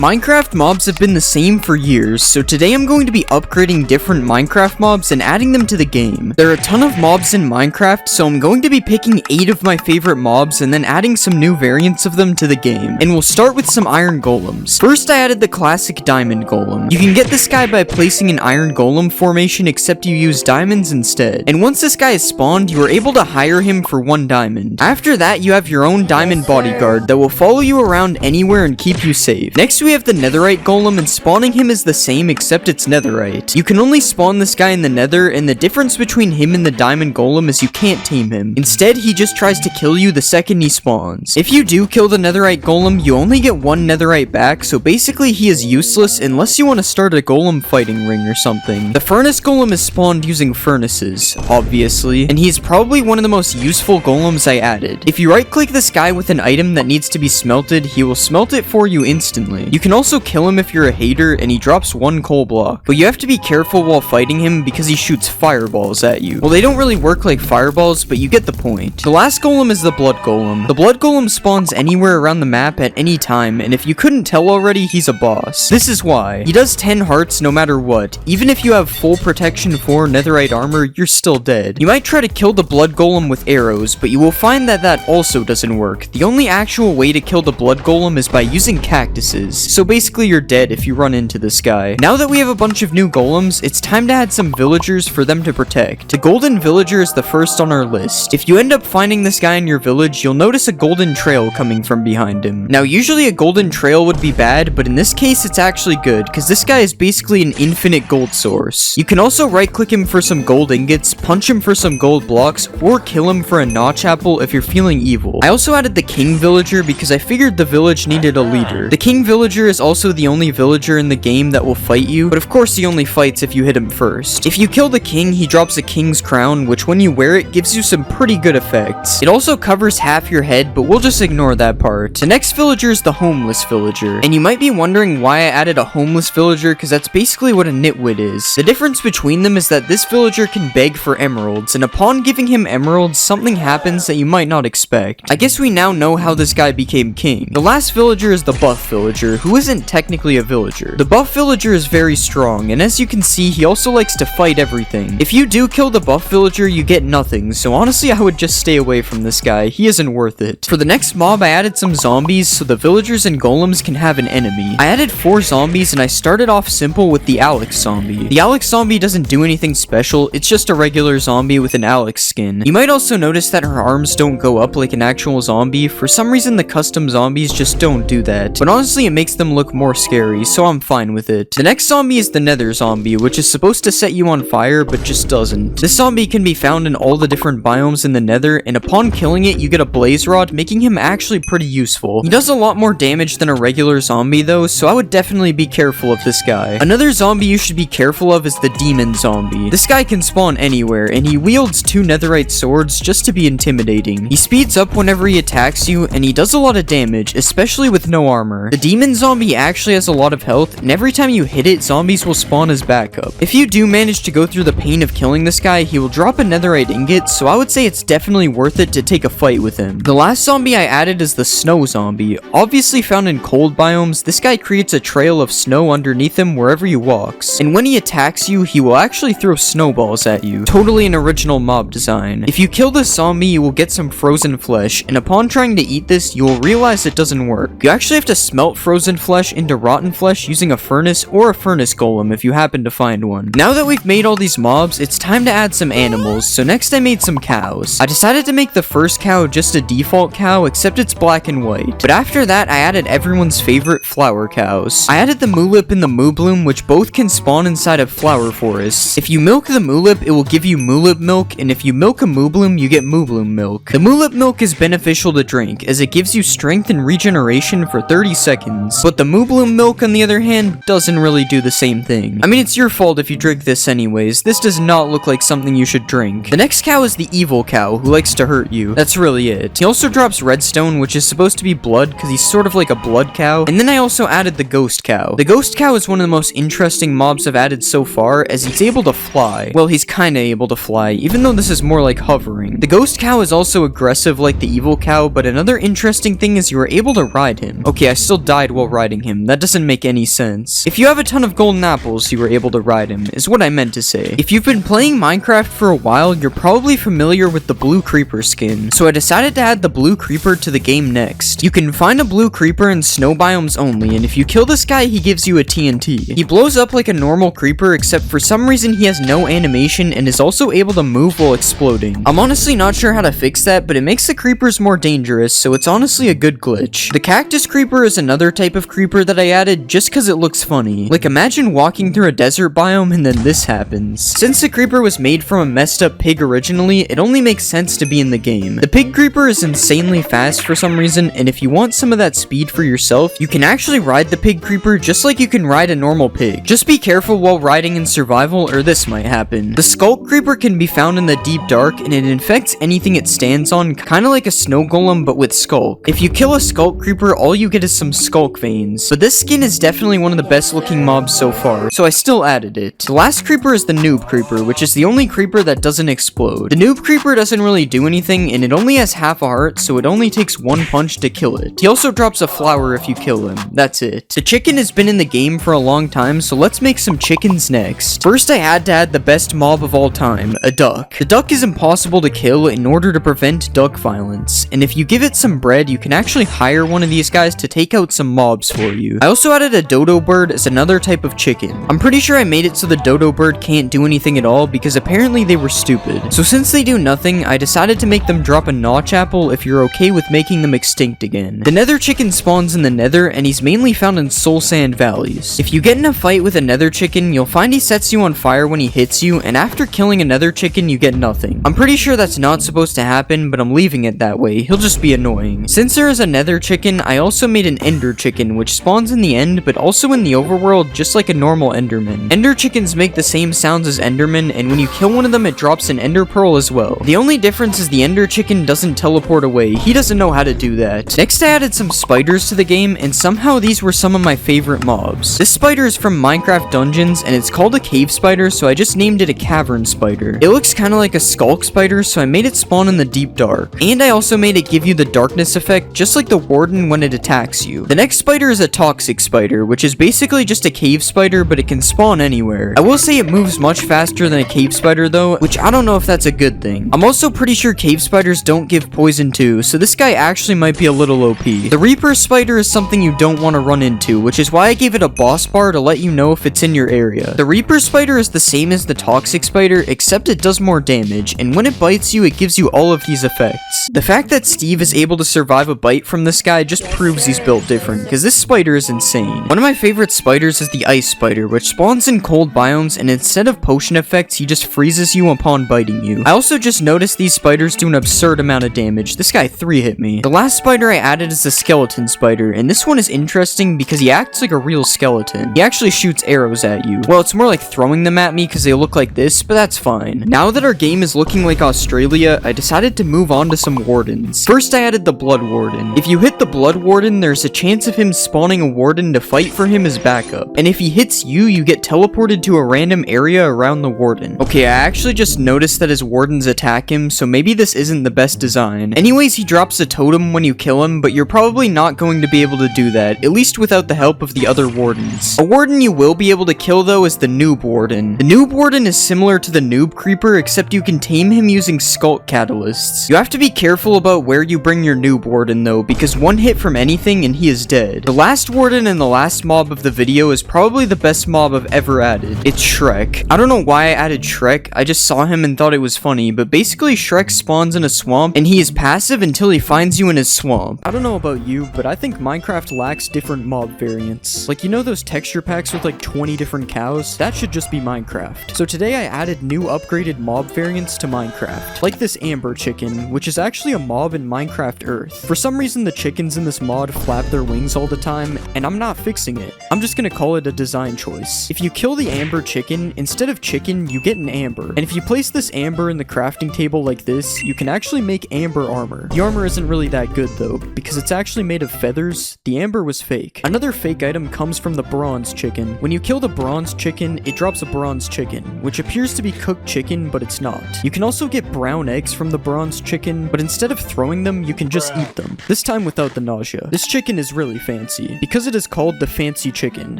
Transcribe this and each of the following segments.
Minecraft mobs have been the same for years, so today I'm going to be upgrading different Minecraft mobs and adding them to the game. There are a ton of mobs in Minecraft, so I'm going to be picking 8 of my favorite mobs and then adding some new variants of them to the game. And we'll start with some iron golems. First, I added the classic diamond golem. You can get this guy by placing an iron golem formation, except you use diamonds instead. And once this guy is spawned, you are able to hire him for 1 diamond. After that, you have your own diamond bodyguard that will follow you around anywhere and keep you safe. Next, we have the netherite golem, and spawning him is the same except it's netherite. You can only spawn this guy in the nether, and the difference between him and the diamond golem is you can't tame him. Instead, he just tries to kill you the second he spawns. If you do kill the netherite golem, you only get 1 netherite back, so basically he is useless unless you want to start a golem fighting ring or something. The furnace golem is spawned using furnaces, obviously, and he is probably one of the most useful golems I added. If you right click this guy with an item that needs to be smelted, he will smelt it for you instantly. You can also kill him if you're a hater, and he drops 1 coal block, but you have to be careful while fighting him because he shoots fireballs at you. Well, they don't really work like fireballs, but you get the point. The last golem is the blood golem. The blood golem spawns anywhere around the map at any time, and if you couldn't tell already, he's a boss. This is why. He does 10 hearts no matter what. Even if you have full protection 4 netherite armor, you're still dead. You might try to kill the blood golem with arrows, but you will find that that also doesn't work. The only actual way to kill the blood golem is by using cactuses. So basically you're dead if you run into this guy. Now that we have a bunch of new golems, it's time to add some villagers for them to protect. The golden villager is the first on our list. If you end up finding this guy in your village, you'll notice a golden trail coming from behind him. Now usually a golden trail would be bad, but in this case it's actually good, because this guy is basically an infinite gold source. You can also right click him for some gold ingots, punch him for some gold blocks, or kill him for a notch apple if you're feeling evil. I also added the king villager because I figured the village needed a leader. The king villager is also the only villager in the game that will fight you, but of course he only fights if you hit him first. If you kill the king, he drops a king's crown, which when you wear it gives you some pretty good effects. It also covers half your head, but we'll just ignore that part. The next villager is the homeless villager, and you might be wondering why I added a homeless villager, because that's basically what a nitwit is. The difference between them is that this villager can beg for emeralds, and upon giving him emeralds, something happens that you might not expect. I guess we now know how this guy became king. The last villager is the buff villager, who isn't technically a villager. The buff villager is very strong, and as you can see, he also likes to fight everything. If you do kill the buff villager, you get nothing, so honestly I would just stay away from this guy. He isn't worth it. For the next mob, I added some zombies so the villagers and golems can have an enemy. I added 4 zombies, and I started off simple with the Alex zombie. The Alex zombie doesn't do anything special, it's just a regular zombie with an Alex skin. You might also notice that her arms don't go up like an actual zombie. For some reason the custom zombies just don't do that, but honestly it makes them look more scary, so I'm fine with it. The next zombie is the nether zombie, which is supposed to set you on fire, but just doesn't. This zombie can be found in all the different biomes in the nether, and upon killing it, you get a blaze rod, making him actually pretty useful. He does a lot more damage than a regular zombie though, so I would definitely be careful of this guy. Another zombie you should be careful of is the demon zombie. This guy can spawn anywhere, and he wields 2 netherite swords just to be intimidating. He speeds up whenever he attacks you, and he does a lot of damage, especially with no armor. The demon zombie actually has a lot of health, and every time you hit it, zombies will spawn as backup. If you do manage to go through the pain of killing this guy, he will drop a netherite ingot, so I would say it's definitely worth it to take a fight with him. The last zombie I added is the snow zombie. Obviously found in cold biomes, this guy creates a trail of snow underneath him wherever he walks, and when he attacks you, he will actually throw snowballs at you. Totally an original mob design. If you kill this zombie, you will get some frozen flesh, and upon trying to eat this, you will realize it doesn't work. You actually have to smelt frozen flesh into rotten flesh using a furnace or a furnace golem if you happen to find one. Now that we've made all these mobs, it's time to add some animals, so next I made some cows. I decided to make the first cow just a default cow, except it's black and white. But after that, I added everyone's favorite flower cows. I added the Moolip and the Moobloom, which both can spawn inside of flower forests. If you milk the Moolip, it will give you Moolip milk, and if you milk a Moobloom, you get Moobloom milk. The Moolip milk is beneficial to drink, as it gives you strength and regeneration for 30 seconds. But the Moobloom milk, on the other hand, doesn't really do the same thing. I mean, it's your fault if you drink this anyways. This does not look like something you should drink. The next cow is the evil cow, who likes to hurt you. That's really it. He also drops redstone, which is supposed to be blood, because he's sort of like a blood cow. And then I also added the ghost cow. The ghost cow is one of the most interesting mobs I've added so far, as he's able to fly. Well, he's kinda able to fly, even though this is more like hovering. The ghost cow is also aggressive like the evil cow, but another interesting thing is you are able to ride him. Okay, I still died while riding him. That doesn't make any sense. If you have a ton of golden apples, you were able to ride him, is what I meant to say. If you've been playing Minecraft for a while, you're probably familiar with the blue creeper skin, so I decided to add the blue creeper to the game next. You can find a blue creeper in snow biomes only, and if you kill this guy, he gives you a TNT. He blows up like a normal creeper, except for some reason he has no animation and is also able to move while exploding. I'm honestly not sure how to fix that, but it makes the creepers more dangerous, so it's honestly a good glitch. The cactus creeper is another type of creeper that I added just cause it looks funny. Like, imagine walking through a desert biome and then this happens. Since the creeper was made from a messed up pig originally, it only makes sense to be in the game. The pig creeper is insanely fast for some reason, and if you want some of that speed for yourself, you can actually ride the pig creeper just like you can ride a normal pig. Just be careful while riding in survival or this might happen. The skulk creeper can be found in the deep dark, and it infects anything it stands on, kinda like a snow golem but with skulk. If you kill a skulk creeper, all you get is some skulk veins. But this skin is definitely one of the best looking mobs so far, so I still added it. The last creeper is the noob creeper, which is the only creeper that doesn't explode. The noob creeper doesn't really do anything, and it only has half a heart, so it only takes one punch to kill it. He also drops a flower if you kill him. That's it. The chicken has been in the game for a long time, so let's make some chickens next. First, I had to add the best mob of all time, a duck. The duck is impossible to kill in order to prevent duck violence, and if you give it some bread, you can actually hire one of these guys to take out some mobs for you. I also added a dodo bird as another type of chicken. I'm pretty sure I made it so the dodo bird can't do anything at all because apparently they were stupid. So since they do nothing, I decided to make them drop a notch apple if you're okay with making them extinct again. The nether chicken spawns in the nether, and he's mainly found in soul sand valleys. If you get in a fight with a nether chicken, you'll find he sets you on fire when he hits you, and after killing a nether chicken, you get nothing. I'm pretty sure that's not supposed to happen, but I'm leaving it that way. He'll just be annoying. Since there is a nether chicken, I also made an ender chicken, which spawns in the end, but also in the overworld, just like a normal enderman. Ender chickens make the same sounds as endermen, and when you kill one of them, it drops an ender pearl as well. The only difference is the ender chicken doesn't teleport away. He doesn't know how to do that. Next, I added some spiders to the game, and somehow these were some of my favorite mobs. This spider is from Minecraft Dungeons, and it's called a cave spider, so I just named it a cavern spider. It looks kind of like a skulk spider, so I made it spawn in the deep dark. And I also made it give you the darkness effect, just like the warden when it attacks you. The next spider is a toxic spider, which is basically just a cave spider, but it can spawn anywhere. I will say it moves much faster than a cave spider though, which I don't know if that's a good thing. I'm also pretty sure cave spiders don't give poison too, so this guy actually might be a little OP. The Reaper spider is something you don't want to run into, which is why I gave it a boss bar to let you know if it's in your area. The Reaper spider is the same as the toxic spider, except it does more damage, and when it bites you, it gives you all of these effects. The fact that Steve is able to survive a bite from this guy just proves he's built different, because this spider is insane. One of my favorite spiders is the ice spider, which spawns in cold biomes, and instead of potion effects, he just freezes you upon biting you. I also just noticed these spiders do an absurd amount of damage. This guy 3-hit me. The last spider I added is the skeleton spider, and this one is interesting because he acts like a real skeleton. He actually shoots arrows at you. Well, it's more like throwing them at me because they look like this, but that's fine. Now that our game is looking like Australia, I decided to move on to some wardens. First, I added the blood warden. If you hit the blood warden, there's a chance of him spawning a warden to fight for him as backup. And if he hits you, you get teleported to a random area around the warden. Okay, I actually just noticed that his wardens attack him, so maybe this isn't the best design. Anyways, he drops a totem when you kill him, but you're probably not going to be able to do that, at least without the help of the other wardens. A warden you will be able to kill though is the noob warden. The noob warden is similar to the noob creeper, except you can tame him using skulk catalysts. You have to be careful about where you bring your noob warden though, because one hit from anything and he is dead. The last warden and the last mob of the video is probably the best mob I've ever added. It's Shrek. I don't know why I added Shrek, I just saw him and thought it was funny, but basically Shrek spawns in a swamp and he is passive until he finds you in his swamp. I don't know about you, but I think Minecraft lacks different mob variants. Like, you know those texture packs with like 20 different cows? That should just be Minecraft. So today I added new upgraded mob variants to Minecraft. Like this amber chicken, which is actually a mob in Minecraft Earth. For some reason the chickens in this mod flap their wings all the time, and I'm not fixing it. I'm just gonna call it a design choice. If you kill the amber chicken, instead of chicken, you get an amber. And if you place this amber in the crafting table like this, you can actually make amber armor. The armor isn't really that good though, because it's actually made of feathers. The amber was fake. Another fake item comes from the bronze chicken. When you kill the bronze chicken, it drops a bronze chicken, which appears to be cooked chicken, but it's not. You can also get brown eggs from the bronze chicken, but instead of throwing them, you can just eat them. This time without the nausea. This chicken is really fancy. fancy, because it is called the fancy chicken.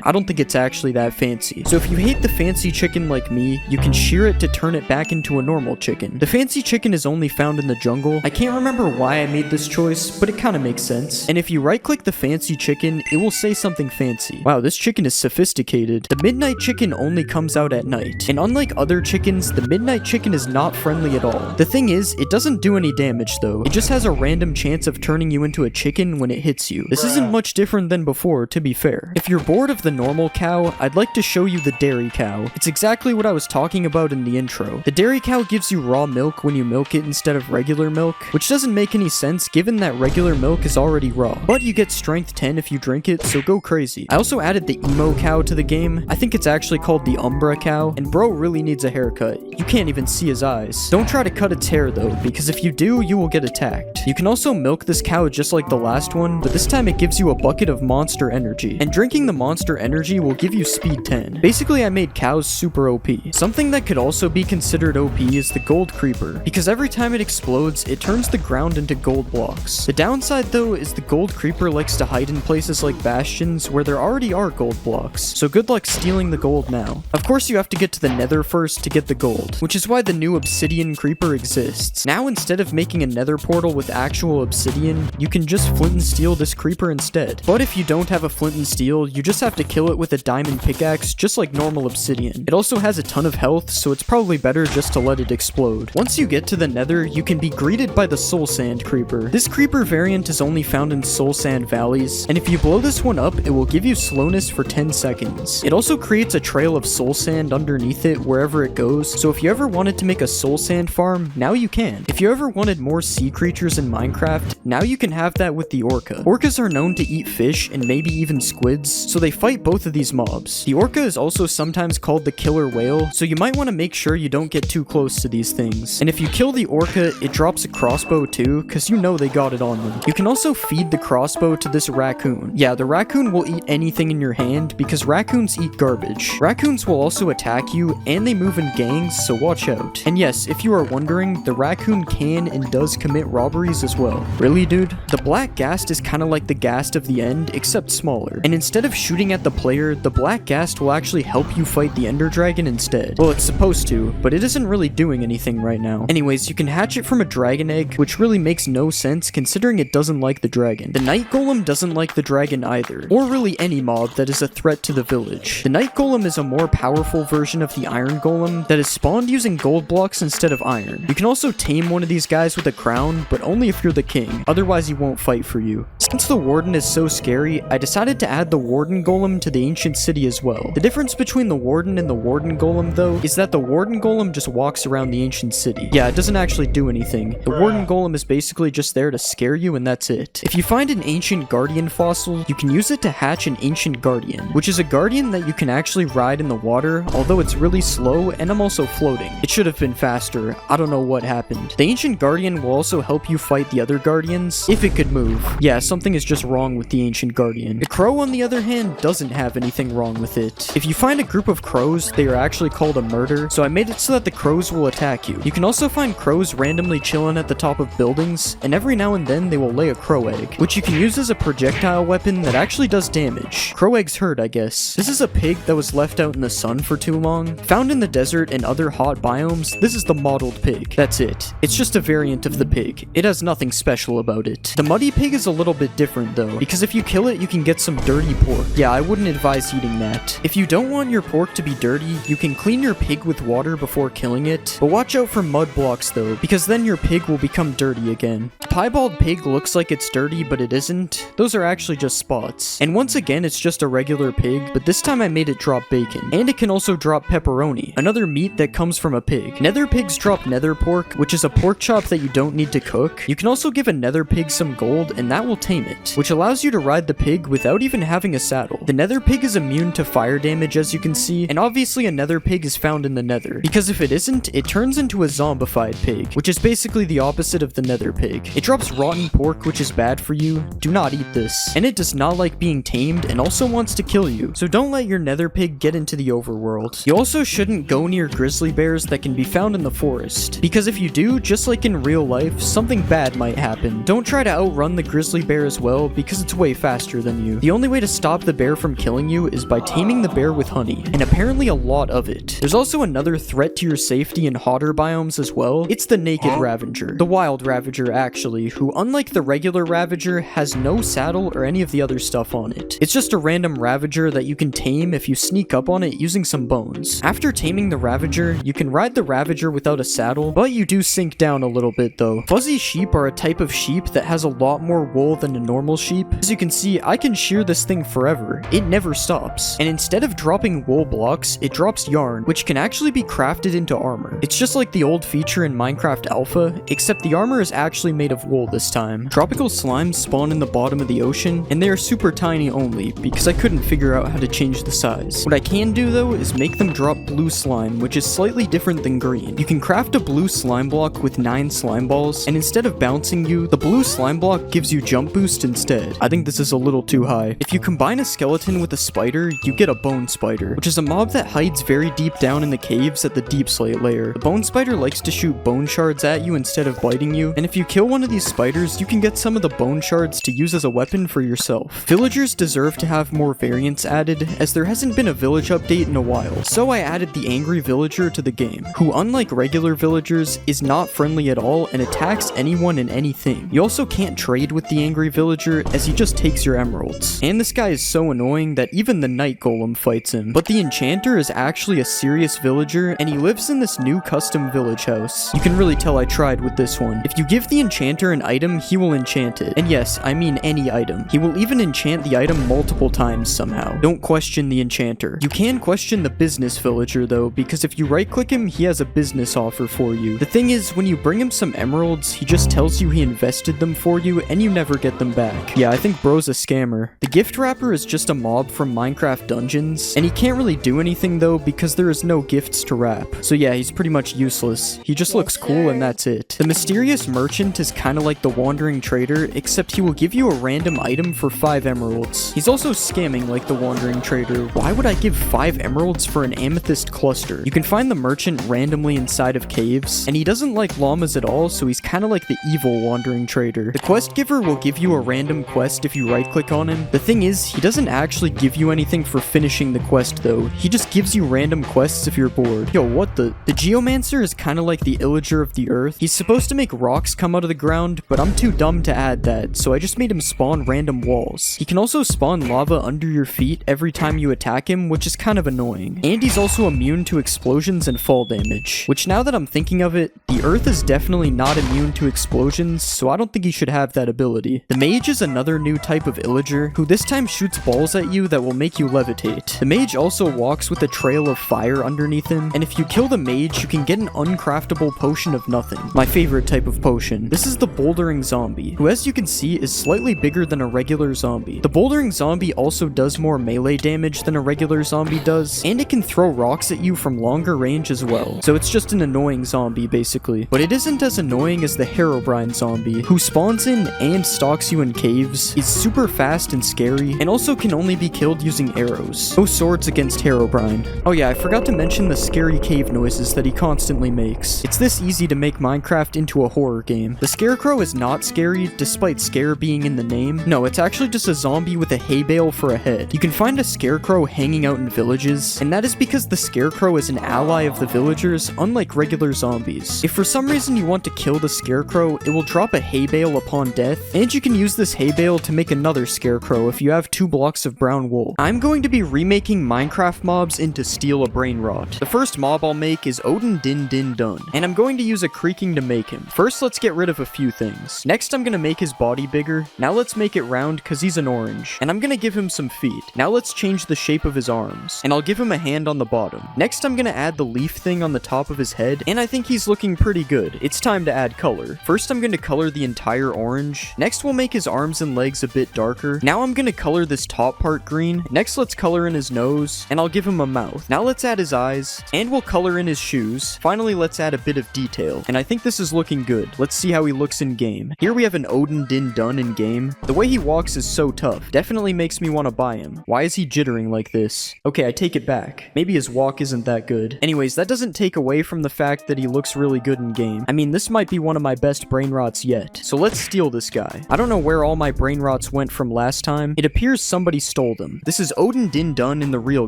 I don't think it's actually that fancy. So if you hate the fancy chicken like me, you can shear it to turn it back into a normal chicken. The fancy chicken is only found in the jungle. I can't remember why I made this choice, but it kind of makes sense. And if you right click the fancy chicken, it will say something fancy. Wow, this chicken is sophisticated. The midnight chicken only comes out at night. And unlike other chickens, the midnight chicken is not friendly at all. The thing is, it doesn't do any damage though. It just has a random chance of turning you into a chicken when it hits you. This isn't much different than before, to be fair. If you're bored of the normal cow, I'd like to show you the dairy cow. It's exactly what I was talking about in the intro. The dairy cow gives you raw milk when you milk it instead of regular milk, which doesn't make any sense given that regular milk is already raw. But you get strength 10 if you drink it, so go crazy. I also added the emo cow to the game. I think it's actually called the Umbra cow, and bro really needs a haircut. You can't even see his eyes. Don't try to cut its hair though, because if you do, you will get attacked. You can also milk this cow just like the last one, but this time it gives you a bucket of monster energy, and drinking the monster energy will give you speed 10. Basically, I made cows super OP. Something that could also be considered OP is the gold creeper, because every time it explodes, it turns the ground into gold blocks. The downside though is the gold creeper likes to hide in places like bastions where there already are gold blocks, so good luck stealing the gold now. Of course, you have to get to the nether first to get the gold, which is why the new obsidian creeper exists. Now, instead of making a nether portal with actual obsidian, you can just flint and steel this creeper instead. But if you don't have a flint and steel, you just have to kill it with a diamond pickaxe, just like normal obsidian. It also has a ton of health, so it's probably better just to let it explode. Once you get to the nether, you can be greeted by the soul sand creeper. This creeper variant is only found in soul sand valleys, and if you blow this one up, it will give you slowness for 10 seconds. It also creates a trail of soul sand underneath it wherever it goes, so if you ever wanted to make a soul sand farm, now you can. If you ever wanted more sea creatures in Minecraft, now you can have that with the orca. Orcas are known to eat fish and maybe even squids, so they fight both of these mobs. The orca is also sometimes called the killer whale, so you might want to make sure you don't get too close to these things. And if you kill the orca, it drops a crossbow too, cause you know they got it on them. You can also feed the crossbow to this raccoon. Yeah, the raccoon will eat anything in your hand because raccoons eat garbage. Raccoons will also attack you, and they move in gangs, so watch out. And yes, if you are wondering, the raccoon can and does commit robberies as well. Really, dude? The black ghast is kinda like the ghast of the end, except smaller. And instead of shooting at the player, the black ghast will actually help you fight the ender dragon instead. Well, it's supposed to, but it isn't really doing anything right now. Anyways, you can hatch it from a dragon egg, which really makes no sense considering it doesn't like the dragon. The night golem doesn't like the dragon either, or really any mob that is a threat to the village. The night golem is a more powerful version of the iron golem that is spawned using gold blocks instead of iron. You can also tame one of these guys with a crown, but only if you're the king, otherwise he won't fight for you. Since the warden is so scary, I decided to add the warden golem to the ancient city as well. The difference between the warden and the warden golem though, is that the warden golem just walks around the ancient city. Yeah, it doesn't actually do anything. The warden golem is basically just there to scare you, and that's it. If you find an ancient guardian fossil, you can use it to hatch an ancient guardian, which is a guardian that you can actually ride in the water, although it's really slow, and I'm also floating. It should have been faster. I don't know what happened. The ancient guardian will also help you fight the other guardians, if it could move. Yeah, something is just wrong with the ancient guardian. The crow, on the other hand, doesn't have anything wrong with it. If you find a group of crows, they are actually called a murder, so I made it so that the crows will attack you. You can also find crows randomly chilling at the top of buildings, and every now and then they will lay a crow egg, which you can use as a projectile weapon that actually does damage. Crow eggs hurt, I guess. This is a pig that was left out in the sun for too long. Found in the desert and other hot biomes, this is the mottled pig. That's it. It's just a variant of the pig. It has nothing special about it. The muddy pig is a little bit different though, because if you kill it, you can get some dirty pork. Yeah, I wouldn't advise eating that. If you don't want your pork to be dirty, you can clean your pig with water before killing it, but watch out for mud blocks though, because then your pig will become dirty again. The piebald pig looks like it's dirty, but it isn't. Those are actually just spots. And once again, it's just a regular pig, but this time I made it drop bacon. And it can also drop pepperoni, another meat that comes from a pig. Nether pigs drop nether pork, which is a pork chop that you don't need to cook. You can also give a nether pig some gold, and that will tame it, which allows you to ride the pig without even having a saddle. The nether pig is immune to fire damage, as you can see, and obviously a nether pig is found in the nether, because if it isn't, it turns into a zombified pig, which is basically the opposite of the nether pig. It drops rotten pork, which is bad for you. Do not eat this. And it does not like being tamed and also wants to kill you, so don't let your nether pig get into the overworld. You also shouldn't go near grizzly bears that can be found in the forest, because if you do, just like in real life, something bad might happen. Don't try to outrun the grizzly bear as well, because it's way way faster than you. The only way to stop the bear from killing you is by taming the bear with honey, and apparently a lot of it. There's also another threat to your safety in hotter biomes as well. It's the naked Ravager. The wild Ravager, actually, who unlike the regular Ravager, has no saddle or any of the other stuff on it. It's just a random Ravager that you can tame if you sneak up on it using some bones. After taming the Ravager, you can ride the Ravager without a saddle, but you do sink down a little bit though. Fuzzy sheep are a type of sheep that has a lot more wool than a normal sheep. As you can see, I can shear this thing forever. It never stops. And instead of dropping wool blocks, it drops yarn, which can actually be crafted into armor. It's just like the old feature in Minecraft Alpha, except the armor is actually made of wool this time. Tropical slimes spawn in the bottom of the ocean, and they are super tiny only, because I couldn't figure out how to change the size. What I can do though is make them drop blue slime, which is slightly different than green. You can craft a blue slime block with 9 slime balls, and instead of bouncing you, the blue slime block gives you jump boost instead. I think this is a little too high. If you combine a skeleton with a spider, you get a bone spider, which is a mob that hides very deep down in the caves at the deep slate layer. The bone spider likes to shoot bone shards at you instead of biting you, and if you kill one of these spiders, you can get some of the bone shards to use as a weapon for yourself. Villagers deserve to have more variants added, as there hasn't been a village update in a while, so I added the angry villager to the game, who unlike regular villagers, is not friendly at all and attacks anyone and anything. You also can't trade with the angry villager, as he just takes your emeralds. And this guy is so annoying that even the night golem fights him. But the enchanter is actually a serious villager, and he lives in this new custom village house. You can really tell I tried with this one. If you give the enchanter an item, he will enchant it. And yes, I mean any item. He will even enchant the item multiple times somehow. Don't question the enchanter. You can question the business villager though, because if you right click him, he has a business offer for you. The thing is, when you bring him some emeralds, he just tells you he invested them for you and you never get them back. Yeah, I think bro's a scammer. The gift wrapper is just a mob from Minecraft Dungeons, and he can't really do anything though because there is no gifts to wrap. So yeah, he's pretty much useless. He just looks cool and that's it. The mysterious merchant is kind of like the wandering trader, except he will give you a random item for 5 emeralds. He's also scamming like the wandering trader. Why would I give 5 emeralds for an amethyst cluster? You can find the merchant randomly inside of caves, and he doesn't like llamas at all, so he's kind of like the evil wandering trader. The quest giver will give you a random quest if you right click on him. The thing is, he doesn't actually give you anything for finishing the quest though. He just gives you random quests if you're bored. Yo, what the? The geomancer is kind of like the illager of the earth. He's supposed to make rocks come out of the ground, but I'm too dumb to add that, so I just made him spawn random walls. He can also spawn lava under your feet every time you attack him, which is kind of annoying. And he's also immune to explosions and fall damage, which now that I'm thinking of it, the earth is definitely not immune to explosions, so I don't think he should have that ability. The mage is another new type of illager, who this time shoots balls at you that will make you levitate. The mage also walks with a trail of fire underneath him, and if you kill the mage, you can get an uncraftable potion of nothing. My favorite type of potion. This is the bouldering zombie, who as you can see is slightly bigger than a regular zombie. The bouldering zombie also does more melee damage than a regular zombie does, and it can throw rocks at you from longer range as well. So it's just an annoying zombie basically. But it isn't as annoying as the Herobrine zombie, who spawns in and stalks you in caves, is super fast and scary, and also can only be killed using arrows. No swords against Herobrine. Oh yeah, I forgot to mention the scary cave noises that he constantly makes. It's this easy to make Minecraft into a horror game. The scarecrow is not scary, despite scare being in the name. No, it's actually just a zombie with a hay bale for a head. You can find a scarecrow hanging out in villages, and that is because the scarecrow is an ally of the villagers, unlike regular zombies. If for some reason you want to kill the scarecrow, it will drop a hay bale upon death, and you can use this hay bale to make another scarecrow if you have 2 blocks of brown wool. I'm going to be remaking Minecraft mobs into Steal a Brain Rot. The first mob I'll make is Odin Din Din Dun, and I'm going to use a creaking to make him. First, let's get rid of a few things. Next, I'm gonna make his body bigger. Now let's make it round cause he's an orange. And I'm gonna give him some feet. Now let's change the shape of his arms. And I'll give him a hand on the bottom. Next, I'm gonna add the leaf thing on the top of his head, and I think he's looking pretty good. It's time to add color. First, I'm gonna color the entire orange. Next, we'll make his arms and legs a bit darker. Now I'm gonna color this top part green. Next, let's color in his nose, and I'll give him a mouth. Now let's add his eyes, and we'll color in his shoes. Finally, let's add a bit of detail, and I think this is looking good. Let's see how he looks in game. Here we have an Odin Din Dun in game. The way he walks is so tough. Definitely makes me want to buy him. Why is he jittering like this? Okay, I take it back. Maybe his walk isn't that good. Anyways, that doesn't take away from the fact that he looks really good in game. I mean, this might be one of my best brain rots yet. So let's steal this guy. I don't know where all my brain rots brainrots went from last time, it appears somebody stole them. This is Odin Din Dun in the real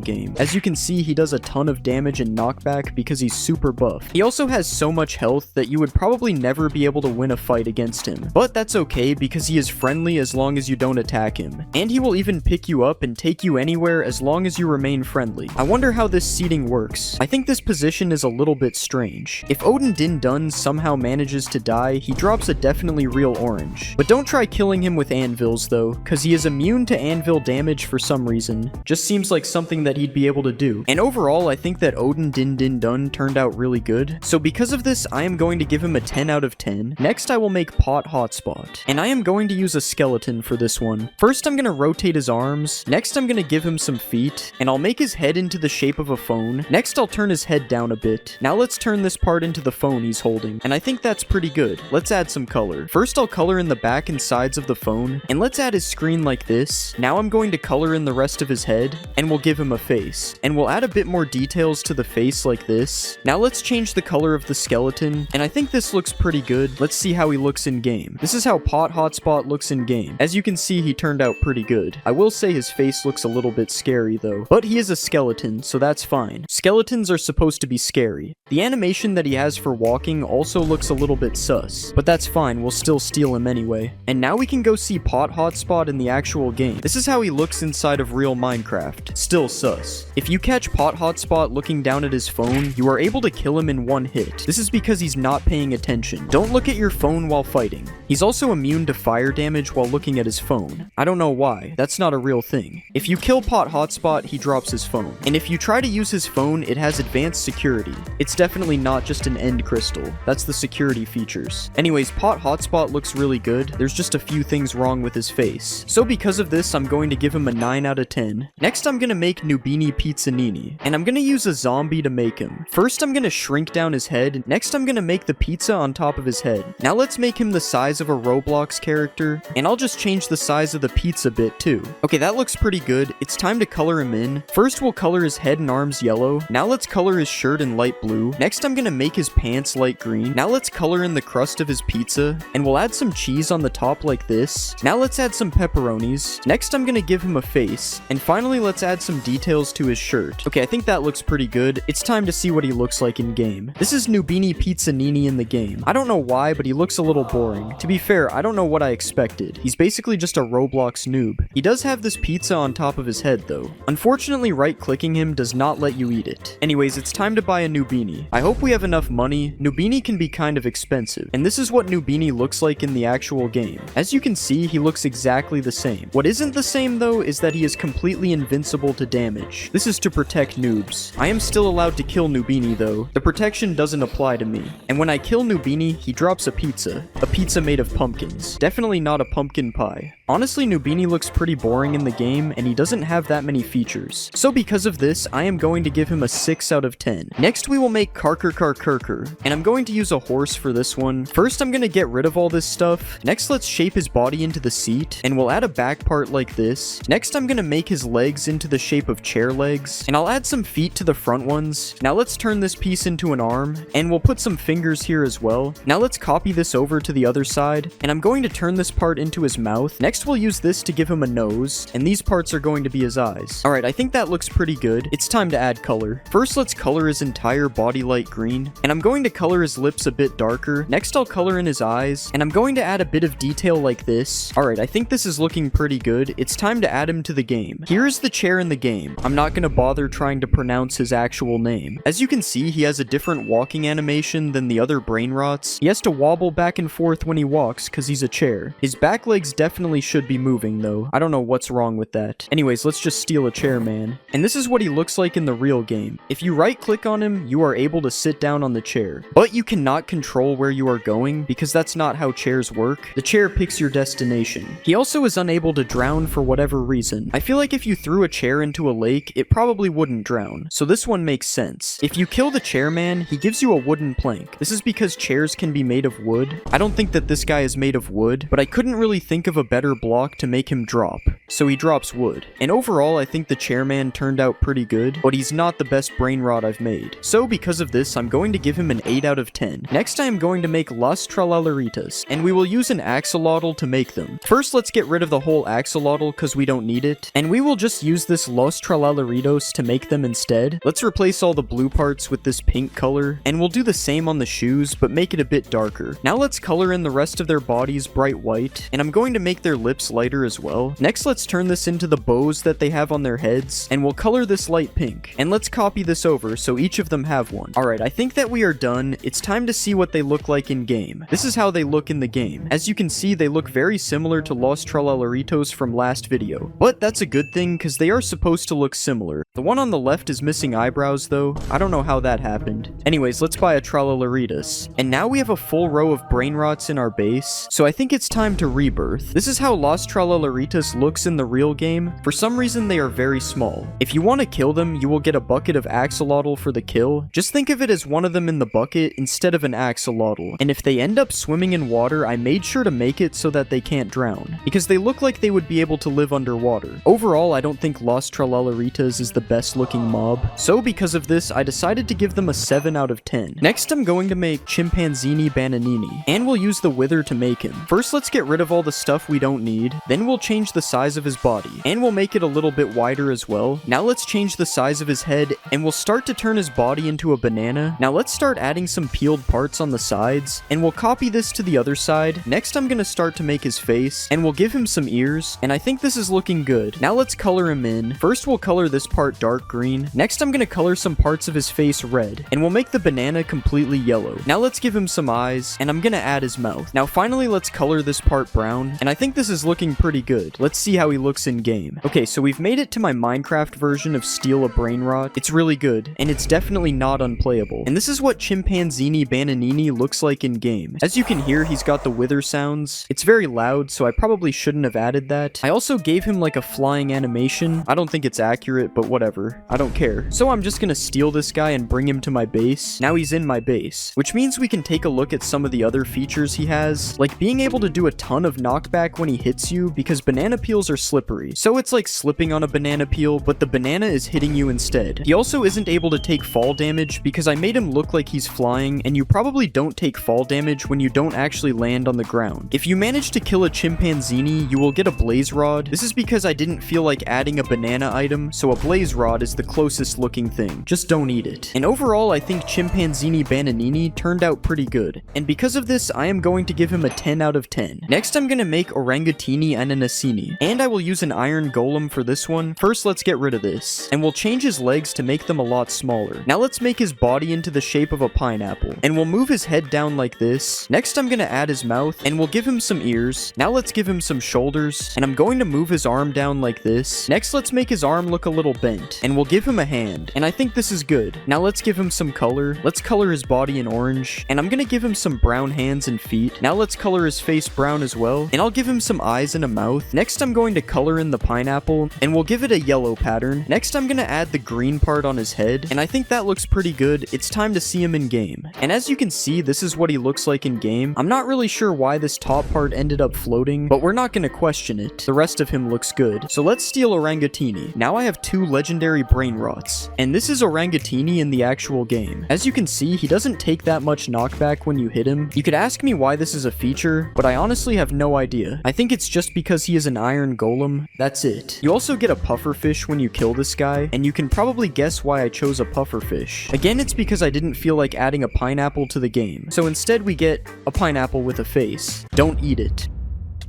game. As you can see, he does a ton of damage and knockback because he's super buff. He also has so much health that you would probably never be able to win a fight against him. But that's okay because he is friendly as long as you don't attack him. And he will even pick you up and take you anywhere as long as you remain friendly. I wonder how this seating works. I think this position is a little bit strange. If Odin Din Dun somehow manages to die, he drops a definitely real orange. But don't try killing him with anvils though, cause he is immune to anvil damage for some reason. Just seems like something that he'd be able to do. And overall, I think that Odin Din Din Dun turned out really good. So because of this, I am going to give him a 10 out of 10. Next, I will make Pot Hotspot. And I am going to use a skeleton for this one. First, I'm gonna rotate his arms. Next, I'm gonna give him some feet. And I'll make his head into the shape of a phone. Next, I'll turn his head down a bit. Now let's turn this part into the phone he's holding. And I think that's pretty good. Let's add some color. First, I'll color in the back and sides of the phone. And let's add his screen like this. Now I'm going to color in the rest of his head. And we'll give him a face. And we'll add a bit more details to the face like this. Now let's change the color of the skeleton. And I think this looks pretty good. Let's see how he looks in game. This is how Pot Hotspot looks in game. As you can see, he turned out pretty good. I will say his face looks a little bit scary though. But he is a skeleton, so that's fine. Skeletons are supposed to be scary. The animation that he has for walking also looks a little bit sus. But that's fine, we'll still steal him anyway. And now we can go see Pot Hotspot in the actual game. This is how he looks inside of real Minecraft. Still sus. If you catch Pot Hotspot looking down at his phone, you are able to kill him in one hit. This is because he's not paying attention. Don't look at your phone while fighting. He's also immune to fire damage while looking at his phone. I don't know why. That's not a real thing. If you kill Pot Hotspot, he drops his phone. And if you try to use his phone, it has advanced security. It's definitely not just an end crystal. That's the security features. Anyways, Pot Hotspot looks really good. There's just a few things wrong with his face. So because of this, I'm going to give him a 9 out of 10. Next, I'm gonna make Nubini Pizzanini. And I'm gonna use a zombie to make him. First, I'm gonna shrink down his head. Next, I'm gonna make the pizza on top of his head. Now let's make him the size of a Roblox character. And I'll just change the size of the pizza bit too. Okay, that looks pretty good. It's time to color him in. First, we'll color his head and arms yellow. Now let's color his shirt in light blue. Next, I'm gonna make his pants light green. Now let's color in the crust of his pizza. And we'll add some cheese on the top like this. Now let's add some pepperonis. Next, I'm gonna give him a face. And finally, let's add some details to his shirt. Okay, I think that looks pretty good. It's time to see what he looks like in game. This is Nubini Pizzanini in the game. I don't know why, but he looks a little boring. To be fair, I don't know what I expected. He's basically just a Roblox noob. He does have this pizza on top of his head though. Unfortunately, right-clicking him does not let you eat it. Anyways, it's time to buy a Nubini. I hope we have enough money. Nubini can be kind of expensive. And this is what Nubini looks like in the actual game. As you can see, he looks exactly the same. What isn't the same though is that he is completely invincible to damage. This is to protect noobs. I am still allowed to kill Nubini though. The protection doesn't apply to me. And when I kill Nubini, he drops a pizza. A pizza made of pumpkins. Definitely not a pumpkin pie. Honestly, Nubini looks pretty boring in the game, and he doesn't have that many features. So because of this, I am going to give him a 6 out of 10. Next, we will make Karker, and I'm going to use a horse for this one. First, I'm going to get rid of all this stuff. Next, let's shape his body into the seat, and we'll add a back part like this. Next, I'm going to make his legs into the shape of chair legs, and I'll add some feet to the front ones. Now let's turn this piece into an arm, and we'll put some fingers here as well. Now let's copy this over to the other side, and I'm going to turn this part into his mouth. Next, we'll use this to give him a nose, and these parts are going to be his eyes. Alright, I think that looks pretty good. It's time to add color. First, let's color his entire body light green, and I'm going to color his lips a bit darker. Next, I'll color in his eyes, and I'm going to add a bit of detail like this. Alright, I think this is looking pretty good. It's time to add him to the game. Here is the chair in the game. I'm not going to bother trying to pronounce his actual name. As you can see, he has a different walking animation than the other brain rots. He has to wobble back and forth when he walks because he's a chair. His back legs definitely should be moving though. I don't know what's wrong with that. Anyways, let's just steal a chair, man. And this is what he looks like in the real game. If you right click on him, you are able to sit down on the chair. But you cannot control where you are going because that's not how chairs work. The chair picks your destination. He also is unable to drown for whatever reason. I feel like if you threw a chair into a lake, it probably wouldn't drown. So this one makes sense. If you kill the chairman, he gives you a wooden plank. This is because chairs can be made of wood. I don't think that this guy is made of wood, but I couldn't really think of a better block to make him drop. So he drops wood. And overall, I think the chairman turned out pretty good, but he's not the best brain rot I've made. So because of this, I'm going to give him an 8 out of 10. Next, I am going to make Las Tralaleritas, and we will use an axolotl to make them. First, First, let's get rid of the whole axolotl because we don't need it. And we will just use this Los Tralaleritos to make them instead. Let's replace all the blue parts with this pink color. And we'll do the same on the shoes, but make it a bit darker. Now let's color in the rest of their bodies bright white. And I'm going to make their lips lighter as well. Next, let's turn this into the bows that they have on their heads. And we'll color this light pink. And let's copy this over so each of them have one. Alright, I think that we are done. It's time to see what they look like in game. This is how they look in the game. As you can see, they look very similar to Los Tralaleritos from last video. But that's a good thing because they are supposed to look similar. The one on the left is missing eyebrows though. I don't know how that happened. Anyways, let's buy a Tralaleritas. And now we have a full row of brain rots in our base. So I think it's time to rebirth. This is how Los Tralaleritas looks in the real game. For some reason, they are very small. If you want to kill them, you will get a bucket of axolotl for the kill. Just think of it as one of them in the bucket instead of an axolotl. And if they end up swimming in water, I made sure to make it so that they can't drown, because they look like they would be able to live underwater. Overall, I don't think Los Tralaleritas is the best looking mob, so because of this, I decided to give them a 7 out of 10. Next, I'm going to make Chimpanzini Bananini, and we'll use the Wither to make him. First, let's get rid of all the stuff we don't need, then we'll change the size of his body, and we'll make it a little bit wider as well. Now let's change the size of his head, and we'll start to turn his body into a banana. Now let's start adding some peeled parts on the sides, and we'll copy this to the other side. Next, I'm gonna start to make his face, and we'll give him some ears, and I think this is looking good. Now let's color him in. First, we'll color this part dark green. Next, I'm gonna color some parts of his face red, and we'll make the banana completely yellow. Now let's give him some eyes, and I'm gonna add his mouth. Now finally, let's color this part brown, and I think this is looking pretty good. Let's see how he looks in game. Okay, so we've made it to my Minecraft version of Steal a Brain Rot. It's really good, and it's definitely not unplayable. And this is what Chimpanzini Bananini looks like in game. As you can hear, he's got the wither sounds. It's very loud, so I probably shouldn't have added that. I also gave him like a flying animation. I don't think it's accurate, but whatever. I don't care. So I'm just gonna steal this guy and bring him to my base. Now he's in my base, which means we can take a look at some of the other features he has, like being able to do a ton of knockback when he hits you because banana peels are slippery. So it's like slipping on a banana peel, but the banana is hitting you instead. He also isn't able to take fall damage because I made him look like he's flying, and you probably don't take fall damage when you don't actually land on the ground. If you manage to kill a chimpanzini, you will get a blaze rod. This is because I didn't feel like adding a banana item, so a blaze rod is the closest looking thing. Just don't eat it. And overall, I think Chimpanzini Bananini turned out pretty good. And because of this, I am going to give him a 10 out of 10. Next, I'm gonna make Orangatini Ananasini, and I will use an iron golem for this one. First, let's get rid of this, and we'll change his legs to make them a lot smaller. Now let's make his body into the shape of a pineapple, and we'll move his head down like this. Next, I'm gonna add his mouth, and we'll give him some ears. Now let's give him some shoulders, and I'm going to move his arm down like this. Next, let's make his arm look a little bent, and we'll give him a hand, and I think this is good. Now let's give him some color. Let's color his body in orange, and I'm gonna give him some brown hands and feet. Now let's color his face brown as well, and I'll give him some eyes and a mouth. Next, I'm going to color in the pineapple, and we'll give it a yellow pattern. Next, I'm gonna add the green part on his head, and I think that looks pretty good. It's time to see him in game. And as you can see, this is what he looks like in game. I'm not really sure why this top part ended up floating, but we're not gonna question it. The rest of him looks good. So let's steal Orangatini. Now I have 2 legendary brain rots, and this is Orangatini in the actual game. As you can see, he doesn't take that much knockback when you hit him. You could ask me why this is a feature, but I honestly have no idea. I think it's just because he is an iron golem. That's it. You also get a pufferfish when you kill this guy, and you can probably guess why I chose a pufferfish. Again, it's because I didn't feel like adding a pineapple to the game. So instead we get a pineapple with a face. Don't eat it.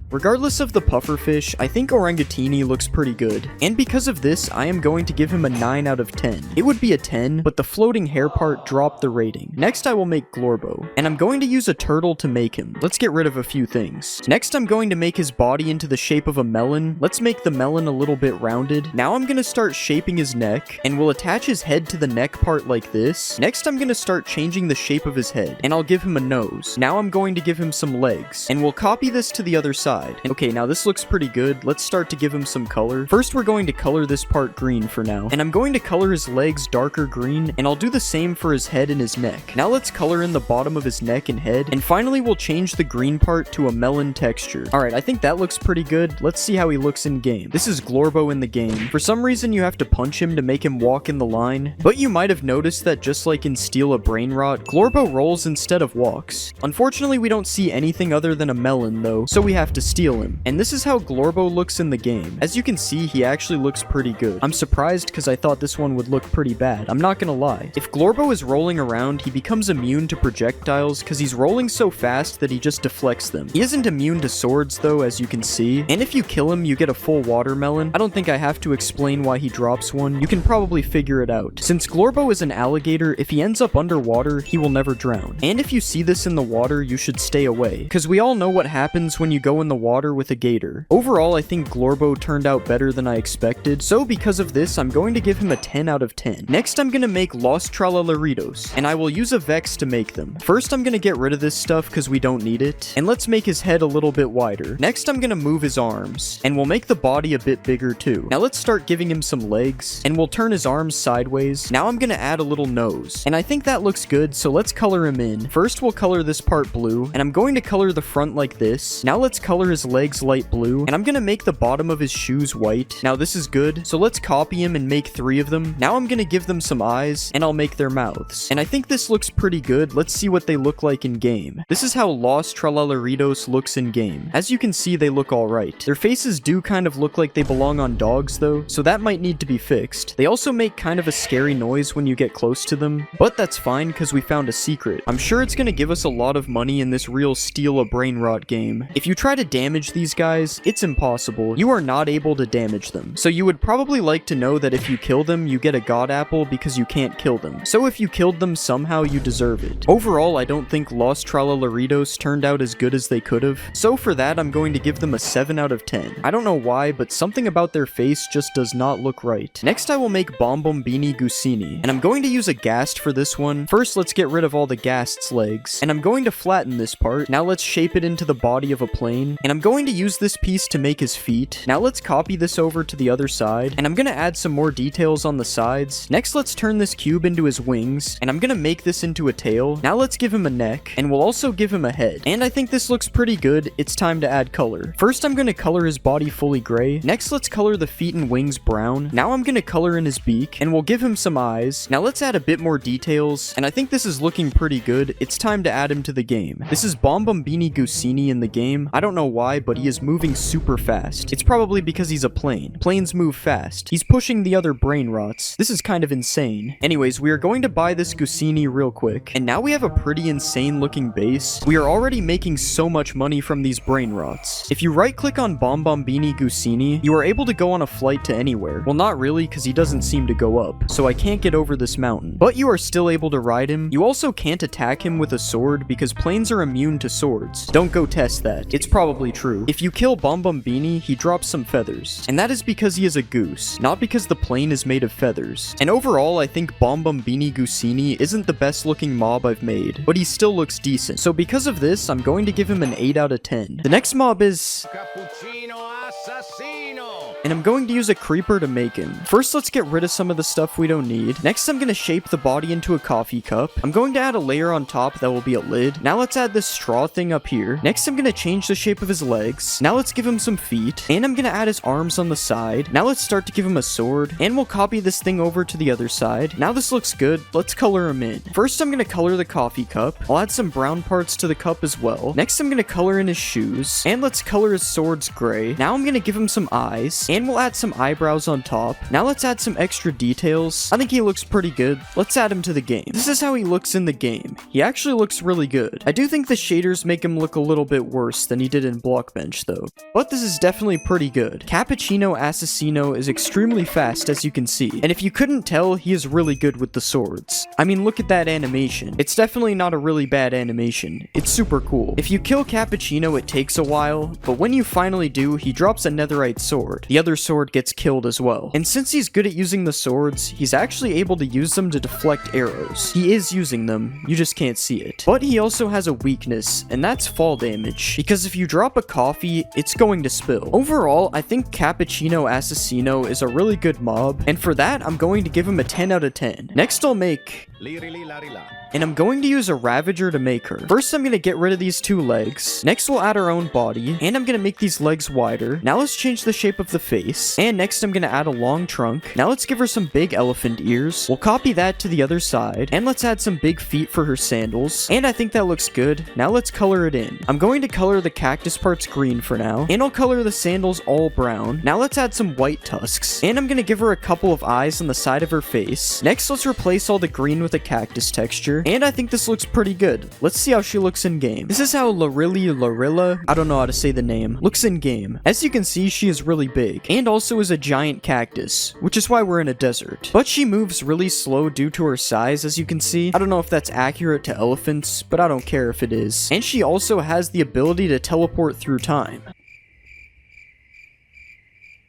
Regardless of the pufferfish, I think Orangatini looks pretty good, and because of this, I am going to give him a 9 out of 10. It would be a 10, but the floating hair part dropped the rating. Next, I will make Glorbo, and I'm going to use a turtle to make him. Let's get rid of a few things. Next, I'm going to make his body into the shape of a melon. Let's make the melon a little bit rounded. Now I'm going to start shaping his neck, and we'll attach his head to the neck part like this. Next, I'm going to start changing the shape of his head, and I'll give him a nose. Now I'm going to give him some legs, and we'll copy this to the other side. Okay, now this looks pretty good. Let's start to give him some color. First, we're going to color this part green for now, and I'm going to color his legs darker green, and I'll do the same for his head and his neck. Now let's color in the bottom of his neck and head, and finally we'll change the green part to a melon texture. Alright, I think that looks pretty good. Let's see how he looks in game. This is Glorbo in the game. For some reason, you have to punch him to make him walk in the line, but you might have noticed that just like in Steal a Brain Rot, Glorbo rolls instead of walks. Unfortunately, we don't see anything other than a melon though, so we have to steal him. And this is how Glorbo looks in the game. As you can see, he actually looks pretty good. I'm surprised because I thought this one would look pretty bad. I'm not gonna lie. If Glorbo is rolling around, he becomes immune to projectiles because he's rolling so fast that he just deflects them. He isn't immune to swords though, as you can see. And if you kill him, you get a full watermelon. I don't think I have to explain why he drops one. You can probably figure it out. Since Glorbo is an alligator, if he ends up underwater, he will never drown. And if you see this in the water, you should stay away, because we all know what happens when you go in the water with a gator. Overall, I think Glorbo turned out better than I expected, so because of this, I'm going to give him a 10 out of 10. Next, I'm gonna make Los Tralaleritos, and I will use a Vex to make them. First, I'm gonna get rid of this stuff because we don't need it, and let's make his head a little bit wider. Next, I'm gonna move his arms, and we'll make the body a bit bigger too. Now let's start giving him some legs, and we'll turn his arms sideways. Now I'm gonna add a little nose, and I think that looks good, so let's color him in. First, we'll color this part blue, and I'm going to color the front like this. Now let's color his legs light blue, and I'm gonna make the bottom of his shoes white. Now this is good, so let's copy him and make 3 of them. Now I'm gonna give them some eyes, and I'll make their mouths. And I think this looks pretty good. Let's see what they look like in game. This is how Los Tralaleritos looks in game. As you can see, they look alright. Their faces do kind of look like they belong on dogs though, so that might need to be fixed. They also make kind of a scary noise when you get close to them, but that's fine because we found a secret. I'm sure it's gonna give us a lot of money in this real steal a brain rot game. If you try to damage these guys, it's impossible. You are not able to damage them. So you would probably like to know that if you kill them, you get a god apple because you can't kill them. So if you killed them somehow, you deserve it. Overall, I don't think Los Tralaleritos turned out as good as they could have. So for that, I'm going to give them a 7 out of 10. I don't know why, but something about their face just does not look right. Next, I will make Bombombini Gusini, and I'm going to use a Ghast for this one. First, let's get rid of all the Ghast's legs, and I'm going to flatten this part. Now let's shape it into the body of a plane, and I'm going to use this piece to make his feet. Now let's copy this over to the other side, and I'm gonna add some more details on the sides. Next, let's turn this cube into his wings, and I'm gonna make this into a tail. Now let's give him a neck, and we'll also give him a head. And I think this looks pretty good. It's time to add color. First, I'm gonna color his body fully gray. Next, let's color the feet and wings brown. Now I'm gonna color in his beak, and we'll give him some eyes. Now let's add a bit more details, and I think this is looking pretty good. It's time to add him to the game. This is Bombombini Gusini in the game. I don't know why, but he is moving super fast. It's probably because he's a plane. Planes move fast. He's pushing the other brain rots. This is kind of insane. Anyways, we are going to buy this Gusini real quick, and now we have a pretty insane looking base. We are already making so much money from these brain rots. If you right click on Bombombini Gusini, you are able to go on a flight to anywhere. Well, not really, because he doesn't seem to go up, so I can't get over this mountain. But you are still able to ride him. You also can't attack him with a sword because planes are immune to swords. Don't go test that. It's probably true. If you kill Bombombini, he drops some feathers, and that is because he is a goose, not because the plane is made of feathers. And overall, I think Bombombini Gusini isn't the best looking mob I've made, but he still looks decent. So because of this, I'm going to give him an 8 out of 10. The next mob is Cappuccino Assassino, and I'm going to use a creeper to make him. First, let's get rid of some of the stuff we don't need. Next, I'm going to shape the body into a coffee cup. I'm going to add a layer on top that will be a lid. Now let's add this straw thing up here. Next, I'm going to change the shape of his legs. Now let's give him some feet, and I'm going to add his arms on the side. Now let's start to give him a sword, and we'll copy this thing over to the other side. Now this looks good. Let's color him in. First, I'm going to color the coffee cup. I'll add some brown parts to the cup as well. Next, I'm going to color in his shoes, and let's color his swords gray. Now I'm going to give him some eyes, and we'll add some eyebrows on top. Now let's add some extra details. I think he looks pretty good. Let's add him to the game. This is how he looks in the game. He actually looks really good. I do think the shaders make him look a little bit worse than he did in Blockbench though, but this is definitely pretty good. Cappuccino Assassino is extremely fast, as you can see, and if you couldn't tell, he is really good with the swords. I mean, look at that animation. It's definitely not a really bad animation. It's super cool. If you kill Cappuccino, it takes a while, but when you finally do, he drops a netherite sword. The other sword gets killed as well. And since he's good at using the swords, he's actually able to use them to deflect arrows. He is using them, you just can't see it. But he also has a weakness, and that's fall damage, because if you drop a coffee, it's going to spill. Overall, I think Cappuccino Assassino is a really good mob, and for that, I'm going to give him a 10 out of 10. Next, I'll make And I'm going to use a Ravager to make her. First, I'm going to get rid of these 2 legs. Next, we'll add our own body. And I'm going to make these legs wider. Now let's change the shape of the face. And next, I'm going to add a long trunk. Now let's give her some big elephant ears. We'll copy that to the other side. And let's add some big feet for her sandals. And I think that looks good. Now let's color it in. I'm going to color the cactus parts green for now. And I'll color the sandals all brown. Now let's add some white tusks. And I'm going to give her a couple of eyes on the side of her face. Next, let's replace all the green with a cactus texture. And I think this looks pretty good. Let's see how she looks in game. This is how Lorilla, I don't know how to say the name, looks in game. As you can see, she is really big. And also is a giant cactus, which is why we're in a desert. But she moves really slow due to her size, as you can see. I don't know if that's accurate to elephants, but I don't care if it is. And she also has the ability to teleport through time.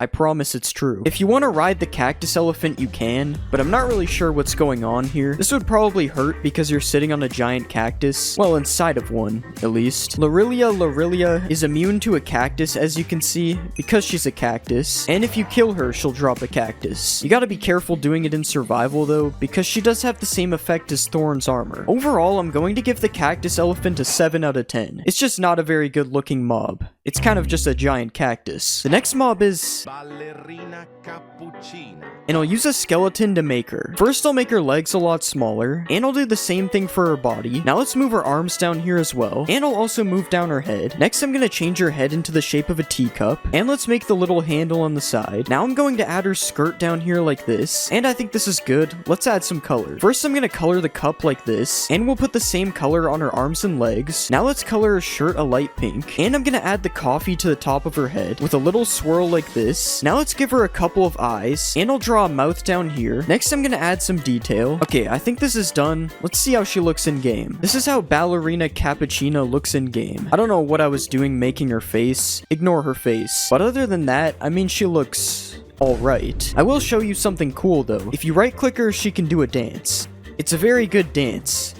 I promise it's true. If you want to ride the cactus elephant, you can, but I'm not really sure what's going on here. This would probably hurt because you're sitting on a giant cactus. Well, inside of one, at least. Lorilla is immune to a cactus, as you can see, because she's a cactus. And if you kill her, she'll drop a cactus. You gotta be careful doing it in survival, though, because she does have the same effect as Thorn's armor. Overall, I'm going to give the cactus elephant a 7 out of 10. It's just not a very good looking mob. It's kind of just a giant cactus. The next mob is Ballerina Cappuccina. And I'll use a skeleton to make her. First, I'll make her legs a lot smaller, and I'll do the same thing for her body. Now let's move her arms down here as well, and I'll also move down her head. Next, I'm gonna change her head into the shape of a teacup, and let's make the little handle on the side. Now I'm going to add her skirt down here like this, and I think this is good. Let's add some color. First, I'm gonna color the cup like this, and we'll put the same color on her arms and legs. Now let's color her shirt a light pink, and I'm gonna add the coffee to the top of her head with a little swirl like this. Now let's give her a couple of eyes, and I'll draw a mouth down here. Next, I'm gonna add some detail. Okay, I think this is done. Let's see how she looks in game. This is how Ballerina Cappuccina looks in game. I don't know what I was doing making her face. Ignore her face. But other than that, I mean, she looks alright. I will show you something cool though. If you right click her, she can do a dance. It's a very good dance.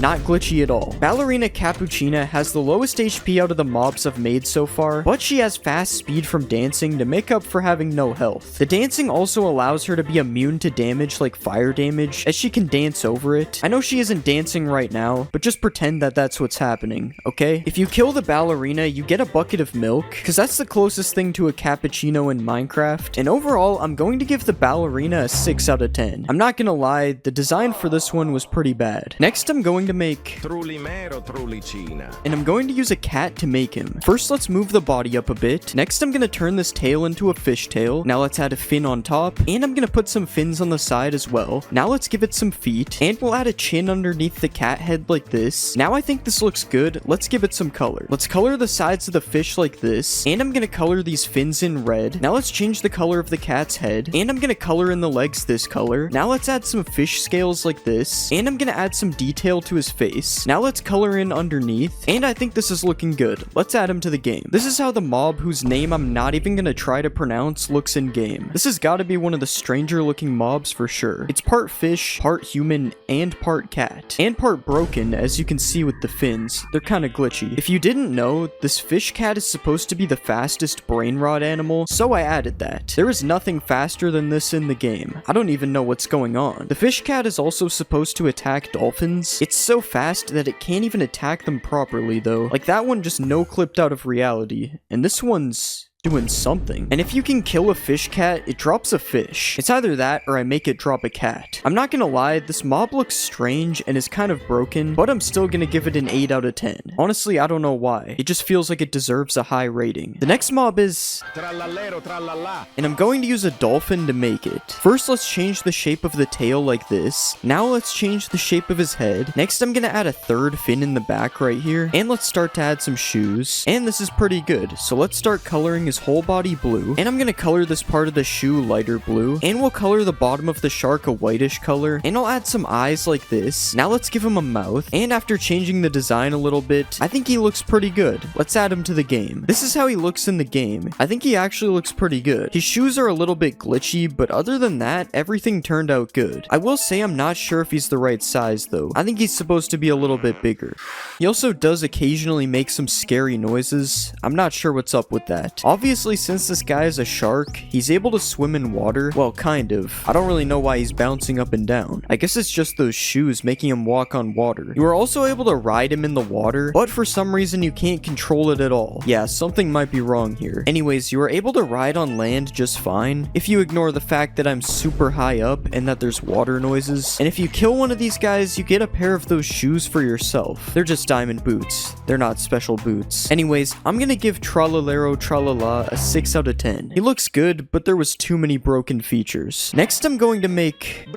Not glitchy at all. Ballerina Cappuccina has the lowest HP out of the mobs I've made so far, but she has fast speed from dancing to make up for having no health. The dancing also allows her to be immune to damage like fire damage, as she can dance over it. I know she isn't dancing right now, but just pretend that that's what's happening, okay? If you kill the ballerina, you get a bucket of milk, because that's the closest thing to a cappuccino in Minecraft, and overall, I'm going to give the ballerina a 6 out of 10. I'm not gonna lie, the design for this one was pretty bad. Next, I'm going to make and I'm going to use a cat to make him. First, let's move the body up a bit. Next, I'm going to turn this tail into a fish tail. Now let's add a fin on top, and I'm going to put some fins on the side as well. Now let's give it some feet, and we'll add a chin underneath the cat head like this. Now I think this looks good. Let's give it some color. Let's color the sides of the fish like this, and I'm going to color these fins in red. Now let's change the color of the cat's head, and I'm going to color in the legs this color. Now let's add some fish scales like this, and I'm going to add some detail to his face. Now let's color in underneath, and I think this is looking good. Let's add him to the game. This is how the mob whose name I'm not even gonna try to pronounce looks in game. This has got to be one of the stranger looking mobs for sure. It's part fish, part human, and part cat. And part broken, as you can see with the fins. They're kind of glitchy. If you didn't know, this fish cat is supposed to be the fastest brain rot animal, so I added that. There is nothing faster than this in the game. I don't even know what's going on. The fish cat is also supposed to attack dolphins. It's so fast that it can't even attack them properly though. Like that one just no clipped out of reality. And this one's doing something. And if you can kill a fish cat, it drops a fish. It's either that or I make it drop a cat. I'm not gonna lie, this mob looks strange and is kind of broken, but I'm still gonna give it an 8 out of 10. Honestly, I don't know why. It just feels like it deserves a high rating. The next mob is and I'm going to use a dolphin to make it. First, let's change the shape of the tail like this. Now let's change the shape of his head. Next, I'm gonna add a third fin in the back right here. And let's start to add some shoes. And this is pretty good. So let's start coloring his whole body blue, and I'm gonna color this part of the shoe lighter blue, and we'll color the bottom of the shark a whitish color, and I'll add some eyes like this. Now let's give him a mouth, and after changing the design a little bit, I think he looks pretty good. Let's add him to the game. This is how he looks in the game. I think he actually looks pretty good. His shoes are a little bit glitchy, but other than that, everything turned out good. I will say I'm not sure if he's the right size though. I think he's supposed to be a little bit bigger. He also does occasionally make some scary noises. I'm not sure what's up with that. Obviously, obviously since this guy is a shark, he's able to swim in water. Well, kind of. I don't really know why he's bouncing up and down. I guess it's just those shoes making him walk on water. You are also able to ride him in the water, but for some reason you can't control it at all. Yeah, something might be wrong here. Anyways, you are able to ride on land just fine, if you ignore the fact that I'm super high up and that there's water noises. And if you kill one of these guys, you get a pair of those shoes for yourself. They're just diamond boots. They're not special boots. Anyways, I'm gonna give Tralalero Tralala a 6 out of 10. He looks good, but there was too many broken features. Next, I'm going to make...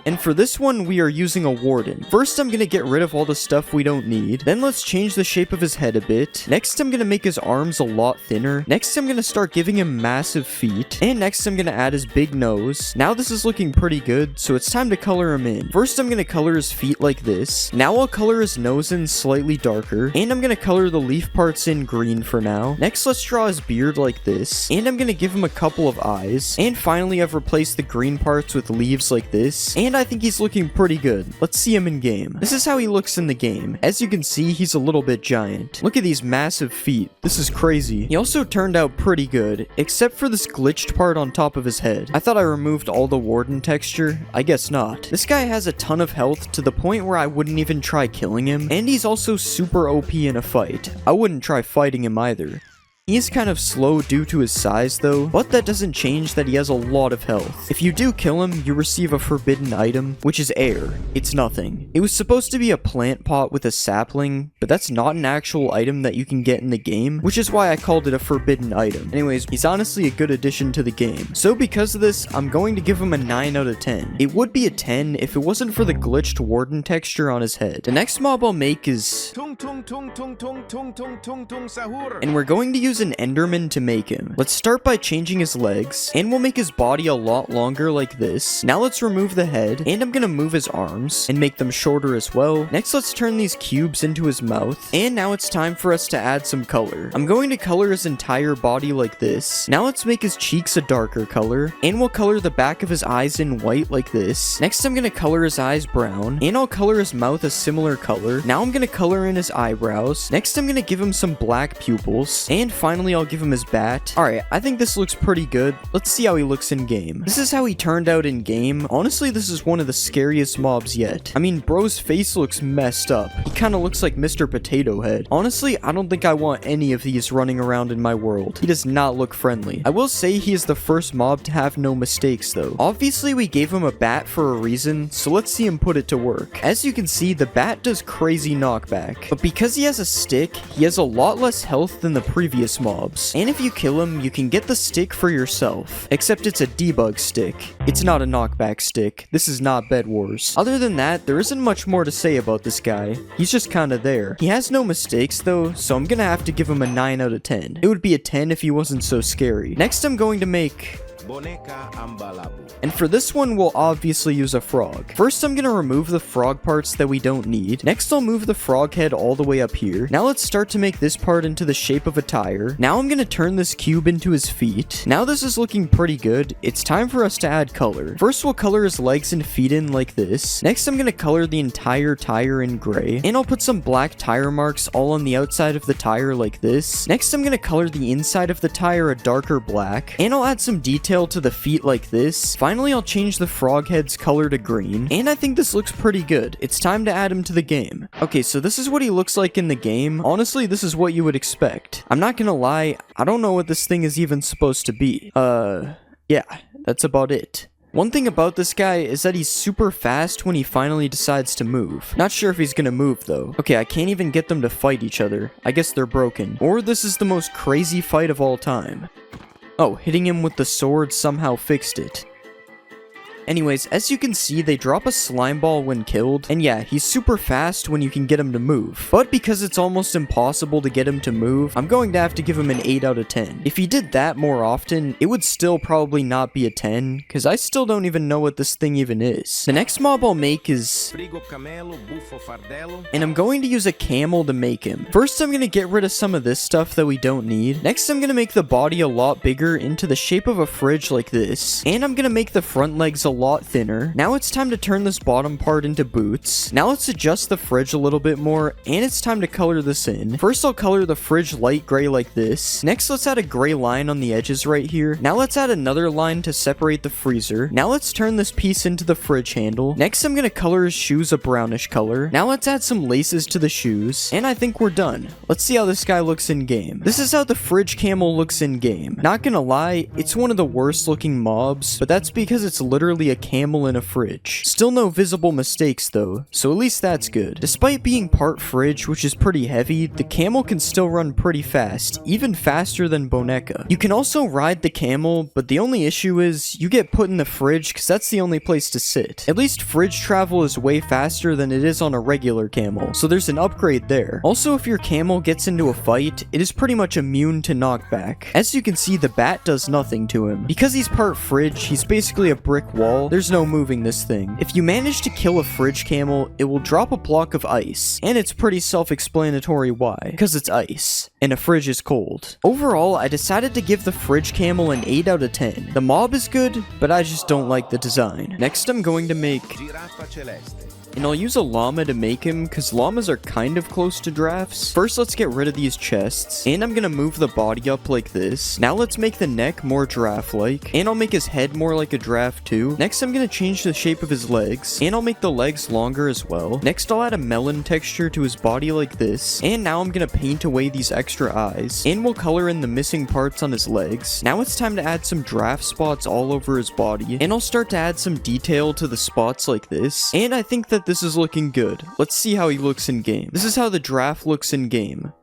And for this one, we are using a warden. First, I'm gonna get rid of all the stuff we don't need. Then let's change the shape of his head a bit. Next, I'm gonna make his arms a lot thinner. Next, I'm gonna start giving him massive feet. And next, I'm gonna add his big nose. Now this is looking pretty good, so it's time to color him in. First, I'm gonna color his feet like this. Now I'll color his nose in slightly darker. And I'm gonna color the leaf parts in green for now. Next, let's draw his beard like this. And I'm gonna give him a couple of eyes. And finally, I've replaced the green parts with leaves like this. And I think he's looking pretty good. Let's see him in game. This is how he looks in the game. As you can see, he's a little bit giant. Look at these massive feet. This is crazy. He also turned out pretty good, except for this glitched part on top of his head. I thought I removed all the warden texture. I guess not. This guy has a ton of health to the point where I wouldn't even try killing him. And he's also super OP in a fight. I wouldn't try fighting him either. He is kind of slow due to his size though, but that doesn't change that he has a lot of health. If you do kill him, you receive a forbidden item, which is air. It's nothing. It was supposed to be a plant pot with a sapling, but that's not an actual item that you can get in the game, which is why I called it a forbidden item. Anyways, he's honestly a good addition to the game. So because of this, I'm going to give him a 9 out of 10. It would be a 10 if it wasn't for the glitched warden texture on his head. The next mob I'll make is... And we're going to use an Enderman to make him. Let's start by changing his legs, and we'll make his body a lot longer like this. Now let's remove the head, and I'm gonna move his arms and make them shorter as well. Next, let's turn these cubes into his mouth, and now it's time for us to add some color. I'm going to color his entire body like this. Now let's make his cheeks a darker color, and we'll color the back of his eyes in white like this. Next, I'm gonna color his eyes brown, and I'll color his mouth a similar color. Now I'm gonna color in his eyebrows. Next, I'm gonna give him some black pupils, and finally I'll give him his bat. Alright, I think this looks pretty good. Let's see how he looks in game. This is how he turned out in game. Honestly, this is one of the scariest mobs yet. I mean, bro's face looks messed up. He kind of looks like Mr. Potato Head. Honestly, I don't think I want any of these running around in my world. He does not look friendly. I will say he is the first mob to have no mistakes though. Obviously, we gave him a bat for a reason, so let's see him put it to work. As you can see, the bat does crazy knockback, but because he has a stick, he has a lot less health than the previous mobs. And if you kill him, you can get the stick for yourself. Except it's a debug stick. It's not a knockback stick. This is not Bed Wars. Other than that, there isn't much more to say about this guy. He's just kinda there. He has no mistakes though, so I'm gonna have to give him a 9 out of 10. It would be a 10 if he wasn't so scary. Next, I'm going to make... And for this one, we'll obviously use a frog. First, I'm gonna remove the frog parts that we don't need. Next, I'll move the frog head all the way up here. Now let's start to make this part into the shape of a tire. Now I'm gonna turn this cube into his feet. Now this is looking pretty good. It's time for us to add color. First, we'll color his legs and feet in like this. Next, I'm gonna color the entire tire in gray. And I'll put some black tire marks all on the outside of the tire like this. Next, I'm gonna color the inside of the tire a darker black. And I'll add some detail to the feet like this. Finally, I'll change the frog head's color to green, and I think this looks pretty good. It's time to add him to the game. Okay, so this is what he looks like in the game. Honestly, this is what you would expect. I'm not gonna lie, I don't know what this thing is even supposed to be. Yeah, that's about it. One thing about this guy is that he's super fast when he finally decides to move. Not sure if he's gonna move though. Okay, I can't even get them to fight each other. I guess they're broken. Or this is the most crazy fight of all time. Oh, hitting him with the sword somehow fixed it. Anyways, as you can see, they drop a slime ball when killed, and yeah, he's super fast when you can get him to move. But because it's almost impossible to get him to move, I'm going to have to give him an 8 out of 10. If he did that more often, it would still probably not be a 10, because I still don't even know what this thing even is. The next mob I'll make is... And I'm going to use a camel to make him. First, I'm going to get rid of some of this stuff that we don't need. Next, I'm going to make the body a lot bigger into the shape of a fridge like this. And I'm going to make the front legs a lot thinner. Now it's time to turn this bottom part into boots. Now let's adjust the fridge a little bit more, and it's time to color this in. First I'll color the fridge light gray like this. Next let's add a gray line on the edges right here. Now let's add another line to separate the freezer. Now let's turn this piece into the fridge handle. Next I'm gonna color his shoes a brownish color. Now let's add some laces to the shoes, and I think we're done. Let's see how this guy looks in game. This is how the fridge camel looks in game. Not gonna lie, it's one of the worst looking mobs, but that's because it's literally a camel in a fridge. Still no visible mistakes though, so at least that's good. Despite being part fridge, which is pretty heavy, the camel can still run pretty fast, even faster than Boneka. You can also ride the camel, but the only issue is you get put in the fridge because that's the only place to sit. At least fridge travel is way faster than it is on a regular camel, so there's an upgrade there. Also, if your camel gets into a fight, it is pretty much immune to knockback. As you can see, the bat does nothing to him. Because he's part fridge, he's basically a brick wall. There's no moving this thing. If you manage to kill a fridge camel, it will drop a block of ice, and it's pretty self-explanatory why, because it's ice, and a fridge is cold. Overall, I decided to give the fridge camel an 8 out of 10. The mob is good, but I just don't like the design. Next, I'm going to make... and I'll use a llama to make him, because llamas are kind of close to giraffes. First, let's get rid of these chests, and I'm gonna move the body up like this. Now let's make the neck more giraffe-like, and I'll make his head more like a giraffe too. Next, I'm gonna change the shape of his legs, and I'll make the legs longer as well. Next, I'll add a melon texture to his body like this, and now I'm gonna paint away these extra eyes, and we'll color in the missing parts on his legs. Now it's time to add some giraffe spots all over his body, and I'll start to add some detail to the spots like this, and I think that this is looking good. Let's see how he looks in game. This is how the giraffe looks in game.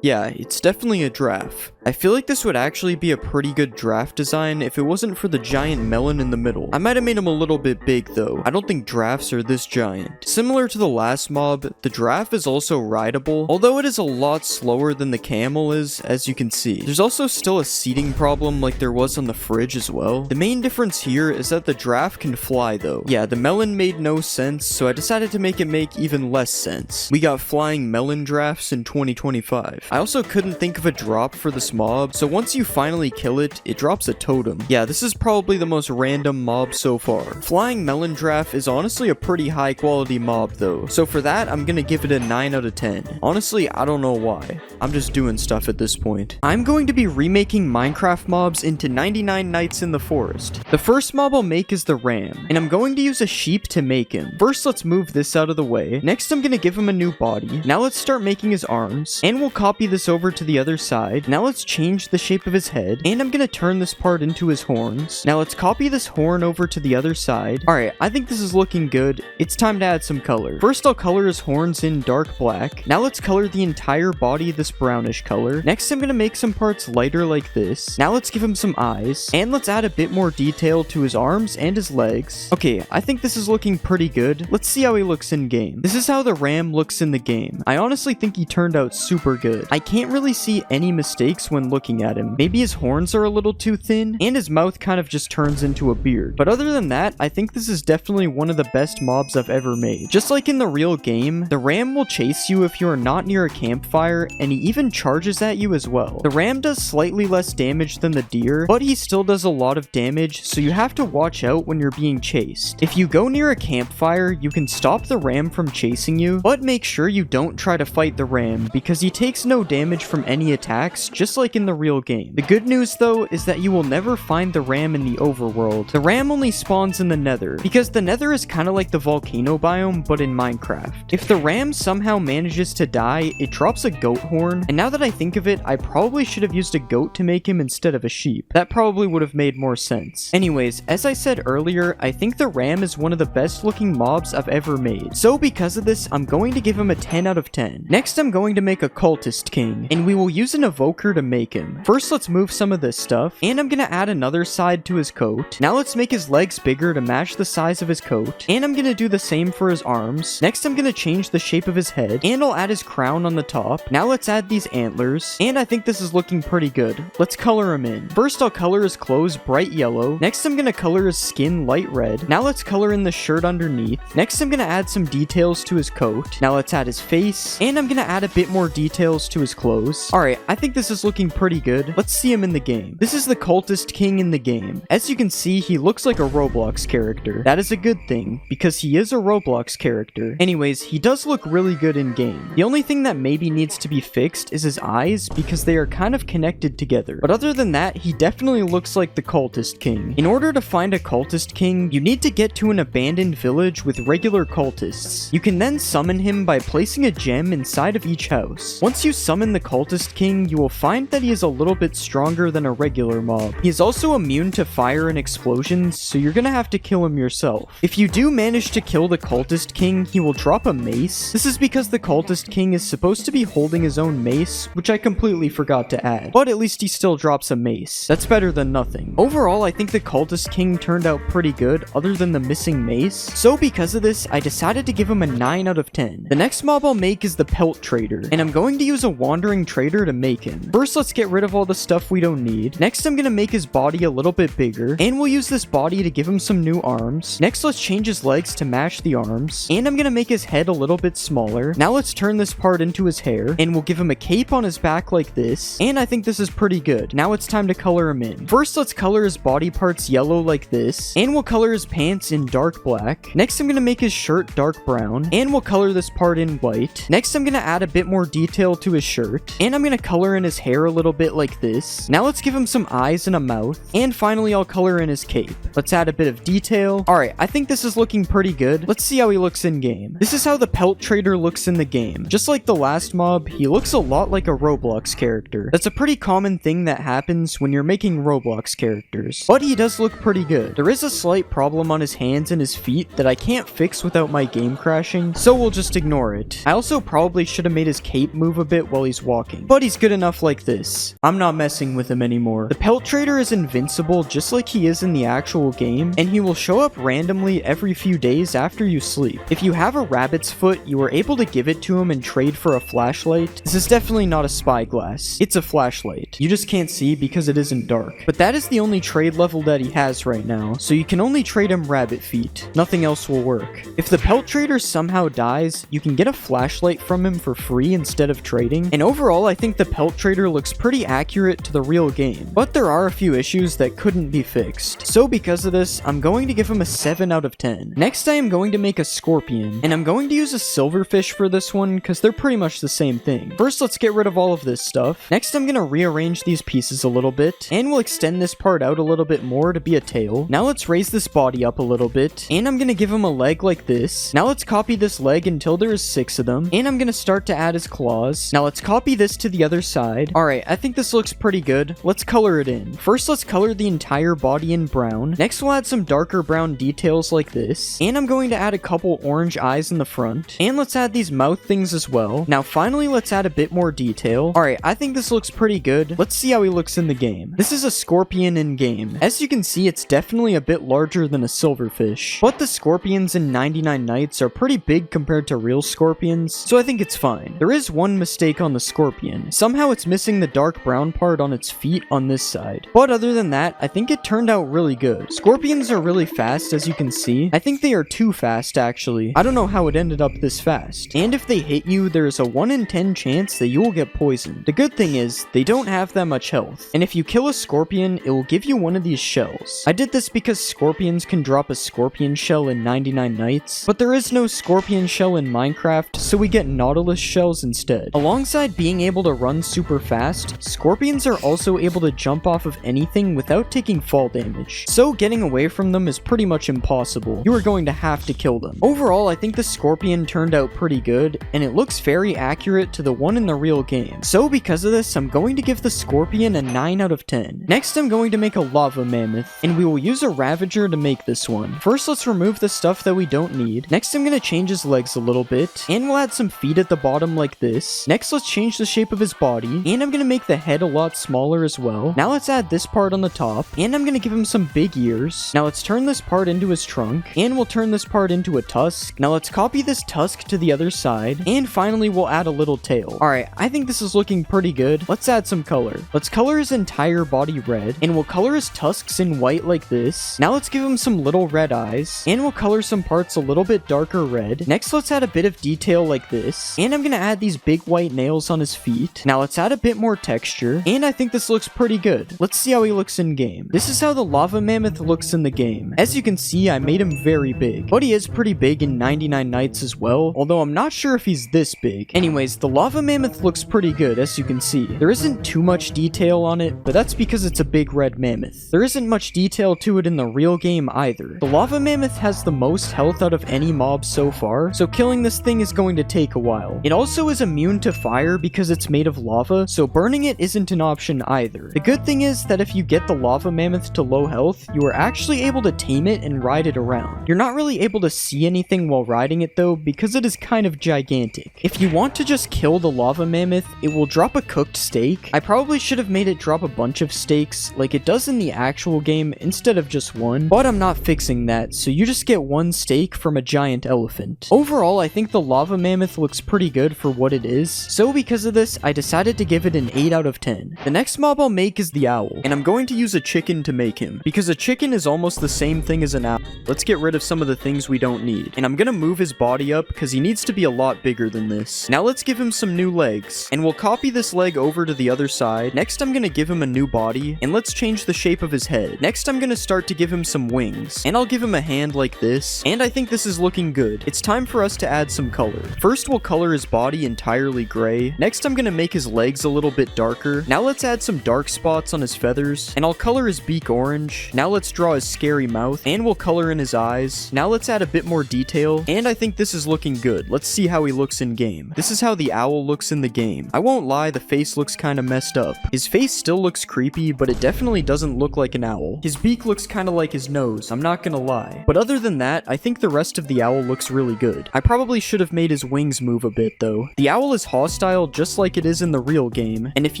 Yeah, it's definitely a giraffe. I feel like this would actually be a pretty good giraffe design if it wasn't for the giant melon in the middle. I might have made him a little bit big though. I don't think giraffes are this giant. Similar to the last mob, the giraffe is also rideable, although it is a lot slower than the camel is, as you can see. There's also still a seating problem like there was on the fridge as well. The main difference here is that the giraffe can fly though. Yeah, the melon made no sense, so I decided to make it make even less sense. We got flying melon giraffes in 2025. I also couldn't think of a drop for this mob, so once you finally kill it, it drops a totem. Yeah, this is probably the most random mob so far. Flying melon giraffe is honestly a pretty high quality mob though, so for that, I'm gonna give it a 9 out of 10. Honestly, I don't know why. I'm just doing stuff at this point. I'm going to be remaking Minecraft mobs into 99 Nights in the Forest. The first mob I'll make is the ram, and I'm going to use a sheep to make him. First, let's move this out of the way. Next, I'm gonna give him a new body. Now let's start making his arms, and we'll copy this over to the other side. Now let's change the shape of his head, and I'm gonna turn this part into his horns. Now let's copy this horn over to the other side. Alright, I think this is looking good. It's time to add some color. First, I'll color his horns in dark black. Now let's color the entire body this brownish color. Next, I'm gonna make some parts lighter like this. Now let's give him some eyes, and let's add a bit more detail to his arms and his legs. Okay, I think this is looking pretty good. Let's see how he looks in game. This is how the ram looks in the game. I honestly think he turned out super good. I can't really see any mistakes when looking at him. Maybe his horns are a little too thin, and his mouth kind of just turns into a beard. But other than that, I think this is definitely one of the best mobs I've ever made. Just like in the real game, the ram will chase you if you are not near a campfire, and he even charges at you as well. The ram does slightly less damage than the deer, but he still does a lot of damage, so you have to watch out when you're being chased. If you go near a campfire, you can stop the ram from chasing you, but make sure you don't try to fight the ram, because he takes no damage from any attacks, just like in the real game. The good news though is that you will never find the ram in the overworld. The ram only spawns in the nether, because the nether is kind of like the volcano biome, but in Minecraft. If the ram somehow manages to die, it drops a goat horn, and now that I think of it, I probably should have used a goat to make him instead of a sheep. That probably would have made more sense. Anyways, as I said earlier, I think the ram is one of the best looking mobs I've ever made. So because of this, I'm going to give him a 10 out of 10. Next, I'm going to make a cultist king, and we will use an evoker to make him. First, let's move some of this stuff, and I'm gonna add another side to his coat. Now let's make his legs bigger to match the size of his coat, and I'm gonna do the same for his arms. Next, I'm gonna change the shape of his head, and I'll add his crown on the top. Now let's add these antlers, and I think this is looking pretty good. Let's color him in. First, I'll color his clothes bright yellow. Next, I'm gonna color his skin light red. Now let's color in the shirt underneath. Next, I'm gonna add some details to his coat. Now let's add his face, and I'm gonna add a bit more more details to his clothes. Alright, I think this is looking pretty good. Let's see him in the game. This is the Cultist King in the game. As you can see, he looks like a Roblox character. That is a good thing, because he is a Roblox character. Anyways, he does look really good in game. The only thing that maybe needs to be fixed is his eyes, because they are kind of connected together. But other than that, he definitely looks like the Cultist King. In order to find a Cultist King, you need to get to an abandoned village with regular cultists. You can then summon him by placing a gem inside of each house. Once you summon the Cultist King, you will find that he is a little bit stronger than a regular mob. He is also immune to fire and explosions, so you're gonna have to kill him yourself. If you do manage to kill the Cultist King, he will drop a mace. This is because the Cultist King is supposed to be holding his own mace, which I completely forgot to add. But at least he still drops a mace. That's better than nothing. Overall, I think the Cultist King turned out pretty good, other than the missing mace. So because of this, I decided to give him a 9 out of 10. The next mob I'll make is the Pelt Trader, and I'm going to use a Wandering Trader to make him. First, let's get rid of all the stuff we don't need. Next, I'm gonna make his body a little bit bigger, and we'll use this body to give him some new arms. Next, let's change his legs to match the arms, and I'm gonna make his head a little bit smaller. Now let's turn this part into his hair, and we'll give him a cape on his back like this, and I think this is pretty good. Now it's time to color him in. First, let's color his body parts yellow like this, and we'll color his pants in dark black. Next, I'm gonna make his shirt dark brown, and we'll color this part in white. Next, I'm gonna add a bit more detail to his shirt, and I'm gonna color in his hair a little bit like this. Now let's give him some eyes and a mouth, and finally I'll color in his cape. Let's add a bit of detail. Alright, I think this is looking pretty good. Let's see how he looks in game. This is how the Pelt Trader looks in the game. Just like the last mob, he looks a lot like a Roblox character. That's a pretty common thing that happens when you're making Roblox characters. But he does look pretty good. There is a slight problem on his hands and his feet that I can't fix without my game crashing, so we'll just ignore it. I also probably should have made his cape move a bit while he's walking, but he's good enough like this. I'm not messing with him anymore. The Pelt Trader is invincible just like he is in the actual game, and he will show up randomly every few days after you sleep. If you have a rabbit's foot, you are able to give it to him and trade for a flashlight. This is definitely not a spyglass. It's a flashlight. You just can't see because it isn't dark. But that is the only trade level that he has right now, so you can only trade him rabbit feet. Nothing else will work. If the Pelt Trader somehow dies, you can get a flashlight from him for free instead of trading, and overall I think the Pelt Trader looks pretty accurate to the real game. But there are a few issues that couldn't be fixed. So because of this, I'm going to give him a 7 out of 10. Next, I am going to make a scorpion, and I'm going to use a silverfish for this one because they're pretty much the same thing. First, let's get rid of all of this stuff. Next, I'm going to rearrange these pieces a little bit, and we'll extend this part out a little bit more to be a tail. Now let's raise this body up a little bit, and I'm going to give him a leg like this. Now let's copy this leg until there is 6 of them, and I'm going to start to add his claws. Now let's copy this to the other side. Alright, I think this looks pretty good. Let's color it in. First, let's color the entire body in brown. Next, we'll add some darker brown details like this, and I'm going to add a couple orange eyes in the front, and let's add these mouth things as well. Now finally, let's add a bit more detail. Alright, I think this looks pretty good. Let's see how he looks in the game. This is a scorpion in game. As you can see, it's definitely a bit larger than a silverfish, but the scorpions in 99 Nights are pretty big compared to real scorpions, so I think it's fine. There is one mistake on the scorpion. Somehow it's missing the dark brown part on its feet on this side. But other than that, I think it turned out really good. Scorpions are really fast, as you can see. I think they are too fast, actually. I don't know how it ended up this fast. And if they hit you, there is a 1 in 10 chance that you will get poisoned. The good thing is, they don't have that much health. And if you kill a scorpion, it will give you one of these shells. I did this because scorpions can drop a scorpion shell in 99 Nights, but there is no scorpion shell in Minecraft, so we get Nautilus shells instead. Alongside being able to run super fast, scorpions are also able to jump off of anything without taking fall damage. So getting away from them is pretty much impossible. You are going to have to kill them. Overall, I think the scorpion turned out pretty good, and it looks very accurate to the one in the real game. So because of this, I'm going to give the scorpion a 9 out of 10. Next, I'm going to make a lava mammoth, and we will use a ravager to make this one. First, let's remove the stuff that we don't need. Next, I'm going to change his legs a little bit, and we'll add some feet at the bottom like this. Next, let's change the shape of his body, and I'm going to make the head a lot smaller as well. Now let's add this part on the top, and I'm going to give him some big ears. Now let's turn this part into his trunk, and we'll turn this part into a tusk. Now let's copy this tusk to the other side, and finally we'll add a little tail. Alright, I think this is looking pretty good. Let's add some color. Let's color his entire body red, and we'll color his tusks in white like this. Now let's give him some little red eyes, and we'll color some parts a little bit darker red. Next, let's add a bit of detail like this, and I'm going to add these these big white nails on his feet. Now let's add a bit more texture, and I think this looks pretty good. Let's see how he looks in game. This is how the lava mammoth looks in the game. As you can see, I made him very big, but he is pretty big in 99 Nights as well, although I'm not sure if he's this big. Anyways, the lava mammoth looks pretty good, as you can see. There isn't too much detail on it, but that's because it's a big red mammoth. There isn't much detail to it in the real game either. The lava mammoth has the most health out of any mob so far, so killing this thing is going to take a while. It also is immune to fire because it's made of lava, so burning it isn't an option either. The good thing is that if you get the lava mammoth to low health, you are actually able to tame it and ride it around. You're not really able to see anything while riding it though, because it is kind of gigantic. If you want to just kill the lava mammoth, it will drop a cooked steak. I probably should have made it drop a bunch of steaks like it does in the actual game instead of just one, but I'm not fixing that, so you just get one steak from a giant elephant. Overall, I think the lava mammoth looks pretty good for what it is, so because of this, I decided to give it an 8 out of 10. The next mob I'll make is the owl, and I'm going to use a chicken to make him, because a chicken is almost the same thing as an owl. Let's get rid of some of the things we don't need, and I'm gonna move his body up because he needs to be a lot bigger than this. Now let's give him some new legs, and we'll copy this leg over to the other side. Next I'm gonna give him a new body, and let's change the shape of his head. Next I'm gonna start to give him some wings, and I'll give him a hand like this, and I think this is looking good. It's time for us to add some color. First we'll color his body entirely gray. Next I'm gonna make his legs a little bit darker. Now let's add some dark spots on his feathers, and I'll color his beak orange. Now let's draw his scary mouth, and we'll color in his eyes. Now let's add a bit more detail, and I think this is looking good. Let's see how he looks in game. This is how the owl looks in the game. I won't lie, the face looks kind of messed up. His face still looks creepy, but it definitely doesn't look like an owl. His beak looks kind of like his nose, I'm not gonna lie. But other than that, I think the rest of the owl looks really good. I probably should have made his wings move a bit though. The owl is hostile just like it is in the real game, and if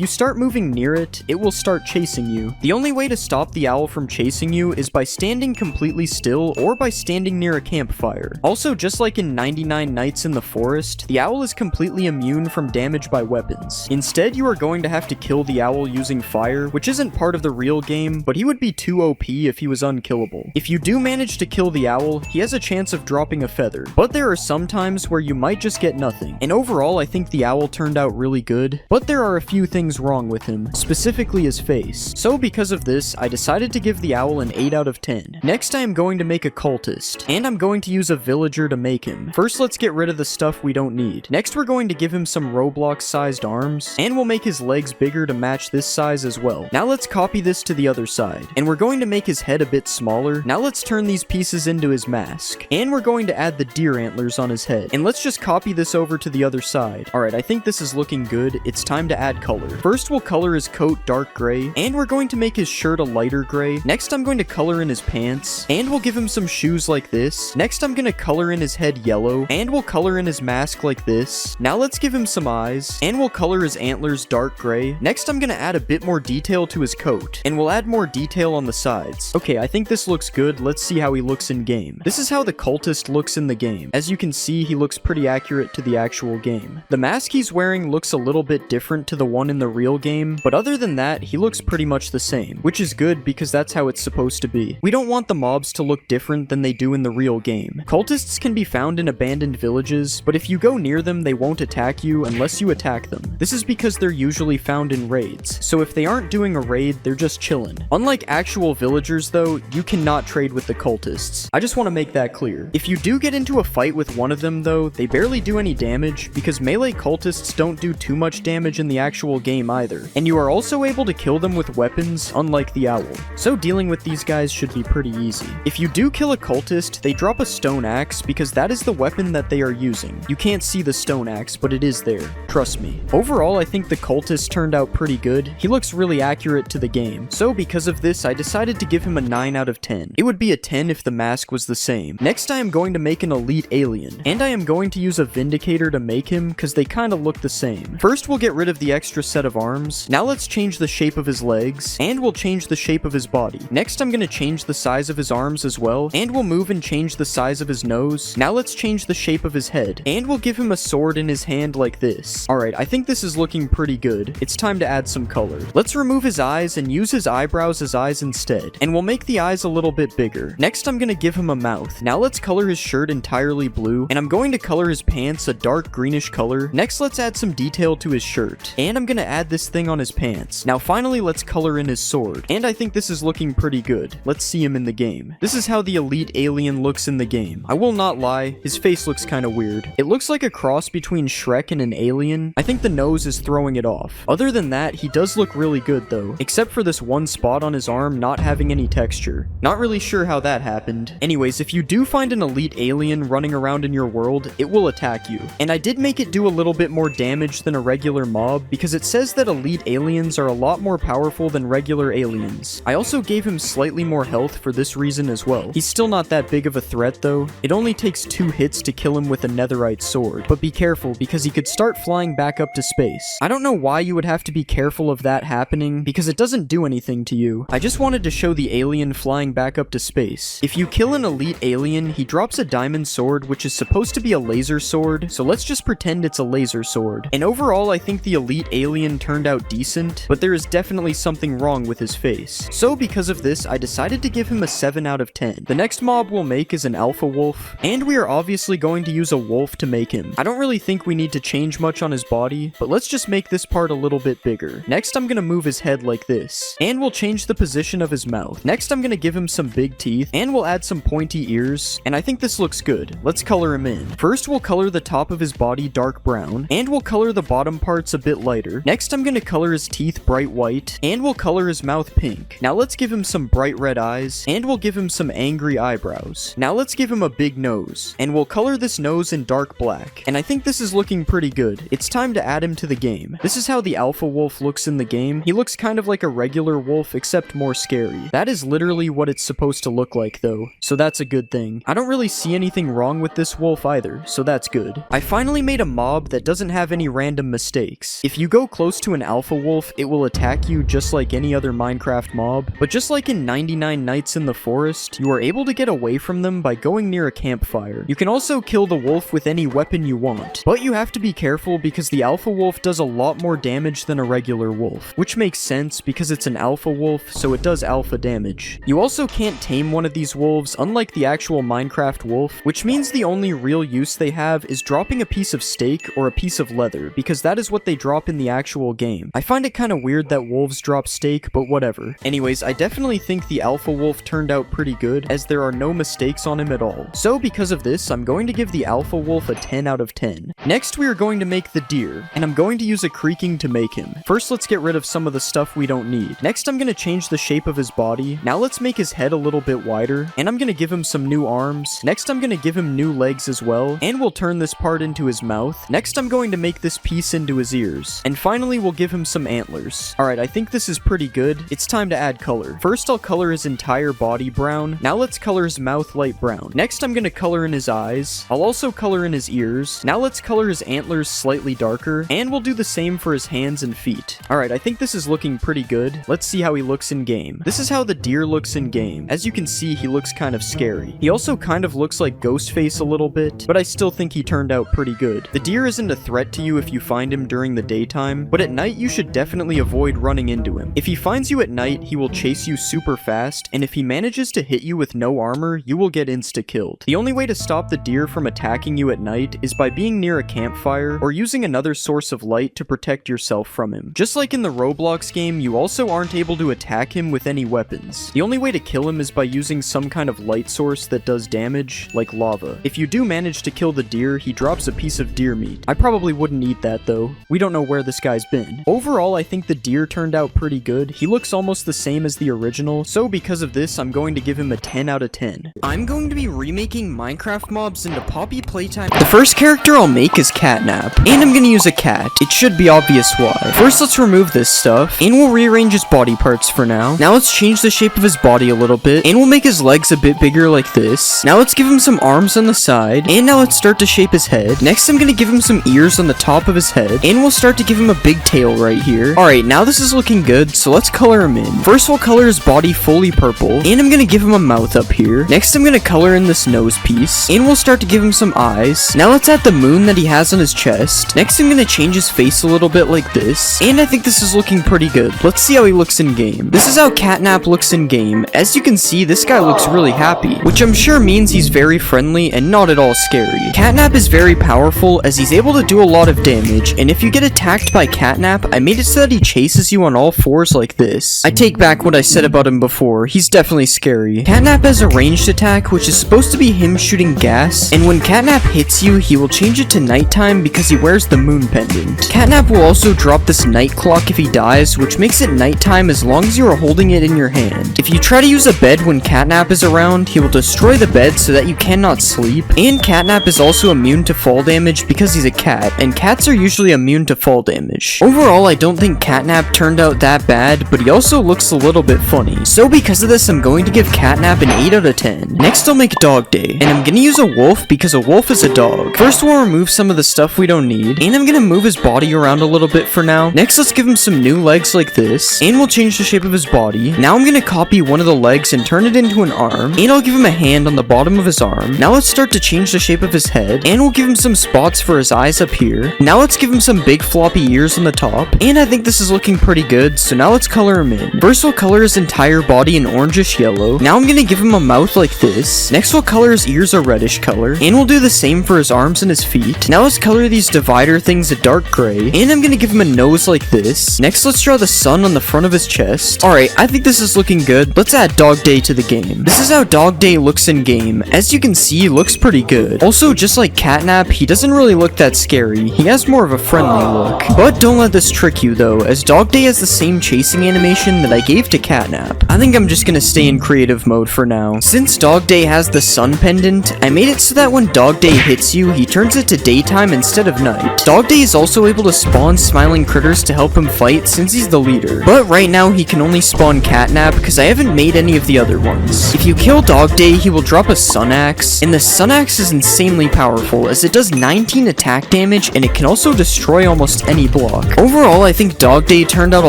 you start moving near it, it will start chasing you. The only way to stop the owl from chasing you is by standing completely still or by standing near a campfire. Also, just like in 99 Nights in the Forest, the owl is completely immune from damage by weapons. Instead, you are going to have to kill the owl using fire, which isn't part of the real game, but he would be too OP if he was unkillable. If you do manage to kill the owl, he has a chance of dropping a feather, but there are some times where you might just get nothing. And overall, I think the owl turned out really good, but there are a few things wrong with him, specifically his face. So because of this, I decided to give the owl an 8 out of 10. Next, I am going to make a cultist, and I'm going to use a villager to make him. First, let's get rid of the stuff we don't need. Next, we're going to give him some Roblox-sized arms, and we'll make his legs bigger to match this size as well. Now let's copy this to the other side, and we're going to make his head a bit smaller. Now let's turn these pieces into his mask, and we're going to add the deer antlers on his head, and let's just copy this over to the other side. Alright, I think this is looking good. It's time to add color. First, we'll color his coat dark gray, and we're going to make his shirt a lighter gray. Next, I'm going to color in his pants, and we'll give him some shoes like this. Next, I'm going to color in his head yellow, and we'll color in his mask like this. Now let's give him some eyes, and we'll color his antlers dark gray. Next, I'm going to add a bit more detail to his coat, and we'll add more detail on the sides. Okay, I think this looks good. Let's see how he looks in game. This is how the cultist looks in the game. As you can see, he looks pretty accurate to the actual game. The mask he's wearing looks a little bit different to the one in the real game, but other than that, he looks pretty much the same, which is good because that's how it's supposed to be. We don't want the mobs to look different than they do in the real game. Cultists can be found in abandoned villages, but if you go near them, they won't attack you unless you attack them. This is because they're usually found in raids, so if they aren't doing a raid, they're just chilling. Unlike actual villagers though, you cannot trade with the cultists. I just want to make that clear. If you do get into a fight with one of them though, they barely do any damage because melee cultists don't do too much damage in the actual game either, and you are also able to kill them with weapons, unlike the owl. So dealing with these guys should be pretty easy. If you do kill a cultist, they drop a stone axe because that is the weapon that they are using. You can't see the stone axe, but it is there. Trust me. Overall, I think the cultist turned out pretty good. He looks really accurate to the game. So because of this, I decided to give him a 9 out of 10. It would be a 10 if the mask was the same. Next, I am going to make an elite alien, and I am going to use a vindicator to make him because they kind of look the same. First, we'll get rid of the extra set of arms. Now let's change the shape of his legs, and we'll change the shape of his body. Next, I'm going to change the size of his arms as well, and we'll move and change the size of his nose. Now let's change the shape of his head, and we'll give him a sword in his hand like this. Alright, I think this is looking pretty good. It's time to add some color. Let's remove his eyes and use his eyebrows as eyes instead, and we'll make the eyes a little bit bigger. Next, I'm going to give him a mouth. Now let's color his shirt entirely blue, and I'm going to color his pants a dark greenish color color. Next, let's add some detail to his shirt. And I'm gonna add this thing on his pants. Now finally, let's color in his sword. And I think this is looking pretty good. Let's see him in the game. This is how the elite alien looks in the game. I will not lie, his face looks kind of weird. It looks like a cross between Shrek and an alien. I think the nose is throwing it off. Other than that, he does look really good though, except for this one spot on his arm not having any texture. Not really sure how that happened. Anyways, if you do find an elite alien running around in your world, it will attack you. And I did make it do a little bit more damage than a regular mob because it says that elite aliens are a lot more powerful than regular aliens. I also gave him slightly more health for this reason as well. He's still not that big of a threat though. It only takes 2 hits to kill him with a netherite sword, but be careful because he could start flying back up to space. I don't know why you would have to be careful of that happening because it doesn't do anything to you. I just wanted to show the alien flying back up to space. If you kill an elite alien, he drops a diamond sword which is supposed to be a laser sword, so let's just pretend it's a laser sword. And overall, I think the elite alien turned out decent, but there is definitely something wrong with his face. So because of this, I decided to give him a 7 out of 10. The next mob we'll make is an alpha wolf, and we are obviously going to use a wolf to make him. I don't really think we need to change much on his body, but let's just make this part a little bit bigger. Next, I'm gonna move his head like this, and we'll change the position of his mouth. Next, I'm gonna give him some big teeth, and we'll add some pointy ears, and I think this looks good. Let's color him in. First, we'll color the top of his body dark brown, and we'll color the bottom parts a bit lighter. Next, I'm gonna color his teeth bright white, and we'll color his mouth pink. Now let's give him some bright red eyes, and we'll give him some angry eyebrows. Now let's give him a big nose, and we'll color this nose in dark black. And I think this is looking pretty good. It's time to add him to the game. This is how the alpha wolf looks in the game. He looks kind of like a regular wolf, except more scary. That is literally what it's supposed to look like though, so that's a good thing. I don't really see anything wrong with this wolf either, so that's good. I finally made a mob that doesn't have any random mistakes. If you go close to an alpha wolf, it will attack you just like any other Minecraft mob, but just like in 99 Nights in the Forest, you are able to get away from them by going near a campfire. You can also kill the wolf with any weapon you want, but you have to be careful because the alpha wolf does a lot more damage than a regular wolf, which makes sense because it's an alpha wolf, so it does alpha damage. You also can't tame one of these wolves, unlike the actual Minecraft wolf, which means the only real use they have is dropping a piece of steak or a piece of leather, because that is what they drop in the actual game. I find it kind of weird that wolves drop steak, but whatever. Anyways, I definitely think the alpha wolf turned out pretty good, as there are no mistakes on him at all. So because of this, I'm going to give the alpha wolf a 10 out of 10. Next, we are going to make the deer, and I'm going to use a creaking to make him. First, let's get rid of some of the stuff we don't need. Next, I'm going to change the shape of his body. Now let's make his head a little bit wider, and I'm going to give him some new arms. Next, I'm going to give him new legs as well, and we'll turn this part into his mouth. Next, I'm going to make this piece into his ears. And finally, we'll give him some antlers. Alright, I think this is pretty good. It's time to add color. First, I'll color his entire body brown. Now let's color his mouth light brown. Next, I'm going to color in his eyes. I'll also color in his ears. Now let's color his antlers slightly darker, and we'll do the same for his hands and feet. Alright, I think this is looking pretty good. Let's see how he looks in game. This is how the deer looks in game. As you can see, he looks kind of scary. He also kind of looks like Ghostface a little bit, but I still think he turned out pretty good. The deer isn't a threat to you if you find him during the daytime, but at night you should definitely avoid running into him. If he finds you at night, he will chase you super fast, and if he manages to hit you with no armor, you will get insta-killed. The only way to stop the deer from attacking you at night is by being near a campfire, or using another source of light to protect yourself from him. Just like in the Roblox game, you also aren't able to attack him with any weapons. The only way to kill him is by using some kind of light source that does damage, like lava. If you do manage to kill the deer, he drops a piece of deer meat. I probably wouldn't eat that though. We don't know where this guy's been. Overall, I think the deer turned out pretty good. He looks almost the same as the original, so because of this, I'm going to give him a 10 out of 10. I'm going to be remaking Minecraft mobs into Poppy Playtime. The first character I'll make is Catnap, and I'm gonna use a cat. It should be obvious why. First, let's remove this stuff, and we'll rearrange his body parts for now. Now let's change the shape of his body a little bit, and we'll make his legs a bit bigger like this. Now let's give him some arms on the side, and now let's start to shape his head. Next, I'm gonna give him some ears on the top of his head, and we'll start to give him a big tail right here. Alright, now this is looking good, so let's color him in. First, we'll color his body fully purple, and I'm gonna give him a mouth up here. Next, I'm gonna color in this nose piece, and we'll start to give him some eyes. Now let's add the moon that he has on his chest. Next, I'm gonna change his face a little bit like this, and I think this is looking pretty good. Let's see how he looks in game. This is how Catnap looks in game. As you can see, this guy looks really happy, which I'm sure means he's very friendly and not at all scary. Catnap is very powerful, as as he's able to do a lot of damage, and if you get attacked by Catnap, I made it so that he chases you on all fours like this. I take back what I said about him before, he's definitely scary. Catnap has a ranged attack, which is supposed to be him shooting gas, and when Catnap hits you, he will change it to nighttime because he wears the moon pendant. Catnap will also drop this night clock if he dies, which makes it nighttime as long as you are holding it in your hand. If you try to use a bed when Catnap is around, he will destroy the bed so that you cannot sleep, and Catnap is also immune to fall damage because he's a cat, and cats are usually immune to fall damage. Overall, I don't think Catnap turned out that bad, but he also looks a little bit funny. So because of this, I'm going to give Catnap an 8 out of 10. Next, I'll make Dog Day, and I'm gonna use a wolf because a wolf is a dog. First, we'll remove some of the stuff we don't need, and I'm gonna move his body around a little bit for now. Next, let's give him some new legs like this, and we'll change the shape of his body. Now I'm gonna copy one of the legs and turn it into an arm, and I'll give him a hand on the bottom of his arm. Now let's start to change the shape of his head, and we'll give him some spots for his eyes up here. Now let's give him some big floppy ears on the top, and I think this is looking pretty good, so now let's color him in. First, we'll color his entire body in orangish yellow. Now I'm gonna give him a mouth like this. Next, we'll color his ears a reddish color, and we'll do the same for his arms and his feet. Now let's color these divider things a dark gray, and I'm gonna give him a nose like this. Next, let's draw the sun on the front of his chest. Alright, I think this is looking good. Let's add Dog Day to the game. This is how Dog Day looks in game. As you can see, he looks pretty good. Also, just like Catnap, he doesn't really look that scary. He has more of a friendly look. But don't let this trick you though, as Dog Day has the same chasing animation that I gave to Catnap. I think I'm just gonna stay in creative mode for now. Since Dog Day has the sun pendant, I made it so that when Dog Day hits you, he turns it to daytime instead of night. Dog Day is also able to spawn smiling critters to help him fight since he's the leader. But right now he can only spawn Catnap because I haven't made any of the other ones. If you kill Dog Day, he will drop a Sun Axe, and the Sun Axe is insanely powerful as it does 19 attack damage and it can also destroy almost any block. Overall, I think Dog Day turned out a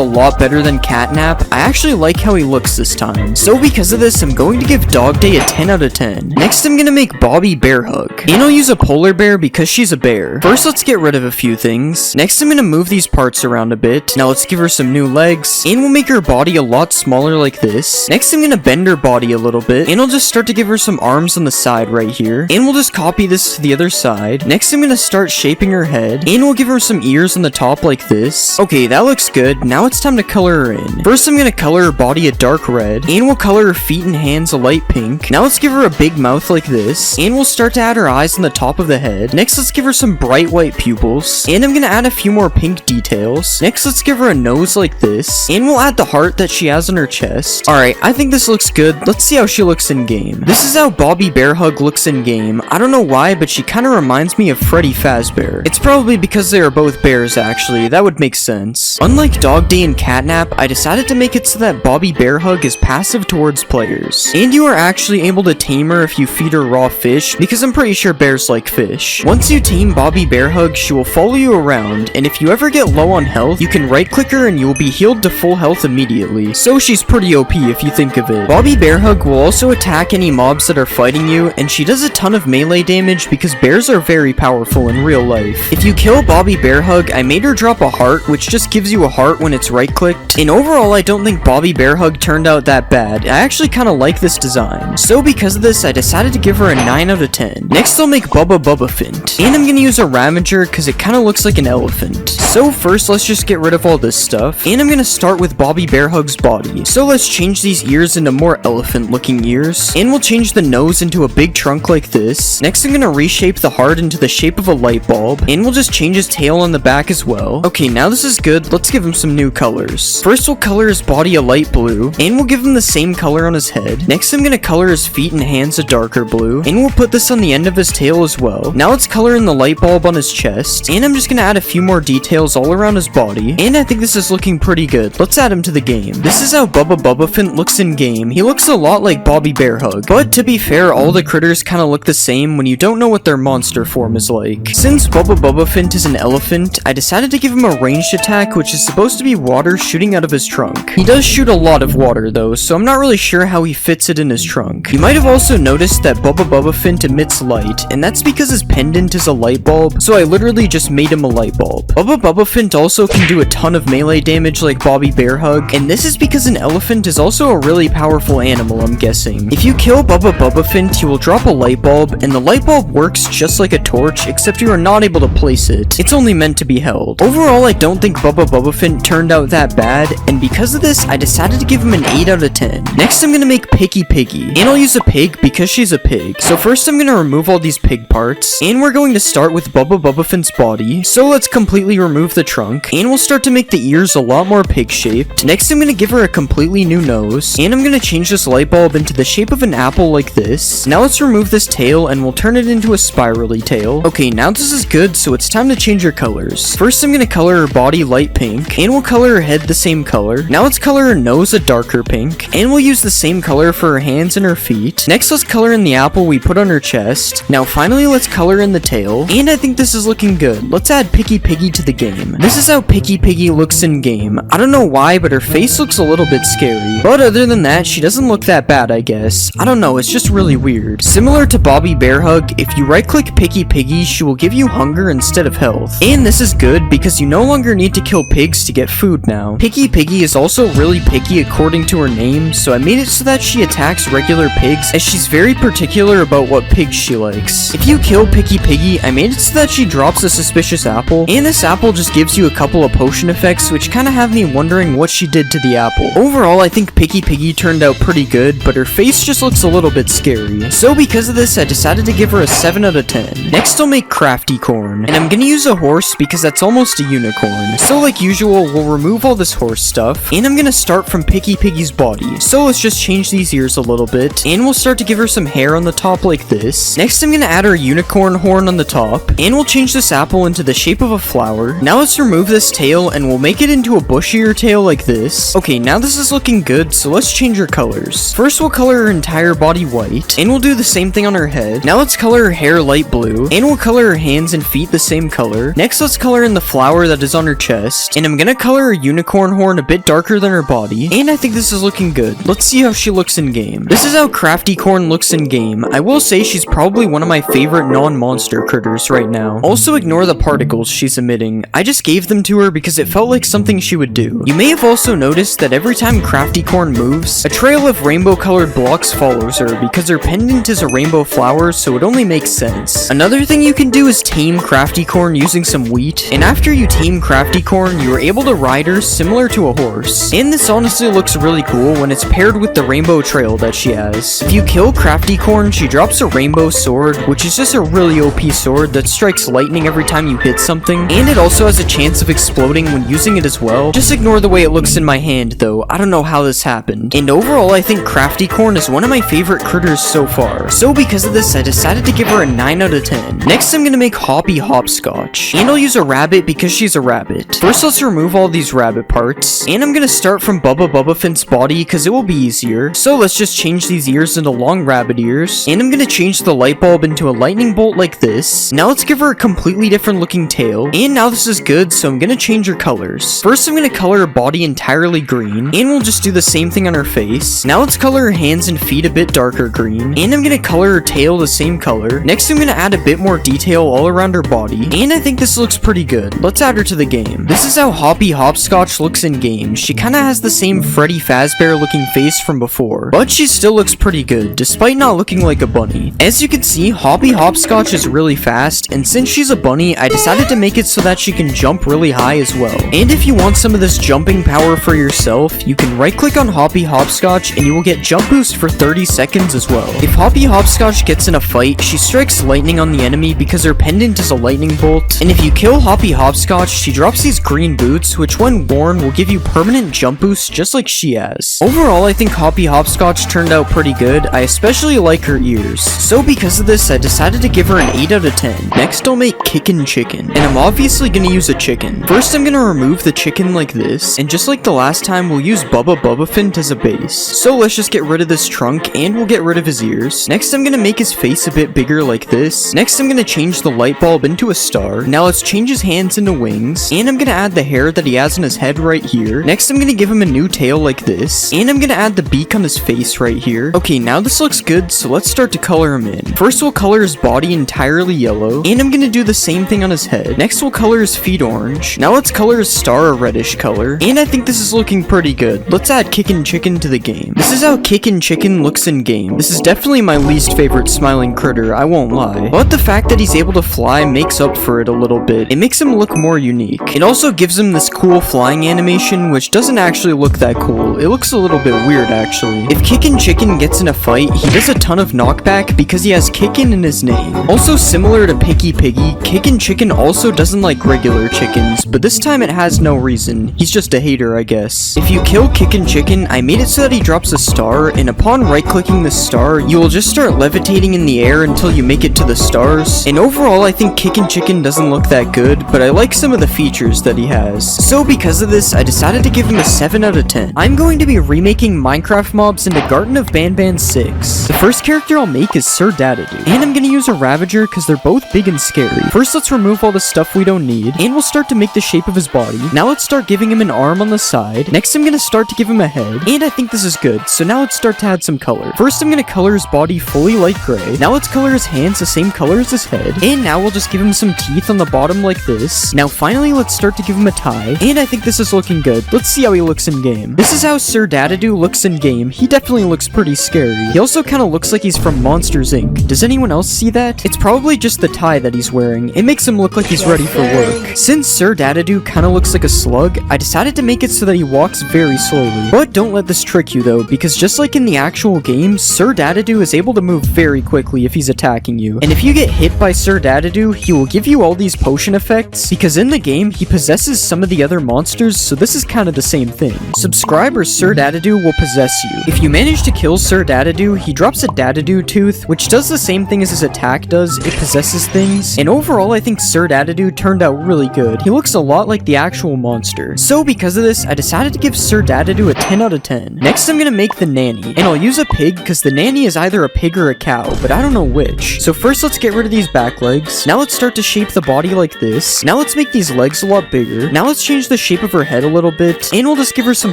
lot better than Catnap. I actually like how he looks this time. So because of this, I'm going to give Dog Day a 10 out of 10. Next, I'm gonna make Bobby Bear Hug, and I'll use a polar bear because she's a bear. First, let's get rid of a few things. Next, I'm gonna move these parts around a bit. Now let's give her some new legs, and we'll make her body a lot smaller like this. Next, I'm gonna bend her body a little bit, and I'll just start to give her some arms on the side right here, and we'll just copy this to the other side. Next, I'm gonna start shaping her head, and we'll give her some ears on the top like this. Okay, that looks good. Now it's time to color her in. First, I'm gonna color her body a dark red, and we'll color her feet and hands a light pink. Now let's give her a big mouth like this, and we'll start to add her eyes on the top of the head. Next, let's give her some bright white pupils, and I'm gonna add a few more pink details. Next, let's give her a nose like this, and we'll add the heart that she has on her chest. Alright, I think this looks good. Let's see how she looks in game. This is how Bobby Bear Hug looks in game. I don't know why, but she kind of reminds me of Freddy Fazbear. It's probably because they are both bears actually, that would make sense. Unlike Dog Day and Catnap, I decided to make it so that Bobby Bear Hug is passive towards players, and you are actually able to tame her if you feed her raw fish, because I'm pretty sure bears like fish. Once you tame Bobby Bear Hug, she will follow you around, and if you ever get low on health, you can right click her and you will be healed to full health immediately, so she's pretty OP if you think of it. Bobby Bear Hug will also attack any mobs that are fighting you, and she does a ton of melee damage because bears are very powerful in real life. If you kill Bobby Bear Hug, I made her drop a heart, which just gives you a heart when it's right clicked, and overall I don't think Bobby Bear Hug turned out that bad. I actually kind of like this design. So because of this, I decided to give her a 9 out of 10. Next, I'll make Bubba Bubbaphant, and I'm gonna use a Ravager because it kind of looks like an elephant. So first, let's just get rid of all this stuff, and I'm gonna start with Bobby Bear Hug's body. So let's change these ears into more elephant looking ears, and we'll change the nose into a big trunk like this. Next, I'm gonna reshape the heart into the shape of a light bulb, and we'll just change his tail on the back as well. Okay, now this is good. Let's give him some new colors. First, we'll color his body a light blue, and we'll give him the same color on his head. Next, I'm gonna color his feet and hands a darker blue, and we'll put this on the end of his tail as well. Now let's color in the light bulb on his chest, and I'm just gonna add a few more details all around his body, and I think this is looking pretty good. Let's add him to the game. This is how Bubba Bubbaphant looks in game. He looks a lot like Bobby Bear Hug, but to be fair, all the critters kind of look the same when you don't know what their monster form is like. Since Bubba Bubbaphant is an elephant, I decided to give him a ranged attack, which is supposed to be water shooting out of his trunk. He does shoot a lot of water though, so I'm not really sure how he fits it in his trunk. You might have also noticed that Bubba Bubbaphant emits light, and that's because his pendant is a light bulb, so I literally just made him a light bulb. Bubba Bubbafint also can do a ton of melee damage like Bobby Bear Hug, and this is because an elephant is also a really powerful animal, I'm guessing. If you kill Bubbafint, you will drop a light bulb, and the light bulb works just like a torch, except you are not able to place it. It's only meant to be held. Overall, I don't think Bubbafint turned out that bad, and because of this, I decided to give him an 8 out of 10. Next, I'm gonna make Piggy Piggy, and I'll use a pig because she's a pig. So first, I'm gonna remove all these pig parts, and we're going to start with Bubbafint's body. So let's completely remove the trunk, and we'll start to make the ears a lot more pig-shaped. Next, I'm gonna give her a completely new nose, and I'm gonna change this light bulb into the shape of an apple like this. Now let's remove this tail, and we'll turn it into a spirally tail. Okay, now this is good, so it's time to change her colors. First, I'm gonna color her body light pink, and we'll color her head the same color. Now let's color her nose a darker pink, and we'll use the same color for her hands and her feet. Next, let's color in the apple we put on her chest. Now finally, let's color in the tail, and I think this is looking good. Let's add Piggy Piggy to the game. This is how Piggy Piggy looks in game. I don't know why, but her face looks a little bit scary. But other than that, she doesn't look that bad, I guess. I don't know, it's just really weird. Similar to Bobby Bear Hug, if you right-click Piggy Piggy, she will give you hunger instead of health. And this is good because you no longer need to kill pigs to get food now. Piggy Piggy is also really picky according to her name, so I made it so that she attacks regular pigs, as she's very particular about what pigs she likes. If you kill Piggy Piggy, I made it so that she drops a suspicious apple, and this apple just gives you a couple of potion effects, which kind of have me wondering what she did to the apple. Overall, I think Piggy Piggy turned out pretty good, but her face just looks a little bit scary. So because of this, I decided to give her a 7 out of 10. Next, I'll make Crafty Corn, and I'm gonna use a horse because that's almost a unicorn. So like usual, we'll remove all this horse stuff, and I'm gonna start from Piggy Piggy's body. So let's just change these ears a little bit, and we'll start to give her some hair on the top like this. Next, I'm gonna add her unicorn horn on the top, and we'll change this apple into the shape of a flower. Now let's remove this tail, and we'll make it into a bushier tail like this. Okay, now this is looking good, so let's change her colors. First, we'll color her entire body white, and we'll do the same thing on her head. Now let's color her hair light blue, and we'll color her hands and feet the same color. Next, let's color in the flower that is on her chest, and I'm gonna color her unicorn horn a bit darker than her body, and I think this is looking good. Let's see how she looks in game. This is how Crafty Corn looks in game. I will say she's probably one of my favorite non-monster critters right now. Also ignore the particles she's emitting. I just gave them to her because it felt like something she would do. You may have also noticed that every time Crafty Corn moves, a trail of rainbow colored blocks follows her because her pendant is a rainbow flower, so it only makes sense. Another thing you can do is tame Crafty Corn using some wheat, and after you tame Crafty Corn, you are able to ride her similar to a horse. And this honestly looks really cool when it's paired with the rainbow trail that she has. If you kill Crafty Corn, she drops a rainbow sword, which is just a really OP sword that strikes lightning every time you hit something, and it also has a chance of exploding when using it as well. Just ignore the way it looks in my hand though, I don't know how this happened. And overall, I think Crafty Corn is one of my favorite critters so far. So because of this, I decided to give her a 9 out of 10. Next, I'm gonna make Hoppy Hopscotch, and I'll use a rabbit because she's a rabbit. First, let's remove all these rabbit parts, and I'm gonna start from Bubbafint's body because it will be easier. So let's just change these ears into long rabbit ears, and I'm gonna change the light bulb into a lightning bolt like this. Now let's give her a completely different looking tail, and now this is good, so I'm gonna change her colors. First, I'm gonna color her body entirely green, and we'll just do the same thing on her face. Now let's color her hands and feet a bit darker green, and I'm gonna color her tail the same color. Next, I'm gonna add a bit more detail all around her body, and I think this looks pretty good. Let's add her to the game. This is how Hoppy Hopscotch looks in game. She kinda has the same Freddy Fazbear looking face from before, but she still looks pretty good, despite not looking like a bunny. As you can see, Hoppy Hopscotch is really fast, and since she's a bunny, I decided to make it so that she can jump really high as well. And if you want some of this jumping power for yourself, you can right click on Hoppy Hopscotch and you will get jump boost for 30 seconds as well. If Hoppy Hopscotch gets in a fight, she strikes lightning on the enemy because her pendant is a lightning bolt, and if you kill Hoppy Hopscotch, she drops these green boots, which when worn will give you permanent jump boost just like she has. Overall, I think Hoppy Hopscotch turned out pretty good. I especially like her ears. So because of this, I decided to give her an 8 out of 10. Next, I'll make Kickin' Chicken, and I'm obviously gonna use a chicken. First, I'm gonna remove the chicken like this, and just like the last time, we'll use Bubbafint as a base. So let's just get rid of this trunk, and we'll get rid of his ears. Next, I'm gonna make his face a bit bigger like this. Next, I'm gonna change the light bulb into a star. Now let's change his hands into wings, and I'm gonna add the hair that he has on his head right here. Next, I'm gonna give him a new tail like this, and I'm gonna add the beak on his face right here. Okay, now this looks good, so let's start to color him in. First, we'll color his body entirely yellow, and I'm gonna do the same thing on his head. Next, we'll color his his feet orange. Now let's color his star a reddish color. And I think this is looking pretty good. Let's add Kickin' Chicken to the game. This is how Kickin' Chicken looks in game. This is definitely my least favorite smiling critter, I won't lie. But the fact that he's able to fly makes up for it a little bit. It makes him look more unique. It also gives him this cool flying animation, which doesn't actually look that cool. It looks a little bit weird actually. If Kickin' Chicken gets in a fight, he does a ton of knockback because he has Kickin' in his name. Also similar to Picky Piggy, Kickin' Chicken also doesn't like regular chickens, but this time it has no reason. He's just a hater, I guess. If you kill Kickin' Chicken, I made it so that he drops a star, and upon right-clicking the star, you will just start levitating in the air until you make it to the stars. And overall, I think Kickin' Chicken doesn't look that good, but I like some of the features that he has. So because of this, I decided to give him a 7 out of 10. I'm going to be remaking Minecraft mobs into Garten of Banban 6. The first character I'll make is Sir Dadadoo, and I'm gonna use a Ravager because they're both big and scary. First, let's remove all the stuff we don't need, and we'll start to make the shape of his body. Now let's start giving him an arm on the side. Next, I'm gonna start to give him a head, and I think this is good, so now let's start to add some color. First, I'm gonna color his body fully light gray. Now let's color his hands the same color as his head, and now we'll just give him some teeth on the bottom like this. Now finally, let's start to give him a tie, and I think this is looking good. Let's see how he looks in game. This is how Sir Dadadoo looks in game. He definitely looks pretty scary. He also kind of looks like he's from Monsters Inc. Does anyone else see that? It's probably just the tie that he's wearing. It makes him look like he's ready for work. Since Sir Dadadoo kind of looks like a slug, I decided to make it so that he walks very slowly. But don't let this trick you though, because just like in the actual game, Sir Dadadoo is able to move very quickly if he's attacking you. And if you get hit by Sir Dadadoo, he will give you all these potion effects, because in the game, he possesses some of the other monsters, so this is kind of the same thing. Subscribe or Sir Dadadoo will possess you. If you manage to kill Sir Dadadoo, he drops a Dadadoo tooth, which does the same thing as his attack does. It possesses things. And overall, I think Sir Dadadoo turned out really good. He looks a lot like the actual monster. So because of this, I decided to give Sir Dadadoo a 10 out of 10. Next, I'm gonna make the nanny. And I'll use a pig because the nanny is either a pig or a cow, but I don't know which. So first, let's get rid of these back legs. Now let's start to shape the body like this. Now let's make these legs a lot bigger. Now let's change the shape of her head a little bit. And we'll just give her some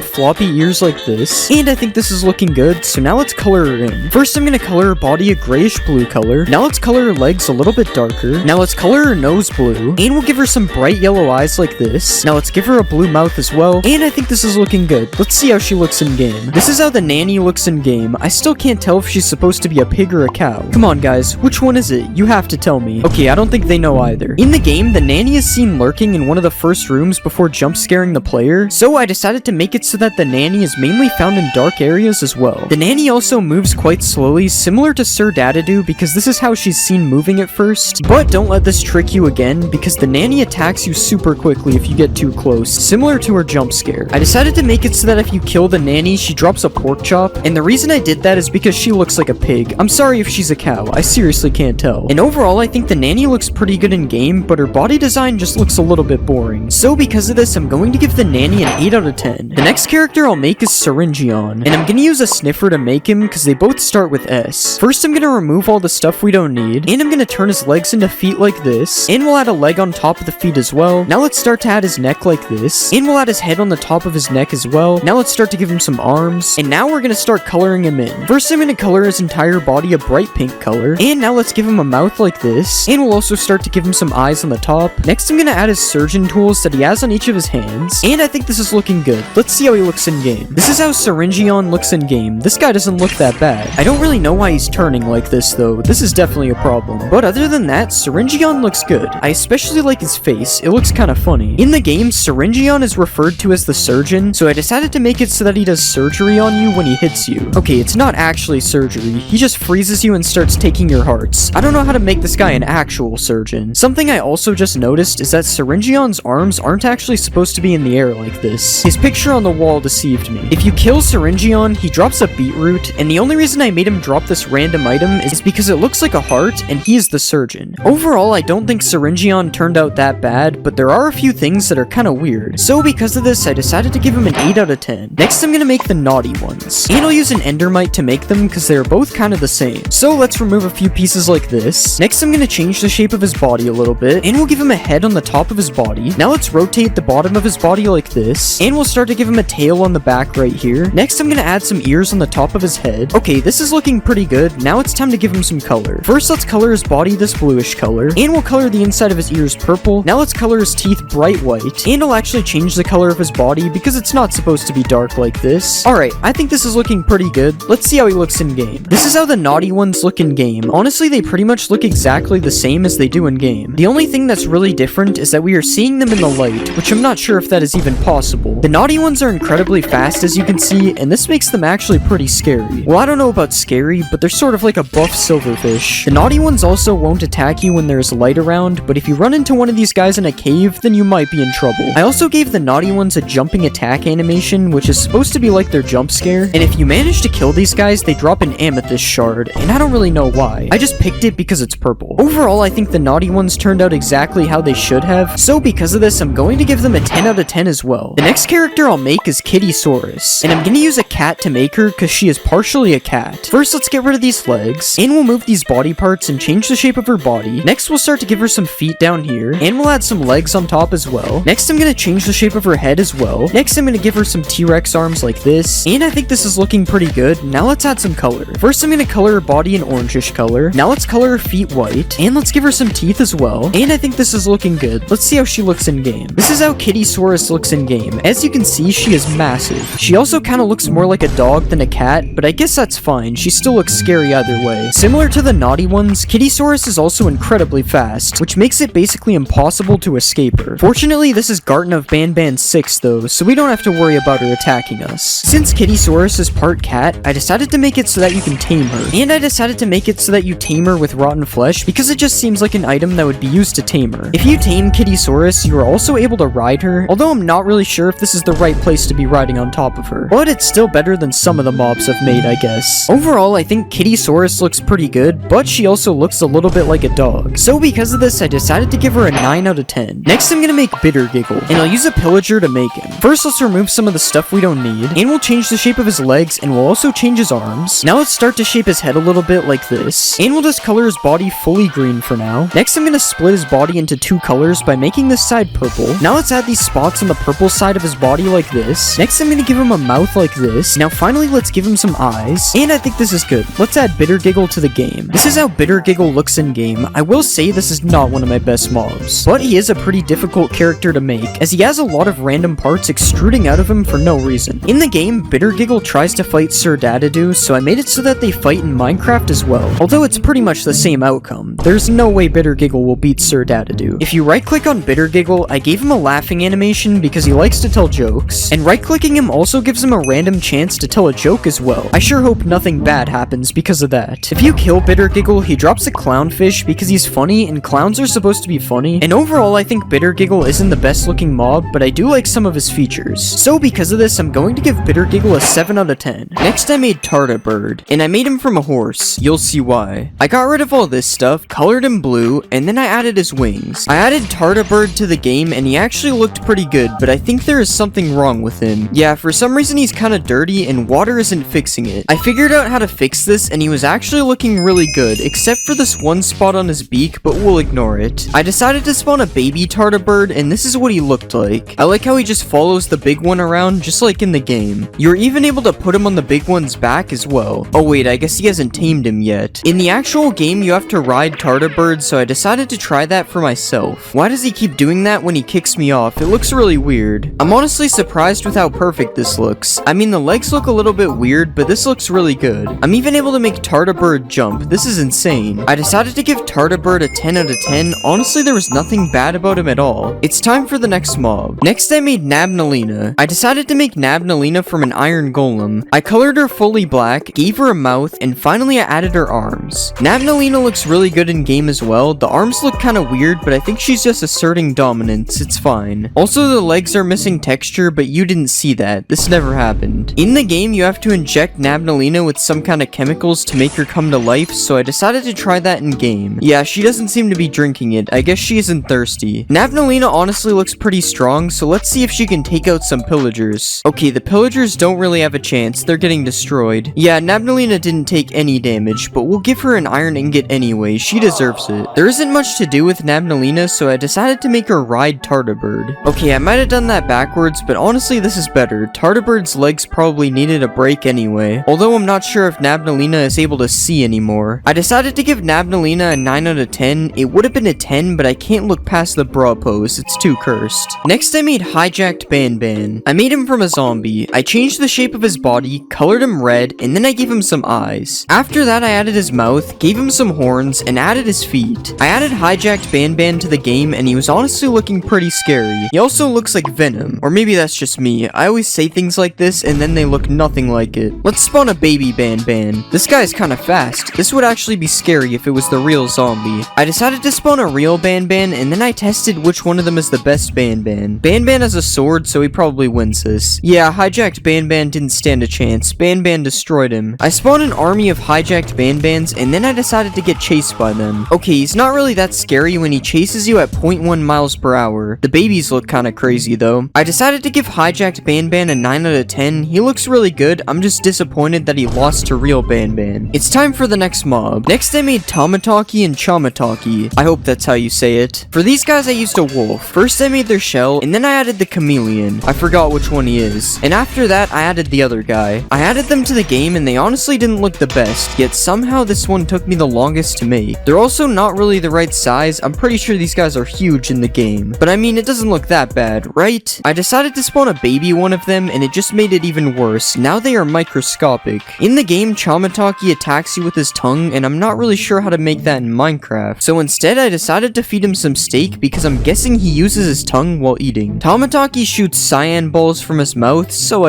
floppy ears like this. And I think this is looking good, so now let's color her in. First, I'm gonna color her body a grayish blue color. Now let's color her legs a little bit darker. Now let's color her nose blue. And we'll give her some bright yellow eyes like this. Now let's give her a blue mouth as well. And I think this is looking good. Let's see how she looks in game. This is how the nanny looks in game. I still can't tell if she's supposed to be a pig or a cow. Come on guys, which one is it? You have to tell me. Okay, I don't think they know either. In the game, the nanny is seen lurking in one of the first rooms before jump scaring the player, so I decided to make it so that the nanny is mainly found in dark areas as well. The nanny also moves quite slowly, similar to Sir Dadadoo, because this is how she's seen moving at first. But don't let this trick you again, because the nanny attacks you super quickly if you get too close, similar to her jump scare. I decided to make it so that if you kill the nanny, she drops a pork chop, and the reason I did that is because she looks like a pig. I'm sorry if she's a cow, I seriously can't tell. And overall, I think the nanny looks pretty good in game, but her body design just looks a little bit boring. So because of this, I'm going to give the nanny an 8 out of 10. The next character I'll make is Syringeon, and I'm gonna use a sniffer to make him because they both start with S. First, I'm gonna remove all the stuff we don't need, and I'm gonna turn his legs into feet like this, and we'll add a leg on top of the feet as well. Now let's start to add his neck like this, and we'll add his head on the top of his neck as well. Now let's start to give him some arms, and now we're gonna start coloring him in. First, I'm gonna color his entire body a bright pink color, and now let's give him a mouth like this, and we'll also start to give him some eyes on the top. Next, I'm gonna add his surgeon tools that he has on each of his hands, and I think this is looking good. Let's see how he looks in game. This is how Syringeon looks in game. This guy doesn't look that bad. I don't really know why he's turning like this though. This is definitely a problem. But other than that, Syringeon looks good. I especially like his face. It looks kind of funny. In the game, Syringeon is referred to as the surgeon, so I decided to make it so that he does surgery on you when he hits you. Okay, it's not actually surgery. He just freezes you and starts taking your hearts. I don't know how to make this guy an actual surgeon. Something I also just noticed is that Syringeon's arms aren't actually supposed to be in the air like this. His picture on the wall deceived me. If you kill Syringeon, he drops a beetroot, and the only reason I made him drop this random item is because it looks like a heart, and he is the surgeon. Overall, I don't think Syringeon turned out that bad, but there are a few things that are kind of weird. So because of this, I decided to give him an 8 out of 10. Next, I'm gonna make the naughty ones. And I'll use an endermite to make them because they're both kind of the same. So let's remove a few pieces like this. Next, I'm gonna change the shape of his body a little bit, and we'll give him a head on the top of his body. Now let's rotate the bottom of his body like this, and we'll start to give him a tail on the back right here. Next, I'm gonna add some ears on the top of his head. Okay, this is looking pretty good. Now it's time to give him some color. First, let's color his body this bluish color, and we'll color the inside of his ears purple. Now Now let's color his teeth bright white, and I'll actually change the color of his body because it's not supposed to be dark like this. Alright, I think this is looking pretty good. Let's see how he looks in game. This is how the naughty ones look in game. Honestly, they pretty much look exactly the same as they do in game. The only thing that's really different is that we are seeing them in the light, which I'm not sure if that is even possible. The naughty ones are incredibly fast, as you can see, and this makes them actually pretty scary. Well, I don't know about scary, but they're sort of like a buff silverfish. The naughty ones also won't attack you when there's light around, but if you run into one of these guys in a cave, then you might be in trouble. I also gave the naughty ones a jumping attack animation, which is supposed to be like their jump scare, and if you manage to kill these guys, they drop an amethyst shard, and I don't really know why. I just picked it because it's purple. Overall, I think the naughty ones turned out exactly how they should have, so because of this, I'm going to give them a 10 out of 10 as well. The next character I'll make is Kittysaurus, and I'm gonna use a cat to make her because she is partially a cat. First, let's get rid of these legs, and we'll move these body parts and change the shape of her body. Next, we'll start to give her some feet down here, and we'll add some legs on top as well. Next, I'm gonna change the shape of her head as well. Next, I'm gonna give her some T-Rex arms like this, and I think this is looking pretty good. Now let's add some color. First, I'm gonna color her body an orangish color. Now let's color her feet white, and let's give her some teeth as well, and I think this is looking good. Let's see how she looks in game. This is how Kittysaurus looks in game. As you can see, she is massive. She also kind of looks more like a dog than a cat, but I guess that's fine. She still looks scary either way. Similar to the naughty ones, Kittysaurus is also incredibly fast, which makes it basically impossible to escape her. Fortunately, this is Garten of Banban 6 though, so we don't have to worry about her attacking us. Since Kittysaurus is part cat, I decided to make it so that you can tame her. And I decided to make it so that you tame her with rotten flesh because it just seems like an item that would be used to tame her. If you tame Kittysaurus, you are also able to ride her, although I'm not really sure if this is the right place to be riding on top of her. But it's still better than some of the mobs I've made, I guess. Overall, I think Kittysaurus looks pretty good, but she also looks a little bit like a dog. So because of this, I decided to give her a 9 out of 10. Next, I'm gonna make Bittergiggle, and I'll use a pillager to make him. First, let's remove some of the stuff we don't need, and we'll change the shape of his legs, and we'll also change his arms. Now let's start to shape his head a little bit like this, and we'll just color his body fully green for now. Next, I'm gonna split his body into 2 colors by making this side purple. Now let's add these spots on the purple side of his body like this. Next, I'm gonna give him a mouth like this. Now finally, let's give him some eyes, and I think this is good. Let's add Bittergiggle to the game. This is how Bittergiggle looks in game. I will say this is not one of my best mobs, but he is a pretty difficult character to make, as he has a lot of random parts extruding out of him for no reason. In the game, Bittergiggle tries to fight Sir Dadadoo, so I made it so that they fight in Minecraft as well. Although it's pretty much the same outcome. There's no way Bittergiggle will beat Sir Dadadoo. If you right-click on Bittergiggle, I gave him a laughing animation because he likes to tell jokes, and right-clicking him also gives him a random chance to tell a joke as well. I sure hope nothing bad happens because of that. If you kill Bittergiggle, he drops a clownfish because he's funny, and clowns are supposed to be funny. And overall, I think Bittergiggle isn't the best looking mob, but I do like some of his features. So because of this, I'm going to give Bittergiggle a 7 out of 10. Next, I made Tartabird, and I made him from a horse. You'll see why. I got rid of all this stuff, colored him blue, and then I added his wings. I added Tartabird to the game, and he actually looked pretty good, but I think there is something wrong with him. Yeah, for some reason he's kind of dirty, and water isn't fixing it. I figured out how to fix this, and he was actually looking really good, except for this one spot on his beak, but we'll ignore it. I decided to spawn a baby Tartabird, and this is what he looked like. I like how he just follows the big one around, just like in the game. You're even able to put him on the big one's back as well. Oh wait, I guess he hasn't tamed him yet. In the actual game, you have to ride Tartabird, so I decided to try that for myself. Why does he keep doing that when he kicks me off? It looks really weird. I'm honestly surprised with how perfect this looks. I mean, the legs look a little bit weird, but this looks really good. I'm even able to make Tartabird jump. This is insane. I decided to give Tartabird a 10 out of 10. Honestly, there was nothing bad about him at all. It's time for the next mob. Next, I made Nabnaleena. I decided to make Nabnaleena from an iron golem. I colored her fully black, gave her a mouth, and finally I added her arms. Nabnaleena looks really good in game as well. The arms look kind of weird, but I think she's just asserting dominance. It's fine. Also, the legs are missing texture, but you didn't see that. This never happened. In the game, you have to inject Nabnaleena with some kind of chemicals to make her come to life, so I decided to try that in game. Yeah, she doesn't seem to be drinking it. I guess she isn't thirsty. Nabnaleena honestly looks pretty strong, so let's see if she can take out some pillagers. Okay, the pillagers don't really have a chance. They're getting destroyed. Yeah, Nabnaleena didn't take any damage, but we'll give her an iron ingot anyway. She deserves it. There isn't much to do with Nabnaleena, so I decided to make her ride Tartabird. Okay, I might have done that backwards, but honestly, this is better. Tartabird's legs probably needed a break anyway, although I'm not sure if Nabnaleena is able to see anymore. I decided to give Nabnaleena a 9 out of 10. It would have been a 10, but I can't look look past the bra pose, it's too cursed. Next I made Hijacked Banban. I made him from a zombie. I changed the shape of his body, colored him red, and then I gave him some eyes. After that I added his mouth, gave him some horns, and added his feet. I added Hijacked Banban to the game and he was honestly looking pretty scary. He also looks like Venom. Or maybe that's just me. I always say things like this and then they look nothing like it. Let's spawn a baby Banban. This guy's kinda fast. This would actually be scary if it was the real zombie. I decided to spawn a real Banban and then I tested which one of them is the best Banban. Banban has a sword, so he probably wins this. Yeah, Hijacked Banban didn't stand a chance. Banban destroyed him. I spawned an army of Hijacked Banbans and then I decided to get chased by them. Okay, he's not really that scary when he chases you at 0.1 miles per hour. The babies look kinda crazy though. I decided to give Hijacked Banban a 9 out of 10. He looks really good. I'm just disappointed that he lost to real Banban. It's time for the next mob. Next I made Tamataki and Chamataki. I hope that's how you say it. For these guys I used a wolf. First I made their shell and then I added the chameleon. I forgot which one he is. And after that I added the other guy. I added them to the game and they honestly didn't look the best, yet somehow this one took me the longest to make. They're also not really the right size. I'm pretty sure these guys are huge in the game. But I mean, it doesn't look that bad, right? I decided to spawn a baby one of them and it just made it even worse. Now they are microscopic. In the game, Chamataki attacks you with his tongue and I'm not really sure how to make that in Minecraft. So instead I decided to feed him some steak because I'm guessing he uses his tongue while eating. Tamataki shoots cyan balls from his mouth, so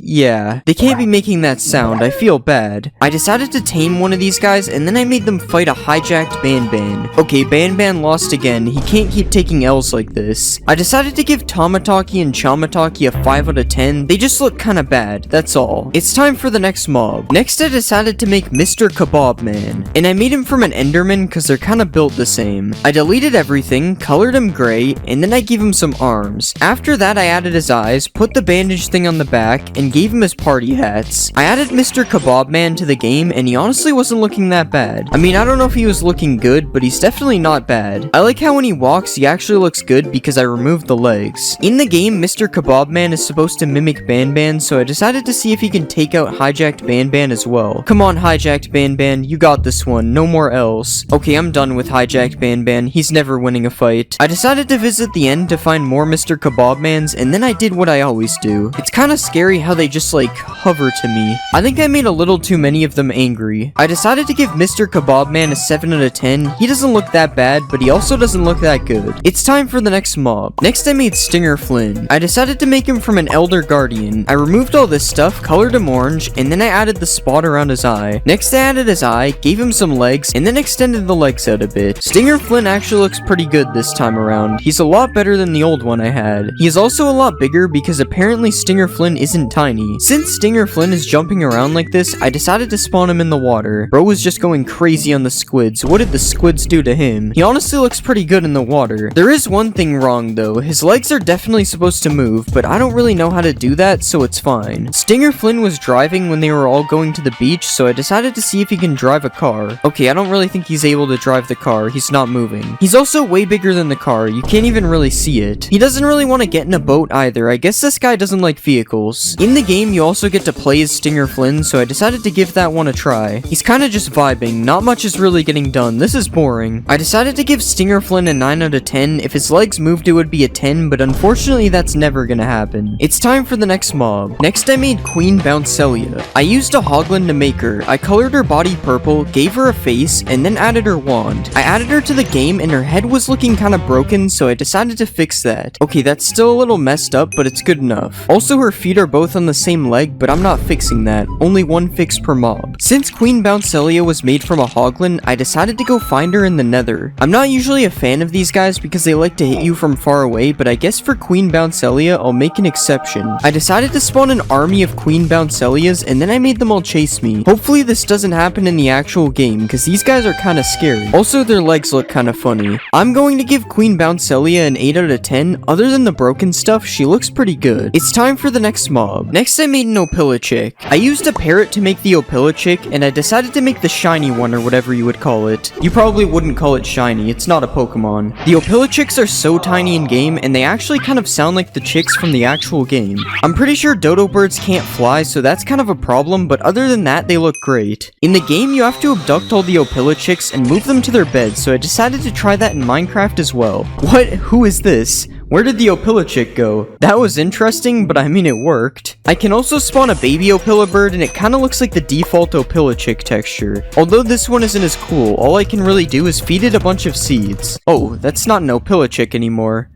yeah. They can't be making that sound, I feel bad. I decided to tame one of these guys and then I made them fight a Hijacked Banban. Okay, Banban lost again. He can't keep taking L's like this. I decided to give Tamataki and Chamataki a 5 out of 10. They just look kinda bad, that's all. It's time for the next mob. Next I decided to make Mr. Kebab Man. And I made him from an Enderman because they're kinda built the same. I deleted everything, colored him gray, and then I gave him some arms. After that I added his eyes, put the bandage thing on the back, and gave him his party hats. I added Mr. Kebab Man to the game and he honestly wasn't looking that bad. I mean, I don't know if he was looking good, but he's definitely not bad. I like how when he walks, he actually looks good because I removed the legs. In the game, Mr. Kebab Man is supposed to mimic Banban, so I decided to see if he can take out Hijacked Banban as well. Come on, Hijacked Banban, you got this one, no more L's. Okay, I'm done with Hijacked Banban, he's never winning a fight. I decided to visit the end to find more Mr. Kebab Mans, and then I did what I always do. It's kinda scary how they just like hover to me. I think I made a little too many of them angry. I decided to give Mr. Kebab Man a 7 out of 10. He doesn't look that bad, but he also doesn't look that good. It's time for the next mob. Next I made Stinger Flynn. I decided to make him from an Elder Guardian. I removed all this stuff, colored him orange, and then I added the spot around his eye. Next I added his eye, gave him some legs, and then extended the legs out a bit. Stinger Flynn actually looks pretty good this time around. He's a lot better than the old one I had. He is also a lot bigger because apparently Stinger Flynn isn't tiny. Since Stinger Flynn is jumping around like this, I decided to spawn him in the water. Bro was just going crazy on the squids. What did the squids do to him? He honestly looks pretty good in the water. There is one thing wrong though. His legs are definitely supposed to move, but I don't really know how to do that, so it's fine. Stinger Flynn was driving when they were all going to the beach, so I decided to see if he can drive a car. Okay, I don't really think he's able to drive the car. He's not moving. He's also way bigger than the car. You can't even really see it. He doesn't really want to get in a boat either. I guess this guy doesn't like vehicles. In the game, you also get to play as Stinger Flynn, so I decided to give that one a try. He's kind of just vibing. Not much is really getting done. This is boring. I decided to give Stinger Flynn a 9 out of 10. If his legs moved, it would be a 10, but unfortunately, that's never gonna happen. It's time for the next mob. Next, I made Queen Bouncelia. I used a Hoglin to make her. I colored her body purple, gave her a face, and then added her wand. I added her to the game, and her head was looking kind of broken, so I decided to fix that. Okay, that's still a little messed up, but it's good enough. Also, her feet are both on the same leg, but I'm not fixing that. Only one fix per mob. Since Queen Bouncelia was made from a Hoglin, I decided to go find her in the Nether. I'm not usually a fan of these guys because they like to hit you from far away, but I guess for Queen Bouncelia, I'll make an exception. I decided to spawn an army of Queen Bouncelias, and then I made them all chase me. Hopefully this doesn't happen in the actual game, because these guys are kind of scary. Also, their legs look kind of funny. I'm going to give Queen Bouncelia an 8 out of 10. Other than the broken stuff, she looks pretty good. It's time for the next mob. Next, I made an Opilichick. I used a parrot to make the Opilichick, and I decided to make the shiny one, or whatever you would call it. You probably wouldn't call it shiny, it's not a Pokemon. The Opilichicks are so tiny in game, and they actually kind of sound like the chicks from the actual game. I'm pretty sure dodo birds can't fly, so that's kind of a problem, but other than that, they look great. In the game, you have to abduct all the Opilichicks and move them to their beds, so I decided to try that in Minecraft Minecraft as well. What? Who is this? Where did the Opilichick go? That was interesting, but I mean it worked. I can also spawn a baby Opilibird and it kinda looks like the default Opilichick texture. Although this one isn't as cool, all I can really do is feed it a bunch of seeds. Oh, that's not an Opilichick anymore.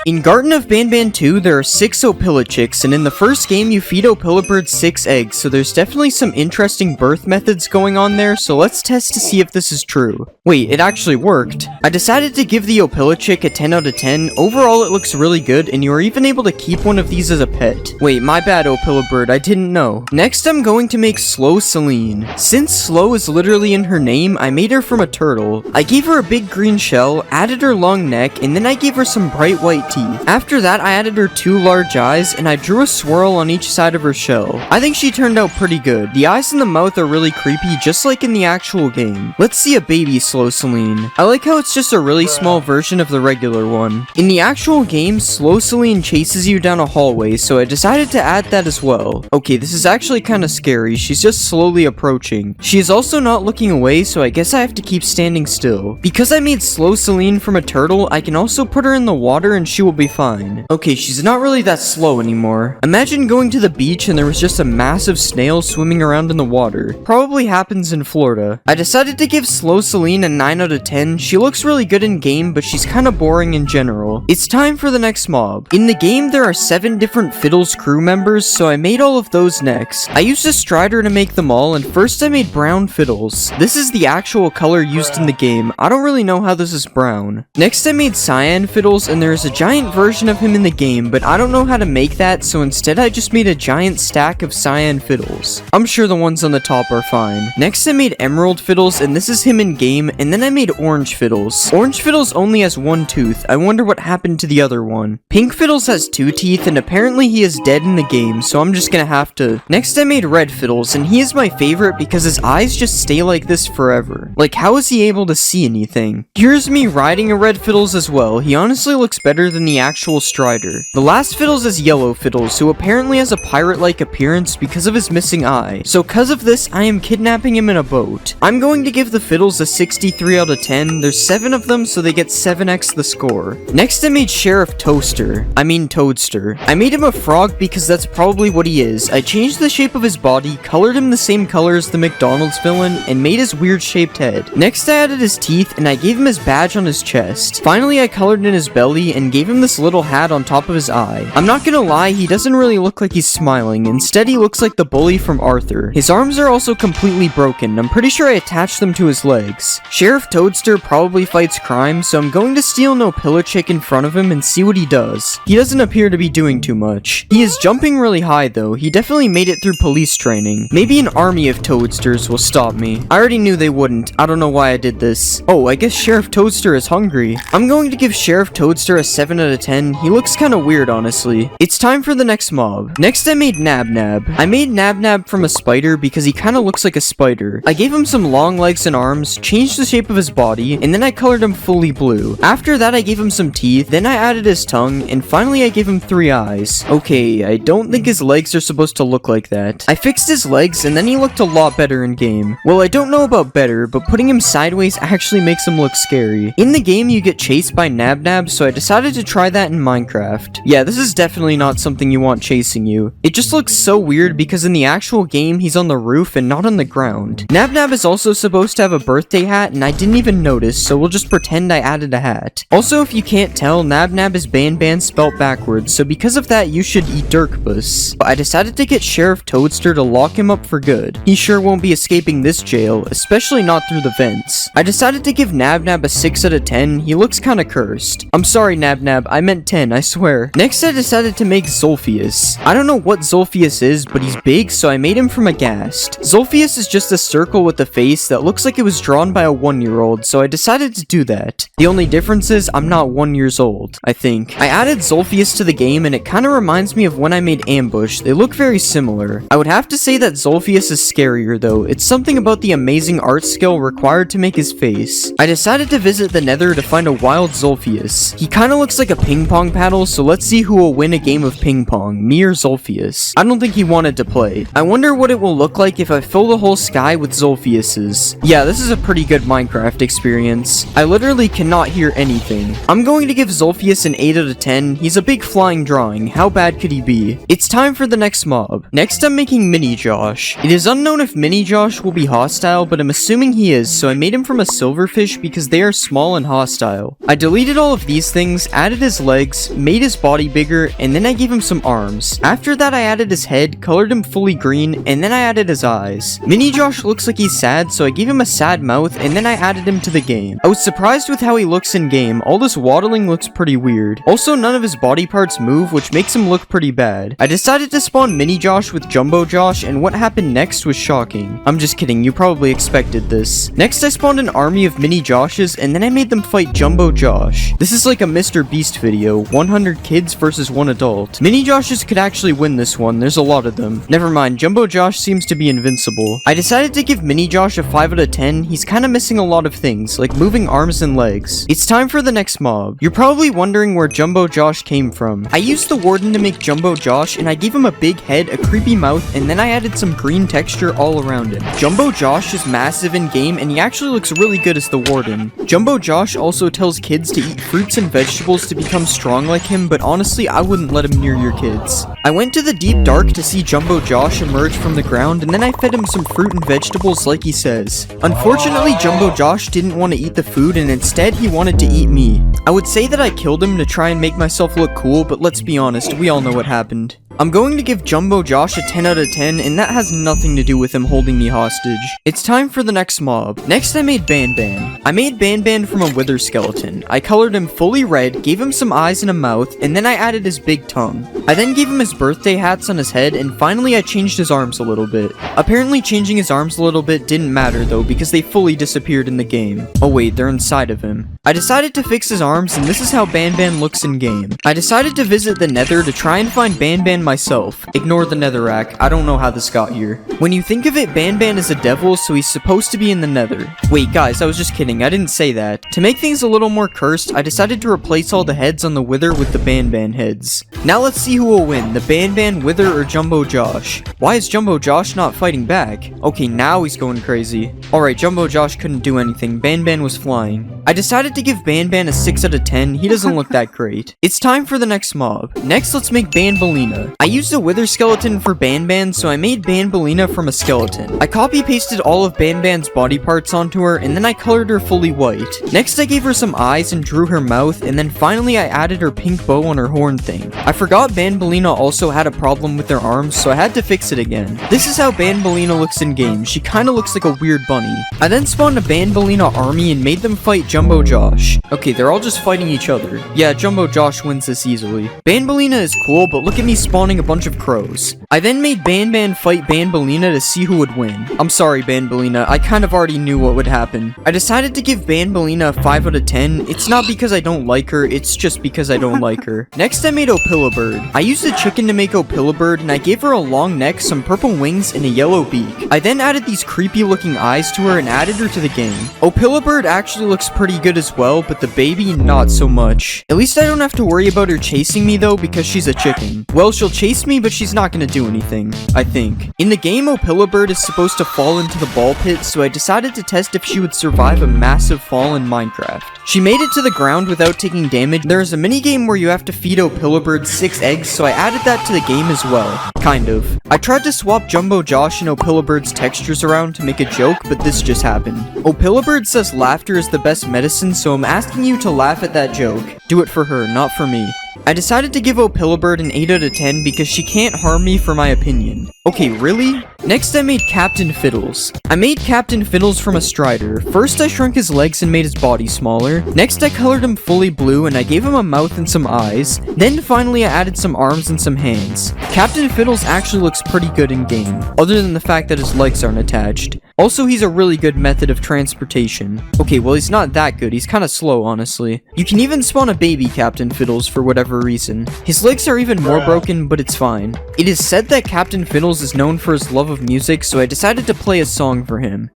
In Garden of Banban 2, there are 6 Opilichicks, and in the first game, you feed Opilibird 6 eggs, so there's definitely some interesting birth methods going on there, so let's test to see if this is true. Wait, it actually worked. I decided to give the Opilichick a 10 out of 10. Overall, it looks really good, and you are even able to keep one of these as a pet. Wait, my bad, Opilibird, I didn't know. Next, I'm going to make Slow Celine. Since Slow is literally in her name, I made her from a turtle. I gave her a big green shell, added her long neck, and then I gave her some bright white teeth. After that, I added her 2 large eyes, and I drew a swirl on each side of her shell. I think she turned out pretty good. The eyes and the mouth are really creepy, just like in the actual game. Let's see a baby Slow Celine. I like how it's just a really small version of the regular one. In the actual game, Slow Celine chases you down a hallway, so I decided to add that as well. Okay, this is actually kind of scary. She's just slowly approaching. She is also not looking away, so I guess I have to keep standing still. Because I made Slow Celine from a turtle, I can also put her in the water and she will be fine. Okay, she's not really that slow anymore. Imagine going to the beach and there was just a massive snail swimming around in the water. Probably happens in Florida. I decided to give Slow Celine a 9 out of 10. She looks really good in game, but she's kind of boring in general. It's time for the next mob. In the game, there are 7 different Fiddles crew members, so I made all of those next. I used a Strider to make them all, and first I made brown Fiddles. This is the actual color used in the game. I don't really know how this is brown. Next, I made Cyan Fiddles, and there is a giant version of him in the game, but I don't know how to make that, so instead I just made a giant stack of Cyan Fiddles. I'm sure the ones on the top are fine. Next I made Emerald Fiddles, and this is him in game, and then I made Orange Fiddles. Orange Fiddles only has 1 tooth. I wonder what happened to the other one. Pink Fiddles has 2 teeth, and apparently he is dead in the game, so I'm just gonna have to... Next I made Red Fiddles, and he is my favorite because his eyes just stay like this forever. Like, how is he able to see anything? Here's me riding a Red Fiddles as well. He honestly looks better than the actual Strider. The last Fiddles is Yellow Fiddles, who apparently has a pirate-like appearance because of his missing eye. So cause of this, I am kidnapping him in a boat. I'm going to give the Fiddles a 63 out of 10. There's 7 of them, so they get 7x the score. Next I made Sheriff Toadster. I made him a frog because that's probably what he is. I changed the shape of his body, colored him the same color as the McDonald's villain, and made his weird shaped head. Next I added his teeth, and I gave him his badge on his chest. Finally I colored in his belly, and gave him this little hat on top of his eye. I'm not gonna lie, he doesn't really look like he's smiling. Instead, he looks like the bully from Arthur. His arms are also completely broken. I'm pretty sure I attached them to his legs. Sheriff Toadster probably fights crime, so I'm going to steal an Opilichick in front of him and see what he does. He doesn't appear to be doing too much. He is jumping really high though. He definitely made it through police training. Maybe an army of Toadsters will stop me. I already knew they wouldn't. I don't know why I did this. Oh, I guess Sheriff Toadster is hungry. I'm going to give Sheriff Toadster a 7 out of 10. He looks kinda weird, honestly. It's time for the next mob. Next, I made Nab. I made Nab from a spider because he kinda looks like a spider. I gave him some long legs and arms, changed the shape of his body, and then I colored him fully blue. After that, I gave him some teeth, then I added his tongue, and finally I gave him 3 eyes. Okay, I don't think his legs are supposed to look like that. I fixed his legs, and then he looked a lot better in game. Well, I don't know about better, but putting him sideways actually makes him look scary. In the game, you get chased by Nab, so I decided to try that in Minecraft. Yeah, this is definitely not something you want chasing you. It just looks so weird because in the actual game, he's on the roof and not on the ground. Nab is also supposed to have a birthday hat, and I didn't even notice, so we'll just pretend I added a hat. Also, if you can't tell, Nab is Banban spelt backwards, so because of that, you should eat Dirkbus. But I decided to get Sheriff Toadster to lock him up for good. He sure won't be escaping this jail, especially not through the vents. I decided to give Nab a 6 out of 10. He looks kinda cursed. I'm sorry, Nab, I meant 10, I swear. Next, I decided to make Zolphius. I don't know what Zolphius is, but he's big, so I made him from a ghast. Zolphius is just a circle with a face that looks like it was drawn by a 1-year-old, so I decided to do that. The only difference is I'm not 1 years old, I think. I added Zolphius to the game, and it kinda reminds me of when I made Ambush. They look very similar. I would have to say that Zolphius is scarier though. It's something about the amazing art skill required to make his face. I decided to visit the Nether to find a wild Zolphius. He kinda looks like like a ping pong paddle, so let's see who will win a game of ping pong, me or Zolfius. I don't think he wanted to play. I wonder what it will look like if I fill the whole sky with Zolfiuses. Yeah, this is a pretty good Minecraft experience. I literally cannot hear anything. I'm going to give Zolfius an 8 out of 10. He's a big flying drawing. How bad could he be? It's time for the next mob. Next, I'm making Mini Josh. It is unknown if Mini Josh will be hostile, but I'm assuming he is, so I made him from a silverfish because they are small and hostile. I deleted all of these things, added his legs, made his body bigger, and then I gave him some arms. After that, I added his head, colored him fully green, and then I added his eyes. Mini Josh looks like he's sad, so I gave him a sad mouth, and then I added him to the game. I was surprised with how he looks in game. All this waddling looks pretty weird. Also, none of his body parts move, which makes him look pretty bad. I decided to spawn Mini Josh with Jumbo Josh, and what happened next was shocking. I'm just kidding, you probably expected this. Next, I spawned an army of Mini Joshes, and then I made them fight Jumbo Josh. This is like a Mr. Beast video, 100 kids versus 1 adult. Mini Joshes could actually win this one, there's a lot of them. Never mind, Jumbo Josh seems to be invincible. I decided to give Mini Josh a 5 out of 10, he's kinda missing a lot of things, like moving arms and legs. It's time for the next mob. You're probably wondering where Jumbo Josh came from. I used the Warden to make Jumbo Josh, and I gave him a big head, a creepy mouth, and then I added some green texture all around him. Jumbo Josh is massive in game, and he actually looks really good as the Warden. Jumbo Josh also tells kids to eat fruits and vegetables to become strong like him, but honestly, I wouldn't let him near your kids. I went to the deep dark to see Jumbo Josh emerge from the ground, and then I fed him some fruit and vegetables like he says. Unfortunately, Jumbo Josh didn't want to eat the food, and instead he wanted to eat me. I would say that I killed him to try and make myself look cool, but let's be honest, we all know what happened. I'm going to give Jumbo Josh a 10 out of 10, and that has nothing to do with him holding me hostage. It's time for the next mob. Next, I made Ban Ban. I made Ban Ban from a wither skeleton. I colored him fully red, gave him some eyes and a mouth, and then I added his big tongue. I then gave him his birthday hats on his head, and finally I changed his arms a little bit. Apparently changing his arms a little bit didn't matter though, because they fully disappeared in the game. Oh wait, they're inside of him. I decided to fix his arms, and this is how Ban Ban looks in game. I decided to visit the Nether to try and find Ban Ban myself. Ignore the Netherrack, I don't know how this got here. When you think of it, Ban Ban is a devil, so he's supposed to be in the Nether. Wait guys, I was just kidding, I didn't say that. To make things a little more cursed, I decided to replace all the heads on the Wither with the Ban Ban heads. Now let's see who will win, the Ban Ban, Wither, or Jumbo Josh. Why is Jumbo Josh not fighting back? Okay, now he's going crazy. Alright, Jumbo Josh couldn't do anything, Ban Ban was flying. I decided to give Ban Ban a 6 out of 10, he doesn't look that great. It's time for the next mob. Next, let's make Banbaleena. I used a wither skeleton for Ban Ban, so I made Banbaleena from a skeleton. I copy-pasted all of Ban Ban's body parts onto her, and then I colored her fully white. Next, I gave her some eyes and drew her mouth, and then finally I added her pink bow on her horn thing. I forgot Banbaleena also had a problem with her arms, so I had to fix it again. This is how Banbaleena looks in game. She kinda looks like a weird bunny. I then spawned a Banbaleena army and made them fight Jumbo Josh. Okay, they're all just fighting each other. Yeah, Jumbo Josh wins this easily. Banbaleena is cool, but look at me spawning a bunch of crows. I then made Ban Ban fight Banbaleena to see who would win. I'm sorry, Banbaleena, I kind of already knew what would happen. I decided to give Banbaleena a 5 out of 10. It's not because I don't like her, it's just because I don't like her. Next, I made Opilabird. I used a chicken to make Opilabird, and I gave her a long neck, some purple wings, and a yellow beak. I then added these creepy looking eyes to her and added her to the game. Opilabird actually looks pretty good as well, but the baby, not so much. At least I don't have to worry about her chasing me though, because she's a chicken. Well, she'll chase me, but she's not gonna do anything, I think. In the game, Opilabird is supposed to fall into the ball pit, so I decided to test if she would survive a massive fall in Minecraft. She made it to the ground without taking damage. There is a minigame where you have to feed Opilabird 6 eggs, so I added that to the game as well. Kind of. I tried to swap Jumbo Josh and Opilabird's textures around to make a joke, but this just happened. Opilabird says laughter is the best medicine, so I'm asking you to laugh at that joke. Do it for her, not for me. I decided to give Opilabird an 8 out of 10 because she can't harm me for my opinion. Okay, really? Next, I made Captain Fiddles. I made Captain Fiddles from a Strider. First, I shrunk his legs and made his body smaller. Next, I colored him fully blue and I gave him a mouth and some eyes. Then finally, I added some arms and some hands. Captain Fiddles actually looks pretty good in game, other than the fact that his legs aren't attached. Also, he's a really good method of transportation. Okay, well, he's not that good. He's kind of slow, honestly. You can even spawn a baby Captain Fiddles for whatever reason. His legs are even more broken, but it's fine. It is said that Captain Fiddles is known for his love of music, so I decided to play a song for him.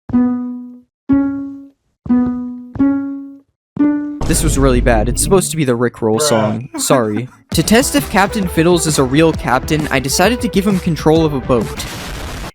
this was really bad. It's supposed to be the Rickroll song. Sorry. To test if Captain Fiddles is a real captain, I decided to give him control of a boat.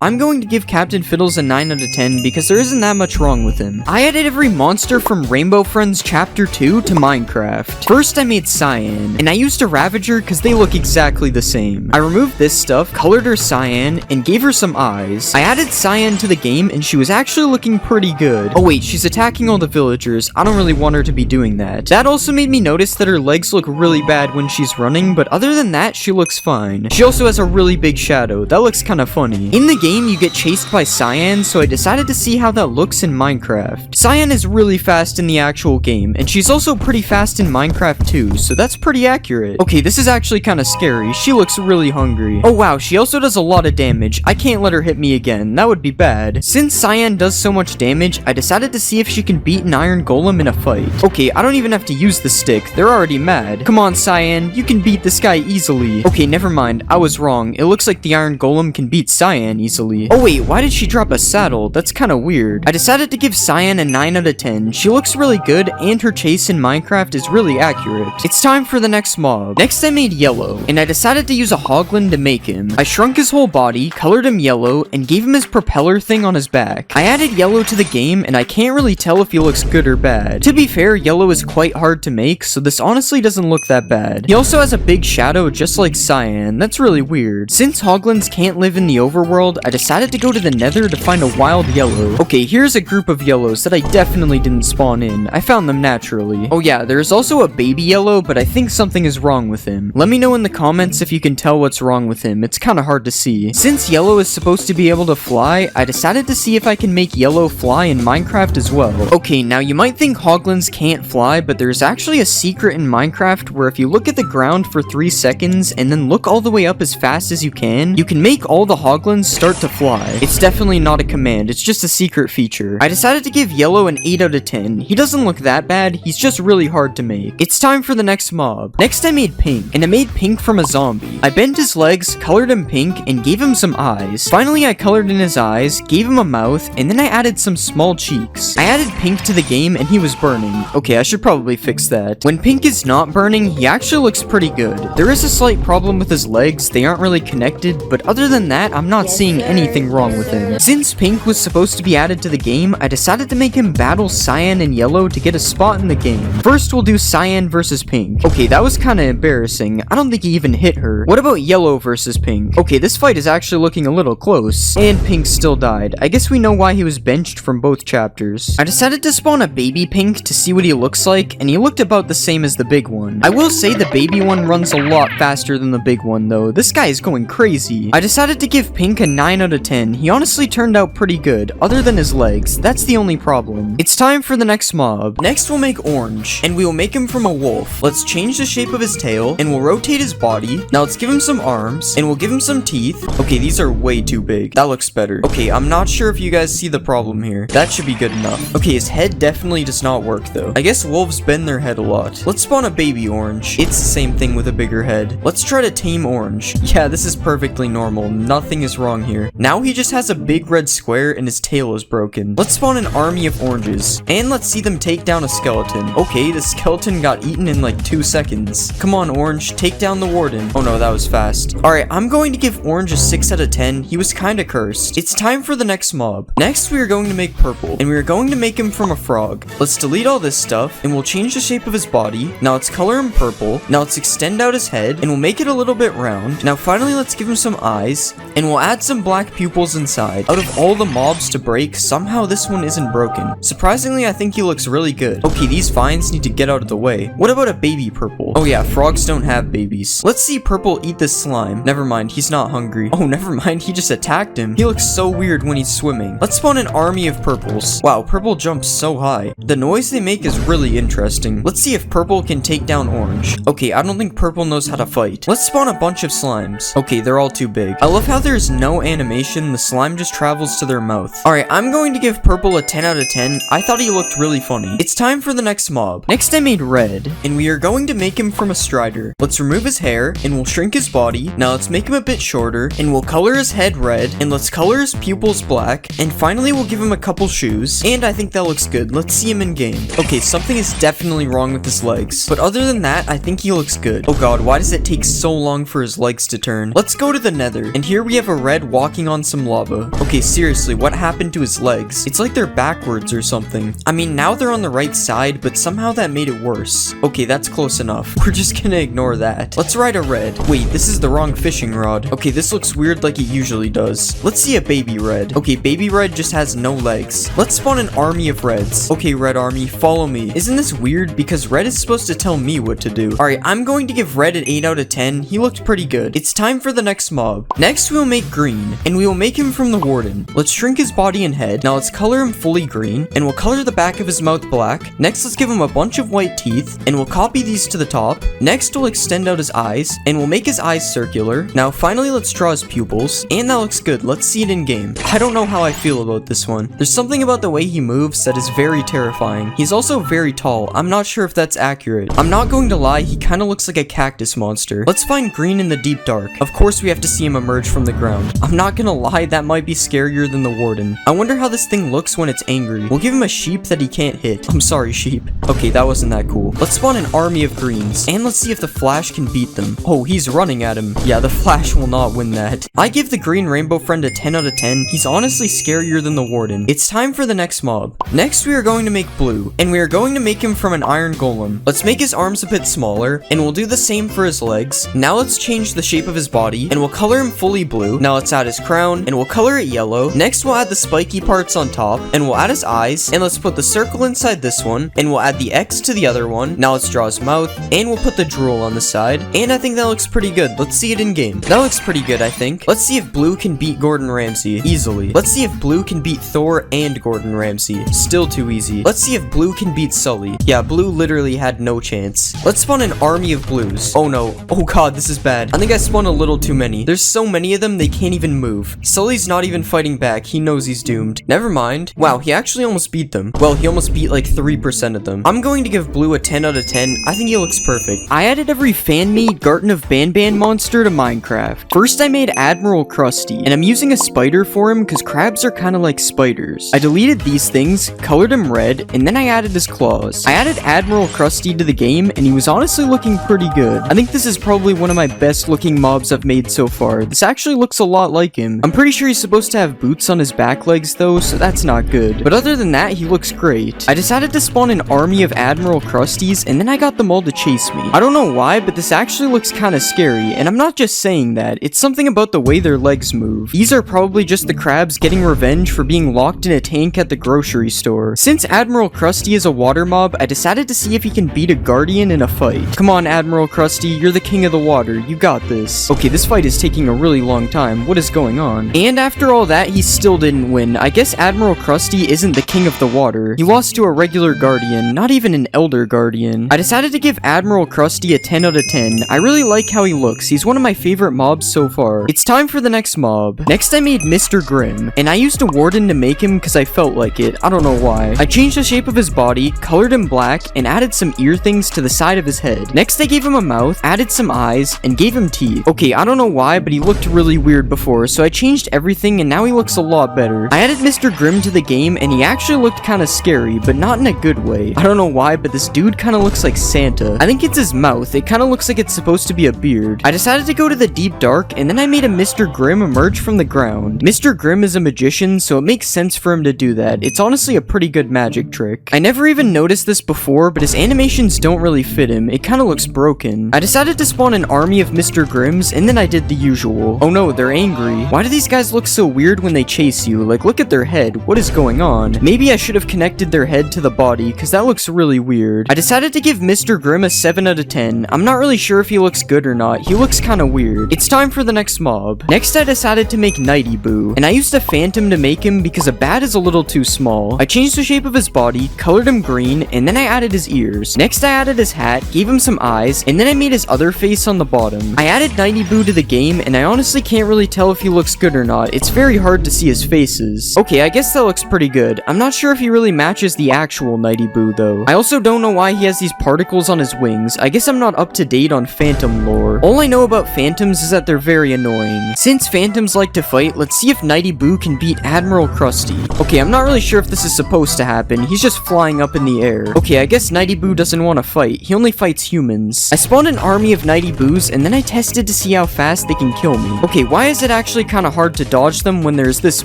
I'm going to give Captain Fiddles a 9 out of 10 because there isn't that much wrong with him. I added every monster from Rainbow Friends Chapter 2 to Minecraft. First I made Cyan, and I used a Ravager because they look exactly the same. I removed this stuff, colored her cyan, and gave her some eyes. I added Cyan to the game and she was actually looking pretty good. Oh wait, she's attacking all the villagers. I don't really want her to be doing that. That also made me notice that her legs look really bad when she's running, but other than that, she looks fine. She also has a really big shadow. That looks kind of funny. In the game, you get chased by Cyan, so I decided to see how that looks in Minecraft. Cyan is really fast in the actual game, and she's also pretty fast in Minecraft too, so that's pretty accurate. Okay, this is actually kind of scary. She looks really hungry. Oh wow, she also does a lot of damage. I can't let her hit me again. That would be bad. Since Cyan does so much damage, I decided to see if she can beat an iron golem in a fight. Okay, I don't even have to use the stick. They're already mad. Come on, Cyan. You can beat this guy easily. Okay, never mind. I was wrong. It looks like the iron golem can beat Cyan easily. Oh wait, why did she drop a saddle? That's kind of weird. I decided to give Cyan a 9 out of 10. She looks really good, and her chase in Minecraft is really accurate. It's time for the next mob. Next I made Yellow, and I decided to use a Hoglin to make him. I shrunk his whole body, colored him yellow, and gave him his propeller thing on his back. I added Yellow to the game, and I can't really tell if he looks good or bad. To be fair, Yellow is quite hard to make, so this honestly doesn't look that bad. He also has a big shadow just like Cyan. That's really weird. Since Hoglins can't live in the overworld, I decided to go to the Nether to find a wild yellow. Okay, here's a group of yellows that I definitely didn't spawn in. I found them naturally. Oh yeah, there's also a baby yellow, but I think something is wrong with him. Let me know in the comments if you can tell what's wrong with him. It's kind of hard to see. Since yellow is supposed to be able to fly, I decided to see if I can make yellow fly in Minecraft as well. Okay, now you might think hoglins can't fly, but there's actually a secret in Minecraft where if you look at the ground for 3 seconds and then look all the way up as fast as you can make all the hoglins start to fly. It's definitely not a command, it's just a secret feature. I decided to give Yellow an 8 out of 10. He doesn't look that bad, he's just really hard to make. It's time for the next mob. Next I made Pink, and I made Pink from a zombie. I bent his legs, colored him pink, and gave him some eyes. Finally I colored in his eyes, gave him a mouth, and then I added some small cheeks. I added Pink to the game and he was burning. Okay, I should probably fix that. When Pink is not burning, he actually looks pretty good. There is a slight problem with his legs, they aren't really connected, but other than that, I'm not seeing anything wrong with him. Since Pink was supposed to be added to the game, I decided to make him battle Cyan and Yellow to get a spot in the game. First, we'll do Cyan versus Pink. Okay, that was kind of embarrassing. I don't think he even hit her. What about Yellow versus Pink? Okay, this fight is actually looking a little close. And Pink still died. I guess we know why he was benched from both chapters. I decided to spawn a baby Pink to see what he looks like, and he looked about the same as the big one. I will say the baby one runs a lot faster than the big one though. This guy is going crazy. I decided to give Pink a 9 out of 10. He honestly turned out pretty good, other than his legs. That's the only problem. It's time for the next mob. Next we'll make Orange, and we will make him from a wolf. Let's change the shape of his tail, and we'll rotate his body. Now let's give him some arms, and we'll give him some teeth. Okay, these are way too big. That looks better. Okay, I'm not sure if you guys see the problem here. That should be good enough. Okay, his head definitely does not work though. I guess wolves bend their head a lot. Let's spawn a baby Orange. It's the same thing with a bigger head. Let's try to tame Orange. Yeah, this is perfectly normal. Nothing is wrong here. Now he just has a big red square and his tail is broken. Let's spawn an army of oranges, and let's see them take down a skeleton. Okay, the skeleton got eaten in like 2 seconds. Come on, Orange, take down the warden. Oh no, that was fast. Alright, I'm going to give Orange a 6 out of 10. He was kinda cursed. It's time for the next mob. Next, we are going to make Purple, and we are going to make him from a frog. Let's delete all this stuff, and we'll change the shape of his body. Now let's color him purple. Now let's extend out his head, and we'll make it a little bit round. Now finally, let's give him some eyes, and we'll add some black pupils inside. Out of all the mobs to break, somehow this one isn't broken. Surprisingly, I think he looks really good. Okay, these vines need to get out of the way. What about a baby Purple? Oh yeah, frogs don't have babies. Let's see Purple eat this slime. Never mind, he's not hungry. Oh, never mind, he just attacked him. He looks so weird when he's swimming. Let's spawn an army of Purples. Wow, Purple jumps so high. The noise they make is really interesting. Let's see if Purple can take down Orange. Okay, I don't think Purple knows how to fight. Let's spawn a bunch of slimes. Okay, they're all too big. I love how there's no animation animation, the slime just travels to their mouth. Alright, I'm going to give purple a 10 out of 10. I thought he looked really funny. It's time for the next mob. Next I made red, and we are going to make him from a strider. Let's remove his hair, and we'll shrink his body. Now let's make him a bit shorter, and we'll color his head red, and let's color his pupils black, and finally we'll give him a couple shoes, and I think that looks good. Let's see him in game. Okay, something is definitely wrong with his legs, but other than that, I think he looks good. Oh god, why does it take so long for his legs to turn? Let's go to the nether, and here we have a red walking on some lava. Okay, seriously, what happened to his legs? It's like they're backwards or something. I mean, now they're on the right side, but somehow that made it worse. Okay, that's close enough. We're just gonna ignore that. Let's ride a red. Wait, this is the wrong fishing rod. Okay, this looks weird like it usually does. Let's see a baby red. Okay, baby red just has no legs. Let's spawn an army of reds. Okay, red army, follow me. Isn't this weird? Because red is supposed to tell me what to do. Alright, I'm going to give red an 8 out of 10. He looked pretty good. It's time for the next mob. Next, we'll make green, and we will make him from the warden. Let's shrink his body and head. Now let's color him fully green, and we'll color the back of his mouth black. Next, let's give him a bunch of white teeth, and we'll copy these to the top. Next, we'll extend out his eyes, and we'll make his eyes circular. Now, finally, let's draw his pupils, and that looks good. Let's see it in game. I don't know how I feel about this one. There's something about the way he moves that is very terrifying. He's also very tall. I'm not sure if that's accurate. I'm not going to lie, he kind of looks like a cactus monster. Let's find green in the deep dark. Of course, we have to see him emerge from the ground. I'm not gonna lie, that might be scarier than the warden. I wonder how this thing looks when it's angry. We'll give him a sheep that he can't hit. I'm sorry, sheep. Okay, that wasn't that cool. Let's spawn an army of greens, and let's see if the Flash can beat them. Oh, he's running at him. Yeah, the Flash will not win that. I give the green rainbow friend a 10 out of 10. He's honestly scarier than the warden. It's time for the next mob. Next, we are going to make blue, and we are going to make him from an iron golem. Let's make his arms a bit smaller, and we'll do the same for his legs. Now let's change the shape of his body, and we'll color him fully blue. Now let's add his crown, and we'll color it yellow. Next, we'll add the spiky parts on top, and we'll add his eyes, and let's put the circle inside this one, and we'll add the X to the other one. Now let's draw his mouth, and we'll put the drool on the side, and I think that looks pretty good. Let's see it in game. That looks pretty good, I think. Let's see if blue can beat Gordon Ramsay easily. Let's see if blue can beat Thor and Gordon Ramsay. Still too easy. Let's see if blue can beat Sully. Yeah, blue literally had no chance. Let's spawn an army of blues. Oh no. Oh god, this is bad. I think I spawned a little too many. There's so many of them, they can't even move. Sully's not even fighting back. He knows he's doomed. Never mind. Wow, he actually almost beat them. Well, he almost beat like 3% of them. I'm going to give blue a 10 out of 10. I think he looks perfect. I added every fan-made Garten of Banban monster to Minecraft. First, I made Admiral Krusty, and I'm using a spider for him because crabs are kind of like spiders. I deleted these things, colored him red, and then I added his claws. I added Admiral Krusty to the game, and he was honestly looking pretty good. I think this is probably one of my best looking mobs I've made so far. This actually looks a lot like him. I'm pretty sure he's supposed to have boots on his back legs though, so that's not good. But other than that, he looks great. I decided to spawn an army of Admiral Krusties, and then I got them all to chase me. I don't know why, but this actually looks kind of scary, and I'm not just saying that. It's something about the way their legs move. These are probably just the crabs getting revenge for being locked in a tank at the grocery store. Since Admiral Krusty is a water mob, I decided to see if he can beat a guardian in a fight. Come on, Admiral Krusty, you're the king of the water. You got this. Okay, this fight is taking a really long time. What is going on? And after all that, he still didn't win. I guess Admiral Krusty isn't the king of the water. He lost to a regular guardian, not even an elder guardian. I decided to give Admiral Krusty a 10 out of 10. I really like how he looks. He's one of my favorite mobs so far. It's time for the next mob. Next, I made Mr. Grimm, and I used a warden to make him because I felt like it. I don't know why. I changed the shape of his body, colored him black, and added some ear things to the side of his head. Next, I gave him a mouth, added some eyes, and gave him teeth. Okay, I don't know why, but he looked really weird before, so I changed everything, and now he looks a lot better. I added Mr. Grimm to the game, and he actually looked kind of scary, but not in a good way. I don't know why, but this dude kind of looks like Santa. I think it's his mouth. It kind of looks like it's supposed to be a beard. I decided to go to the deep dark, and then I made a Mr. Grimm emerge from the ground. Mr. Grimm is a magician, so it makes sense for him to do that. It's honestly a pretty good magic trick. I never even noticed this before, but his animations don't really fit him. It kind of looks broken. I decided to spawn an army of Mr. Grimms, and then I did the usual. Oh no, they're angry. Why do these guys look so weird when they chase you? Like, look at their head. What is going on? Maybe I should have connected their head to the body, because that looks really weird. I decided to give Mr. Grimm a 7 out of 10. I'm not really sure if he looks good or not. He looks kind of weird. It's time for the next mob. Next, I decided to make Nighty Boo, and I used a phantom to make him because a bat is a little too small. I changed the shape of his body, colored him green, and then I added his ears. Next, I added his hat, gave him some eyes, and then I made his other face on the bottom. I added Nighty Boo to the game, and I honestly can't really tell if he he looks good or not. It's very hard to see his faces. Okay, I guess that looks pretty good. I'm not sure if he really matches the actual Nighty Boo though. I also don't know why he has these particles on his wings. I guess I'm not up to date on Phantom lore. All I know about Phantoms is that they're very annoying. Since Phantoms like to fight, let's see if Nighty Boo can beat Admiral Krusty. Okay, I'm not really sure if this is supposed to happen. He's just flying up in the air. Okay, I guess Nighty Boo doesn't want to fight. He only fights humans. I spawned an army of Nighty Boos and then I tested to see how fast they can kill me. Okay, why is it actually kind of hard to dodge them when there's this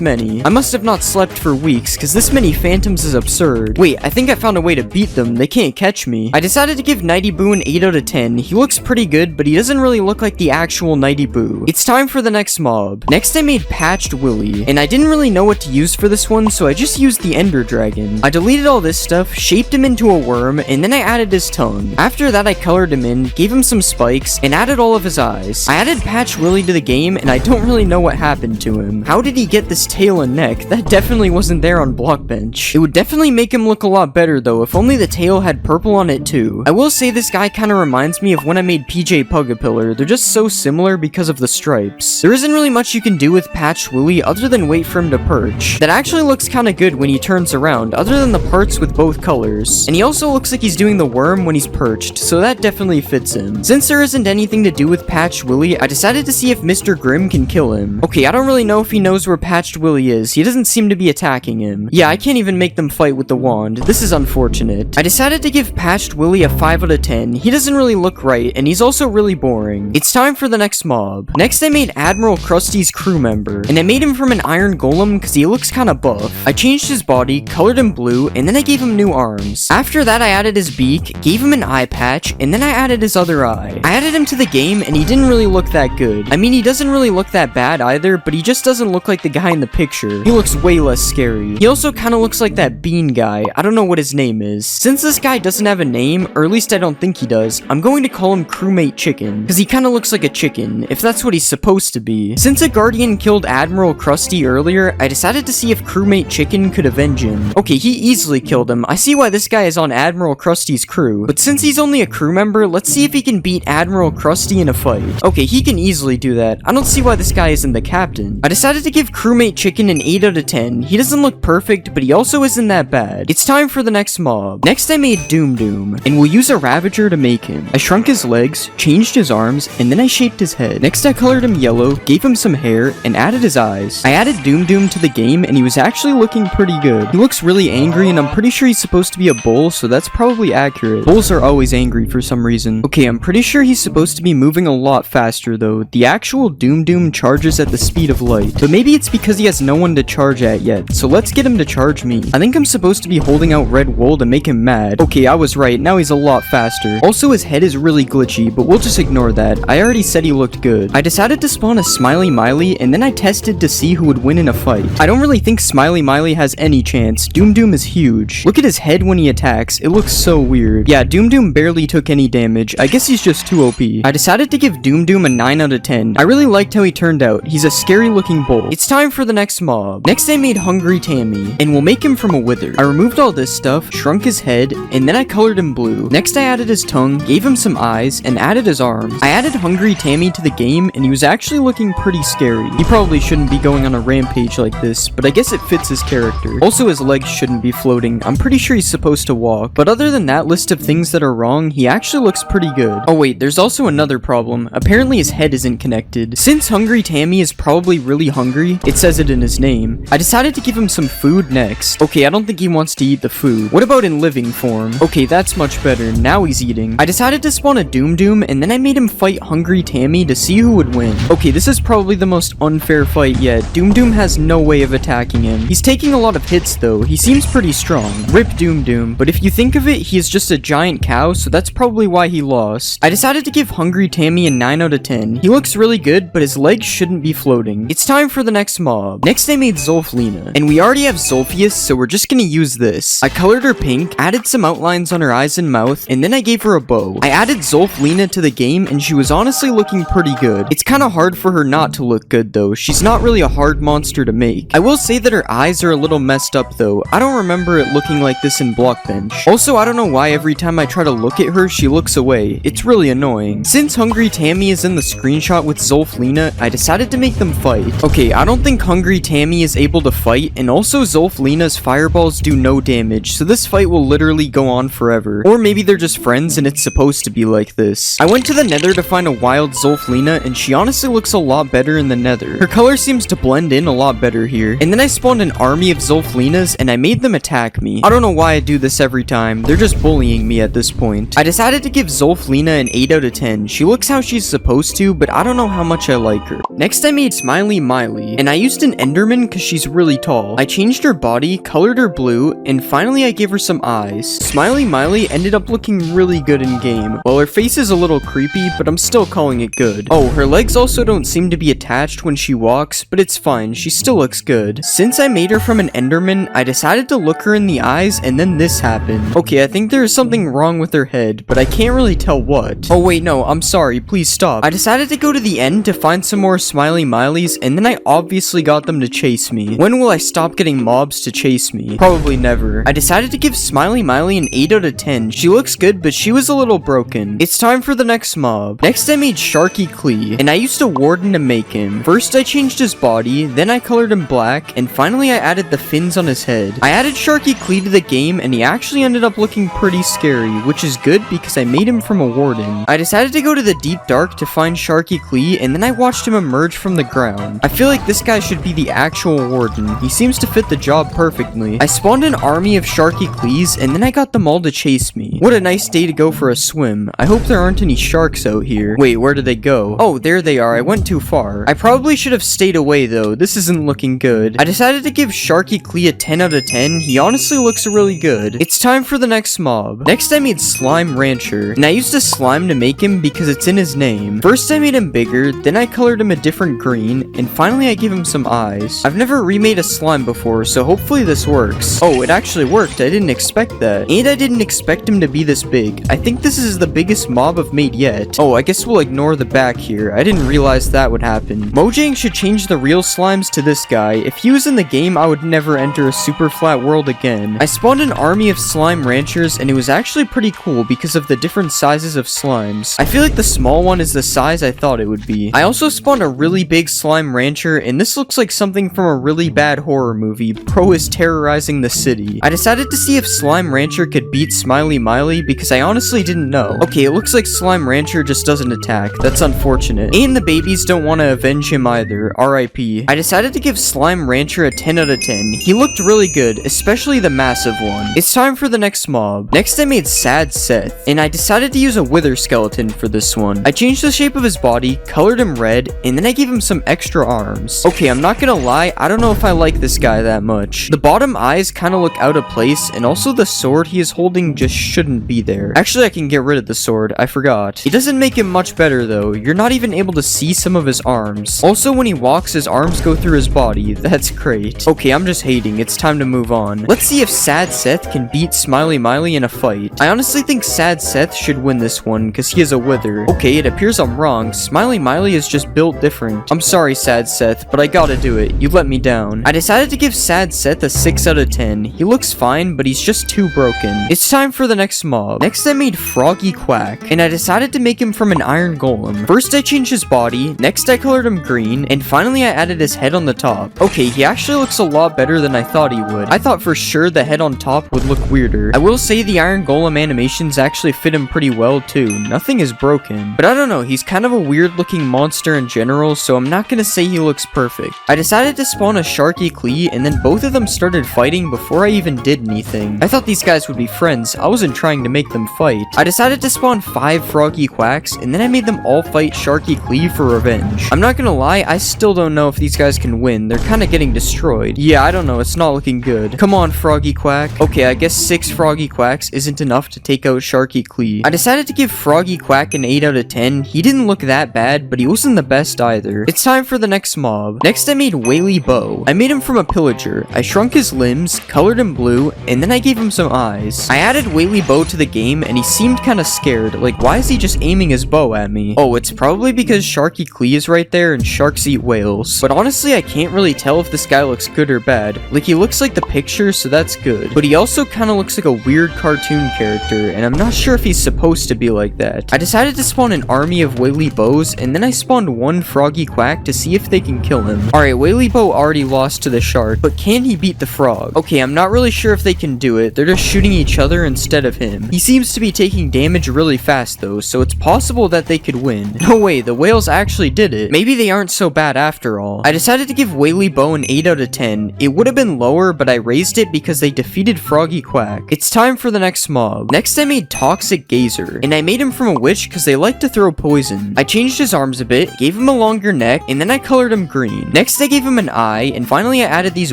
many? I must have not slept for weeks because this many Phantoms is absurd. Wait, I think I found a way to beat them. They can't catch me. I decided to give Nighty Boo an 8 out of 10. He looks pretty good, but he doesn't really look like the actual Nighty Boo. It's time for the next mob. Next I made Patched Willy, and I didn't really know what to use for this one, so I just used the Ender Dragon. I deleted all this stuff, shaped him into a worm, and then I added his tongue. After that I colored him in, gave him some spikes, and added all of his eyes. I added Patched Willy to the game, and I don't really know what happened to him. How did he get this tail and neck? That definitely wasn't there on Blockbench. It would definitely make him look a lot better though, if only the tail had purple on it too. I will say this guy kinda reminds me of when I made PJ Pugapillar. They're just so similar because of the stripes. There isn't really much you can do with Patched Willy other than wait for him to perch. That actually looks kinda good when he turns around, other than the parts with both colors. And he also looks like he's doing the worm when he's perched, so that definitely fits him. Since there isn't anything to do with Patched Willy, I decided to see if Mr. Grimm can kill him. Okay, I don't really know if he knows where Patched Willy is. He doesn't seem to be attacking him. Yeah, I can't even make them fight with the wand. This is unfortunate. I decided to give Patched Willy a 5 out of 10. He doesn't really look right, and he's also really boring. It's time for the next mob. Next I made Admiral Krusty's crew member, and I made him from an iron golem because he looks kinda buff. I changed his body, colored him blue, and then I gave him new arms. After that I added his beak, gave him an eye patch, and then I added his other eye. I added him to the game, and he didn't really look that good. I mean, he doesn't really look that bad either, but he just doesn't look like the guy in the picture. He looks way less scary. He also kinda looks like that bean guy. I don't know what his name is. Since this guy doesn't have a name, or at least I don't think he does, I'm going to call him Crewmate Chicken, because he kinda looks like a chicken, if that's what he's supposed to be. Since a Guardian killed Admiral Krusty earlier, I decided to see if Crewmate Chicken could avenge him. Okay, he easily killed him. I see why this guy is on Admiral Krusty's crew, but since he's only a crew member, let's see if he can beat Admiral Krusty in a fight. Okay, he can easily do that. I don't see why this guy isn't the captain. I decided to give Crewmate Chicken an 8 out of 10. He doesn't look perfect, but he also isn't that bad. It's time for the next mob. Next I made Doom Doom, and we'll use a Ravager to make him. I shrunk his legs, changed his arms, and then I shaped his head. Next I colored him yellow, gave him some hair, and added his eyes. I added Doom Doom to the game, and he was actually looking pretty good. He looks really angry, and I'm pretty sure he's supposed to be a bull, so that's probably accurate. Bulls are always angry for some reason. Okay, I'm pretty sure he's supposed to be moving a lot faster though. The actual Doom Doom charges at the speed of light, but maybe it's because he has no one to charge at yet, so let's get him to charge me. I think I'm supposed to be holding out red wool to make him mad. Okay, I was right, now he's a lot faster. Also, his head is really glitchy, but we'll just ignore that. I already said he looked good. I decided to spawn a Smiley Miley, and then I tested to see who would win in a fight. I don't really think Smiley Miley has any chance. Doom Doom is huge. Look at his head when he attacks. It looks so weird. Yeah, Doom Doom barely took any damage. I guess he's just too OP. I decided to give Doom Doom a 9 out of 10. I really liked how he turned out. He's a scary looking bull. It's time for the next mob. Next I made Hungry Tammy, and we'll make him from a wither. I removed all this stuff, shrunk his head, and then I colored him blue. Next I added his tongue, gave him some eyes, and added his arms. I added Hungry Tammy to the game, and he was actually looking pretty scary. He probably shouldn't be going on a rampage like this, but I guess it fits his character. Also, his legs shouldn't be floating. I'm pretty sure he's supposed to walk, but other than that list of things that are wrong, he actually looks pretty good. Oh wait, there's also another problem. Apparently his head isn't connected. Since Hungry Tammy is probably really hungry, it says it in his name, I decided to give him some food next. Okay, I don't think he wants to eat the food. What about in living form? Okay, that's much better. Now he's eating. I decided to spawn a Doom Doom, and then I made him fight Hungry Tammy to see who would win. Okay, this is probably the most unfair fight yet. Doom Doom has no way of attacking him. He's taking a lot of hits though. He seems pretty strong. Rip Doom Doom, but if you think of it, he is just a giant cow, so that's probably why he lost. I decided to give Hungry Tammy a 9 out of 10. He looks really good, but his legs shouldn't be floating. It's time for the next mob. Next I made Zolflina, and we already have Zolfius, so we're just gonna use this. I colored her pink, added some outlines on her eyes and mouth, and then I gave her a bow. I added Zolflina to the game, and she was honestly looking pretty good. It's kinda hard for her not to look good though. She's not really a hard monster to make. I will say that her eyes are a little messed up though. I don't remember it looking like this in Blockbench. Also, I don't know why every time I try to look at her, she looks away. It's really annoying. Since Hungry Tammy is in the screenshot with Zolflina, I decided to to make them fight. Okay, I don't think Hungry Tammy is able to fight, and also Zolflina's fireballs do no damage, so this fight will literally go on forever. Or maybe they're just friends and it's supposed to be like this. I went to the nether to find a wild Zolflina, and she honestly looks a lot better in the nether. Her color seems to blend in a lot better here. And then I spawned an army of Zolflinas, and I made them attack me. I don't know why I do this every time. They're just bullying me at this point. I decided to give Zolflina an 8 out of 10. She looks how she's supposed to, but I don't know how much I like her. Next I made Smiley Miley, and I used an Enderman because she's really tall. I changed her body, colored her blue, and finally I gave her some eyes. Smiley Miley ended up looking really good in game. Well, her face is a little creepy, but I'm still calling it good. Oh, her legs also don't seem to be attached when she walks, but it's fine, she still looks good. Since I made her from an Enderman, I decided to look her in the eyes, and then this happened. Okay, I think there is something wrong with her head, but I can't really tell what. Oh wait, no, I'm sorry, please stop. I decided to go to the end to find some more Smiley Mileys, and then I obviously got them to chase me. When will I stop getting mobs to chase me? Probably never. I decided to give Smiley Miley an 8 out of 10. She looks good, but she was a little broken. It's time for the next mob. Next I made Sharky Clee, and I used a warden to make him. First I changed his body, then I colored him black, and finally I added the fins on his head. I added Sharky Clee to the game, and he actually ended up looking pretty scary, which is good because I made him from a warden. I decided to go to the deep dark to find Sharky Clee, and then I watched him emerge from the ground. I feel like this guy should be the actual warden. He seems to fit the job perfectly. I spawned an army of Sharky Clees, and then I got them all to chase me. What a nice day to go for a swim. I hope there aren't any sharks out here. Wait, where did they go? Oh, there they are. I went too far. I probably should have stayed away though. This isn't looking good. I decided to give Sharky Clee a 10 out of 10. He honestly looks really good. It's time for the next mob. Next I made Slime Rancher, and I used a slime to make him because it's in his name. First I made him bigger, then I colored him a different green, and finally I gave him some eyes. I've never remade a slime before, so hopefully this works. Oh, it actually worked. I didn't expect that. And I didn't expect him to be this big. I think this is the biggest mob I've made yet. Oh, I guess we'll ignore the back here. I didn't realize that would happen. Mojang should change the real slimes to this guy. If he was in the game, I would never enter a super flat world again. I spawned an army of slime ranchers, and it was actually pretty cool because of the different sizes of slimes. I feel like the small one is the size I thought it would be. I also spawned a really big slime rancher, and this looks like something from a really bad horror movie. Pro is terrorizing the city. I decided to see if Slime Rancher could beat Smiley Miley because I honestly didn't know. Okay, it looks like Slime Rancher just doesn't attack. That's unfortunate. And the babies don't want to avenge him either. RIP. I decided to give Slime Rancher a 10 out of 10. He looked really good, especially the massive one. It's time for the next mob. Next I made Sad Seth, and I decided to use a wither skeleton for this one. I changed the shape of his body, colored him red, and then I gave him some extra arms. Okay, I'm not gonna lie, I don't know if I like this guy that much. The bottom eyes kind of look out of place, and also the sword he is holding just shouldn't be there. Actually, I can get rid of the sword. I forgot. It doesn't make him much better though. You're not even able to see some of his arms. Also, when he walks, his arms go through his body. That's great. Okay, I'm just hating. It's time to move on. Let's see if Sad Seth can beat Smiley Miley in a fight. I honestly think Sad Seth should win this one because he is a wither. Okay, it appears I'm wrong. Smiley Miley is just built different. I'm sorry, Sad Seth, but I gotta do it. You let me down. I decided to give Sad Seth a 6 out of 10. He looks fine, but he's just too broken. It's time for the next mob. Next I made Froggy Quack, and I decided to make him from an iron golem. First I changed his body, next I colored him green, and finally I added his head on the top. Okay, he actually looks a lot better than I thought he would. I thought for sure the head on top would look weirder. I will say the iron golem animations actually fit him pretty well too. Nothing is broken. But I don't know, he's kind of a weird looking monster in general, so I'm not gonna say he looks perfect. I decided to spawn a Sharky Clee, and then both of them started fighting before I even did anything. I thought these guys would be friends. I wasn't trying to make them fight. I decided to spawn 5 Froggy Quacks, and then I made them all fight Sharky Clee for revenge. I'm not gonna lie, I still don't know if these guys can win. They're kind of getting destroyed. Yeah, I don't know, it's not looking good. Come on, Froggy Quack. Okay, I guess 6 Froggy Quacks isn't enough to take out Sharky Clee. I decided to give Froggy Quack an 8 out of 10. He didn't look that bad, but he wasn't the best either. It's time for the next mob. Next I made Whaley Bow. I made him from a pillager. I shrunk his limbs, colored him blue, and then I gave him some eyes. I added Whaley Bow to the game, and he seemed kind of scared. Like, why is he just aiming his bow at me? Oh, it's probably because Sharky Clee is right there and sharks eat whales. But honestly, I can't really tell if this guy looks good or bad. Like, he looks like the picture, so that's good. But he also kind of looks like a weird cartoon character, and I'm not sure if he's supposed to be like that. I decided to spawn an army of Whaley Bows, and then I spawned 1 Froggy Froggy Quack to see if they can kill him. Alright, Whaleybo already lost to the shark, but can he beat the frog? Okay, I'm not really sure if they can do it. They're just shooting each other instead of him. He seems to be taking damage really fast though, so it's possible that they could win. No way, the whales actually did it. Maybe they aren't so bad after all. I decided to give Whaleybo an 8 out of 10. It would have been lower, but I raised it because they defeated Froggy Quack. It's time for the next mob. Next I made Toxic Gazer, and I made him from a witch because they like to throw poison. I changed his arms a bit, gave him a longer neck, and then I colored him green. Next I gave him an eye, and finally I added these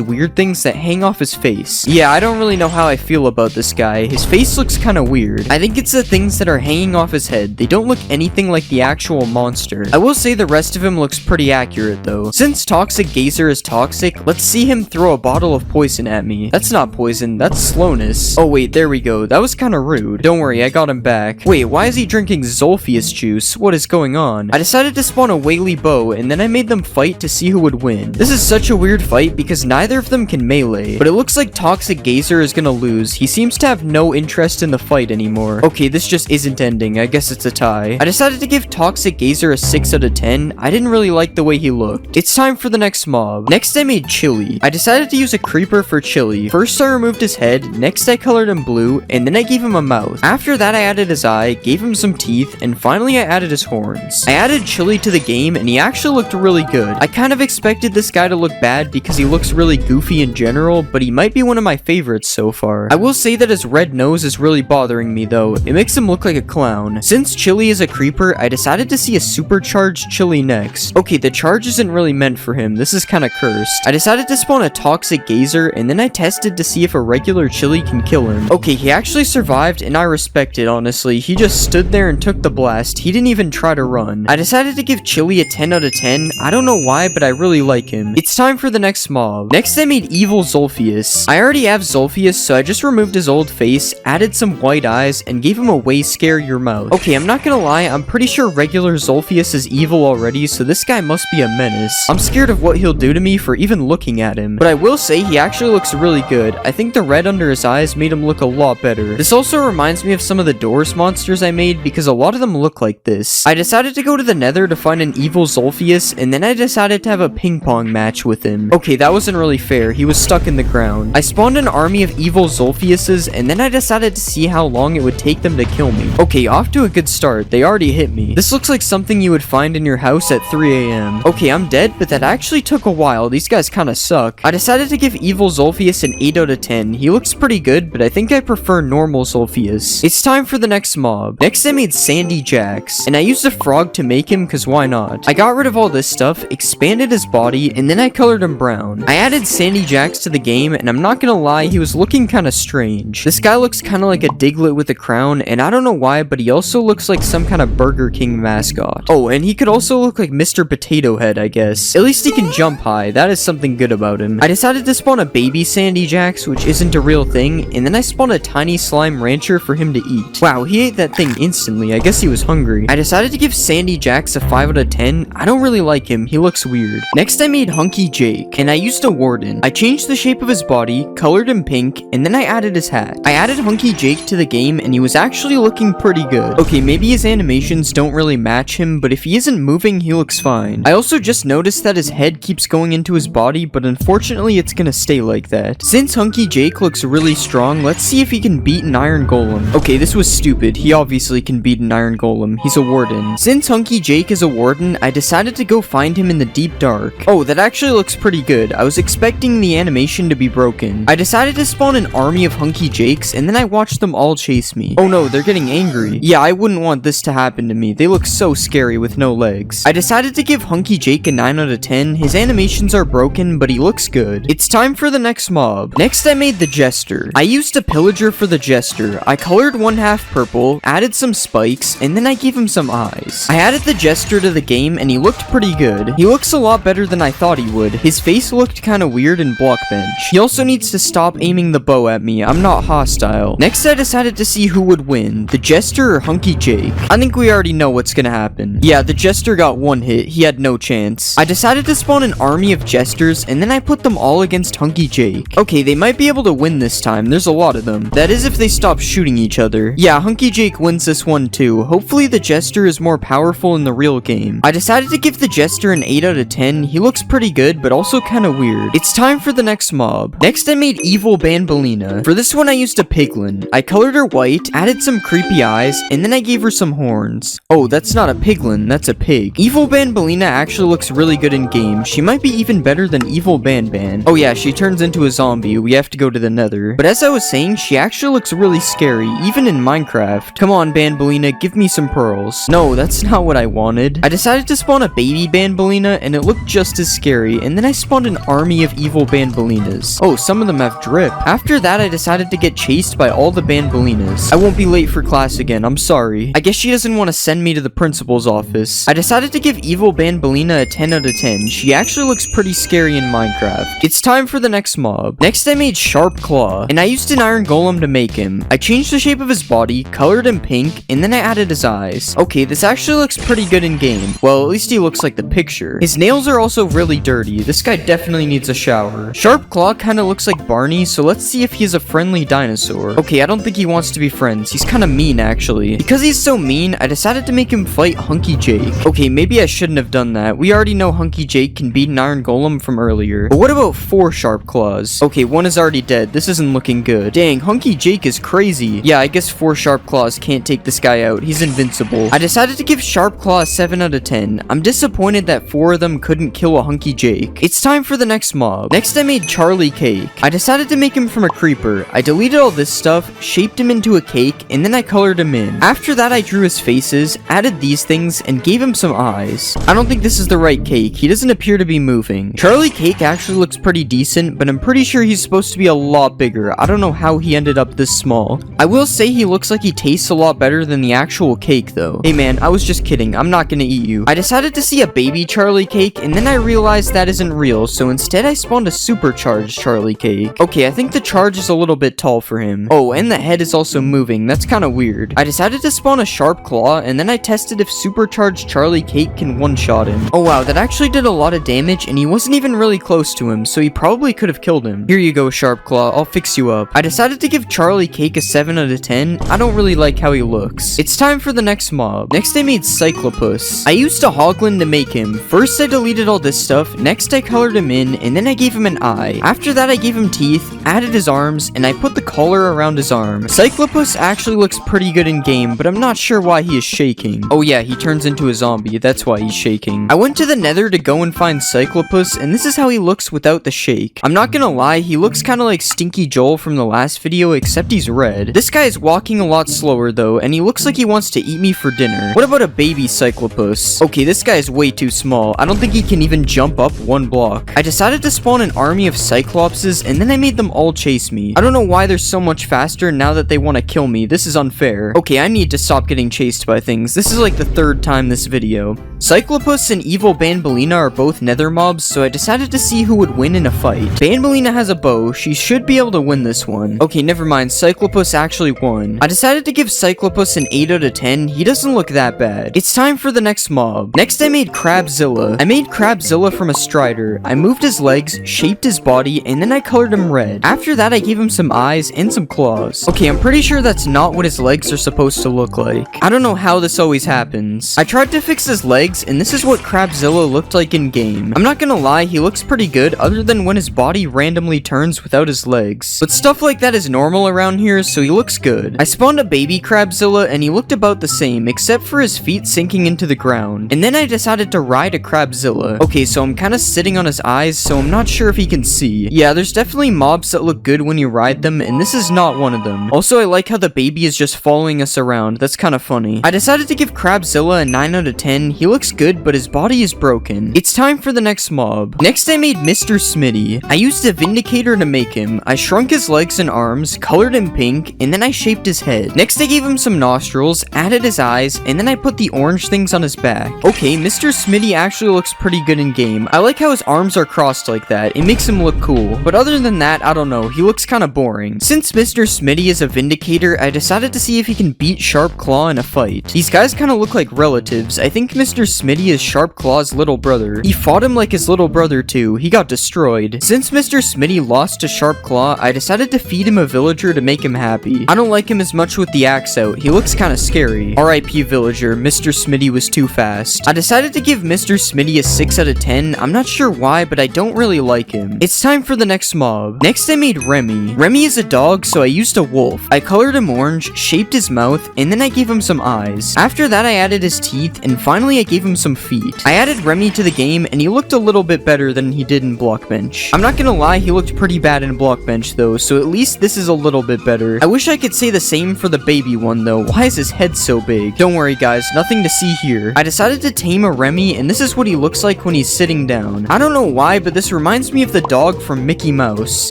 weird things that hang off his face. Yeah, I don't really know how I feel about this guy. His face looks kind of weird. I think it's the things that are hanging off his head. They don't look anything like the actual monster. I will say the rest of him looks pretty accurate though. Since Toxic Gazer is toxic, let's see him throw a bottle of poison at me. That's not poison, that's slowness. Oh wait, there we go. That was kind of rude. Don't worry, I got him back. Wait, why is he drinking Zolphius juice? What is going on? I decided to spawn a Whaleybo, and then I made them fight to see who would win. This is such a weird fight because neither of them can melee, but it looks like Toxic Gazer is gonna lose. He seems to have no interest in the fight anymore. Okay, this just isn't ending. I guess it's a tie. I decided to give Toxic Gazer a 6 out of 10. I didn't really like the way he looked. It's time for the next mob. Next I made Chili. I decided to use a creeper for Chili. First I removed his head, next I colored him blue, and then I gave him a mouth. After that I added his eye, gave him some teeth, and finally I added his horns. I added Chili to the game and he actually looked really good. I kind of expected this guy to look bad because he looks really goofy in general, but he might be one of my favorites so far. I will say that his red nose is really bothering me though. It makes him look like a clown. Since Chili is a creeper, I decided to see a supercharged Chili next. Okay, the charge isn't really meant for him. This is kind of cursed. I decided to spawn a Toxic Gazer and then I tested to see if a regular Chili can kill him. Okay, he actually survived and I respect it, honestly. He just stood there and took the blast. He didn't even try to run. I decided to give Chili a 10 out of 10. I don't know why, but I really like him. It's time for the next mob. Next I made Evil Zolphius. I already have Zolphius, so I just removed his old face, added some white eyes, and gave him a way scarier mouth. Okay, I'm not gonna lie, I'm pretty sure regular Zolphius is evil already, so this guy must be a menace. I'm scared of what he'll do to me for even looking at him. But I will say he actually looks really good. I think the red under his eyes made him look a lot better. This also reminds me of some of the Doors monsters I made because a lot of them look like this. I decided to go to the Nether to find an evil Zolphius, and then I decided to have a ping pong match with him. Okay, that wasn't really fair. He was stuck in the ground. I spawned an army of evil Zolphiuses, and then I decided to see how long it would take them to kill me. Okay, off to a good start. They already hit me. This looks like something you would find in your house at 3 a.m. Okay, I'm dead, but that actually took a while. These guys kind of suck. I decided to give evil Zolphius an 8 out of 10. He looks pretty good, but I think I prefer normal Zolphius. It's time for the next mob. Next I made Sandy Jax, and I used a frog to make him because why not? I got rid of all this stuff, expanded his body, and then I colored him brown. I added Sandy Jax to the game, and I'm not gonna lie, he was looking kind of strange. This guy looks kind of like a Diglett with a crown, and I don't know why, but he also looks like some kind of Burger King mascot. Oh, and he could also look like Mr. Potato Head, I guess. At least he can jump high. That is something good about him. I decided to spawn a baby Sandy Jax, which isn't a real thing, and then I spawned a tiny slime rancher for him to eat. Wow, he ate that thing instantly. I guess he was hungry. I decided to give Sandy Jax a 5 out of 10. I don't really like him. He looks weird. Next I made Hunky Jake, and I used a warden. I changed the shape of his body, colored him pink, and then I added his hat. I added Hunky Jake to the game, and he was actually looking pretty good. Okay, maybe his animations don't really match him, but if he isn't moving, he looks fine. I also just noticed that his head keeps going into his body, but unfortunately it's gonna stay like that. Since Hunky Jake looks really strong, let's see if he can beat an Iron Golem. Okay, this was stupid. He obviously can beat an Iron Golem. He's a warden. Since Hunky Jake is a warden, I decided to go find him in the deep dark. Oh, that actually looks pretty good. I was expecting the animation to be broken. I decided to spawn an army of Hunky Jakes, and then I watched them all chase me. Oh no, they're getting angry. Yeah, I wouldn't want this to happen to me. They look so scary with no legs. I decided to give Hunky Jake a 9 out of 10. His animations are broken, but he looks good. It's time for the next mob. Next I made the Jester. I used a pillager for the Jester. I colored one half purple, added some spikes, and then I gave him some eyes. I added the Jester to the game, and he looked pretty good. He looks a lot better than I thought he would. His face looked kind of weird in Blockbench. He also needs to stop aiming the bow at me. I'm not hostile. Next I decided to see who would win, the Jester or Hunky Jake. I think we already know what's gonna happen. Yeah, the Jester got one hit. He had no chance. I decided to spawn an army of Jesters, and then I put them all against Hunky Jake. Okay, they might be able to win this time. There's a lot of them. That is if they stop shooting each other. Yeah, Hunky Jake wins this one too. Hopefully the Jester is more powerful in the real game. I decided to give the Jester an 8 out of 10. He looks pretty good, but also kind of weird. It's time for the next mob. Next, I made Evil Banbaleena. For this one, I used a piglin. I colored her white, added some creepy eyes, and then I gave her some horns. Oh, that's not a piglin, that's a pig. Evil Banbaleena actually looks really good in game. She might be even better than Evil Banban. Oh yeah, she turns into a zombie. We have to go to the Nether. But as I was saying, she actually looks really scary, even in Minecraft. Come on, Banbaleena, give me some pearls. No, that's not what I wanted. I decided to spawn a baby Banbaleena, and it looked just as scary, and then I spawned an army of evil Banbaleenas. Oh, some of them have drip. After that, I decided to get chased by all the Banbaleenas. I won't be late for class again, I'm sorry. I guess she doesn't want to send me to the principal's office. I decided to give Evil Banbaleena a 10 out of 10. She actually looks pretty scary in Minecraft. It's time for the next mob. Next, I made Sharp Claw, and I used an iron golem to make him. I changed the shape of his body, colored him pink, and then I added his eyes. Okay, this actually looks pretty good in game. Well, at least he looks like the picture. His nails are also really dirty. This guy definitely needs a shower. Sharp Claw kind of looks like Barney, so let's see if he's a friendly dinosaur. Okay, I don't think he wants to be friends. He's kind of mean, actually. Because he's so mean, I decided to make him fight Hunky Jake. Okay, maybe I shouldn't have done that. We already know Hunky Jake can beat an iron golem from earlier. But what about 4 Sharp Claws? Okay, 1 is already dead. This isn't looking good. Dang, Hunky Jake is crazy. Yeah, I guess 4 Sharp Claws can't take this guy out. He's invincible. I decided to give Sharp Claw a 7 out of 10. I'm disappointed that 4 of them couldn't kill a Hunky Jake. It's time for the next mob. Next, I made Charlie Cake. I decided to make him from a creeper. I deleted all this stuff, shaped him into a cake, and then I colored him in. After that, I drew his faces, added these things, and gave him some eyes. I don't think this is the right cake. He doesn't appear to be moving. Charlie Cake actually looks pretty decent, but I'm pretty sure he's supposed to be a lot bigger. I don't know how he ended up this small. I will say he looks like he tastes a lot better than the actual cake, though. Hey man, I was just kidding. I'm not gonna eat you. I decided to see a baby Charlie Cake, and then I realized that isn't real, so instead I spawned a supercharged Charlie Cake. Okay, I think the charge is a little bit tall for him. Oh, and the head is also moving. That's kind of weird. I decided to spawn a Sharp Claw, and then I tested if supercharged Charlie Cake can one-shot him. Oh wow, that actually did a lot of damage, and he wasn't even really close to him, so he probably could have killed him. Here you go, Sharp Claw. I'll fix you up. I decided to give Charlie Cake a 7 out of 10. I don't really like how he looks. It's time for the next mob. Next, I made Cyclopus. I used a Hoglin to make him. First, I deleted all this stuff. Next, I colored him in, and then I gave him an eye. After that, I gave him teeth, added his arms, and I put the collar around his arm. Cyclopus actually looks pretty good in game, but I'm not sure why he is shaking. Oh yeah, he turns into a zombie. That's why he's shaking. I went to the Nether to go and find Cyclopus, and this is how he looks without the shake. I'm not gonna lie, he looks kind of like Stinky Joel from the last video, except he's red. This guy is walking a lot slower though, and he looks like he wants to eat me for dinner. What about a baby Cyclopus? Okay, this guy is way too small. I don't think he can even jump up 1 block. I decided to spawn an army of Cyclopses, and then I made them all chase me. I don't know why they're so much faster now that they want to kill me. This is unfair. Okay, I need to stop getting chased by things. This is like the 3rd time this video. Cyclopus and Evil Banbaleena are both Nether mobs, so I decided to see who would win in a fight. Banbaleena has a bow. She should be able to win this one. Okay, never mind. Cyclopus actually won. I decided to give Cyclopus an 8 out of 10. He doesn't look that bad. It's time for the next mob. Next, I made Crabzilla. I made Crabzilla from a Strider. I moved his legs, shaped his body, and then I colored him red. After that, I gave him some eyes and some claws. Okay, I'm pretty sure that's not what his legs are supposed to look like. I don't know how this always happens. I tried to fix his legs, and this is what Crabzilla looked like in game. I'm not gonna lie, he looks pretty good other than when his body randomly turns without his legs. But stuff like that is normal around here, so he looks good. I spawned a baby Crabzilla, and he looked about the same, except for his feet sinking into the ground. And then I decided to ride a Crabzilla. Okay, so I'm kind of sitting on his eyes, so I'm not sure if he can see. Yeah, there's definitely mobs that look good when you ride them, and this is not one of them. Also, I like how the baby is just following us around. That's kind of funny. I decided to give Crabzilla a 9 out of 10. He looks good, but his body is broken. It's time for the next mob. Next, I made Mr. Smitty. I used a Vindicator to make him. I shrunk his legs and arms, colored him pink, and then I shaped his head. Next, I gave him some nostrils, added his eyes, and then I put the orange things on his back. Okay, Mr. Smitty actually looks pretty good in game. I like how his arms are crossed like that. It makes him look cool. But other than that, I don't know. He looks kind of boring. Since Mr. Smitty is a Vindicator, I decided to see if he can beat Sharp Claw in a fight. These guys kind of look like relatives. I think Mr. Mr. Smitty is Sharp Claw's little brother. He fought him like his little brother too. He got destroyed. Since Mr. Smitty lost to Sharp Claw, I decided to feed him a villager to make him happy. I don't like him as much with the axe out. He looks kinda scary. RIP villager, Mr. Smitty was too fast. I decided to give Mr. Smitty a 6 out of 10. I'm not sure why, but I don't really like him. It's time for the next mob. Next I made Remy. Remy is a dog, so I used a wolf. I colored him orange, shaped his mouth, and then I gave him some eyes. After that I added his teeth, and finally I gave him some feet. I added Remy to the game, and he looked a little bit better than he did in Blockbench. I'm not gonna lie, he looked pretty bad in Blockbench though, so at least this is a little bit better. I wish I could say the same for the baby one though. Why is his head so big? Don't worry guys, nothing to see here. I decided to tame a Remy, and this is what he looks like when he's sitting down. I don't know why, but this reminds me of the dog from Mickey Mouse.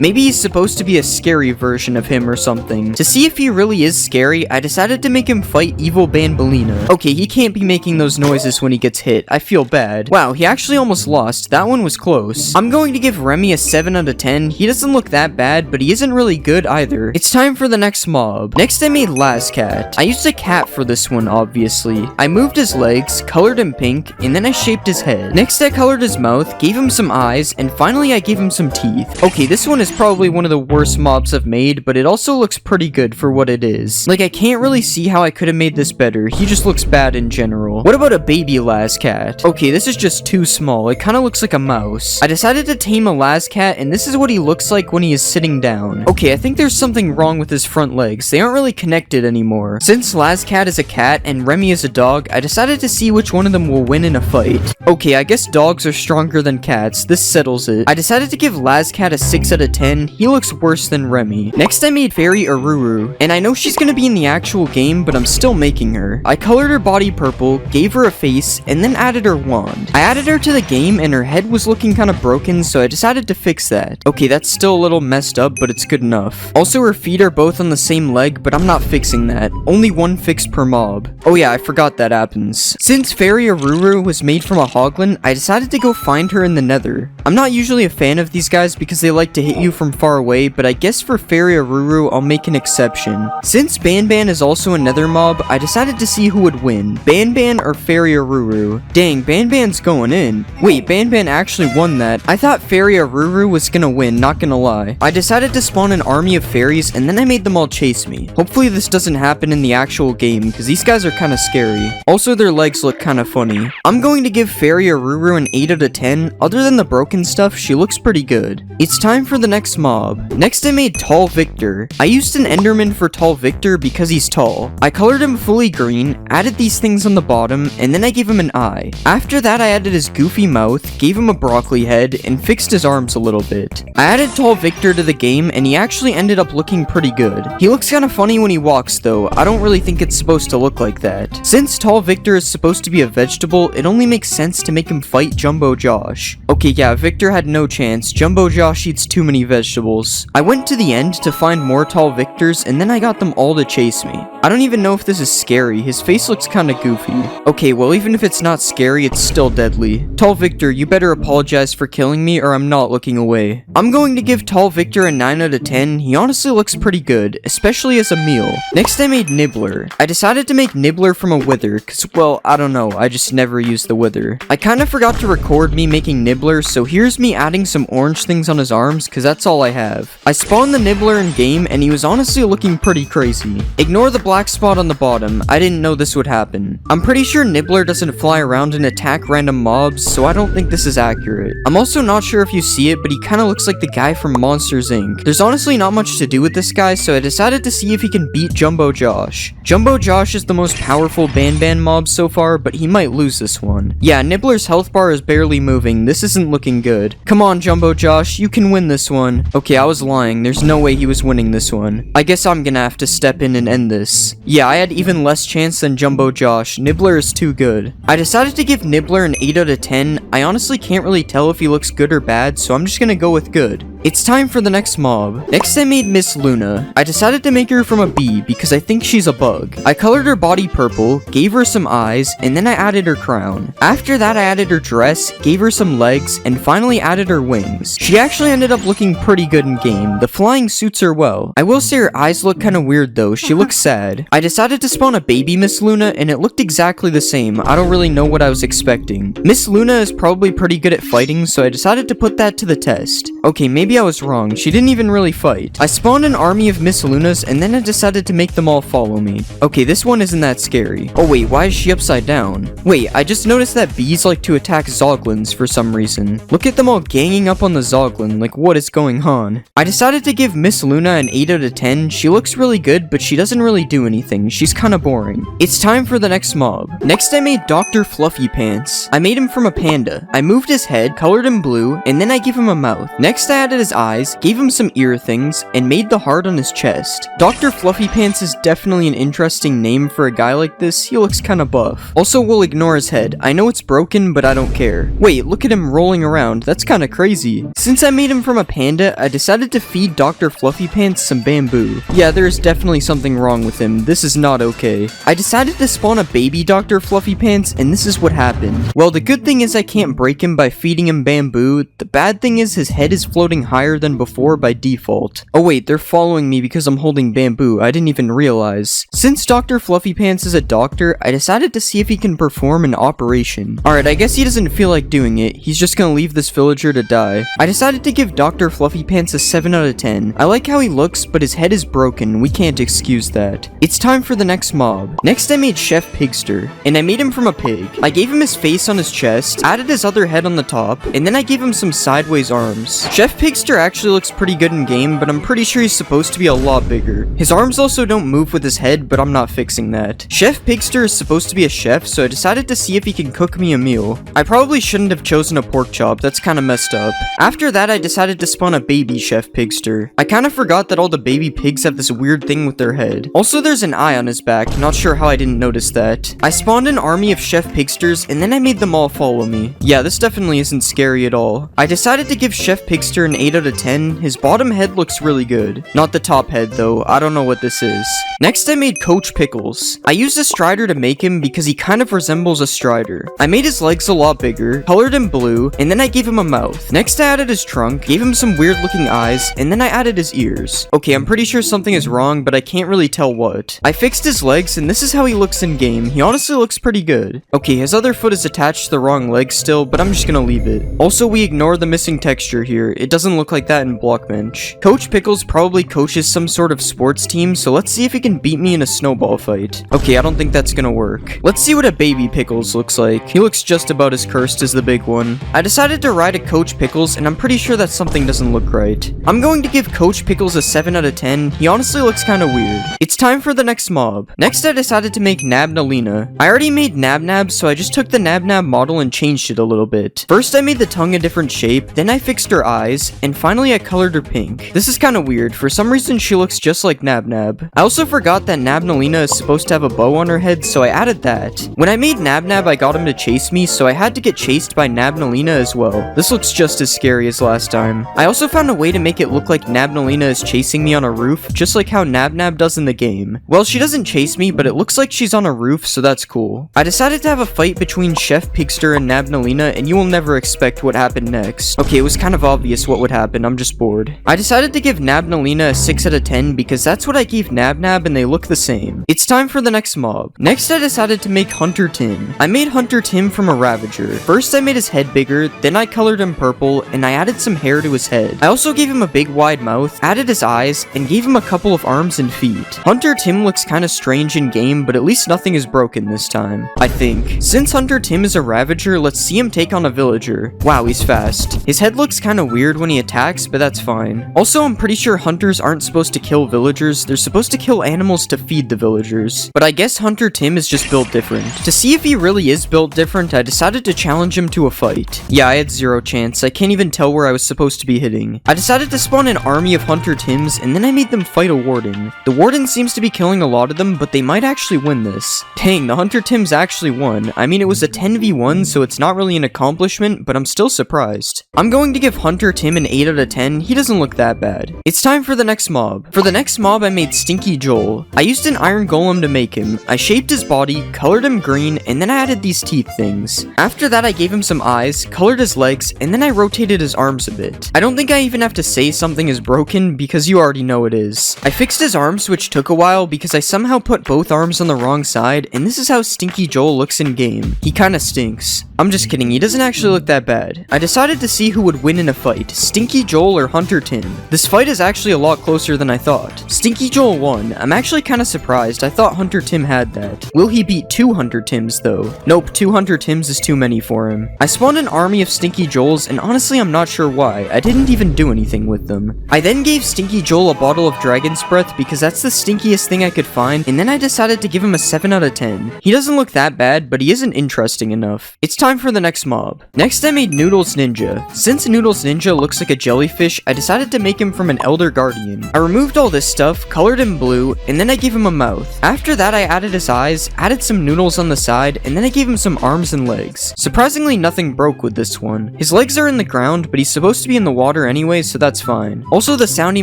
Maybe he's supposed to be a scary version of him or something. To see if he really is scary, I decided to make him fight Evil Banbaleena. Okay, he can't be making those noises when he gets hit. I feel bad. Wow, he actually almost lost. That one was close. I'm going to give Remy a 7 out of 10. He doesn't look that bad, but he isn't really good either. It's time for the next mob. Next I made Lazcat. I used a cat for this one, obviously. I moved his legs, colored him pink, and then I shaped his head. Next I colored his mouth, gave him some eyes, and finally I gave him some teeth. Okay, this one is probably one of the worst mobs I've made, but it also looks pretty good for what it is. Like, I can't really see how I could have made this better. He just looks bad in general. What about a baby Lazcat? Okay, this is just too small. It kind of looks like a mouse. I decided to tame a Lazcat, and this is what he looks like when he is sitting down. Okay, I think there's something wrong with his front legs. They aren't really connected anymore. Since Lazcat is a cat and Remy is a dog, I decided to see which one of them will win in a fight. Okay, I guess dogs are stronger than cats. This settles it. I decided to give Lazcat a 6 out of 10. He looks worse than Remy. Next I made Fairy Aruru, and I know she's gonna be in the actual game, but I'm still making her. I colored her body purple, gave her a face, and then added her wand. I added her to the game and her head was looking kind of broken, so I decided to fix that. Okay, that's still a little messed up, but it's good enough. Also, her feet are both on the same leg, but I'm not fixing that. Only one fix per mob. Oh yeah, I forgot that happens. Since Fairy Aruru was made from a hoglin, I decided to go find her in the nether. I'm not usually a fan of these guys because they like to hit you from far away, but I guess for Fairy Aruru, I'll make an exception. Since Banban is also a nether mob, I decided to see who would win, Banban or Fairy Aruru. Dang, Banban's going in. Wait, Banban actually won that. I thought Fairy Aruru was gonna win, not gonna lie. I decided to spawn an army of fairies, and then I made them all chase me. Hopefully this doesn't happen in the actual game, because these guys are kinda scary. Also, their legs look kinda funny. I'm going to give Fairy Aruru an 8 out of 10. Other than the broken stuff, she looks pretty good. It's time for the next mob. Next I made Tall Victor. I used an Enderman for Tall Victor because he's tall. I colored him fully green, added these things on the bottom, and then I gave him an eye. After that I added his goofy mouth, gave him a broccoli head, and fixed his arms a little bit. I added Tall Victor to the game, and he actually ended up looking pretty good. He looks kinda funny when he walks though. I don't really think it's supposed to look like that. Since Tall Victor is supposed to be a vegetable, it only makes sense to make him fight Jumbo Josh. Okay, yeah, Victor had no chance. Jumbo Josh eats too many vegetables. I went to the end to find more Tall Victors, and then I got them all to chase me. I don't even know if this is scary. His face looks kinda goofy. Okay, well even if it's not scary, it's still deadly. Tall Victor, you better apologize for killing me or I'm not looking away. I'm going to give Tall Victor a 9 out of 10. He honestly looks pretty good, especially as a meal. Next I made Nibbler. I decided to make Nibbler from a wither, cause well, I don't know, I just never used the wither. I kinda forgot to record me making Nibbler, so here's me adding some orange things on his arms, cause that's all I have. I spawned the Nibbler in game, and he was honestly looking pretty crazy. Ignore the black spot on the bottom. I didn't know this would happen. I'm pretty sure Nibbler doesn't fly around and attack random mobs, so I don't think this is accurate. I'm also not sure if you see it, but he kinda looks like the guy from Monsters Inc. There's honestly not much to do with this guy, so I decided to see if he can beat Jumbo Josh. Jumbo Josh is the most powerful Banban mob so far, but he might lose this one. Yeah, Nibbler's health bar is barely moving. This isn't looking good. Come on, Jumbo Josh, you can win this one. Okay, I was lying. There's no way he was winning this one. I guess I'm gonna have to step in and end this. Yeah, I had even less chance than Jumbo Josh. Nibbler is too good. I decided to give Nibbler an 8 out of 10. I honestly can't really tell if he looks good or bad, so I'm just gonna go with good. It's time for the next mob. Next I made Miss Luna. I decided to make her from a bee because I think she's a bug. I colored her body purple, gave her some eyes, and then I added her crown. After that I added her dress, gave her some legs, and finally added her wings. She actually ended up looking pretty good in game. The flying suits her well. I will say her eyes look kinda weird though, she looks sad. I decided to spawn a baby Miss Luna and it looked exactly the same. I don't really know what I was expecting. Miss Luna is probably pretty good at fighting, so I decided to put that to the test. Okay, maybe I was wrong. She didn't even really fight. I spawned an army of Miss Lunas and then I decided to make them all follow me. Okay, this one isn't that scary. Oh wait, why is she upside down? Wait, I just noticed that bees like to attack Zoglins for some reason. Look at them all ganging up on the Zoglin, like what is going on? I decided to give Miss Luna an 8 out of 10. She looks really good, but she doesn't really do anything. She's kinda boring. It's time for the next mob. Next I made Dr. Fluffy Pants. I made him from a panda. I moved his head, colored him blue, and then I gave him a mouth. Next I added his eyes, gave him some ear things, and made the heart on his chest. Dr. Fluffy Pants is definitely an interesting name for a guy like this. He looks kinda buff. Also, we'll ignore his head. I know it's broken, but I don't care. Wait, look at him rolling around. That's kinda crazy. Since I made him from a panda, I decided to feed Dr. Fluffy Pants some bamboo. Yeah, there's definitely something wrong with him. This is not okay. I decided to spawn a baby Dr. Fluffy Pants, and this is what happened. Well, the good thing is I can't break him by feeding him bamboo. The bad thing is his head is floating higher than before by default. Oh wait, they're following me because I'm holding bamboo. I didn't even realize. Since Dr. Fluffy Pants is a doctor, I decided to see if he can perform an operation. Alright, I guess he doesn't feel like doing it. He's just gonna leave this villager to die. I decided to give Dr. Fluffy Pants a 7 out of 10. I like how he looks, but his head is broken. We can't excuse that. It's time for the next mob. Next I made Chef Pigster, and I made him from a pig. I gave him his face on his chest, added his other head on the top, and then I gave him some sideways arms. Chef Pigster actually looks pretty good in game, but I'm pretty sure he's supposed to be a lot bigger. His arms also don't move with his head, but I'm not fixing that. Chef Pigster is supposed to be a chef, so I decided to see if he can cook me a meal. I probably shouldn't have chosen a pork chop, that's kinda messed up. After that, I decided to spawn a baby Chef Pigster. I kinda forgot that all the baby pigs have this weird thing with their head. Also, there's an eye on his back, not sure how I didn't notice that. I spawned an army of Chef Pigsters, and then I made them all follow me. Yeah, this definitely isn't scary at all. I decided to give Chef Pigster an 8 out of 10. His bottom head looks really good. Not the top head though, I don't know what this is. Next I made Coach Pickles. I used a Strider to make him because he kind of resembles a Strider. I made his legs a lot bigger, colored him blue, and then I gave him a mouth. Next I added his trunk, gave him some weird looking eyes, and then I added his ears. Okay, I'm pretty sure something is wrong, but I can't really tell what. I fixed his legs, and this is how he looks in game. He honestly looks pretty good. Okay, his other foot is attached to the wrong leg still, but I'm just gonna leave it. Also, we ignore the missing texture here. It doesn't look like that in Blockbench. Coach Pickles probably coaches some sort of sports team, so let's see if he can beat me in a snowball fight. Okay, I don't think that's gonna work. Let's see what a baby Pickles looks like. He looks just about as cursed as the big one. I decided to ride a Coach Pickles, and I'm pretty sure that something doesn't look right. I'm going to give Coach Pickles a 7 out of 10. He honestly looks kinda weird. It's time for the next mob. Next I decided to make Nabnalina. I already made Nabnab, so I just took the Nabnab model and changed it a little bit. First I made the tongue a different shape, then I fixed her eyes, and finally I colored her pink. This is kinda weird. For some reason she looks just like Nabnab. I also forgot that Nabnalina is supposed to have a bow on her head, so I added that. When I made Nabnab, I got him to chase me, so I had to get chased by Nabnalina as well. This looks just as scary as last time. I also found a way to make it look like Nabnalina is chasing me on a roof, just like how Nabnab does in the game. Well, she doesn't chase me, but it looks like she's on a roof, so that's cool. I decided to have a fight between Chef Pigster and Nabnalina, and you will never expect what happened next. Okay, it was kind of obvious what would happen, I'm just bored. I decided to give Nabnalina a 6 out of 10 because that's what I gave Nabnab and they look the same. It's time for the next mob. Next I decided to make Hunter Tim. I made Hunter Tim from a Ravager. First I made his head bigger, then I colored him purple, and I added some hair to his head. I also gave him a big wide mouth, added his eyes, and gave him a couple of arms and feet. Hunter Tim looks kinda strange in game, but at least nothing is broken this time, I think. Since Hunter Tim is a Ravager, let's see him take on a villager. Wow, he's fast. His head looks kinda weird when he attacks, but that's fine. Also, I'm pretty sure hunters aren't supposed to kill villagers, they're supposed to kill animals to feed the villagers. But I guess Hunter Tim is just built different. To see if he really is built different, I decided to challenge him to a fight. Yeah, I had zero chance. I can't even tell where I was supposed to be hitting. I decided to spawn an army of Hunter Tims, and then I made them fight a warden. The warden seems to be killing a lot of them, but they might actually win this. Dang, the Hunter Tims actually won. I mean, it was a 10v1, so it's not really an accomplishment, but I'm still surprised. I'm going to give Hunter Tim an 8 out of 10, he doesn't look that bad. It's time for the next mob. For the next mob, I made Stinky Joel. I used an iron golem to make him. I shaped his body, colored him green, and then I added these teeth things. After that, I gave him some eyes, colored his legs, and then I rotated his arms a bit. I don't think I even have to say something is broken because you already know it is. I fixed his arms, which took a while because I somehow put both arms on the wrong side, and this is how Stinky Joel looks in game. He kinda stinks. I'm just kidding, he doesn't actually look that bad. I decided to see who would win in a fight, Stinky Joel or Hunter Tim. This fight is actually a lot closer than I thought. Stinky Joel won. I'm actually kinda surprised. I thought Hunter Tim had that. Will he beat 2 Hunter Tims though? Nope, 2 Hunter Tims is too many for him. I spawned an army of Stinky Joels, and honestly I'm not sure why. I didn't even do anything with them. I then gave Stinky Joel a bottle of Dragon's Breath because that's the stinkiest thing I could find, and then I decided to give him a 7 out of 10. He doesn't look that bad, but he isn't interesting enough. It's time for the next mob. Next I made Noodles Ninja. Since Noodles Ninja looks like a jellyfish, I decided to make him from an Elder Guardian. I removed all this stuff, colored him blue, and then I gave him a mouth. After that I added his eyes, added some noodles on the side, and then I gave him some arms and legs. Surprisingly nothing broke with this one. His legs are in the ground, but he's supposed to be in the water anyway, so that's fine. Also the sound he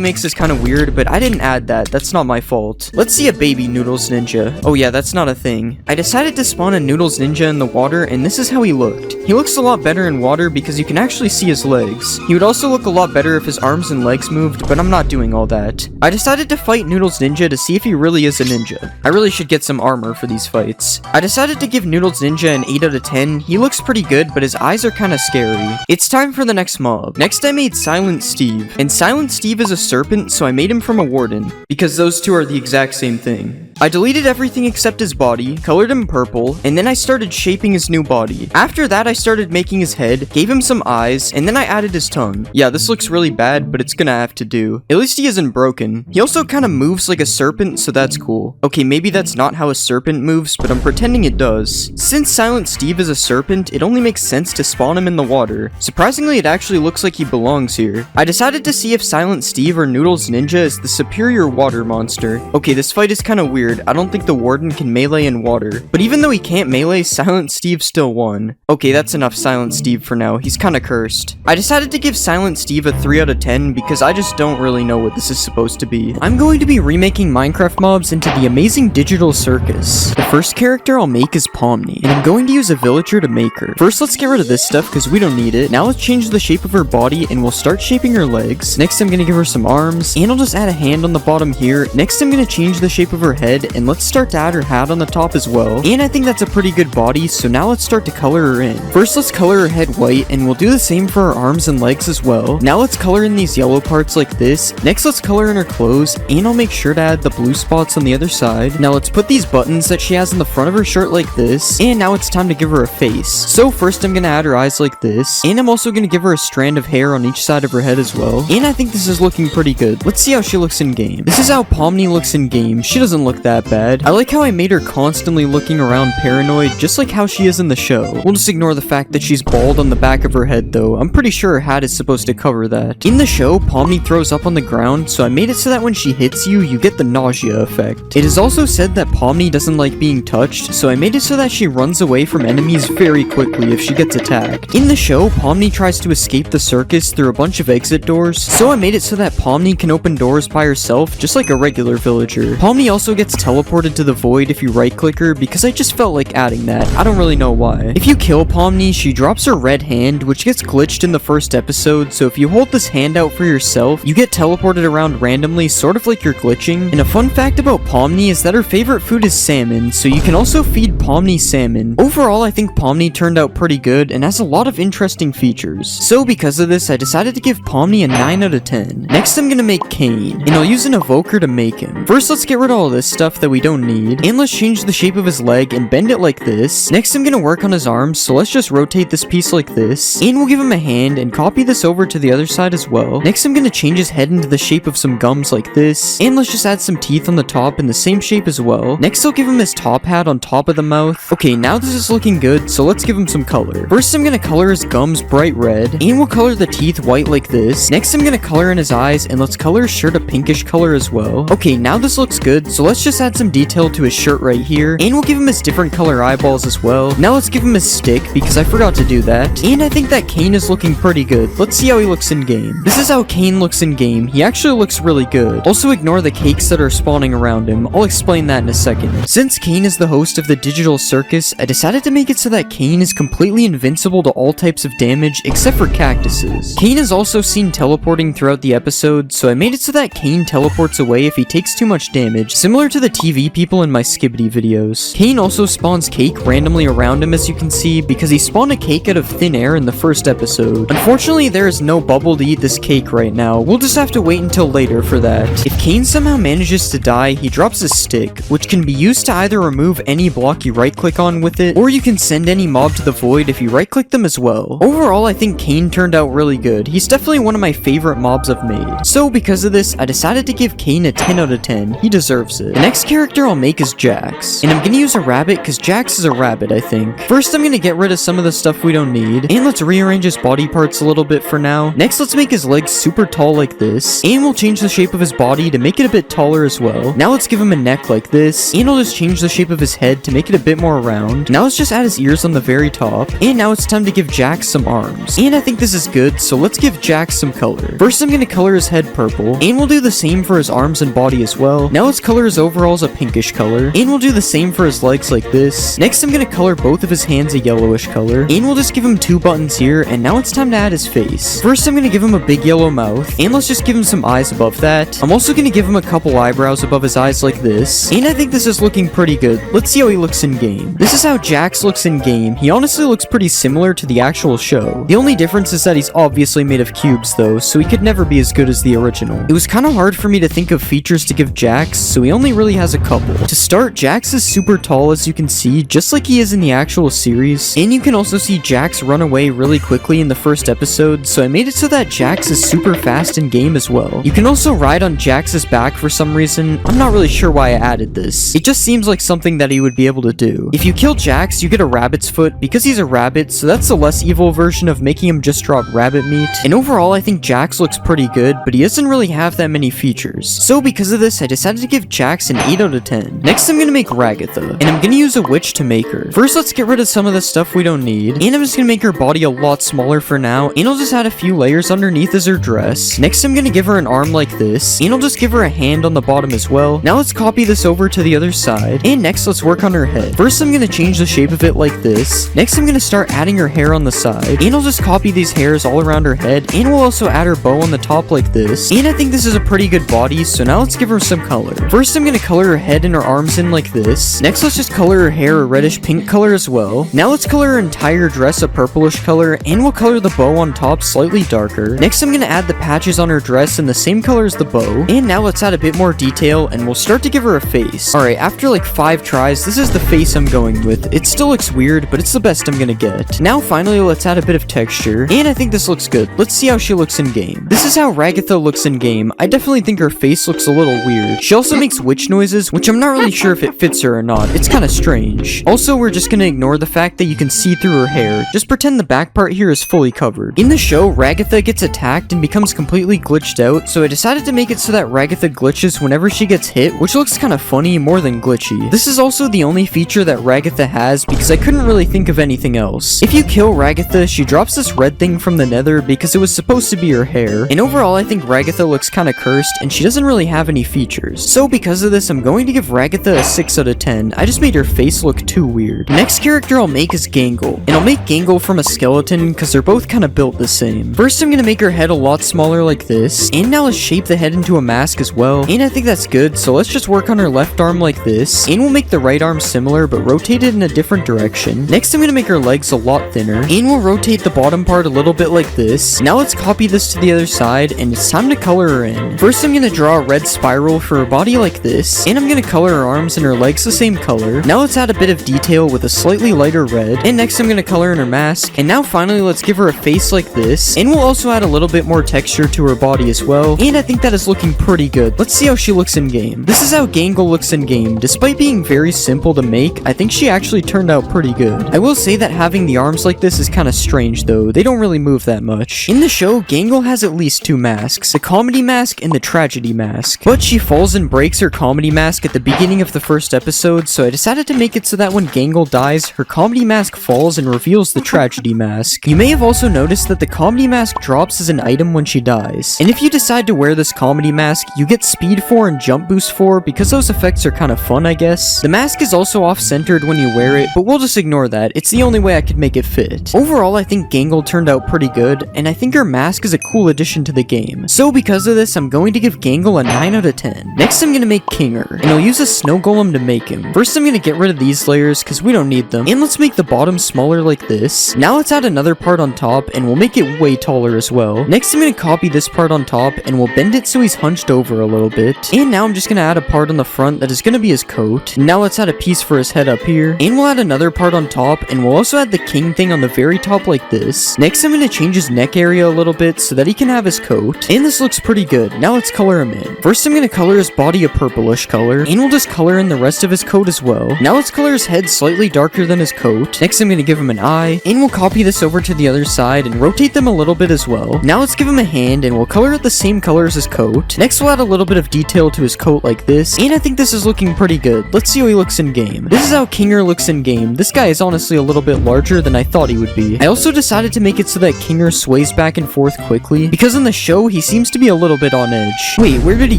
makes is kinda weird, but I didn't add that, that's not my fault. Let's see a baby Noodles Ninja. Oh yeah, that's not a thing. I decided to spawn a Noodles Ninja in the water, and this is how he looked. He looks a lot better in water because you can actually see his legs. He would also look a lot better if his arms and legs moved, but I'm not doing all that. I decided to fight Noodles Ninja to see if he really is a ninja. I really should get some armor for these fights. I decided to give Noodles Ninja an 8 out of 10. He looks pretty good, but his eyes are kinda scary. It's time for the next mob. Next I made Silent Steve. And Silent Steve is a serpent, so I made him from a warden, because those two are the exact same thing. I deleted everything except his body, colored him purple, and then I started shaping his new body. After that I started making his head, gave him some eyes, and then I added his tongue. Yeah, this looks really bad, but it's gonna have to do. At least he isn't broken. He also kinda moves like a serpent, so that's cool. Okay, maybe that's not how a serpent moves, but I'm pretending it does. Since Silent Steve is a serpent, it only makes sense to spawn him in the water. Surprisingly, it actually looks like he belongs here. I decided to see if Silent Steve or Noodles Ninja is the superior water monster. Okay, this fight is kinda weird. I don't think the warden can melee in water. But even though he can't melee, Silent Steve still won. Okay, that's enough Silent Steve for now. He's kinda cursed. I decided to give Silent Steve a 3 out of 10 because I just don't really know what this is supposed to be. I'm going to be remaking Minecraft mobs into the Amazing Digital Circus. The first character I'll make is Pomni, and I'm going to use a villager to make her. First, let's get rid of this stuff because we don't need it. Now let's change the shape of her body and we'll start shaping her legs. Next, I'm gonna give her some arms, and I'll just add a hand on the bottom here. Next, I'm gonna change the shape of her head, and let's start to add her hat on the top as well. And I think that's a pretty good body, so now let's start to color her in. First, let's color her head white, and we'll do the same for her arms and legs as well. Now let's color in these yellow parts like this. Next, let's color in her clothes, and I'll make sure to add the blue spots on the other side. Now let's put these buttons that she has in the front of her shirt like this, and now it's time to give her a face. So first, I'm gonna add her eyes like this, and I'm also gonna give her a strand of hair on each side of her head as well. And I think this is looking pretty good. Let's see how she looks in game. This is how Pomni looks in game. She doesn't look that bad. I like how I made her constantly looking around paranoid, just like how she is in the show. We'll just ignore the fact that she's bald on the back of her head though. I'm pretty sure her hat is supposed to cover that. In the show, Pomni throws up on the ground, so I made it so that when she hits you, you get the nausea effect. It is also said that Pomni doesn't like being touched, so I made it so that she runs away from enemies very quickly if she gets attacked. In the show, Pomni tries to escape the circus through a bunch of exit doors, so I made it so that Pomni can open doors by herself, just like a regular villager. Pomni also gets teleported to the void if you right click her, because I just felt like adding that. I don't really know why. If you kill Pomni, she drops her red hand, which gets glitched in the first episode, so if you hold this hand out for yourself, you get teleported around randomly, sort of like you're glitching. And a fun fact about Pomni is that her favorite food is salmon, so you can also feed Pomni salmon. Overall, I think Pomni turned out pretty good and has a lot of interesting features. So because of this, I decided to give Pomni a 9 out of 10. Next, I'm gonna make Cain, and I'll use an evoker to make him. First, let's get rid of all this stuff that we don't need, and let's change the shape of his leg and bend it like this. Next, I'm gonna work on his arms, so let's just rotate this piece like this, and we'll give him a hand and copy this over to the other side as well. Next, I'm gonna change his head into the shape of some gums like this, and let's just add some teeth on the top in the same shape as well. Next, I'll give him his top hat on top of the mouth. Okay, now this is looking good, so let's give him some color. First, I'm gonna color his gums bright red, and we'll color the teeth white like this. Next, I'm gonna color in his eyes, and let's color his shirt a pinkish color as well. Okay, now this looks good, so let's just just add some detail to his shirt right here, and we'll give him his different color eyeballs as well. Now let's give him his stick, because I forgot to do that. And I think that Cain is looking pretty good. Let's see how he looks in game. This is how Cain looks in game. He actually looks really good. Also ignore the cakes that are spawning around him. I'll explain that in a second. Since Cain is the host of the Digital Circus, I decided to make it so that Cain is completely invincible to all types of damage except for cactuses. Cain is also seen teleporting throughout the episode, so I made it so that Cain teleports away if he takes too much damage, similar to the TV people in my Skibidi videos. Cain also spawns cake randomly around him, as you can see, because he spawned a cake out of thin air in the first episode. Unfortunately, there is no bubble to eat this cake right now. We'll just have to wait until later for that. If Cain somehow manages to die, he drops a stick, which can be used to either remove any block you right click on with it, or you can send any mob to the void if you right click them as well. Overall, I think Cain turned out really good. He's definitely one of my favorite mobs I've made. So because of this, I decided to give Cain a 10 out of 10. He deserves it. The next character I'll make is Jax, and I'm gonna use a rabbit because Jax is a rabbit, I think. First, I'm gonna get rid of some of the stuff we don't need, and let's rearrange his body parts a little bit for now. Next, let's make his legs super tall like this, and we'll change the shape of his body to make it a bit taller as well. Now let's give him a neck like this, and I'll just change the shape of his head to make it a bit more round. Now let's just add his ears on the very top, and now it's time to give Jax some arms. And I think this is good, so let's give Jax some color. First, I'm gonna color his head purple, and we'll do the same for his arms and body as well. Now let's color his overalls a pinkish color, and we'll do the same for his legs like this. Next, I'm gonna color both of his hands a yellowish color, and we'll just give him 2 buttons here, and now it's time to add his face. First, I'm gonna give him a big yellow mouth, and let's just give him some eyes above that. I'm also gonna give him a couple eyebrows above his eyes like this, and I think this is looking pretty good. Let's see how he looks in game. This is how Jax looks in game. He honestly looks pretty similar to the actual show. The only difference is that he's obviously made of cubes though, so he could never be as good as the original. It was kind of hard for me to think of features to give Jax, so he only really has a couple. To start, Jax is super tall, as you can see, just like he is in the actual series, and you can also see Jax run away really quickly in the first episode, so I made it so that Jax is super fast in game as well. You can also ride on Jax's back for some reason. I'm not really sure why I added this. It just seems like something that he would be able to do. If you kill Jax, you get a rabbit's foot because he's a rabbit, so that's the less evil version of making him just drop rabbit meat. And overall, I think Jax looks pretty good, but he doesn't really have that many features. So because of this, I decided to give Jax an 8 out of 10. Next, I'm gonna make Ragatha, and I'm gonna use a witch to make her. First, let's get rid of some of the stuff we don't need, and I'm just gonna make her body a lot smaller for now, and I'll just add a few layers underneath as her dress. Next, I'm gonna give her an arm like this, and I'll just give her a hand on the bottom as well. Now let's copy this over to the other side, and next let's work on her head. First, I'm gonna change the shape of it like this. Next, I'm gonna start adding her hair on the side, and I'll just copy these hairs all around her head, and we'll also add her bow on the top like this. And I think this is a pretty good body, so now let's give her some color. First, I'm gonna color her head and her arms in like this. Next, let's just color her hair a reddish pink color as well. Now let's color her entire dress a purplish color, and we'll color the bow on top slightly darker. Next, I'm gonna add the patches on her dress in the same color as the bow, and now let's add a bit more detail, and we'll start to give her a face. Alright, after like 5 tries, this is the face I'm going with. It still looks weird, but it's the best I'm gonna get. Now finally, let's add a bit of texture, and I think this looks good. Let's see how she looks in game. This is how Ragatha looks in game. I definitely think her face looks a little weird. She also makes witch noises, which I'm not really sure if it fits her or not. It's kind of strange. Also, we're just gonna ignore the fact that you can see through her hair. Just pretend the back part here is fully covered. In the show, Ragatha gets attacked and becomes completely glitched out, so I decided to make it so that Ragatha glitches whenever she gets hit, which looks kind of funny more than glitchy. This is also the only feature that Ragatha has because I couldn't really think of anything else. If you kill Ragatha, she drops this red thing from the nether because it was supposed to be her hair, and overall I think Ragatha looks kind of cursed and she doesn't really have any features. So because of this, I'm going to give Ragatha a 6 out of 10. I just made her face look too weird. Next character I'll make is Gangle, and I'll make Gangle from a skeleton because they're both kind of built the same. First, I'm gonna make her head a lot smaller like this, and now let's shape the head into a mask as well, and I think that's good, so let's just work on her left arm like this, and we'll make the right arm similar but rotate it in a different direction. Next, I'm gonna make her legs a lot thinner, and we'll rotate the bottom part a little bit like this. Now let's copy this to the other side, and it's time to color her in. First, I'm gonna draw a red spiral for her body like this, and I'm gonna color her arms and her legs the same color. Now let's add a bit of detail with a slightly lighter red, and next I'm gonna color in her mask, and now finally let's give her a face like this, and we'll also add a little bit more texture to her body as well, and I think that is looking pretty good. Let's see how she looks in game. This is how Gangle looks in game. Despite being very simple to make, I think she actually turned out pretty good. I will say that having the arms like this is kind of strange though. They don't really move that much. In the show, Gangle has at least 2 masks, the comedy mask and the tragedy mask, but she falls and breaks her comedy comedy mask at the beginning of the first episode, so I decided to make it so that when Gangle dies, her comedy mask falls and reveals the tragedy mask. You may have also noticed that the comedy mask drops as an item when she dies. And if you decide to wear this comedy mask, you get speed 4 and jump boost 4 because those effects are kind of fun, I guess. The mask is also off-centered when you wear it, but we'll just ignore that. It's the only way I could make it fit. Overall, I think Gangle turned out pretty good, and I think her mask is a cool addition to the game. So because of this, I'm going to give Gangle a 9 out of 10. Next, I'm going to make Kinger, and I'll use a snow golem to make him. First, I'm going to get rid of these layers because we don't need them. And let's make the bottom smaller like this. Now let's add another part on top, and we'll make it way taller as well. Next, I'm going to copy this part on top, and we'll bend it so he's hunched over a little bit. And now I'm just going to add a part on the front that is going to be his coat. Now let's add a piece for his head up here. And we'll add another part on top, and we'll also add the king thing on the very top like this. Next, I'm going to change his neck area a little bit so that he can have his coat. And this looks pretty good. Now let's color him in. First, I'm going to color his body a purplish color, and we'll just color in the rest of his coat as well. Now let's color his head slightly darker than his coat. Next, I'm going to give him an eye, and we'll copy this over to the other side and rotate them a little bit as well. Now let's give him a hand, and we'll color it the same color as his coat. Next, we'll add a little bit of detail to his coat like this, and I think this is looking pretty good. Let's see how he looks in game. This is how Kinger looks in game. This guy is honestly a little bit larger than I thought he would be. I also decided to make it so that Kinger sways back and forth quickly, because in the show, he seems to be a little bit on edge. Wait, where did he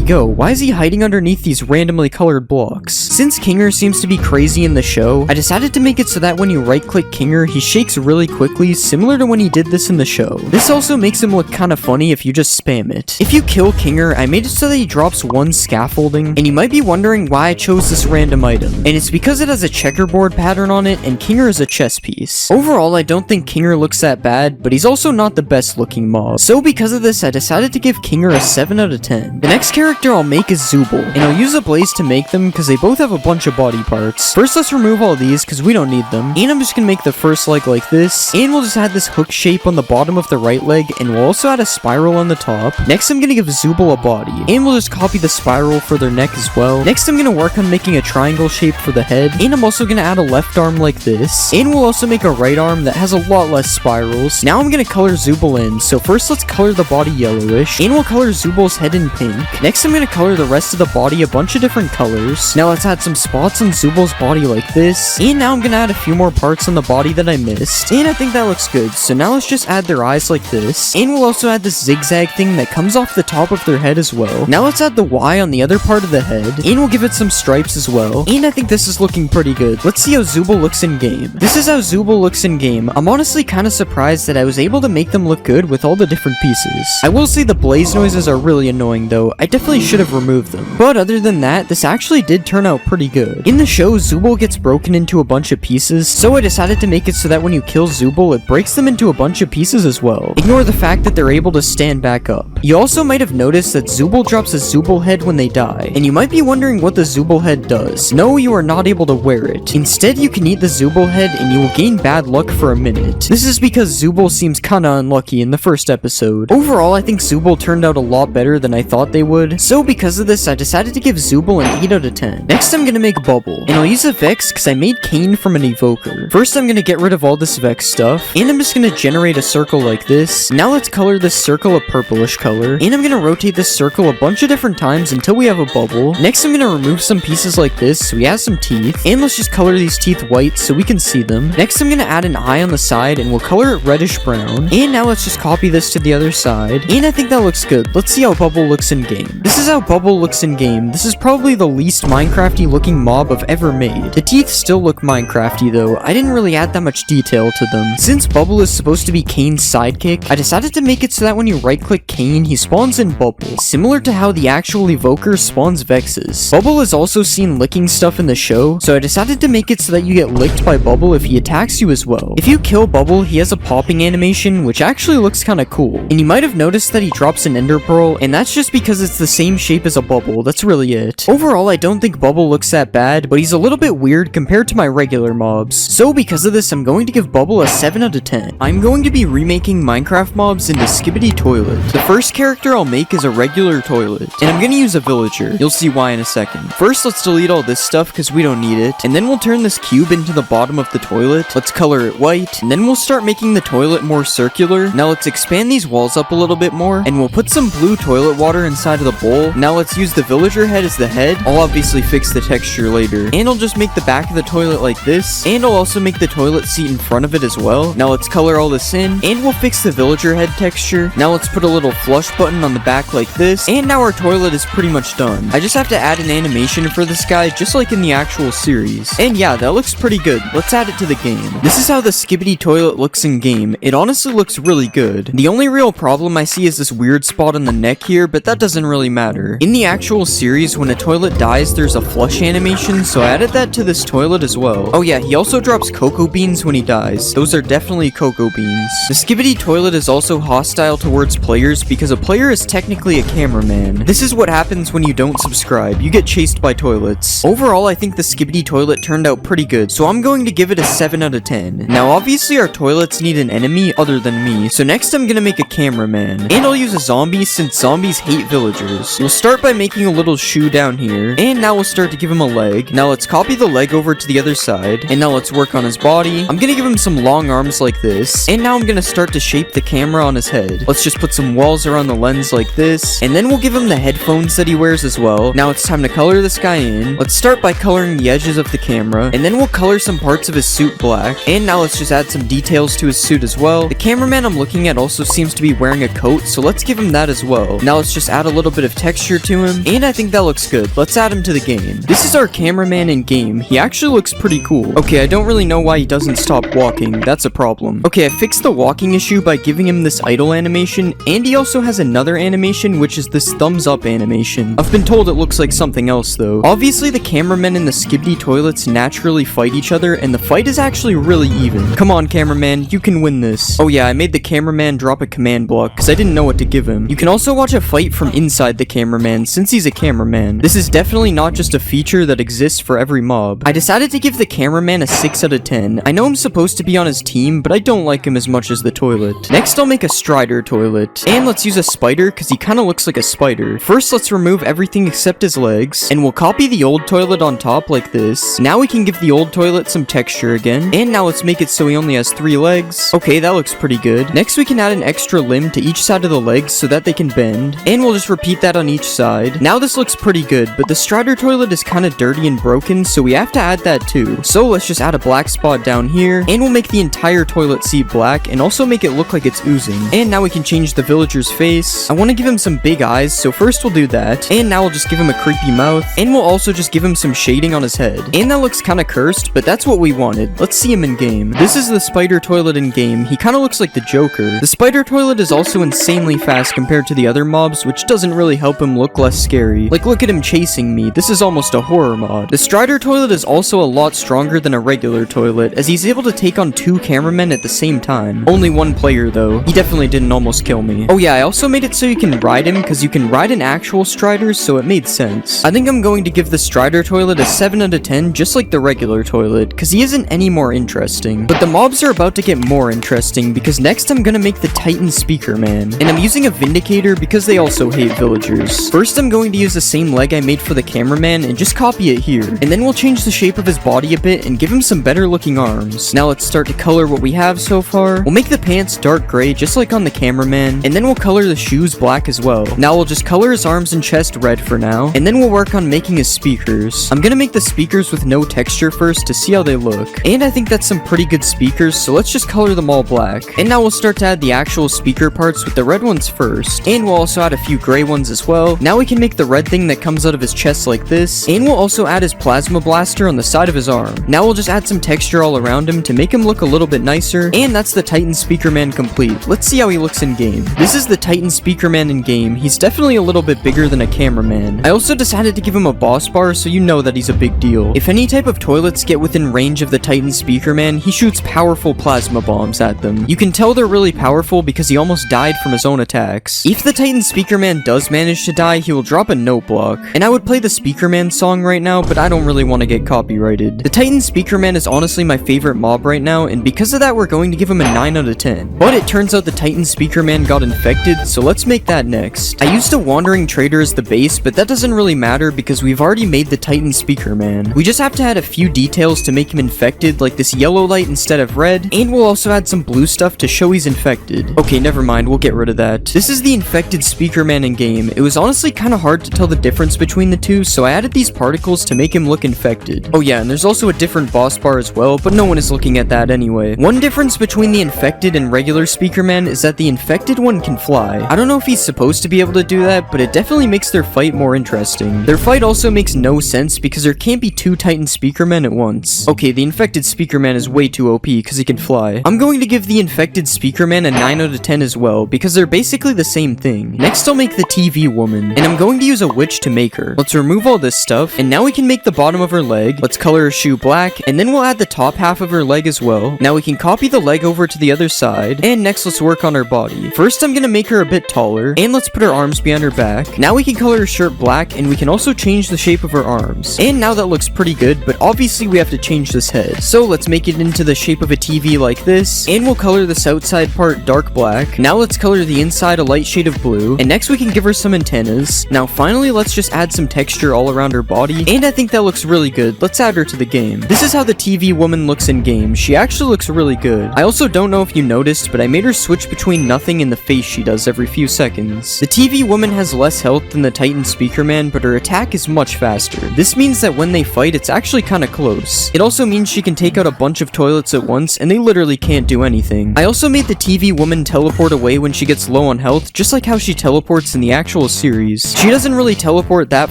go? Why is he hiding underneath these randomly colored blocks? Since Kinger seems to be crazy in the show, I decided to make it so that when you right-click Kinger, he shakes really quickly, similar to when he did this in the show. This also makes him look kinda funny if you just spam it. If you kill Kinger, I made it so that he drops 1 scaffolding, and you might be wondering why I chose this random item. And it's because it has a checkerboard pattern on it, and Kinger is a chess piece. Overall, I don't think Kinger looks that bad, but he's also not the best looking mob. So because of this, I decided to give Kinger a 7 out of 10. The next character I'll make is Zooble, and I'll use a blaze to make them because they both have a bunch of body parts. First, let's remove all these because we don't need them. And I'm just gonna make the first leg like this, and we'll just add this hook shape on the bottom of the right leg, and we'll also add a spiral on the top. Next, I'm gonna give Zooble a body, and we'll just copy the spiral for their neck as well. Next, I'm gonna work on making a triangle shape for the head, and I'm also gonna add a left arm like this, and we'll also make a right arm that has a lot less spirals. Now I'm gonna color Zooble in, so first let's color the body yellowish, and we'll color Zooble's head in pink. Next, I'm gonna color the rest of the body a bunch of different colors. Now let's add some spots on Zooble's body like this, and now I'm gonna add a few more parts on the body that I missed, and I think that looks good. So now let's just add their eyes like this, and we'll also add this zigzag thing that comes off the top of their head as well. Now let's add the Y on the other part of the head, and we'll give it some stripes as well, and I think this is looking pretty good. Let's see how Zooble looks in game. This is how Zooble looks in game. I'm honestly kind of surprised that I was able to make them look good with all the different pieces. I will say the blaze noises are really annoying though. I definitely should have removed them. But other than that, this actually did turn out pretty good. In the show, Zooble gets broken into a bunch of pieces, so I decided to make it so that when you kill Zooble, it breaks them into a bunch of pieces as well. Ignore the fact that they're able to stand back up. You also might have noticed that Zooble drops a Zooble head when they die, and you might be wondering what the Zooble head does. No, you are not able to wear it. Instead, you can eat the Zooble head and you will gain bad luck for a minute. This is because Zooble seems kinda unlucky in the first episode. Overall, I think Zooble turned out a lot better than I thought they would, so because of this, I decided to give Zooble an 8 out of 10. Next, I'm gonna make Bubble, and I'll use a Vex because I made Cain from an evoker. First, I'm gonna get rid of all this Vex stuff, and I'm just gonna generate a circle like this. Now let's color this circle a purplish color, and I'm gonna rotate this circle a bunch of different times until we have a bubble. Next, I'm gonna remove some pieces like this so we have some teeth, and let's just color these teeth white so we can see them. Next, I'm gonna add an eye on the side, and we'll color it reddish brown. And now let's just copy this to the other side, and I think that looks good. Let's see how Bubble looks in game. This is how Bubble looks in game. This is probably the least Minecrafty looking mob I've ever made. The teeth still look Minecrafty though. I didn't really add that much detail to them. Since Bubble is supposed to be Cain's sidekick, I decided to make it so that when you right click Cain, he spawns in Bubble, similar to how the actual evoker spawns Vexes. Bubble is also seen licking stuff in the show, so I decided to make it so that you get licked by Bubble if he attacks you as well. If you kill Bubble, he has a popping animation, which actually looks kinda cool. And you might have noticed that he drops an ender pearl, and that's just because it's the same shape as a bubble. That's really it. Overall, I don't think Bubble looks that bad, but he's a little bit weird compared to my regular mobs. So because of this, I'm going to give Bubble a 7 out of 10. I'm going to be remaking Minecraft mobs into Skibidi Toilet. The first character I'll make is a regular toilet, and I'm gonna use a villager. You'll see why in a second. First, let's delete all this stuff because we don't need it, and then we'll turn this cube into the bottom of the toilet. Let's color it white, and then we'll start making the toilet more circular. Now let's expand these walls up a little bit more, and we'll put some blue toilet water inside of the bowl. Now let's use the villager head as as the head, I'll obviously fix the texture later. And I'll just make the back of the toilet like this, and I'll also make the toilet seat in front of it as well. Now let's color all this in, and we'll fix the villager head texture. Now let's put a little flush button on the back like this, and now our toilet is pretty much done. I just have to add an animation for this guy, just like in the actual series. And yeah, that looks pretty good. Let's add it to the game. This is how the Skibidi toilet looks in game. It honestly looks really good. The only real problem I see is this weird spot on the neck here, but that doesn't really matter. In the actual series, when a toilet dies, there's a flush animation, so I added that to this toilet as well. Oh yeah, he also drops cocoa beans when he dies. Those are definitely cocoa beans. The Skibidi toilet is also hostile towards players because a player is technically a cameraman. This is what happens when you don't subscribe. You get chased by toilets. Overall, I think the Skibidi toilet turned out pretty good, so I'm going to give it a 7 out of 10. Now, obviously our toilets need an enemy other than me, so next I'm gonna make a cameraman. And I'll use a zombie since zombies hate villagers. We'll start by making a little shoe down here, and now we'll start to give him a leg. Now let's copy the leg over to the other side, and now let's work on his body. I'm gonna give him some long arms like this, and now I'm gonna start to shape the camera on his head. Let's just put some walls around the lens like this, and then we'll give him the headphones that he wears as well. Now it's time to color this guy in. Let's start by coloring the edges of the camera, and then we'll color some parts of his suit black. And now let's just add some details to his suit as well. The cameraman I'm looking at also seems to be wearing a coat, so let's give him that as well. Now let's just add a little bit of texture to him, and I think that looks good. Let's add him to the game. This is our cameraman in game. He actually looks pretty cool. Okay, I don't really know why he doesn't stop walking. That's a problem. Okay, I fixed the walking issue by giving him this idle animation, and he also has another animation, which is this thumbs up animation. I've been told it looks like something else though. Obviously the cameramen and the Skibidi toilets naturally fight each other, and the fight is actually really even. Come on cameraman, you can win this. Oh yeah, I made the cameraman drop a command block because I didn't know what to give him. You can also watch a fight from inside the cameraman since he's a cameraman. This is definitely not just a feature that exists for every mob. I decided to give the cameraman a 6 out of 10. I know I'm supposed to be on his team, but I don't like him as much as the toilet. Next I'll make a Strider toilet. And let's use a spider because he kind of looks like a spider. First let's remove everything except his legs, and we'll copy the old toilet on top like this. Now we can give the old toilet some texture again, and now let's make it so he only has 3 legs. Okay, that looks pretty good. Next we can add an extra limb to each side of the legs so that they can bend, and we'll just repeat that on each side. Now this looks pretty good, but the Strider toilet is kind of dirty and broken, so we have to add that too. So let's just add a black spot down here, and we'll make the entire toilet seat black, and also make it look like it's oozing. And now we can change the villager's face. I want to give him some big eyes, so first we'll do that, and now we'll just give him a creepy mouth, and we'll also just give him some shading on his head. And that looks kind of cursed, but that's what we wanted. Let's see him in game. This is the spider toilet in game. He kind of looks like the Joker. The spider toilet is also insanely fast compared to the other mobs, which doesn't really help him look less scary. Like, look at him chasing me. This is almost a horror mod. The Strider toilet is also a lot stronger than a regular toilet, as he's able to take on 2 cameramen at the same time. Only 1 player though. He definitely didn't almost kill me. Oh yeah, I also made it so you can ride him, because you can ride an actual Strider, so it made sense. I think I'm going to give the Strider toilet a 7 out of 10, just like the regular toilet, because he isn't any more interesting. But the mobs are about to get more interesting, because next I'm gonna make the Titan Speaker Man. And I'm using a Vindicator because they also hate villagers. First I'm going to use the same leg I made for the cameraman and just copy it here. And then we'll change the shape of his body a bit and give him some better looking arms. Now let's start to color what we have so far. We'll make the pants dark gray just like on the cameraman, and then we'll color the shoes black as well. Now we'll just color his arms and chest red for now, and then we'll work on making his speakers. I'm gonna make the speakers with no texture first to see how they look. And I think that's some pretty good speakers, so let's just color them all black. And now we'll start to add the actual speaker parts with the red ones first. And we'll also add a few gray ones as well. Now we can make the red thing that comes out of his chest like this. And we'll also add his plasma blaster on the side of his arm. Now we'll just add some texture all around him to make him look a little bit nicer. And that's the Titan Speaker Man complete. Let's see how he looks in game. This is the Titan Speaker Man in game. He's definitely a little bit bigger than a cameraman. I also decided to give him a boss bar so you know that he's a big deal. If any type of toilets get within range of the Titan Speaker Man, he shoots powerful plasma bombs at them. You can tell they're really powerful because he almost died from his own attacks. If the Titan Speaker Man does manage to die, he will drop a note block. And I would play the Speaker Man song right now, but I don't really want to get copyrighted. The Titan Speaker Man is honestly my favorite mob right now, and because of that we're going to give him a 9 out of 10. But it turns out the Titan Speaker Man got infected, so let's make that next. I used a Wandering Trader as the base, but that doesn't really matter because we've already made the Titan Speaker Man. We just have to add a few details to make him infected, like this yellow light instead of red, and we'll also add some blue stuff to show he's infected. Okay, never mind, we'll get rid of that. This is the infected Speaker Man in game. It was honestly kind of hard to tell the difference difference between the two, so I added these particles to make him look infected. Oh yeah, and there's also a different boss bar as well, but no one is looking at that anyway. One difference between the infected and regular Speaker Man is that the infected one can fly. I don't know if he's supposed to be able to do that, but it definitely makes their fight more interesting. Their fight also makes no sense because there can't be two Titan Speaker Men at once. Okay, the infected Speaker Man is way too OP because he can fly. I'm going to give the infected Speaker Man a 9 out of 10 as well because they're basically the same thing. Next I'll make the TV woman, and I'm going to use a witch to make her. Let's remove all this stuff, and now we can make the bottom of her leg. Let's color her shoe black, and then we'll add the top half of her leg as well. Now we can copy the leg over to the other side, and next let's work on her body. First I'm gonna make her a bit taller, and let's put her arms behind her back. Now we can color her shirt black, and we can also change the shape of her arms. And now that looks pretty good, but obviously we have to change this head. So let's make it into the shape of a TV like this, and we'll color this outside part dark black. Now let's color the inside a light shade of blue, and next we can give her some antennas. Now finally let's just add some texture all around her body, and I think that looks really good. Let's add her to the game. This is how the TV woman looks in game. She actually looks really good. I also don't know if you noticed, but I made her switch between nothing and the face she does every few seconds. The TV woman has less health than the Titan Speaker Man, but her attack is much faster. This means that when they fight, it's actually kinda close. It also means she can take out a bunch of toilets at once, and they literally can't do anything. I also made the TV woman teleport away when she gets low on health, just like how she teleports in the actual series. She doesn't really teleport that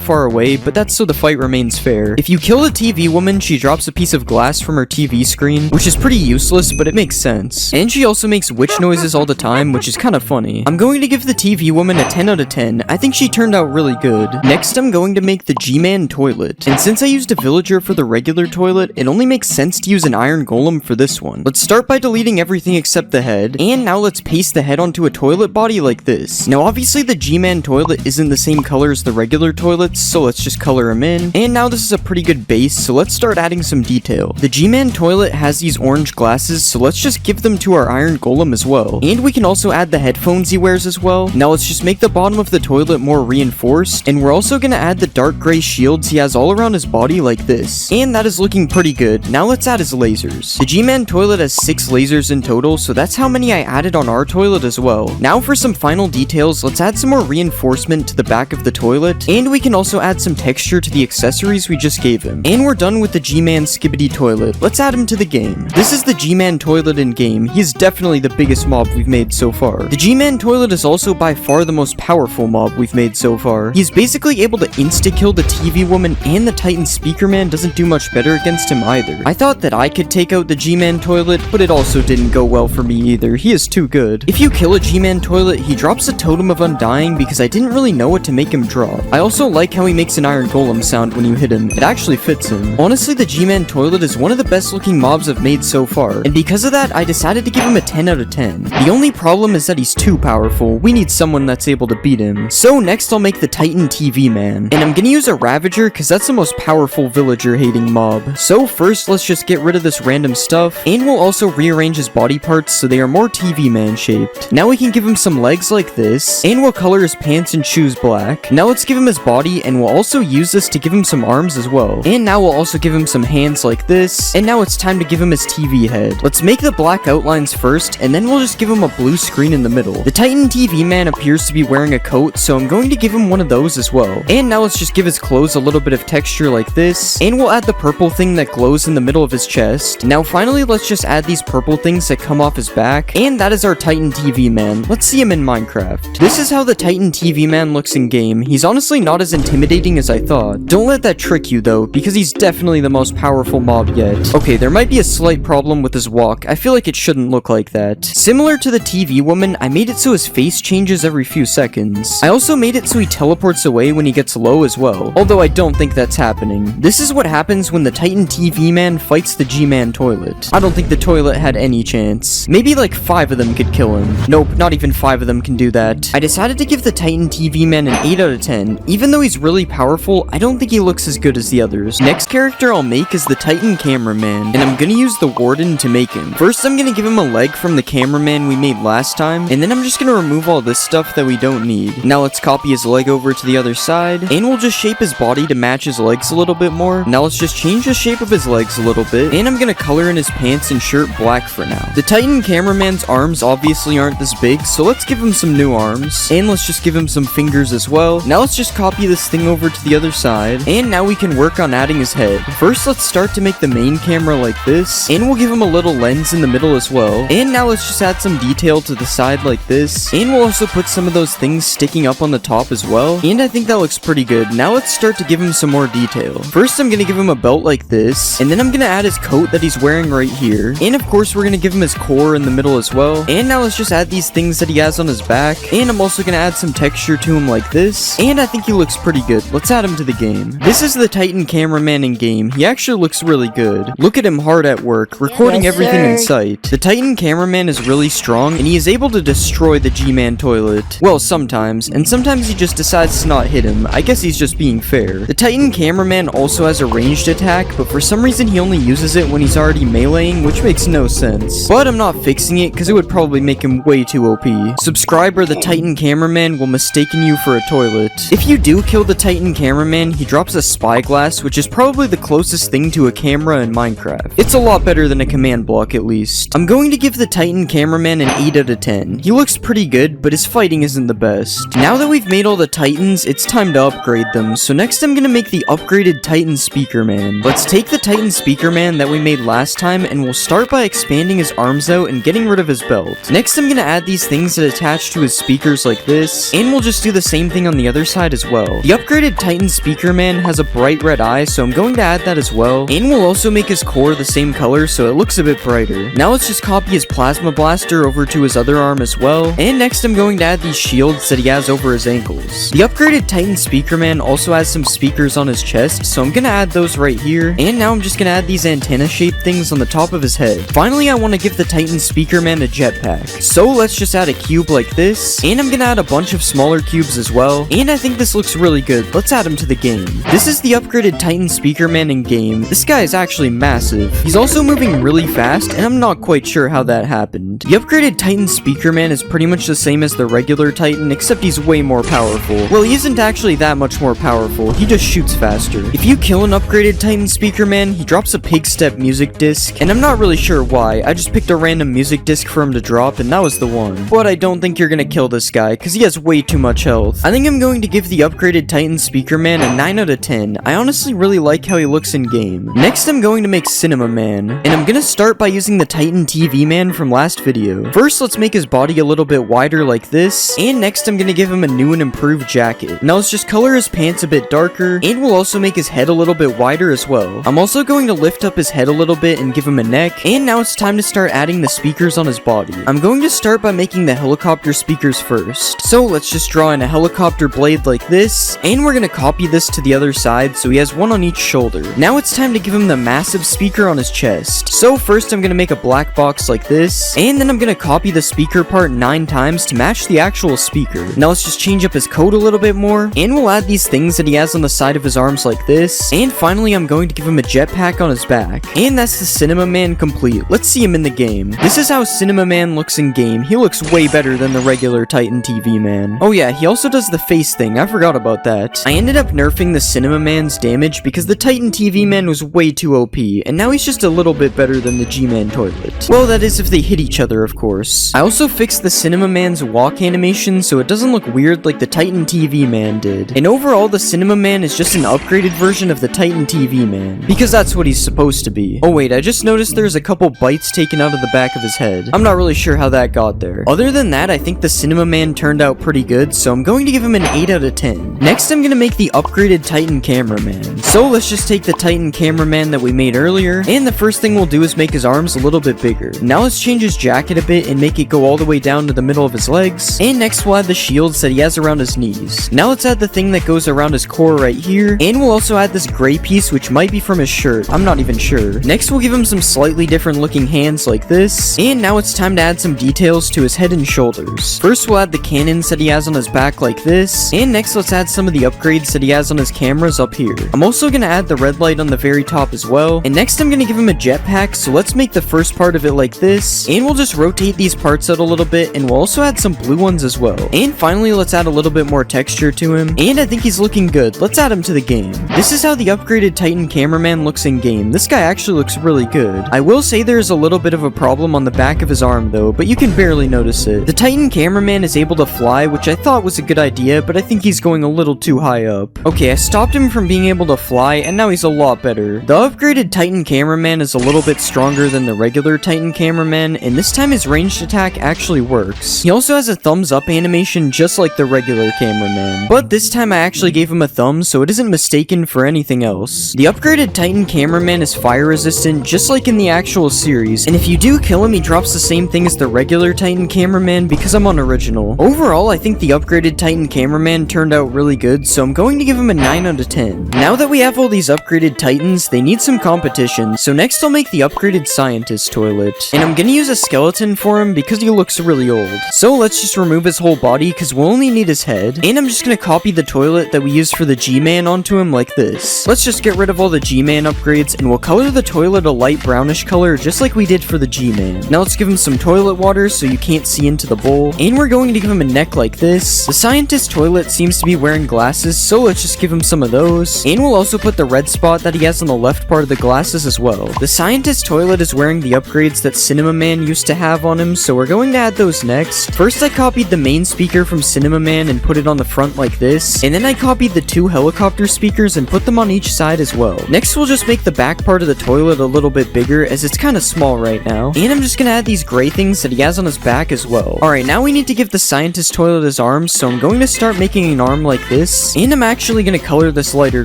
far away, but that's so the fight remains fair. If you kill the TV woman, she drops a piece of glass from her TV screen, which is pretty useless, but it makes sense. And she also makes witch noises all the time, which is kinda funny. I'm going to give the TV woman a 10 out of 10. I think she turned out really good. Next, I'm going to make the G-Man toilet. And since I used a villager for the regular toilet, it only makes sense to use an iron golem for this one. Let's start by deleting everything except the head, and now let's paste the head onto a toilet body like this. Now obviously the G-Man toilet isn't the same color as the regular toilets, so let's just color him in. And now this is a pretty good base, so let's start adding some detail. The G-Man toilet has these orange glasses, so let's just give them to our iron golem as well. And we can also add the headphones he wears as well. Now let's just make the bottom of the toilet more reinforced, and we're also gonna add the dark gray shields he has all around his body like this. And that is looking pretty good. Now let's add his lasers. The G-Man toilet has 6 lasers in total, so that's how many I added on our toilet as well. Now for some final details, let's add some more reinforcement to the back of the toilet, and we can also add some texture to the accessories we just gave him. And we're done with the G-Man Skibidi toilet. Let's add him to the game. This is the G-Man toilet in game. He is definitely the biggest mob we've made so far. The G-Man toilet is also by far the most powerful mob we've made so far. He's basically able to insta-kill the TV woman, and the Titan Speaker Man doesn't do much better against him either. I thought that I could take out the G-Man toilet, but it also didn't go well for me either. He is too good. If you kill a G-Man toilet, he drops a totem of undying because I didn't really know what to make him drop. I also like how he makes an iron golem sound when you hit him. It actually fits him. Honestly, the G-Man toilet is one of the best looking mobs I've made so far, and because of that, I decided to give him a 10 out of 10. The only problem is that he's too powerful. We need someone that's able to beat him. So next I'll make the Titan TV Man, and I'm gonna use a Ravager because that's the most powerful villager hating mob. So first let's just get rid of this random stuff, and we'll also rearrange his body parts so they are more TV Man shaped. Now we can give him some legs like this, and we'll color his pants and shoes black. Now let's give him his body, and we'll also use this to give him some arms as well. And now we'll also give him some hands like this, and now it's time to give him his TV head. Let's make the black outlines first, and then we'll just give him a blue screen in the middle. The Titan TV Man appears to be wearing a coat, so I'm going to give him one of those as well. And now let's just give his clothes a little bit of texture like this, and we'll add the purple thing that glows in the middle of his chest. Now finally let's just add these purple things that come off his back, and that is our Titan TV Man. Let's see him in Minecraft. This is how the Titan TV Man looks in game. He's honestly not as intimidating as I thought. Don't let that trick you though, because he's definitely the most powerful mob yet. Okay, there might be a slight problem with his walk. I feel like it shouldn't look like that. Similar to the TV woman, I made it so his face changes every few seconds. I also made it so he teleports away when he gets low as well, although I don't think that's happening. This is what happens when the Titan TV Man fights the G-Man toilet. I don't think the toilet had any chance. Maybe like 5 of them could kill him. Nope, not even 5 of them can do that. I decided to give the Titan TV Man an 8 out of 10. Even though he's really powerful, I don't think he looks as good as the others. Next character I'll make is the Titan Cameraman, and I'm gonna use the Warden to make him. First I'm gonna give him a leg from the cameraman we made last time, and then I'm just gonna remove all this stuff that we don't need. Now let's copy his leg over to the other side, and we'll just shape his body to match his legs a little bit more. Now let's just change the shape of his legs a little bit, and I'm gonna color in his pants and shirt black for now. The Titan Cameraman's arms obviously aren't this big, so let's give him some new arms, and let's just give him some fingers as well. Now let's just just copy this thing over to the other side, and now we can work on adding his head. First, let's start to make the main camera like this, and we'll give him a little lens in the middle as well. And now let's just add some detail to the side like this, and we'll also put some of those things sticking up on the top as well, and I think that looks pretty good. Now let's start to give him some more detail. First, I'm gonna give him a belt like this, and then I'm gonna add his coat that he's wearing right here, and of course we're gonna give him his core in the middle as well. And now let's just add these things that he has on his back, and I'm also gonna add some texture to him like this, and I think he looks pretty good. Let's add him to the game. This is the Titan cameraman in game. He actually looks really good. Look at him hard at work, recording everything in sight. The Titan cameraman is really strong, and he is able to destroy the G-Man toilet. Well, sometimes, and sometimes he just decides to not hit him. I guess he's just being fair. The Titan cameraman also has a ranged attack, but for some reason he only uses it when he's already meleeing, which makes no sense. But I'm not fixing it because it would probably make him way too OP. Subscriber, the Titan cameraman will mistaken you for a toilet. If you do kill the Titan cameraman, he drops a spyglass, which is probably the closest thing to a camera in Minecraft. It's a lot better than a command block at least. I'm going to give the Titan cameraman an 8 out of 10. He looks pretty good, but his fighting isn't the best. Now that we've made all the Titans, it's time to upgrade them. So next I'm gonna make the upgraded Titan Speaker Man. Let's take the Titan Speaker Man that we made last time, and we'll start by expanding his arms out and getting rid of his belt. Next I'm gonna add these things that attach to his speakers like this, and we'll just do the same thing on the other side as well. The upgraded Titan Speaker Man has a bright red eye, so I'm going to add that as well, and we'll also make his core the same color so it looks a bit brighter. Now let's just copy his plasma blaster over to his other arm as well, and next I'm going to add these shields that he has over his ankles. The upgraded Titan Speaker Man also has some speakers on his chest, so I'm gonna add those right here, and now I'm just gonna add these antenna shaped things on the top of his head. Finally, I want to give the Titan Speaker Man a jetpack, so let's just add a cube like this, and I'm gonna add a bunch of smaller cubes as well, and I think this looks really good. Let's add him to the game. This is the upgraded Titan Speaker Man in game. This guy is actually massive. He's also moving really fast, and I'm not quite sure how that happened. The upgraded Titan Speaker Man is pretty much the same as the regular Titan, except he's way more powerful. Well, he isn't actually that much more powerful, he just shoots faster. If you kill an upgraded Titan Speaker Man, he drops a pig step music disc, and I'm not really sure why. I just picked a random music disc for him to drop, and that was the one. But I don't think you're gonna kill this guy, because he has way too much health. I think I'm going to give the upgraded Titan Speaker Man a 9 out of 10. I honestly really like how he looks in game. Next, I'm going to make Cinema Man, and I'm gonna start by using the Titan TV Man from last video. First, let's make his body a little bit wider like this, and next I'm gonna give him a new and improved jacket. Now let's just color his pants a bit darker, and we'll also make his head a little bit wider as well. I'm also going to lift up his head a little bit and give him a neck, and now it's time to start adding the speakers on his body. I'm going to start by making the helicopter speakers first. So let's just draw in a helicopter blade like this, and we're gonna copy this to the other side so he has one on each shoulder. Now it's time to give him the massive speaker on his chest. So first I'm gonna make a black box like this, and then I'm gonna copy the speaker part 9 times to match the actual speaker. Now let's just change up his coat a little bit more, and we'll add these things that he has on the side of his arms like this, and finally I'm going to give him a jetpack on his back. And that's the Cinema Man complete. Let's see him in the game. This is how Cinema Man looks in game. He looks way better than the regular Titan TV Man. Oh yeah, he also does the face thing. I forgot about that. I ended up nerfing the Cinema Man's damage because the Titan TV Man was way too OP, and now he's just a little bit better than the G-Man toilet. Well, that is if they hit each other, of course. I also fixed the Cinema Man's walk animation so it doesn't look weird like the Titan TV Man did. And overall, the Cinema Man is just an upgraded version of the Titan TV Man, because that's what he's supposed to be. Oh wait, I just noticed there's a couple bites taken out of the back of his head. I'm not really sure how that got there. Other than that, I think the Cinema Man turned out pretty good, so I'm going to give him an 8 out of 10. Next, I'm gonna make the upgraded Titan Cameraman. So let's just take the Titan Cameraman that we made earlier, and the first thing we'll do is make his arms a little bit bigger. Now let's change his jacket a bit and make it go all the way down to the middle of his legs, and next we'll add the shields that he has around his knees. Now let's add the thing that goes around his core right here, and we'll also add this gray piece which might be from his shirt. I'm not even sure. Next, we'll give him some slightly different looking hands like this, and now it's time to add some details to his head and shoulders. First, we'll add the cannons that he has on his back like this, and next let's add some of the upgrades that he has on his cameras up here. I'm also gonna add the red light on the very top as well, and next I'm gonna give him a jetpack, so let's make the first part of it like this, and we'll just rotate these parts out a little bit, and we'll also add some blue ones as well. And finally, let's add a little bit more texture to him, and I think he's looking good. Let's add him to the game. This is how the upgraded Titan Cameraman looks in game. This guy actually looks really good. I will say there's a little bit of a problem on the back of his arm though, but you can barely notice it. The Titan Cameraman is able to fly, which I thought was a good idea, but I think he's going a little too high up. Okay, I stopped him from being able to fly, and now he's a lot better. The upgraded Titan Cameraman is a little bit stronger than the regular Titan Cameraman, and this time his ranged attack actually works. He also has a thumbs up animation just like the regular Cameraman, but this time I actually gave him a thumb so it isn't mistaken for anything else. The upgraded Titan Cameraman is fire resistant just like in the actual series, and if you do kill him, he drops the same thing as the regular Titan Cameraman because I'm on original. Overall, I think the upgraded Titan Cameraman turned out really good, so I'm going to give him a 9 out of 10. Now that we have all these upgraded Titans, they need some competition, so next I'll make the upgraded Scientist Toilet. And I'm gonna use a skeleton for him because he looks really old. So let's just remove his whole body because we'll only need his head. And I'm just gonna copy the toilet that we used for the G-Man onto him like this. Let's just get rid of all the G-Man upgrades and we'll color the toilet a light brownish color just like we did for the G-Man. Now let's give him some toilet water so you can't see into the bowl. And we're going to give him a neck like this. The Scientist Toilet seems to be wearing glasses, so let's just give him some of those. And we'll also put the red spot that he has on the left part of the glasses as well. The Scientist Toilet is wearing the upgrades that Cinema Man used to have on him, so we're going to add those next. First I copied the main speaker from Cinema Man and put it on the front like this, and then I copied the 2 helicopter speakers and put them on each side as well. Next we'll just make the back part of the toilet a little bit bigger as it's kind of small right now. And I'm just gonna add these gray things that he has on his back as well. Alright, now we need to give the Scientist Toilet his arms, so I'm going to start making an arm like this, and I'm actually gonna color this lighter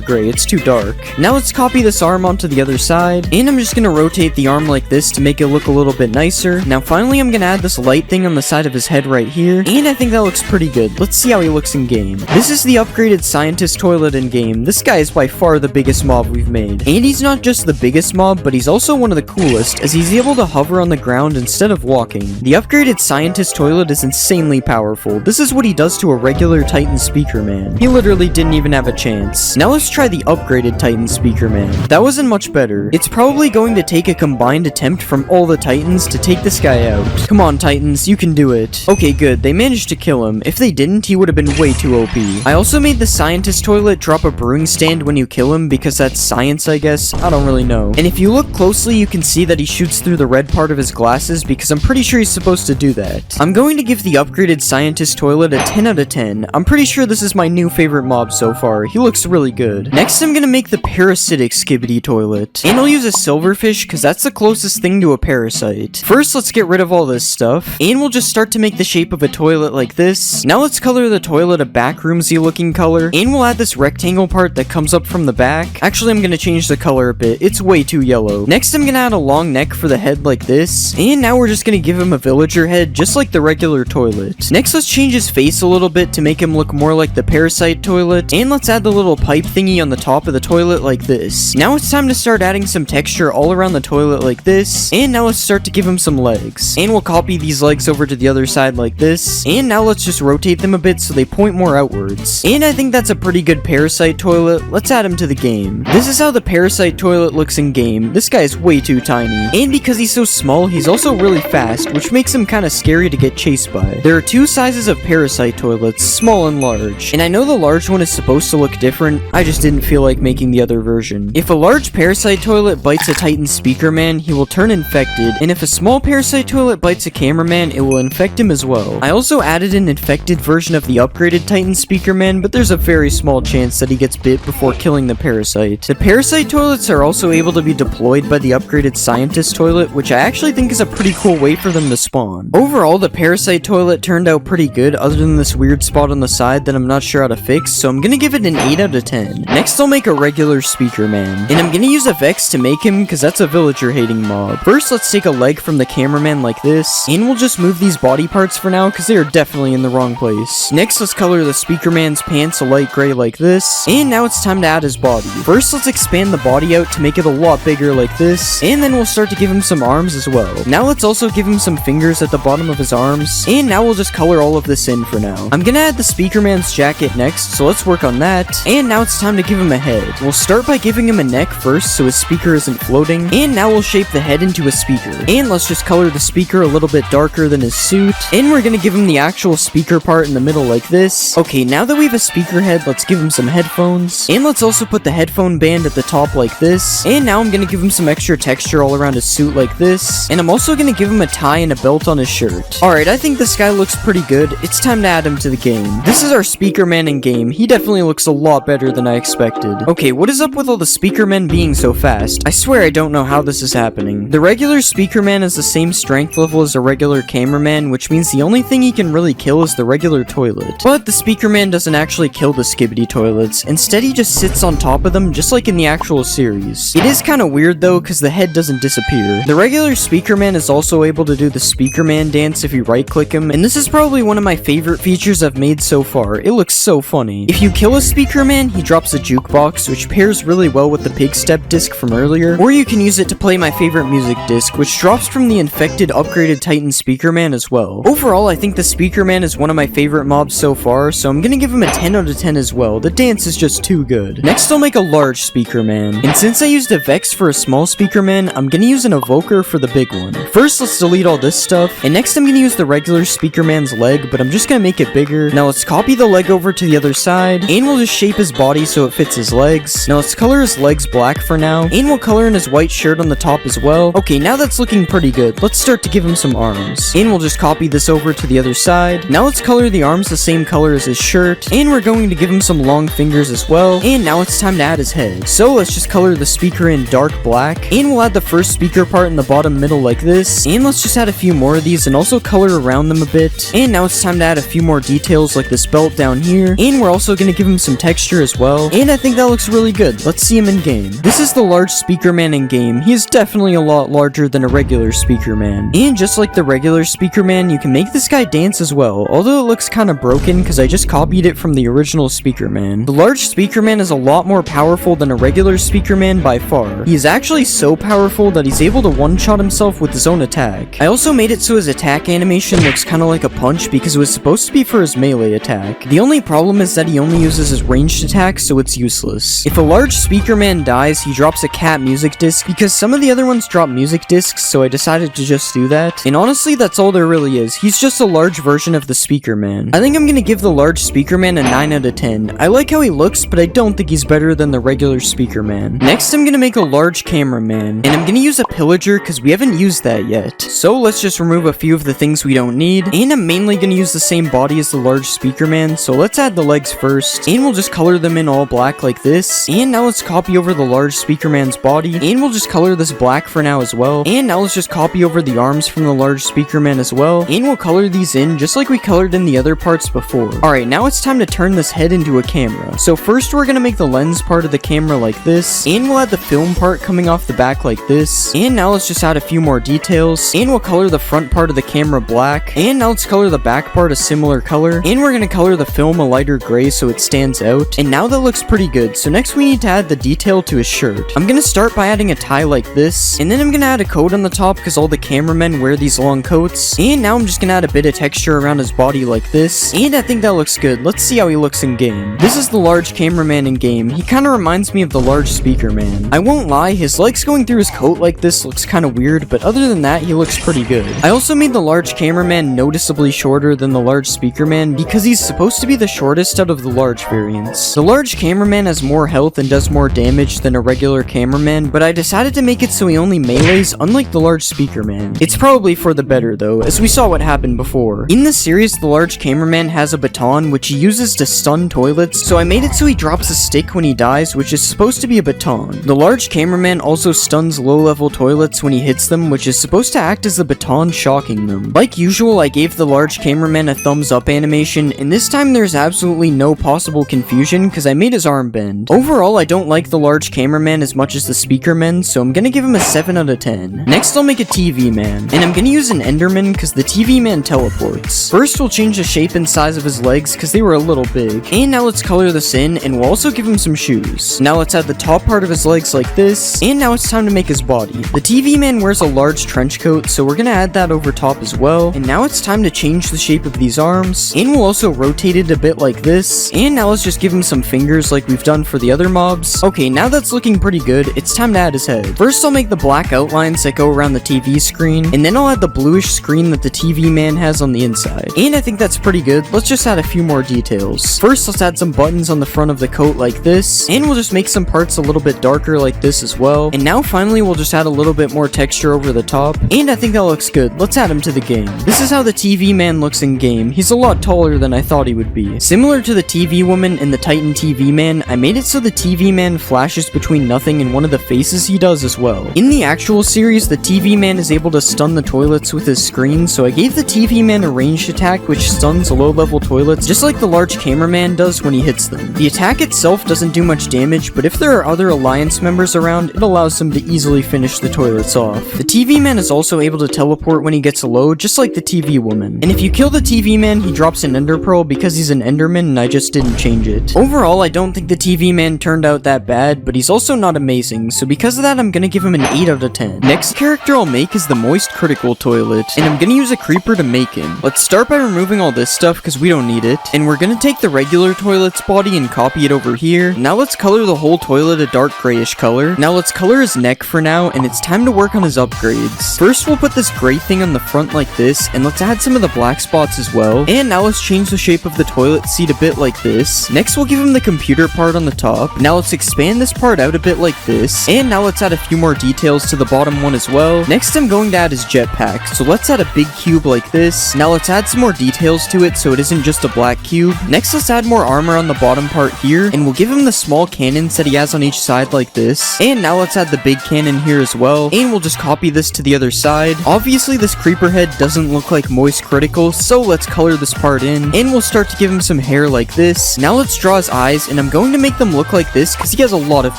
gray, it's too dark. Now let's copy this arm onto the other side, and I'm just gonna rotate the arm like this to make it look a little bit nicer. Now finally I'm gonna add this light thing on the side of his head right here, and I think that looks pretty good. Let's see how he looks in game. This is the upgraded Scientist Toilet in game. This guy is by far the biggest mob we've made. And he's not just the biggest mob, but he's also one of the coolest, as he's able to hover on the ground instead of walking. The upgraded Scientist Toilet is insanely powerful. This is what he does to a regular Titan Speaker Man. He literally didn't even have a chance. Now let's try the upgraded Titan Speaker Man. That wasn't much better. It's probably going to take a combined attempt from all the Titans to take this guy out. Come on, Titans, you can do it. Okay, good. They managed to kill him. If they didn't, he would have been way too OP. I also made the Scientist Toilet drop a brewing stand when you kill him because that's science, I guess. I don't really know. And if you look closely, you can see that he shoots through the red part of his glasses because I'm pretty sure he's supposed to do that. I'm going to give the upgraded Scientist Toilet a 10 out of 10. I'm pretty sure this is my new favorite mob so far. He looks really good. Next, I'm gonna make the Parasitic Skibidi Toilet. And I'll use a silverfish because that's the closest thing to a parasite. First, let's get rid of all this stuff. And we'll just start to make the shape of a toilet like this. Now let's color the toilet a backroomsy looking color. And we'll add this rectangle part that comes up from the back. Actually, I'm gonna change the color a bit. It's way too yellow. Next, I'm gonna add a long neck for the head like this. And now we're just gonna give him a villager head just like the regular toilet. Next, let's change his face a little bit to make him look more like the Parasite Toilet. And let's add the little pipe thingy on the top of the toilet like this. Now it's time to start adding some texture all around the toilet like this. And now let's start to give him some legs. And we'll copy these legs over to the other side like this. And now let's just rotate them a bit so they point more outwards. And I think that's a pretty good Parasite Toilet. Let's add him to the game. This is how the Parasite Toilet looks in game. This guy is way too tiny. And because he's so small, he's also really fast, which makes him kind of scary to get chased by. There are 2 sizes of Parasite Toilets, small and large. And I know the large one is supposed to look different, I just didn't feel like making the other version. If a large Parasite Toilet bites a Titan Speaker Man, he will turn infected, and if a small Parasite Toilet bites a cameraman, it will infect him as well. I also added an infected version of the upgraded Titan Speaker Man, but there's a very small chance that he gets bit before killing the parasite. The Parasite Toilets are also able to be deployed by the upgraded Scientist Toilet, which I actually think is a pretty cool way for them to spawn. Overall, the Parasite Toilet turned out pretty good, other than this weird spot on the side that I'm not sure how to fix, so I'm gonna give it an 8 out of 10. Next, I'll make a regular Speaker Man, and I'm gonna use a Vex to make him because that's a villager hating mob. First, let's take a leg from the cameraman like this, and we'll just move these body parts for now because they are definitely in the wrong place. Next, let's color the Speaker Man's pants a light gray like this, and now it's time to add his body. First, let's expand the body out to make it a lot bigger like this, and then we'll start to give him some arms as well. Now let's also give him some fingers at the bottom of his arms, and now we'll just color all of this in for now. I'm gonna add the Speaker Man's jacket next, so let's work on that, and now it's time to give him a head. We'll start by giving him a neck first so his speaker isn't floating, and now we'll shape the head into a speaker. And let's just color the speaker a little bit darker than his suit, and we're gonna give him the actual speaker part in the middle like this. Okay, now that we have a speaker head, let's give him some headphones, and let's also put the headphone band at the top like this, and now I'm gonna give him some extra texture all around his suit like this, and I'm also gonna give him a tie and a belt on his shirt. Alright, I think this guy looks pretty good. It's time to add him to the game. This is our speaker speaker man in game. He definitely looks a lot better than I expected. Okay, what is up with all the speaker men being so fast? I swear I don't know how this is happening. The regular speaker man is the same strength level as a regular cameraman, which means the only thing he can really kill is the regular toilet. But the speaker man doesn't actually kill the Skibidi toilets. Instead, he just sits on top of them, just like in the actual series. It is kind of weird though, because the head doesn't disappear. The regular speaker man is also able to do the speaker man dance if you right click him, and this is probably one of my favorite features I've made so far. It looks so funny. If you kill a speaker man, he drops a jukebox, which pairs really well with the pig step disc from earlier, or you can use it to play my favorite music disc, which drops from the infected upgraded Titan speaker man as well. Overall, I think the speaker man is one of my favorite mobs so far, so I'm gonna give him a 10 out of 10 as well. The dance is just too good. Next, I'll make a large speaker man, and since I used a Vex for a small speaker man, I'm gonna use an evoker for the big one. First, let's delete all this stuff, and next I'm gonna use the regular speaker man's leg, but I'm just gonna make it bigger. Now let's copy the leg over to the other side, and we'll just shape his body so it fits his legs. Now let's color his legs black for now, and we'll color in his white shirt on the top as well. Okay, now that's looking pretty good. Let's start to give him some arms, and we'll just copy this over to the other side. Now let's color the arms the same color as his shirt, and we're going to give him some long fingers as well. And now it's time to add his head. So let's just color the speaker in dark black, and we'll add the first speaker part in the bottom middle like this, and let's just add a few more of these and also color around them a bit. And now it's time to add a few more details like this belt down here, and we're also going to give him some texture as well, and I think that looks really good. Let's see him in game. This is the large speaker man in game. He is definitely a lot larger than a regular speaker man, and just like the regular speaker man, you can make this guy dance as well, although it looks kind of broken because I just copied it from the original speaker man. The large speaker man is a lot more powerful than a regular speaker man by far. He is actually so powerful that he's able to one-shot himself with his own attack. I also made it so his attack animation looks kind of like a punch because it was supposed to be for his melee attack. The only problem is that he only uses his ranged attack, so it's useless. If a large speaker man dies, he drops a cat music disc because some of the other ones drop music discs, so I decided to just do that. And honestly, that's all there really is. He's just a large version of the speaker man. I think I'm gonna give the large speaker man a 9 out of 10. I like how he looks, but I don't think he's better than the regular speaker man. Next, I'm gonna make a large cameraman, and I'm gonna use a pillager because we haven't used that yet. So let's just remove a few of the things we don't need, and I'm mainly gonna use the same body as the large speaker man, so let's add the legs first, and we'll just color them in all black like this. And now let's copy over the large speaker man's body, and we'll just color this black for now as well. And now let's just copy over the arms from the large speaker man as well, and we'll color these in just like we colored in the other parts before. Alright, now it's time to turn this head into a camera. So first we're gonna make the lens part of the camera like this, and we'll add the film part coming off the back like this. And now let's just add a few more details, and we'll color the front part of the camera black, and now let's color the back part a similar color, and we're gonna color the film a lighter gray so it stands out. And now that looks pretty good. So next we need to add the detail to his shirt. I'm gonna start by adding a tie like this, and then I'm gonna add a coat on the top because all the cameramen wear these long coats. And now I'm just gonna add a bit of texture around his body like this, and I think that looks good. Let's see how he looks in game. This is the large cameraman in game. He kind of reminds me of the large speaker man. I won't lie, his legs going through his coat like this looks kind of weird, but other than that, he looks pretty good. I also made the large cameraman noticeably shorter than the large speaker man because he's supposed to be the shortest out of the large variants. The large cameraman has more health and does more damage than a regular cameraman, but I decided to make it so he only melees, unlike the large speaker man. It's probably for the better though, as we saw what happened before. In the series, the large cameraman has a baton which he uses to stun toilets, so I made it so he drops a stick when he dies, which is supposed to be a baton. The large cameraman also stuns low-level toilets when he hits them, which is supposed to act as the baton shocking them. Like usual, I gave the large cameraman a thumbs up animation, and this time there's absolutely no possible confusion because I made his arm bend. Overall, I don't like the large cameraman as much as the speaker men, so I'm gonna give him a 7 out of 10. Next, I'll make a TV man, and I'm gonna use an Enderman because the TV man teleports. First, we'll change the shape and size of his legs because they were a little big. And now let's color this in, and we'll also give him some shoes. Now let's add the top part of his legs like this, and now it's time to make his body. The TV man wears a large trench coat, so we're gonna add that over top as well. And now it's time to change the shape of these arms, and we'll also rotate it a bit like this. And now let's just give him some fingers like we've done for the other mobs. Okay, now that's looking pretty good. It's time to add his head. First, I'll make the black outlines that go around the TV screen, and then I'll add the bluish screen that the TV man has on the inside. And I think that's pretty good. Let's just add a few more details. First, let's add some buttons on the front of the coat like this, and we'll just make some parts a little bit darker like this as well. And now finally, we'll just add a little bit more texture over the top, and I think that looks good. Let's add him to the game. This is how the TV man looks in game. He's a lot taller than I thought he would be. be. Similar to the TV woman and the Titan TV man, I made it so the TV man flashes between nothing and one of the faces he does as well. In the actual series, the TV man is able to stun the toilets with his screen, so I gave the TV man a ranged attack which stuns low-level toilets just like the large cameraman does when he hits them. The attack itself doesn't do much damage, but if there are other alliance members around, it allows them to easily finish the toilets off. The TV man is also able to teleport when he gets low, just like the TV woman. And if you kill the TV man, he drops an ender pearl because he's an enderman and I just didn't change it. Overall, I don't think the TV man turned out that bad, but he's also not amazing, so because of that, I'm gonna give him an 8 out of 10. Next character I'll make is the Moist Critical Toilet, and I'm gonna use a creeper to make him. Let's start by removing all this stuff because we don't need it, and we're gonna take the regular toilet's body and copy it over here. Now let's color the whole toilet a dark grayish color. Now let's color his neck for now, and it's time to work on his upgrades. First, we'll put this gray thing on the front like this, and let's add some of the black spots as well. And now let's change the shape of the toilet seat a bit like this. Next, we'll give him the computer part on the top. Now let's expand this part out a bit like this. And now let's add a few more details to the bottom one as well. Next, I'm going to add his jetpack. So let's add a big cube like this. Now let's add some more details to it so it isn't just a black cube. Next, let's add more armor on the bottom part here. And we'll give him the small cannons that he has on each side like this. And now let's add the big cannon here as well. And we'll just copy this to the other side. Obviously, this creeper head doesn't look like Moist Critical, so let's color this part in. And we'll start to give him some hair like this. Now let's draw his eyes, and I'm going to make them look like this because he has a lot of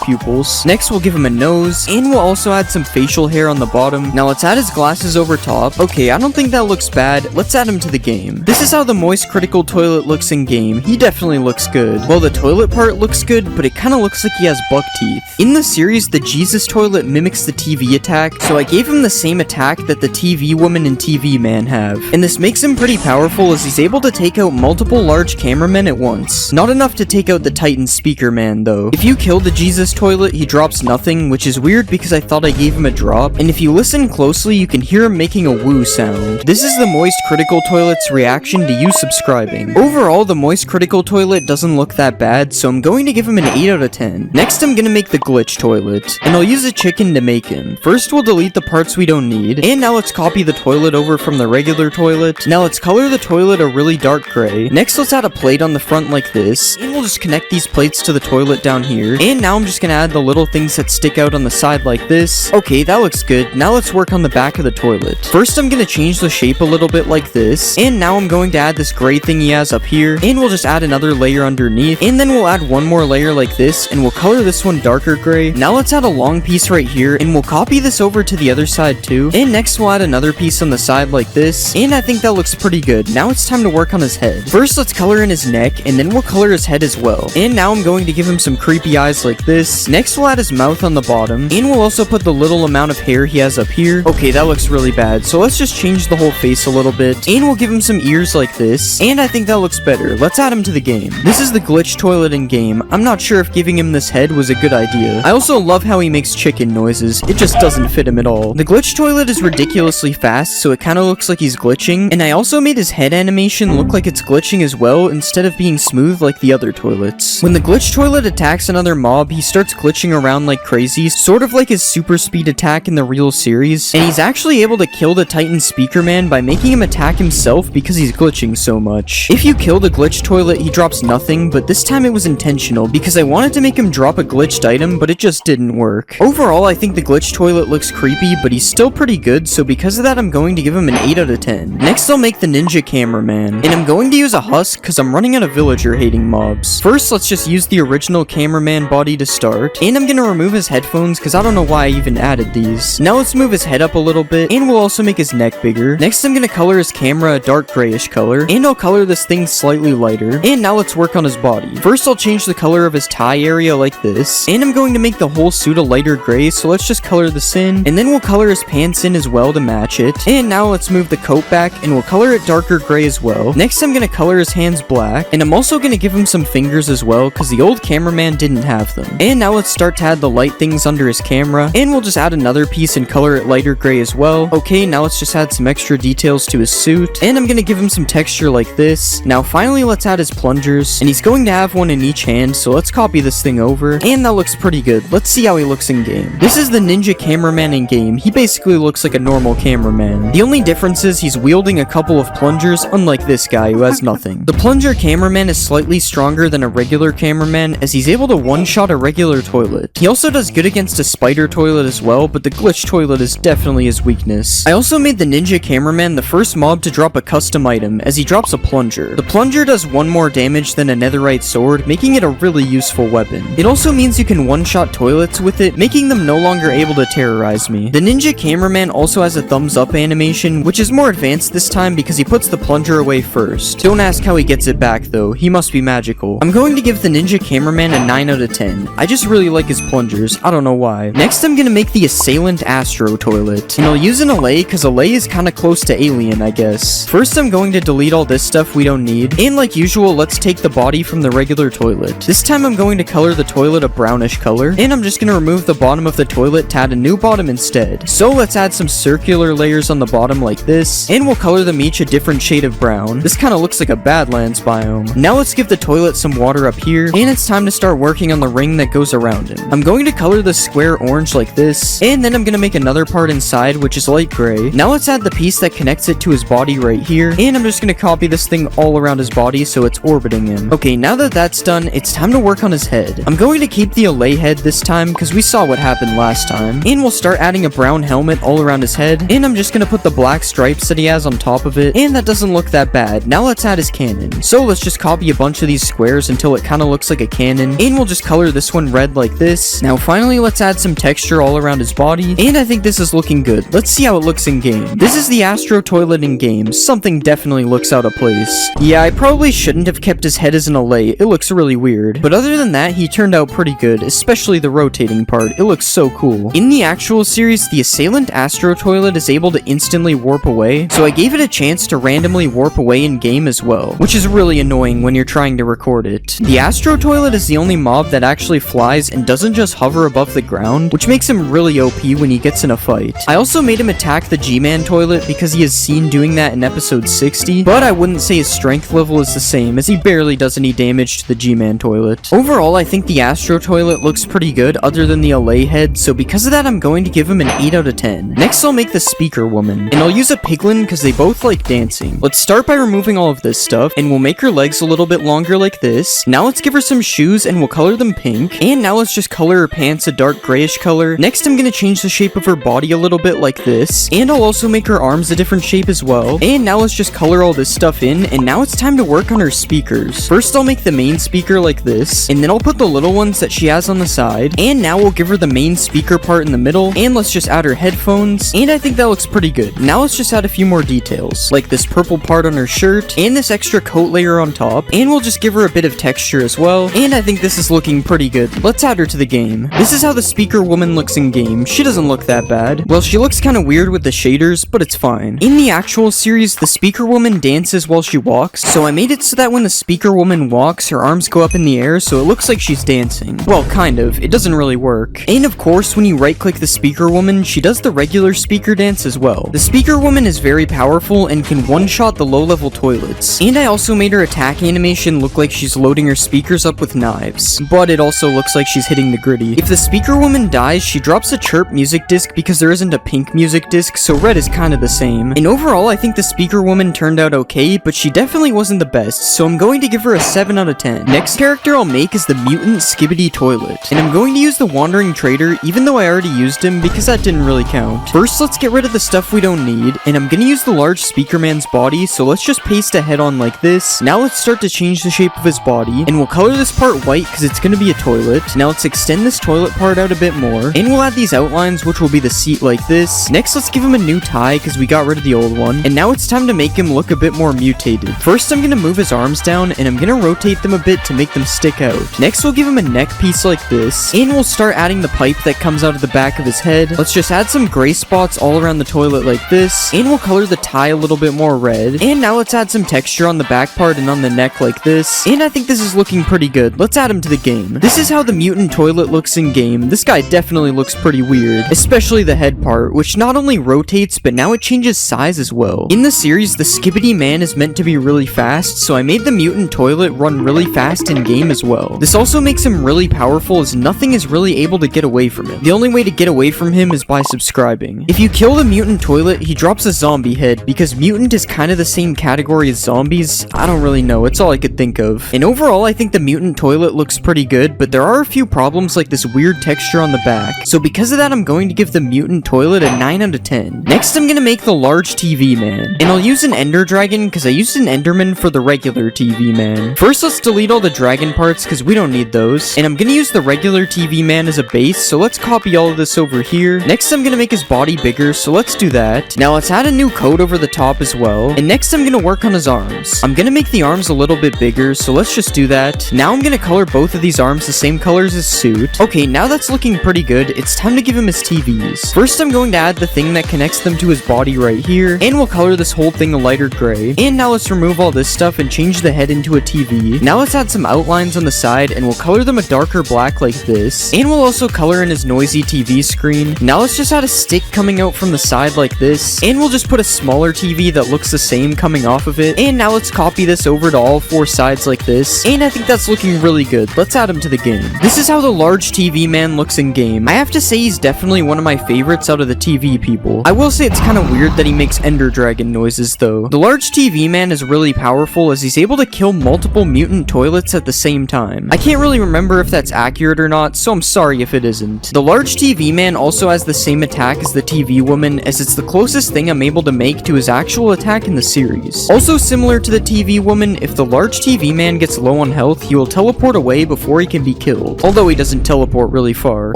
pupils. Next, we'll give him a nose, and we'll also add some facial hair on the bottom. Now let's add his glasses over top. Okay, I don't think that looks bad. Let's add him to the game. This is how the Moist Critical Toilet looks in game. He definitely looks good. Well, the toilet part looks good, but it kind of looks like he has buck teeth. In the series, the Jesus toilet mimics the TV attack, so I gave him the same attack that the TV woman and TV man have. And this makes him pretty powerful as he's able to take out multiple large cameramen at once. Not enough to take out the Titan speaker man though. If you kill the Jesus toilet, he drops nothing, which is weird because I thought I gave him a drop. And if you listen closely, you can hear him making a woo sound. This is the Moist Critical Toilet's reaction to you subscribing. Overall, the Moist Critical Toilet doesn't look that bad, so I'm going to give him an 8 out of 10. Next, I'm gonna make the Glitch Toilet, and I'll use a chicken to make him. First, we'll delete the parts we don't need, and now let's copy the toilet over from the regular toilet. Now let's color the toilet a really dark gray. Next, let's add a plate on the front like this, and we'll just connect these plates to the toilet down here. And now I'm just gonna add the little things that stick out on the side like this. Okay, that looks good. Now let's work on the back of the toilet. First, I'm gonna change the shape a little bit like this, and now I'm going to add this gray thing he has up here, and we'll just add another layer underneath, and then we'll add one more layer like this, and we'll color this one darker gray. Now let's add a long piece right here, and we'll copy this over to the other side too. And next we'll add another piece on the side like this, and I think that looks pretty good. Now it's time to work on his head. First, let's color in his neck, and then we'll color his head as well. And now I'm going to give him some creepy eyes like this. Next, we'll add his mouth on the bottom, and we'll also put the little amount of hair he has up here. Okay, that looks really bad, so let's just change the whole face a little bit, and we'll give him some ears like this, and I think that looks better. Let's add him to the game. This is the Glitch Toilet in game. I'm not sure if giving him this head was a good idea. I also love how he makes chicken noises. It just doesn't fit him at all. The Glitch Toilet is ridiculously fast, so it kind of looks like he's glitching, and I also made his head animation look like it's glitching as well, instead of being smooth like the other toilets. When the Glitch Toilet attacks another mob, he starts glitching around like crazy, sort of like his super speed attack in the real series, and he's actually able to kill the Titan speaker man by making him attack himself because he's glitching so much. If you kill the Glitch Toilet, he drops nothing, but this time it was intentional because I wanted to make him drop a glitched item, but it just didn't work. Overall, I think the Glitch Toilet looks creepy, but he's still pretty good, so because of that, I'm going to give him an 8 out of 10. Next, I'll make the Ninja Cameraman, and I'm going to use a husk because I'm running out of villager hating mobs. First, let's just use the original cameraman body to start, and I'm gonna remove his headphones because I don't know why I even added these. Now let's move his head up a little bit, and we'll also make his neck bigger. Next, I'm gonna color his camera a dark grayish color, and I'll color this thing slightly lighter. And now let's work on his body. First, I'll change the color of his tie area like this, and I'm going to make the whole suit a lighter gray, so let's just color this in, and then we'll color his pants in as well to match it. And now let's move the coat back, and we'll color it darker gray as well. Next, I'm gonna color his hands black, and I'm also gonna give him some fingers as well, because the old cameraman didn't have them. And now let's start to add the light things under his camera, and we'll just add another piece and color it lighter gray as well. Okay, now let's just add some extra details to his suit, and I'm gonna give him some texture like this. Now finally, let's add his plungers, and he's going to have one in each hand, so let's copy this thing over, and that looks pretty good. Let's see how he looks in game. This is the Ninja Cameraman in game. He basically looks like a normal cameraman. The only difference is he's wielding a couple of plungers, unlike this guy who has nothing. The plunger cameraman is slightly stronger than a regular cameraman as he's able to one-shot a regular toilet. He also does good against a spider toilet as well, but the glitch toilet is definitely his weakness. I also made the ninja cameraman the first mob to drop a custom item as he drops a plunger. The plunger does 1 more damage than a netherite sword, making it a really useful weapon. It also means you can one-shot toilets with it, making them no longer able to terrorize me. The ninja cameraman also has a thumbs up animation, which is more advanced this time because he puts the plunger away first. Don't ask how he gets it back though, he must be magical. I'm going to give the ninja cameraman a 9 out of 10. I just really like his plungers, I don't know why. Next I'm gonna make the assailant astro toilet, and I'll use an allay because allay is kinda close to alien, I guess. First I'm going to delete all this stuff we don't need, and like usual, let's take the body from the regular toilet. This time I'm going to color the toilet a brownish color, and I'm just gonna remove the bottom of the toilet to add a new bottom instead. So let's add some circular layers on the bottom like this, and we'll color them each a different shade of brown. This kinda looks like a Badlands biome. Now let's give the toilet some water up here, and it's time to start working on the ring that goes around him. I'm going to color the square orange like this, and then I'm gonna make another part inside which is light gray. Now let's add the piece that connects it to his body right here, and I'm just gonna copy this thing all around his body so it's orbiting him. Okay, now that that's done, it's time to work on his head. I'm going to keep the allay head this time because we saw what happened last time, and we'll start adding a brown helmet all around his head, and I'm just gonna put the black stripes that he has on top of it, and that doesn't look that bad. Now let's add his cannon. So let's just copy a bunch of these squares until it kind of looks like a cannon, and we'll just color this one red like this. Now finally let's add some texture all around his body, and I think this is looking good. Let's see how it looks in game. This is the astro toilet in game. Something definitely looks out of place. Yeah, I probably shouldn't have kept his head as an allay. It looks really weird. But other than that, he turned out pretty good, especially the rotating part. It looks so cool. In the actual series, the assailant astro toilet is able to instantly warp away, so I gave it a chance to randomly warp away in game as well, which is really annoying when you're trying to record it. The astro toilet is the only mob that actually flies and doesn't just hover above the ground, which makes him really OP when he gets in a fight. I also made him attack the G-Man toilet because he is seen doing that in episode 60, but I wouldn't say his strength level is the same as he barely does any damage to the G-Man toilet. Overall, I think the astro toilet looks pretty good other than the allay head, so because of that I'm going to give him an 8 out of 10. Next I'll make the speaker woman, and I'll use a piglin because they both like dancing. Let's start by removing all of this stuff, and we'll make her legs a little bit longer like this. Now let's give her some shoes and we'll color them pink, and now let's just color her pants a dark grayish color. Next I'm gonna change the shape of her body a little bit like this, and I'll also make her arms a different shape as well. And now let's just color all this stuff in, and now it's time to work on her speakers. First I'll make the main speaker like this, and then I'll put the little ones that she has on the side, and now we'll give her the main speaker part in the middle, and let's just add her headphones, and I think that looks pretty good. Now let's just add a few more details, like this purple part on her shirt, and this extra coat layer on top, and we'll just give her a bit of texture as well, and I think this is looking pretty good. Let's add her to the game. This is how the speaker woman looks in game. She doesn't look that bad. Well, she looks kind of weird with the shaders, but it's fine. In the actual series, the speaker woman dances while she walks, so I made it so that when the speaker woman walks, her arms go up in the air, so it looks like she's dancing. Well, kind of. It doesn't really work. And of course, when you right-click the speaker woman, she does the regular speaker dance as well. The speaker woman is very powerful and can one-shot the low-level toilets. And I also made her attack animation look like she's loading her speakers up with knives, but it also looks like she's hitting the gritty. If the speaker woman dies, she drops a chirp music disc because there isn't a pink music disc, so red is kind of the same. And overall, I think the speaker woman turned out okay, but she definitely wasn't the best, so I'm going to give her a 7 out of 10. Next character I'll make is the mutant Skibidi Toilet, and I'm going to use the Wandering Trader even though I already used him because that didn't really count. First, let's get rid of the stuff we don't need, and I'm gonna use the large speaker man's body, so let's just paste a head on like this. Now let's start to change the shape of his body, and we'll color this part white because it's gonna be a toilet. Now let's extend this toilet part out a bit more, and we'll add these outlines which will be the seat like this. Next, let's give him a new tie because we got rid of the old one, and now it's time to make him look a bit more mutated. First, I'm gonna move his arms down, and I'm gonna rotate them a bit to make them stick out. Next, we'll give him a neck piece like this, and we'll start adding the pipe that comes out of the back of his head. Let's just add some gray spots all around the toilet like this, and we'll color the tie a little bit more red. And now let's add some texture on the back part and on the neck like this, and I think this is looking pretty good. Let's add him to the game. This is how the mutant toilet looks in game. This guy definitely looks pretty weird, especially the head part, which not only rotates, but now it changes size as well. In the series, the Skibidi Man is meant to be really fast, so I made the mutant toilet run really fast in game as well. This also makes him really powerful as nothing is really able to get away from him. The only way to get away from him is by subscribing. If you kill the mutant toilet, he drops a zombie head because mutant is kind of the same category as zombies, because I don't really know. It's all I could think of. And overall, I think the mutant toilet looks pretty good, but there are a few problems like this weird texture on the back. So because of that, I'm going to give the mutant toilet a 9 out of 10. Next, I'm gonna make the large TV man. And I'll use an ender dragon because I used an enderman for the regular TV man. First, let's delete all the dragon parts because we don't need those. And I'm gonna use the regular TV man as a base, so let's copy all of this over here. Next, I'm gonna make his body bigger, so let's do that. Now, let's add a new coat over the top as well. And next, I'm gonna work on his arms. I'm gonna make the arms a little bit bigger, so let's just do that. Now, I'm gonna color both of these arms the same color as his suit. Okay, now that's looking pretty good. It's time to give him his TVs. First, I'm going to add the thing that connects them to his body right here, and we'll color this whole thing a lighter gray. And now let's remove all this stuff and change the head into a TV. Now let's add some outlines on the side, and we'll color them a darker black like this. And we'll also color in his noisy TV screen. Now let's just add a stick coming out from the side like this, and we'll just put a smaller TV that looks the same coming off of it. And now let's copy this over to all four sides like this, and I think that's looking really good. Let's add him to the game. This is how the large TV man looks in game. I have to say he's definitely one of my favorites out of the TV people. I will say it's kind of weird that he makes ender dragon noises though. The large TV man is really powerful as he's able to kill multiple mutant toilets at the same time. I can't really remember if that's accurate or not, so I'm sorry if it isn't. The large TV man also has the same attack as the TV woman, as it's the closest thing I'm able to make to his actual attack in the series. Also similar to the TV woman, if the large TV man gets low on health, he will teleport away before he can be killed, although he doesn't teleport really far.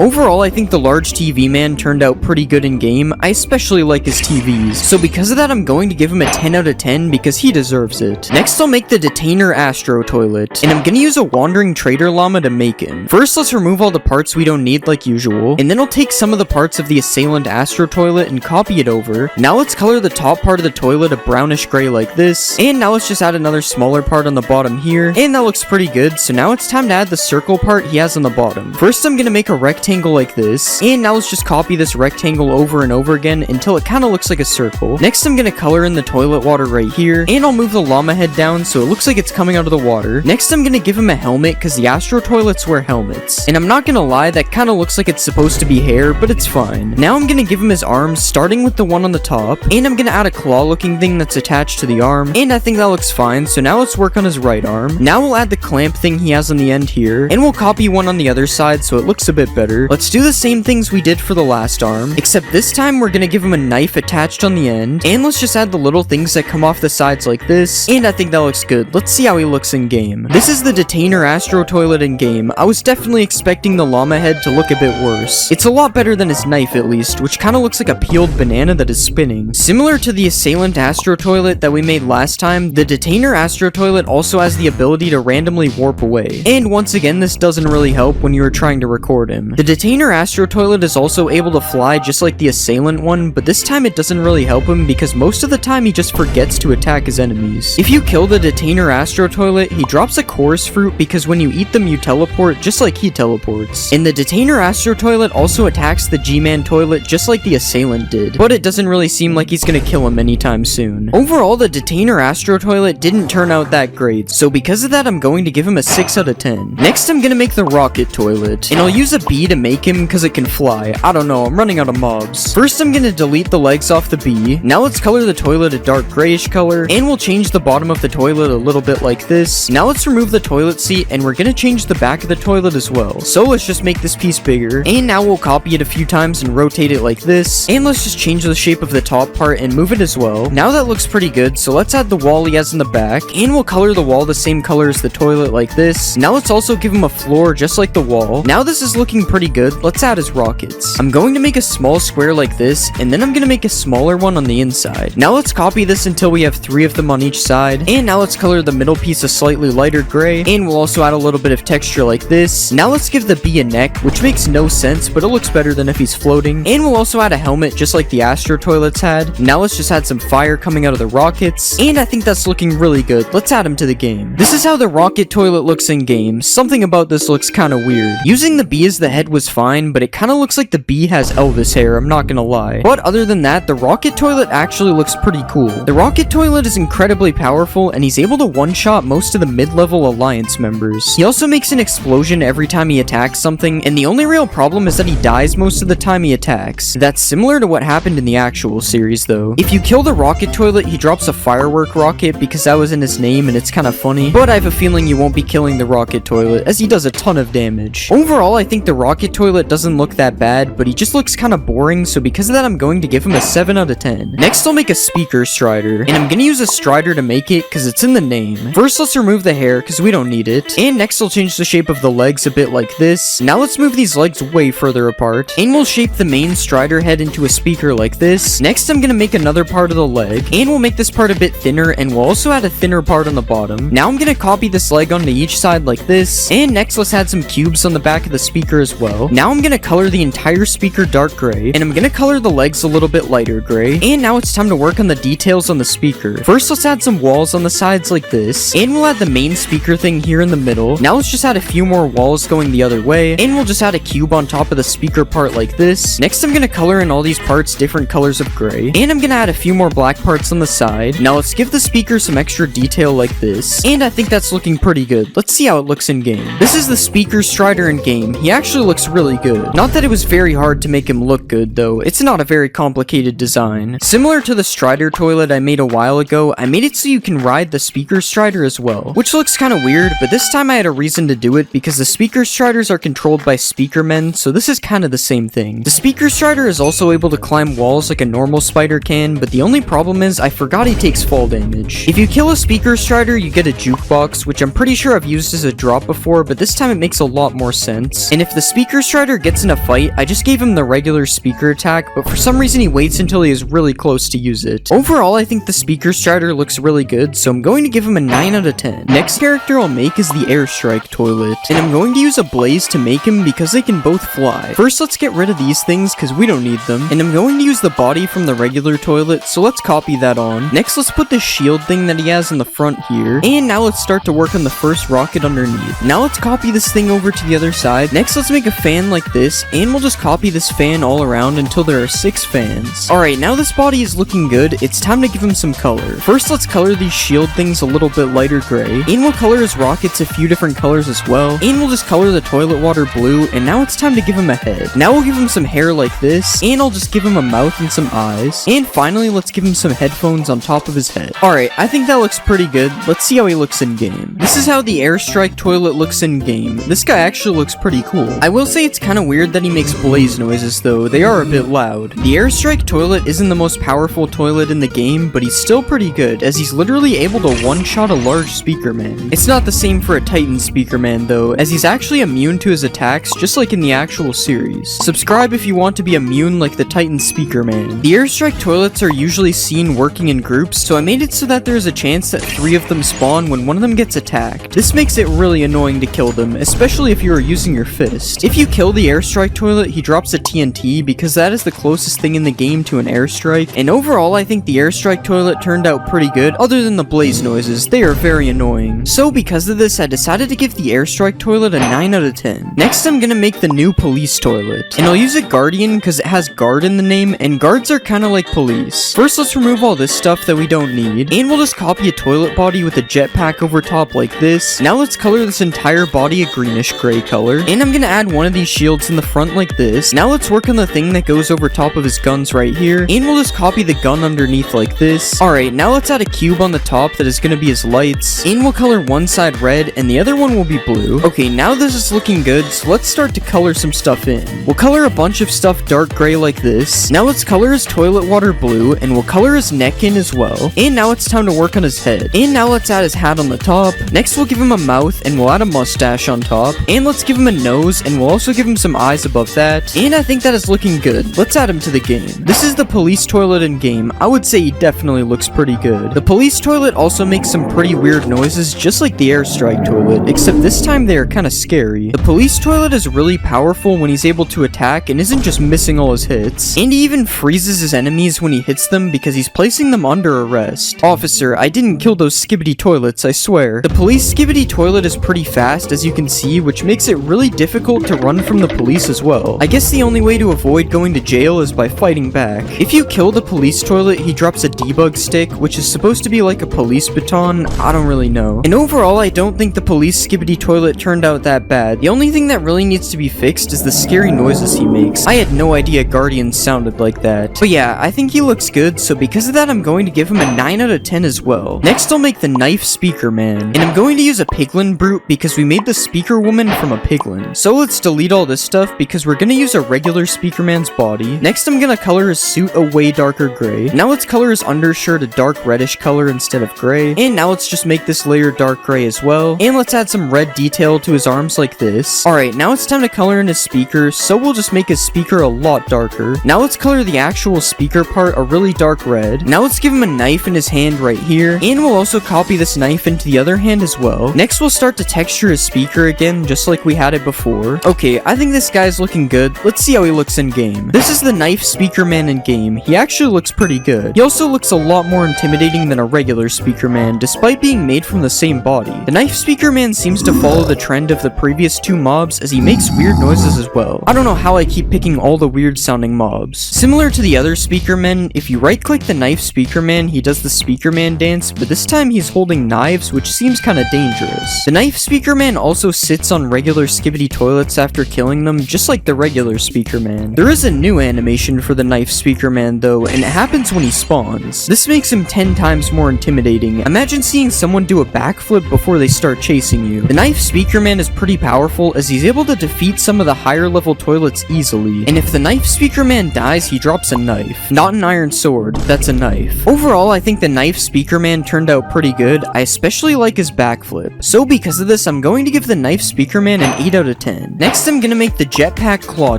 Overall, I think the large TV man turned out pretty good in game. I especially like his TVs, so because of that, I'm going to give him a 10 out of 10 because he deserves it. Next, I'll make the Detainer Astro Toilet, and I'm gonna use a Wandering Trader Llama to make him. First, let's remove all the parts we don't need like usual, and then I'll take some of the parts of the Assailant Astro Toilet and copy it over. Now let's color the top part of the toilet a brownish gray like this, and now let's just add another smaller part on the bottom here, and that looks pretty good. So now it's time to add the circle part he has on the bottom. First, I'm gonna make a rectangle like this, and now let's just copy this rectangle over and over again until it kind of looks like a circle. Next, I'm gonna color in the toilet water right here, and I'll move the llama head down so it looks like it's coming out of the water. Next, I'm gonna give him a helmet because the Astro Toilets wear helmets, and I'm not gonna lie, that kind of looks like it's supposed to be hair, but it's fine. Now I'm gonna give him his arms, starting with the one on the top, and I'm gonna add a claw looking thing that's attached to the arm, and I think that looks fine. So now let's work on his right arm. Now we'll add the clamp thing he has on the end here, and we'll copy one on the other side so it looks a bit better. Let's do the same things we did for the last arm, except this time we're gonna give him a knife attached on the end, and let's just add the little things that come off the sides like this, and I think that looks good. Let's see how he looks in game. This is the Detainer Astro Toilet in game. I was definitely expecting the llama head to look a bit worse. It's a lot better than his knife at least, which kind of looks like a peeled banana that is spinning. Similar to the Assailant Astro Toilet that we made last time, the Detainer Astro Toilet also has the ability to randomly warp away. And once again, this doesn't really help when you are trying to record him. The Detainer Astro Toilet is also able to fly just like the Assailant one, but this time it doesn't really help him because most of the time he just forgets to attack his enemies. If you kill the Detainer Astro Toilet, he drops a chorus fruit because when you eat them you teleport just like he teleports. And the Detainer Astro Toilet also attacks the G-Man Toilet just like the Assailant did, but it doesn't really seem like he's gonna kill him anytime soon. Overall, the Detainer Astro Toilet didn't turn out that great, so because of that I'm going to give him a 6 out of 10. Next, I'm gonna make the Rocket Toilet, and I'll use a bee to make him because it can fly. I don't know, I'm running out of mobs. First, I'm gonna delete the legs off the bee. Now let's color the toilet a dark grayish color, and we'll change the bottom of the toilet a little bit like this. Now let's remove the toilet seat, and we're gonna change the back of the toilet as well. So let's just make this piece bigger, and now we'll copy it a few times and rotate it like this, and let's just change the shape of the top part and move it as well. Now that looks pretty good, so let's add the wall he has in the back, and we'll color the wall the same color as the toilet like this. Now let's also give him a floor just like the wall. Now this is looking pretty good. Let's add his rockets. I'm going to make a small square like this, and then I'm gonna make a smaller one on the inside. Now let's copy this until we have 3 of them on each side, and now let's color the middle piece a slightly lighter gray, and we'll also add a little bit of texture like this. Now let's give the bee a neck, which makes no sense, but it looks better than if he's floating, and we'll also add a helmet just like the Astro Toilets had. Now let's just add some fire coming out of the rockets, and I think that's looking really good. Let's add him to the game. This is how the Rocket Toilet looks in game. Something about this looks kind of weird. Using the bee as the head was fine, but it kind of looks like the bee has Elvis hair, I'm not gonna lie. But other than that, the Rocket Toilet actually looks pretty cool. The Rocket Toilet is incredibly powerful, and he's able to one-shot most of the mid-level Alliance members. He also makes an explosion every time he attacks something, and the only real problem is that he dies most of the time he attacks. That's similar to what happened in the actual series though. If you kill the Rocket Toilet, he drops a firework rocket because that was in his name and it's kind of funny, but I have a feeling you won't be killing the rocket toilet, as he does a ton of damage. Overall, I think the rocket toilet doesn't look that bad, but he just looks kind of boring, so because of that, I'm going to give him a 7 out of 10. Next, I'll make a speaker strider, and I'm gonna use a strider to make it because it's in the name. First, let's remove the hair because we don't need it, and next I'll change the shape of the legs a bit like this. Now let's move these legs way further apart, and we'll shape the main strider head into a speaker like this. Next, I'm gonna make another part of the leg, and we'll make this part a bit thinner, and we'll also add a thinner part on the bottom. Now I'm gonna copy this leg onto each side like this, and next let's add some cubes on the back of the speaker as well. Now I'm gonna color the entire speaker dark gray, and I'm gonna color the legs a little bit lighter gray, and now it's time to work on the details on the speaker. First, let's add some walls on the sides like this, and we'll add the main speaker thing here in the middle. Now let's just add a few more walls going the other way, and we'll just add a cube on top of the speaker part like this. Next, I'm gonna color in all these parts different colors of gray, and I'm gonna add a few more black parts on the side. Now let's give the speaker some extra detail like this, and I think that's looking pretty good. Let's see how it looks in game. This is the speaker strider in game. He actually looks really good. Not that it was very hard to make him look good though. It's not a very complicated design. Similar to the strider toilet I made a while ago, I made it so you can ride the speaker strider as well, which looks kind of weird, but this time I had a reason to do it because the speaker striders are controlled by speaker men, so this is kind of the same thing. The speaker strider is also able to climb walls like a normal spider can, but the only problem is I forgot he takes fall damage. If you kill a speaker strider, you get a jukebox, which I'm pretty sure I've used as a drop before, but this time it makes a lot more sense. And if the speaker strider gets in a fight, I just gave him the regular speaker attack, but for some reason he waits until he is really close to use it. Overall, I think the speaker strider looks really good, so I'm going to give him a 9 out of 10. Next character I'll make is the airstrike toilet, and I'm going to use a blaze to make him because they can both fly. First, let's get rid of these things because we don't need them, and I'm going to use the body from the regular toilet, so let's copy that on. Next, let's put the shield thing that he has in the front here, and now let's start to work on the first rocket underneath. Now let's copy this thing over to the other side. Next, let's make a fan like this, and we'll just copy this fan all around until there are 6 fans. Alright, now this body is looking good, it's time to give him some color. First, let's color these shield things a little bit lighter gray, and we'll color his rockets a few different colors as well, and we'll just color the toilet water blue, and now it's time to give him a head. Now we'll give him some hair like this, and I'll just give him a mouth and some eyes, and finally let's give him some headphones on top of his head. Alright, I think that looks pretty good. Let's see how he looks in game. This is how the airstrike toilet looks in game. This guy actually looks pretty cool. I will say it's kind of weird that he makes blaze noises though. They are a bit loud. The airstrike toilet isn't the most powerful toilet in the game, but he's still pretty good as he's literally able to one-shot a large speaker man. It's not the same for a Titan speaker man though, as he's actually immune to his attacks just like in the actual series. Subscribe if you want to be immune like the Titan speaker man. The airstrike toilets are usually seen working in groups, so I made it so that there's a chance that 3 of them spawn when one of them gets attacked. This makes it really annoying to kill them, especially if you are using your fist. If you kill the airstrike toilet, he drops a TNT because that is the closest thing in the game to an airstrike, and overall I think the airstrike toilet turned out pretty good other than the blaze noises. They are very annoying. So because of this, I decided to give the airstrike toilet a 9 out of 10. Next, I'm gonna make the new police toilet, and I'll use a guardian because it has guard in the name, and guards are kind of like police. First, let's remove all this stuff that we don't need, and we'll just copy a toilet body with a jetpack over top like this. Now let's color this entire body a greenish gray color, and I'm gonna add one of these shields in the front like this. Now let's work on the thing that goes over top of his guns right here, and we'll just copy the gun underneath like this. Alright, now let's add a cube on the top that is gonna be his lights, and we'll color one side red, and the other one will be blue. Okay, now this is looking good, so let's start to color some stuff in. We'll color a bunch of stuff dark gray like this. Now let's color his toilet water blue, and we'll color his neck in as well. And now it's time to work on his head. And now let's add his hat on the top. Next we'll give him a mouth, and we'll add a mustache on top. And let's give him a nose, and we'll also give him some eyes above that. And I think that is looking good. Let's add him to the game. This is the police toilet in game. I would say he definitely looks pretty good. The police toilet also makes some pretty weird noises, just like the airstrike toilet, except this time they are kind of scary. The police toilet is really powerful when he's able to attack and isn't just missing all his hits. And he even freezes his enemies when he hits them because he's placing them under arrest. Officer, I didn't kill those skibbity toilets, I swear. The police skibbity toilet is pretty fast, as you can see, which makes it really difficult to run from the police as well. I guess the only way to avoid going to jail is by fighting back. If you kill the police toilet, he drops a debug stick, which is supposed to be like a police baton. I don't really know. And overall, I don't think the police skibbity toilet turned out that bad. The only thing that really needs to be fixed is the scary noises he makes. I had no idea guardians sounded like that. But yeah, I think he looks good, so because of that, I'm going to give him a 9 out of 10 as as well. Next, I'll make the Knife Speaker Man, and I'm going to use a Piglin Brute because we made the Speaker Woman from a Piglin. So let's delete all this stuff because we're gonna use a regular Speaker Man's body. Next, I'm gonna color his suit a way darker gray. Now let's color his undershirt a dark reddish color instead of gray. And now let's just make this layer dark gray as well. And let's add some red detail to his arms like this. Alright, now it's time to color in his speaker, so we'll just make his speaker a lot darker. Now let's color the actual speaker part a really dark red. Now let's give him a knife in his hand right here. And we'll also copy this knife into the other hand as well. Next, we'll start to texture his speaker again, just like we had it before. Okay, I think this guy's looking good. Let's see how he looks in game. This is the Knife Speaker Man in game. He actually looks pretty good. He also looks a lot more intimidating than a regular Speaker Man, despite being made from the same body. The Knife Speaker Man seems to follow the trend of the previous two mobs, as he makes weird noises as well. I don't know how I keep picking all the weird sounding mobs. Similar to the other Speaker Men, if you right click the Knife Speaker Man, he does the Speaker Man dance, but this time he's holding knives, which seems kinda dangerous. The Knife Speaker Man also sits on regular skibidi toilets after killing them, just like the regular Speaker Man. There is a new animation for the Knife Speaker Man though, and it happens when he spawns. This makes him 10 times more intimidating. Imagine seeing someone do a backflip before they start chasing you. The Knife Speaker Man is pretty powerful as he's able to defeat some of the higher level toilets easily. And if the Knife Speaker Man dies, he drops a knife. Not an iron sword, that's a knife. Overall, I think the Knife Speaker Man turned out pretty good. I especially like his backflip. So because of this, I'm going to give the Knife Speaker Man an 8 out of 10. Next, I'm gonna make the Jetpack Claw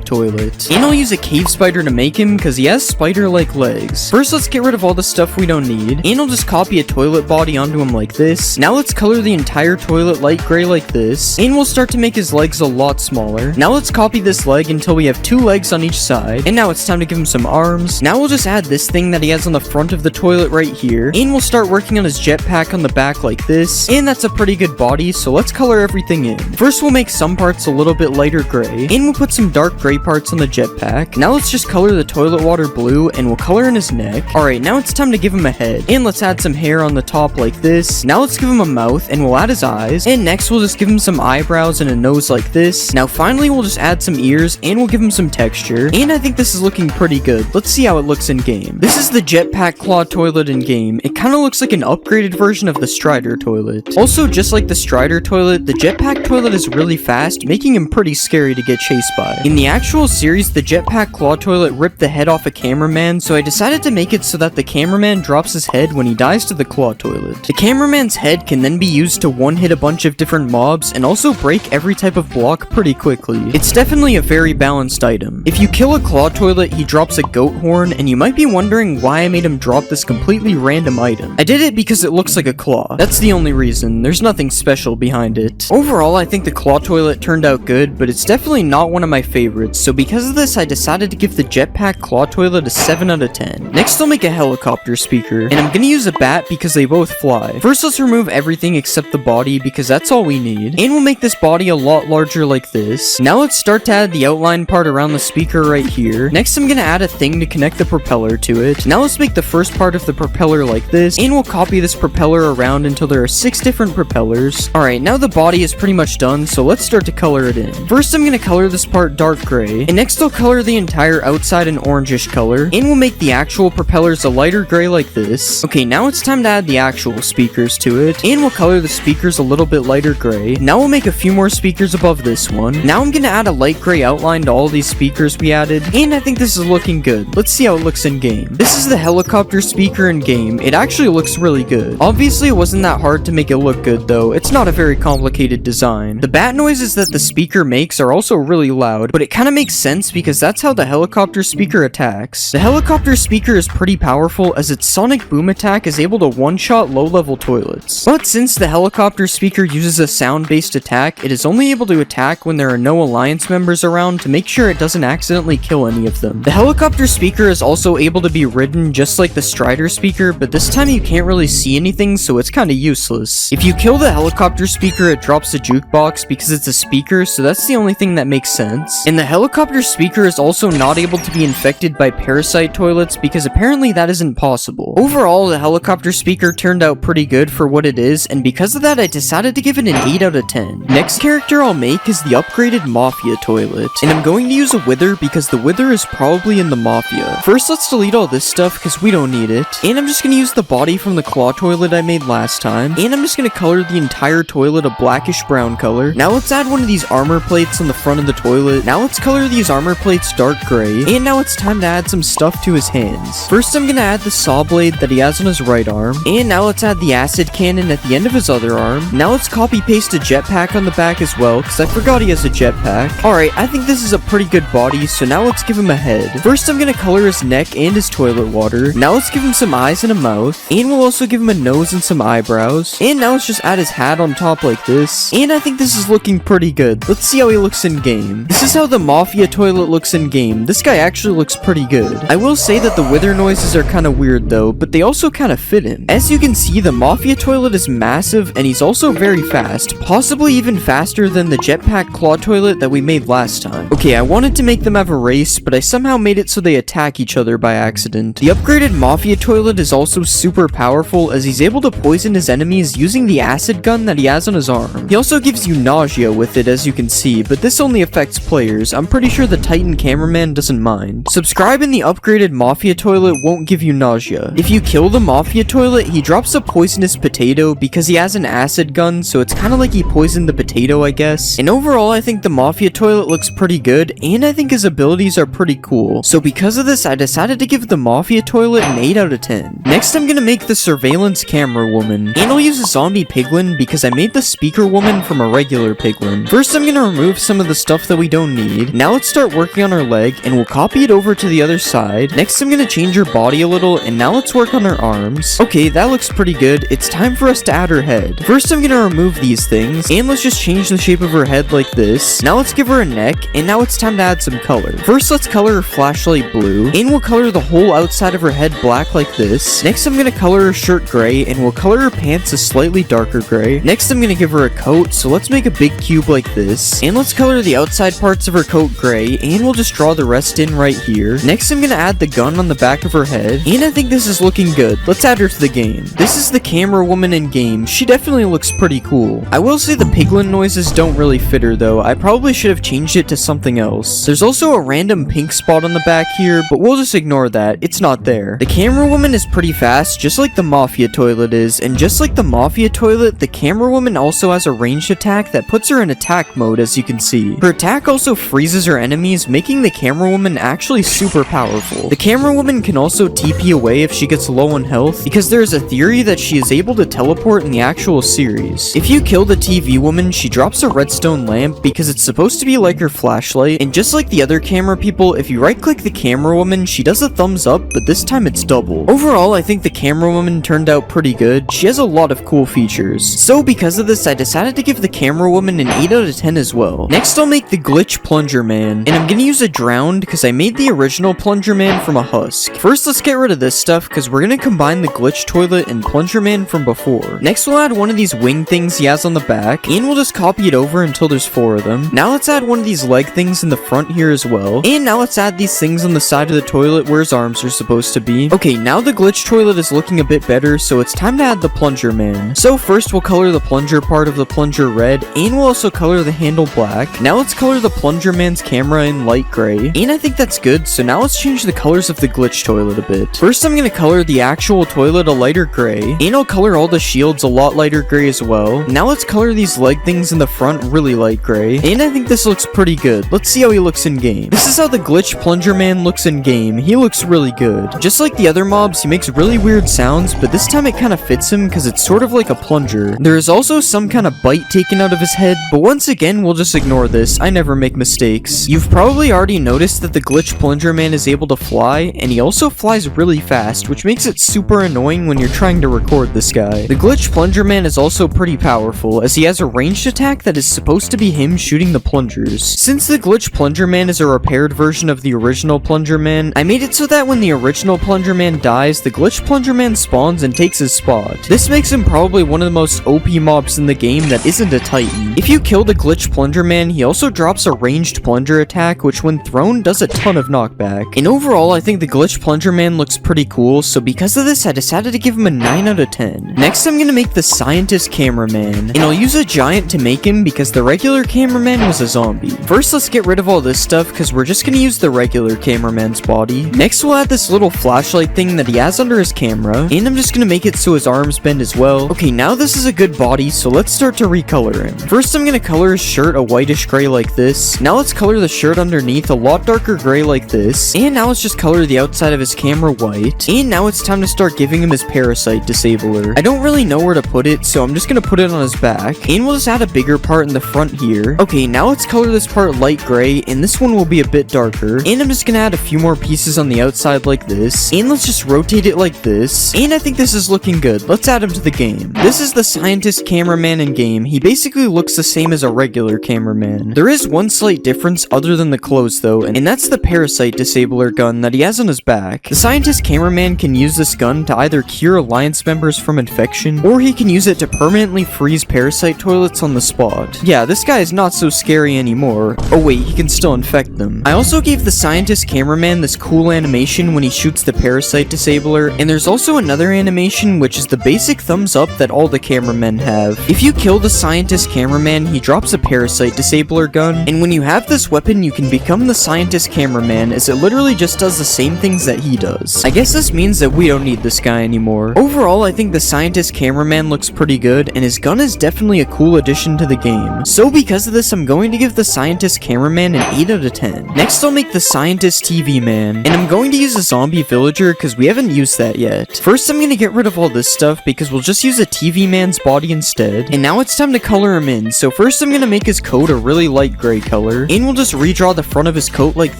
Toilet. And I'll use a cave spider to make him because he has spider-like legs. First, let's get rid of all the stuff we don't need. And I'll just copy a toilet body onto him like this. Now let's color the entire toilet light gray like this. And we'll start to make his legs a lot smaller. Now let's copy this leg until we have 2 legs on each side. And now it's time to give him some arms. Now we'll just add this thing that he has on the front of the toilet right here. And we'll start working on his jetpack on the back like this. And that's a pretty good body, so let's color everything in. First, we'll make some parts a little bit lighter gray. And we'll put some dark gray parts on the jetpack. Now let's just color the toilet water blue, and we'll color in his neck. Alright, now it's time to give him a head. And let's add some hair on the top like this. Now let's give him a mouth, and we'll add his eyes. And next, we'll just give him some eyebrows and a nose like this. Now finally, we'll just add some ears, and we'll give him some texture. And I think this is looking pretty good. Let's see how it looks in game. This is the Jetpack Claw Toilet in game. It kind of looks like an upgraded version of the Strider Toilet. Also, just like the Strider Toilet, the Jetpack Toilet is really fast, making him pretty scary to get chased by. In the actual series, the Jetpack Claw Toilet ripped the head off a cameraman, so I decided to make it so that the cameraman drops his head when he dies to the Claw Toilet. The cameraman's head can then be used to one-hit a bunch of different mobs and also break every type of block pretty quickly. It's definitely a very balanced item. If you kill a Claw Toilet, he drops a goat horn, and you might be wondering why I made him drop this completely random item. I did it because it looks like a claw. That's the only reason. There's nothing special behind it. Overall, I think the Claw Toilet turned out good, but it's definitely not one of my favorites, so because of this, I decided to give the Jetpack Claw Toilet a 7 out of 10. Next, I'll make a helicopter speaker, and I'm gonna use a bat because they both fly. First, let's remove everything except the body because that's all we need, and we'll make this body a lot larger like this. Now let's start to add the outline part around the speaker right here. Next, I'm gonna add a thing to connect the propeller to it. Now let's make the first part of the propeller like this, and we'll copy this propeller around until there are 6 different propellers. Alright, now the body is pretty much done, so let's start to color it in. First, I'm gonna color this part dark gray, and next I'll color the entire outside an orangish color, and we'll make the actual propellers a lighter gray like this. Okay, now it's time to add the actual speakers to it, and we'll color the speakers a little bit lighter gray. Now we'll make a few more speakers above this one. Now I'm gonna add a light gray outline to all these speakers we added, and I think this is looking good. Let's see how it looks in game. This is the helicopter speaker in game. It actually looks really good. Obviously, it wasn't that hard to make it look good though. It's not a very complicated design. The bat noises that the speaker makes are also really loud, but it kind of makes sense because that's how the helicopter speaker attacks. The helicopter speaker is pretty powerful as its sonic boom attack is able to one-shot low-level toilets. But since the helicopter speaker uses a sound-based attack, it is only able to attack when there are no alliance members around to make sure it doesn't accidentally kill any of them. The helicopter speaker is also able to be ridden just like the Strider speaker, but this time you can't really see anything, so it's kind of useless. If you kill the helicopter speaker, it drops the jukebox because it's a speaker, so that's the only thing that makes sense. And the helicopter speaker is also not able to be infected by parasite toilets because apparently that isn't possible. Overall, the helicopter speaker turned out pretty good for what it is, and because of that, I decided to give it an 8 out of 10. Next character I'll make is the upgraded Mafia toilet, and I'm going to use a Wither because the Wither is probably in the Mafia. First, let's delete all this stuff because we don't need it, and I'm just going to use the body body from the claw toilet I made last time, and I'm just gonna color the entire toilet a blackish brown color. Now let's add one of these armor plates on the front of the toilet. Now let's color these armor plates dark gray, and now it's time to add some stuff to his hands. First I'm gonna add the saw blade that he has on his right arm, and now let's add the acid cannon at the end of his other arm. Now let's copy paste a jetpack on the back as well, because I forgot he has a jetpack. Alright, I think this is a pretty good body, so now let's give him a head. First I'm gonna color his neck and his toilet water. Now let's give him some eyes and a mouth, and we'll also give him a nose and some eyebrows. And now let's just add his hat on top like this, and I think this is looking pretty good. Let's see how he looks in game. This is how the Mafia toilet looks in game. This guy actually looks pretty good. I will say that the wither noises are kind of weird though, but they also kind of fit him. As you can see, the Mafia toilet is massive, and he's also very fast, possibly even faster than the jetpack claw toilet that we made last time. Okay, I wanted to make them have a race, but I somehow made it so they attack each other by accident. The upgraded Mafia toilet is also super powerful, as he's able to poison his enemies using the acid gun that he has on his arm. He also gives you nausea with it, as you can see, but this only affects players. I'm pretty sure the Titan cameraman doesn't mind. Subscribe and the upgraded Mafia toilet won't give you nausea. If you kill the Mafia toilet, he drops a poisonous potato because he has an acid gun, so it's kind of like he poisoned the potato, I guess. And overall, I think the Mafia toilet looks pretty good, and I think his abilities are pretty cool. So because of this, I decided to give the Mafia toilet an 8 out of 10. Next, I'm gonna make the surveillance camera woman, and I'll use a zombie piglin because I made the speaker woman from a regular piglin. First, I'm gonna remove some of the stuff that we don't need. Now let's start working on her leg, and we'll copy it over to the other side. Next, I'm gonna change her body a little, and now let's work on her arms. Okay, that looks pretty good. It's time for us to add her head. First, I'm gonna remove these things, and let's just change the shape of her head like this. Now let's give her a neck, and now it's time to add some color. First, let's color her flashlight blue, and we'll color the whole outside of her head black like this. Next, I'm gonna color her shirt gray, and we'll color her pants a slightly darker gray. Next, I'm gonna give her a coat, so let's make a big cube like this, and let's color the outside parts of her coat gray, and we'll just draw the rest in right here. Next, I'm gonna add the gun on the back of her head, and I think this is looking good. Let's add her to the game. This is the camera woman in game. She definitely looks pretty cool. I will say the piglin noises don't really fit her though. I probably should have changed it to something else. There's also a random pink spot on the back here, but we'll just ignore that. It's not there. The camera woman is pretty fast, just like the Mafia toilet is, and just like the Mafia toilet, the camera woman also has a ranged attack that puts her in attack mode, as you can see. Her attack also freezes her enemies, making the camera woman actually super powerful. The camera woman can also TP away if she gets low on health, because there is a theory that she is able to teleport in the actual series. If you kill the TV woman, she drops a redstone lamp because it's supposed to be like her flashlight, and just like the other camera people, if you right click the camera woman, she does a thumbs up, but this time it's double. Overall, I think the camera woman turned out pretty good. She has a lot of cool features. So because of this, I decided to give the camera woman an 8 out of 10 as well. Next, I'll make the glitch plunger man, and I'm gonna use a drowned because I made the original plunger man from a husk. First, let's get rid of this stuff because we're gonna combine the glitch toilet and plunger man from before. Next, we'll add one of these wing things he has on the back, and we'll just copy it over until there's 4 of them. Now let's add one of these leg things in the front here as well, and now let's add these things on the side of the toilet where his arms are supposed to be. Okay, now the glitch toilet is looking a bit better, so it's time to add the plunger man. So first, we'll color the plunger part of the plunger red, and we'll also color the handle black. Now let's color the plunger man's camera in light gray, and I think that's good, so now let's change the colors of the glitch toilet a bit. First, I'm gonna color the actual toilet a lighter gray, and I'll color all the shields a lot lighter gray as well. Now let's color these leg things in the front really light gray, and I think this looks pretty good. Let's see how he looks in game. This is how the glitch plunger man looks in game. He looks really good. Just like the other mobs, he makes really weird sounds, but this time it kind of fits him because it's sort of like a plunger. There is also some kind of bite taken out of his head, but once again, we'll just ignore this. I never make mistakes. You've probably already noticed that the glitch plunger man is able to fly, and he also flies really fast, which makes it super annoying when you're trying to record this guy. The glitch plunger man is also pretty powerful, as he has a ranged attack that is supposed to be him shooting the plungers. Since the glitch plunger man is a repaired version of the original plunger man, I made it so that when the original plunger man dies, the glitch plunger man spawns and takes his spot. This makes him probably one of the most OP mobs in the game that isn't a Titan. If you kill the glitch plunger man, he also drops a ranged plunger attack, which when thrown does a ton of knockback. And overall, I think the glitch plunger man looks pretty cool, so because of this, I decided to give him a 9 out of 10. Next, I'm gonna make the scientist cameraman, and I'll use a giant to make him because the regular cameraman was a zombie. First, let's get rid of all this stuff because we're just gonna use the regular cameraman's body. Next, we'll add this little flashlight thing that he has under his camera, camera. And I'm just gonna make it so his arms bend as well. Okay, now this is a good body, so let's start to recolor him. First, I'm gonna color his shirt a whitish gray like this. Now let's color the shirt underneath a lot darker gray like this. And now let's just color the outside of his camera white. And now it's time to start giving him his parasite disabler. I don't really know where to put it, so I'm just gonna put it on his back. And we'll just add a bigger part in the front here. Okay, now let's color this part light gray, and this one will be a bit darker. And I'm just gonna add a few more pieces on the outside like this. And let's just rotate it like this. And I think this is looking good. Let's add him to the game. This is the scientist cameraman in game. He basically looks the same as a regular cameraman. There is one slight difference other than the clothes though, and that's the parasite disabler gun that he has on his back. The scientist cameraman can use this gun to either cure alliance members from infection, or he can use it to permanently freeze parasite toilets on the spot. Yeah, this guy is not so scary anymore. Oh wait, he can still infect them. I also gave the scientist cameraman this cool animation when he shoots the parasite disabler, and there's also another animation which is the basic thumbs up that all the cameramen have. If you kill the scientist cameraman, he drops a parasite disabler gun, and when you have this weapon, you can become the scientist cameraman, as it literally just does the same things that he does. I guess this means that we don't need this guy anymore. Overall, I think the scientist cameraman looks pretty good, and his gun is definitely a cool addition to the game. So because of this, I'm going to give the scientist cameraman an 8 out of 10. Next, I'll make the scientist TV man, and I'm going to use a zombie villager because we haven't used that yet. First, I'm going to get rid of all this stuff because we'll just use a TV man's body instead. And now it's time to color him in. So first, I'm going to make his coat a really light gray color, and we'll just redraw the front of his coat like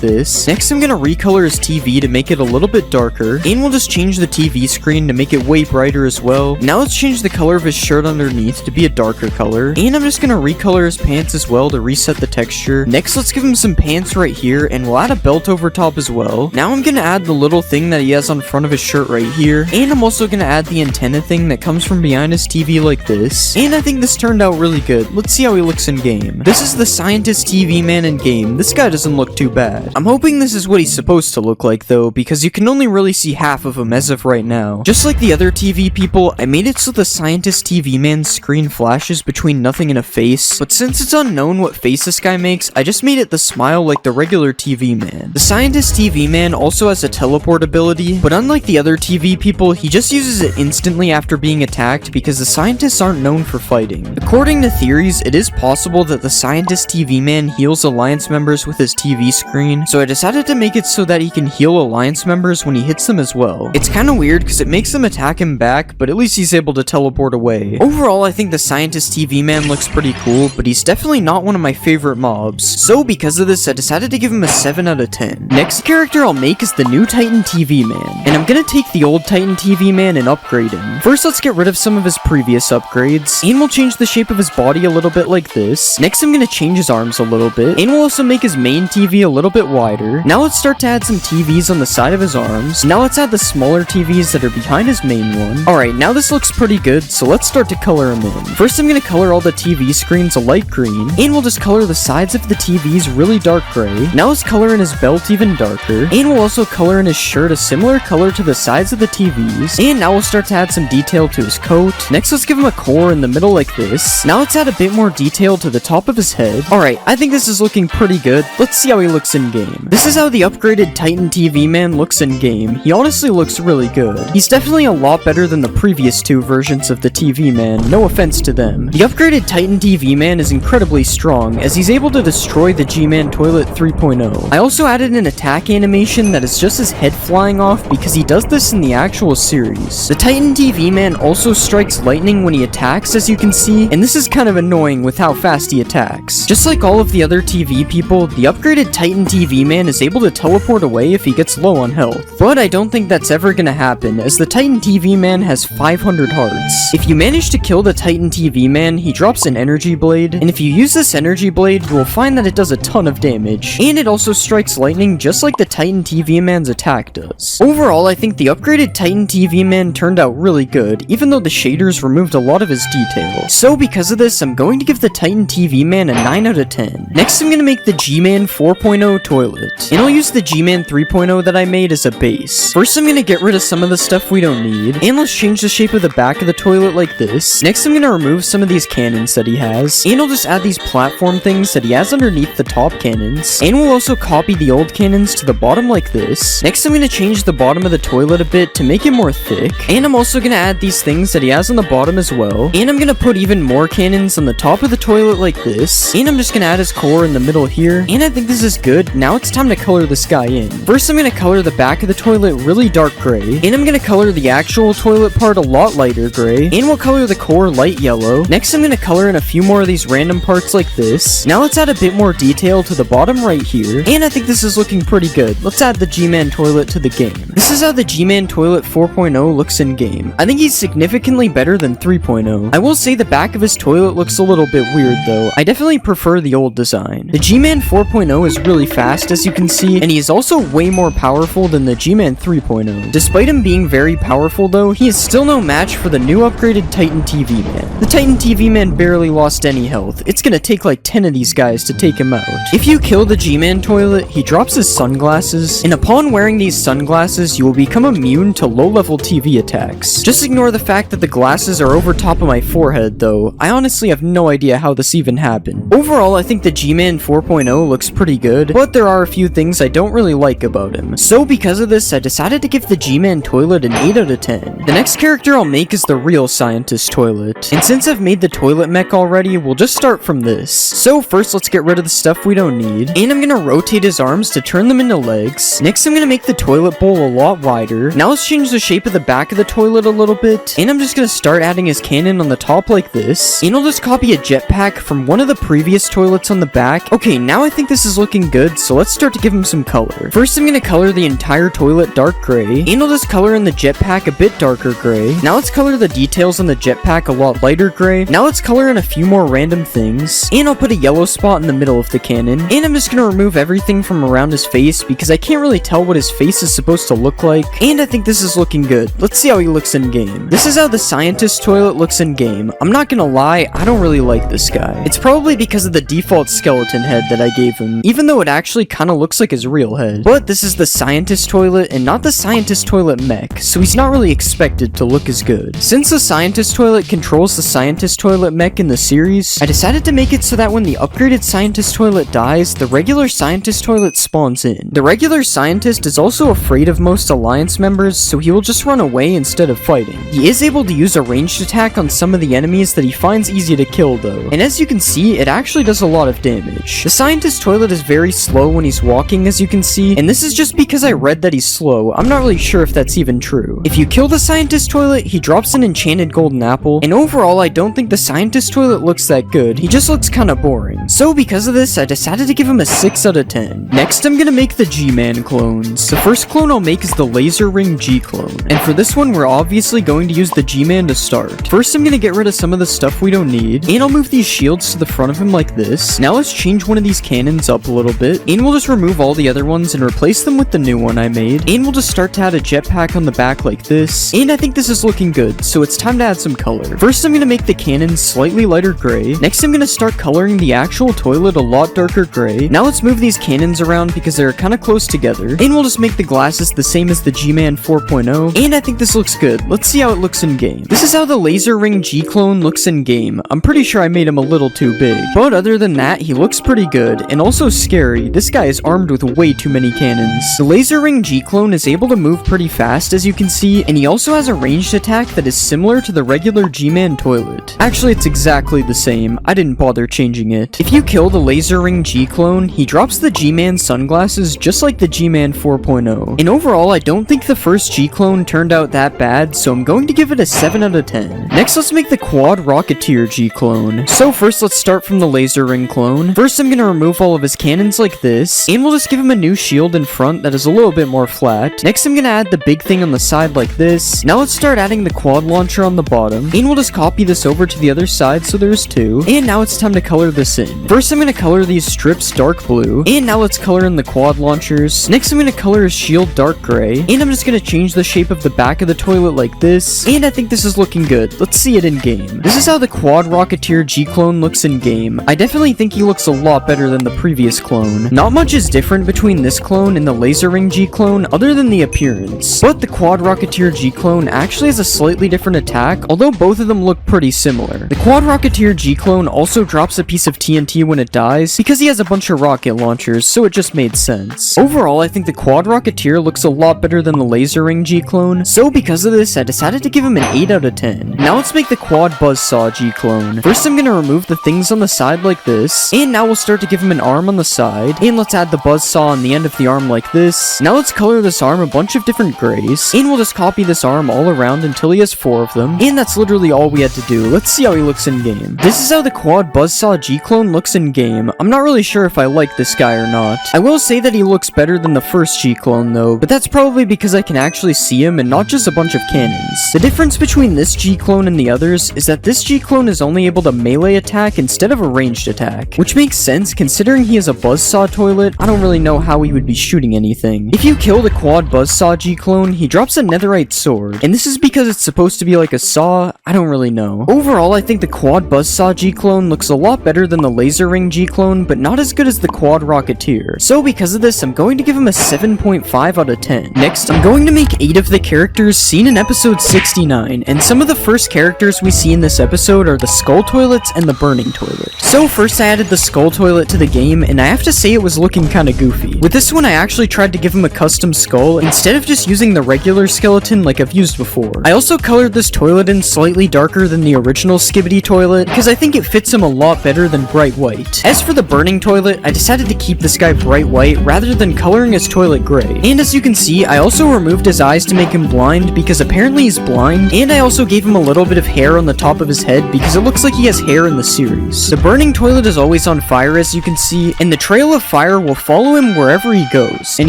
this. Next, I'm going to recolor his TV to make it a little bit darker, and we'll just change the TV screen to make it way brighter as well. Now let's change the color of his shirt underneath to be a darker color, and I'm just going to recolor his pants as well to reset the texture. Next, let's give him some pants right here, and we'll add a belt over top as well. Now I'm going to add the little thing that he has on front of his shirt right here, and I'm also going to add the antenna thing that comes from behind his TV like this. And I think this turned out really good. Let's see how he looks in game. This is the scientist TV man in game. This guy doesn't look too bad. I'm hoping this is what he's supposed to look like though, because you can only really see half of him as of right now. Just like the other TV people, I made it so the scientist TV man's screen flashes between nothing and a face, but since it's unknown what face this guy makes, I just made it the smile like the regular TV man. The scientist TV man also has a teleport ability, but unlike the other TV people, he just uses it instantly after being attacked because the scientists aren't known for fighting. According to theories, it is possible that the scientist TV man heals alliance members with his TV screen, so I decided to make it so that he can heal alliance members when he hits them as well. It's kinda weird because it makes them attack him back, but at least he's able to teleport away. Overall, I think the scientist TV man looks pretty cool, but he's definitely not one of my favorite mobs. So because of this, I decided to give him a 7 out of 10. Next character I'll make is the new Titan TV man, and I'm gonna take the old Titan TV man and upgrade him. First, let's get rid of some of his previous upgrades, and we'll change the shape of his body a little bit like this. Next, I'm gonna change his arms a little bit, and we'll also make his main TV a little bit wider. Now let's start to add some TVs on the side of his arms. Now let's add the smaller TVs that are behind his main one. Alright, now this looks pretty good, so let's start to color him in. First, I'm gonna color all the TV screens a light green, and we'll just color the sides of the TVs really dark gray. Now let's color in his belt even darker, and we'll also color in his shirt a similar color to the sides of the TVs. And now we'll start to add some detail to his coat. Next, let's give him a core in the middle like this. Now let's add a bit more detail to the top of his head. Alright, I think this is looking pretty good. Let's see how he looks in game. This is how the upgraded Titan TV man looks in game. He honestly looks really good. He's definitely a lot better than the previous two versions of the TV man, no offense to them. The upgraded Titan TV man is incredibly strong, as he's able to destroy the G-Man Toilet 3.0. I also added an attack animation that is just his head flying off because he does this in the actual series. The Titan TV man also strikes lightning when he attacks, as you can see, and this is kind of annoying with how fast he attacks. Just like all of the other TV people, the upgraded Titan TV man is able to teleport away if he gets low on health. But I don't think that's ever gonna happen, as the Titan TV man has 500 hearts. If you manage to kill the Titan TV man, he drops an energy blade, and if you use this energy blade, you will find that it does a ton of damage, and it also strikes lightning just like the Titan TV man's attack does. Overall, I think the upgraded Titan TV man turned out really good, even though the shaders removed a lot of his detail. So because of this, I'm going to give the Titan TV man a 9 out of 10. Next, I'm going to make the G-Man 4.0 toilet, and I'll use the G-Man 3.0 that I made as a base. First, I'm going to get rid of some of the stuff we don't need, and let's change the shape of the back of the toilet like this. Next, I'm going to remove some of these cannons that he has, and I'll just add these platform things that he has underneath the top cannons, and we'll also copy the old cannons to the bottom like this. Next, I'm going to change the bottom of the toilet a bit to make make it more thick. And I'm also gonna add these things that he has on the bottom as well. And I'm gonna put even more cannons on the top of the toilet like this. And I'm just gonna add his core in the middle here. And I think this is good. Now it's time to color this guy in. First, I'm gonna color the back of the toilet really dark gray. And I'm gonna color the actual toilet part a lot lighter gray. And we'll color the core light yellow. Next, I'm gonna color in a few more of these random parts like this. Now let's add a bit more detail to the bottom right here. And I think this is looking pretty good. Let's add the G-Man toilet to the game. This is how the G-Man toilet 4.0 looks in game. I think he's significantly better than 3.0. I will say the back of his toilet looks a little bit weird though. I definitely prefer the old design. The G-Man 4.0 is really fast as you can see, and he is also way more powerful than the G-Man 3.0. Despite him being very powerful though, he is still no match for the new upgraded Titan TV Man. The Titan TV Man barely lost any health. It's gonna take like 10 of these guys to take him out. If you kill the G-Man toilet, he drops his sunglasses, and upon wearing these sunglasses, you will become immune to low-level TV attacks. Just ignore the fact that the glasses are over top of my forehead though. I honestly have no idea how this even happened. Overall, I think the G-Man 4.0 looks pretty good, but there are a few things I don't really like about him. So because of this, I decided to give the G-Man toilet an 8 out of 10. The next character I'll make is the real scientist toilet. And since I've made the toilet mech already, we'll just start from this. So first, let's get rid of the stuff we don't need. And I'm gonna rotate his arms to turn them into legs. Next, I'm gonna make the toilet bowl a lot wider. Now let's change the shape of the back of the toilet a little bit. And I'm just gonna start adding his cannon on the top like this. And I'll just copy a jetpack from one of the previous toilets on the back. Okay, now I think this is looking good, so let's start to give him some color. First, I'm gonna color the entire toilet dark gray. And I'll just color in the jetpack a bit darker gray. Now let's color the details on the jetpack a lot lighter gray. Now let's color in a few more random things. And I'll put a yellow spot in the middle of the cannon. And I'm just gonna remove everything from around his face because I can't really tell what his face is supposed to look like. And I think this is looking good. Let's see how he looks in game. This is how the scientist toilet looks in game. I'm not gonna lie, I don't really like this guy. It's probably because of the default skeleton head that I gave him, even though it actually kinda looks like his real head. But this is the scientist toilet and not the scientist toilet mech, so he's not really expected to look as good. Since the scientist toilet controls the scientist toilet mech in the series, I decided to make it so that when the upgraded scientist toilet dies, the regular scientist toilet spawns in. The regular scientist is also afraid of most alliance members, so he will just run away instead of fighting. He is able to use a ranged attack on some of the enemies that he finds easy to kill though, and as you can see, it actually does a lot of damage. The scientist toilet is very slow when he's walking, as you can see, and this is just because I read that he's slow. I'm not really sure if that's even true. If you kill the scientist toilet, he drops an enchanted golden apple, and overall I don't think the scientist toilet looks that good. He just looks kinda boring. So because of this, I decided to give him a 6 out of 10. Next, I'm gonna make the G-Man clones. The first clone I'll make is the Laser Ring G clone, and for this one, we're obviously going to use the G-Man to start. First, I'm gonna get rid of some of the stuff we don't need, and I'll move these shields to the front of him like this. Now let's change one of these cannons up a little bit, and we'll just remove all the other ones and replace them with the new one I made, and we'll just start to add a jetpack on the back like this, and I think this is looking good, so it's time to add some color. First, I'm gonna make the cannons slightly lighter gray. Next, I'm gonna start coloring the actual toilet a lot darker gray. Now let's move these cannons around because they're kind of close together, and we'll just make the glasses the same as the G-Man 4.0, and I think this looks good. Let's see how it looks in game. This is how the Laser Ring G clone looks in game. I'm pretty sure I made him a little too big, but other than that, he looks pretty good, and also scary. This guy is armed with way too many cannons. The Laser Ring G clone is able to move pretty fast, as you can see, and he also has a ranged attack that is similar to the regular G-Man toilet. Actually, it's exactly the same. I didn't bother changing it. If you kill the Laser Ring G clone, he drops the G-Man sunglasses just like the G-Man 4.0. And overall, I don't think the first G clone turned out that bad, so I'm going to give it a 7 out of 10. Next, let's make the Quad Rocketeer G clone. So first, let's start from the Laser Ring clone. First, I'm gonna remove all of his cannons like this, and we'll just give him a new shield in front that is a little bit more flat. Next, I'm gonna add the big thing on the side like this. Now let's start adding the quad launcher on the bottom, and we'll just copy this over to the other side so there's 2. And now it's time to color this in. First, I'm gonna color these strips dark blue, and now let's color in the quad launchers. Next, I'm gonna color his shield dark gray, and I'm just gonna change the shape of the back of the toilet like this, and I think this is looking good. Let's see it in game. This is how the Quad Rocketeer G clone looks in game. I definitely think he looks a lot better than the previous clone. Not much is different between this clone and the Laser Ring G clone other than the appearance, but the Quad Rocketeer G clone actually has a slightly different attack, although both of them look pretty similar. The Quad Rocketeer G clone also drops a piece of TNT when it dies because he has a bunch of rocket launchers, so it just made sense. Overall, I think the Quad Rocketeer looks a lot better than the Laser Ring G-Clone. So because of this, I decided to give him an 8 out of 10. Now let's make the Quad Buzzsaw G-Clone. First I'm gonna remove the things on the side like this, and now we'll start to give him an arm on the side, and let's add the buzzsaw on the end of the arm like this. Now let's color this arm a bunch of different grays, and we'll just copy this arm all around until he has 4 of them, and that's literally all we had to do. Let's see how he looks in game. This is how the Quad Buzzsaw G-Clone looks in game. I'm not really sure if I like this guy or not. I will say that he looks better than the first G-Clone though, but that's probably because I can actually see him and not just a bunch of cannons. The difference between this G-Clone and the others is that this G-Clone is only able to melee attack instead of a ranged attack, which makes sense considering he has a buzzsaw toilet. I don't really know how he would be shooting anything. If you kill the Quad Buzzsaw G-Clone, he drops a netherite sword, and this is because it's supposed to be like a saw. I don't really know. Overall, I think the Quad Buzzsaw G-Clone looks a lot better than the Laser Ring G-Clone, but not as good as the Quad Rocketeer. So because of this, I'm going to give him a 7.5 out of 10. Next, I'm going to make 8 of the characters seen in episode 69, and some of the first characters we see in this episode are the Skull Toilets and the Burning Toilet. So first I added the Skull Toilet to the game, and I have to say it was looking kinda goofy. With this one, I actually tried to give him a custom skull instead of just using the regular skeleton like I've used before. I also colored this toilet in slightly darker than the original Skibidi Toilet because I think it fits him a lot better than bright white. As for the Burning Toilet, I decided to keep this guy bright white rather than coloring his toilet gray. And as you can see, I also removed his eyes to make him blind because apparently he's blind, and I also gave him a little bit of hair on the top of his head because it looks like he has hair in the series. The Burning Toilet is always on fire, as you can see, and the trail of fire will follow him wherever he goes, and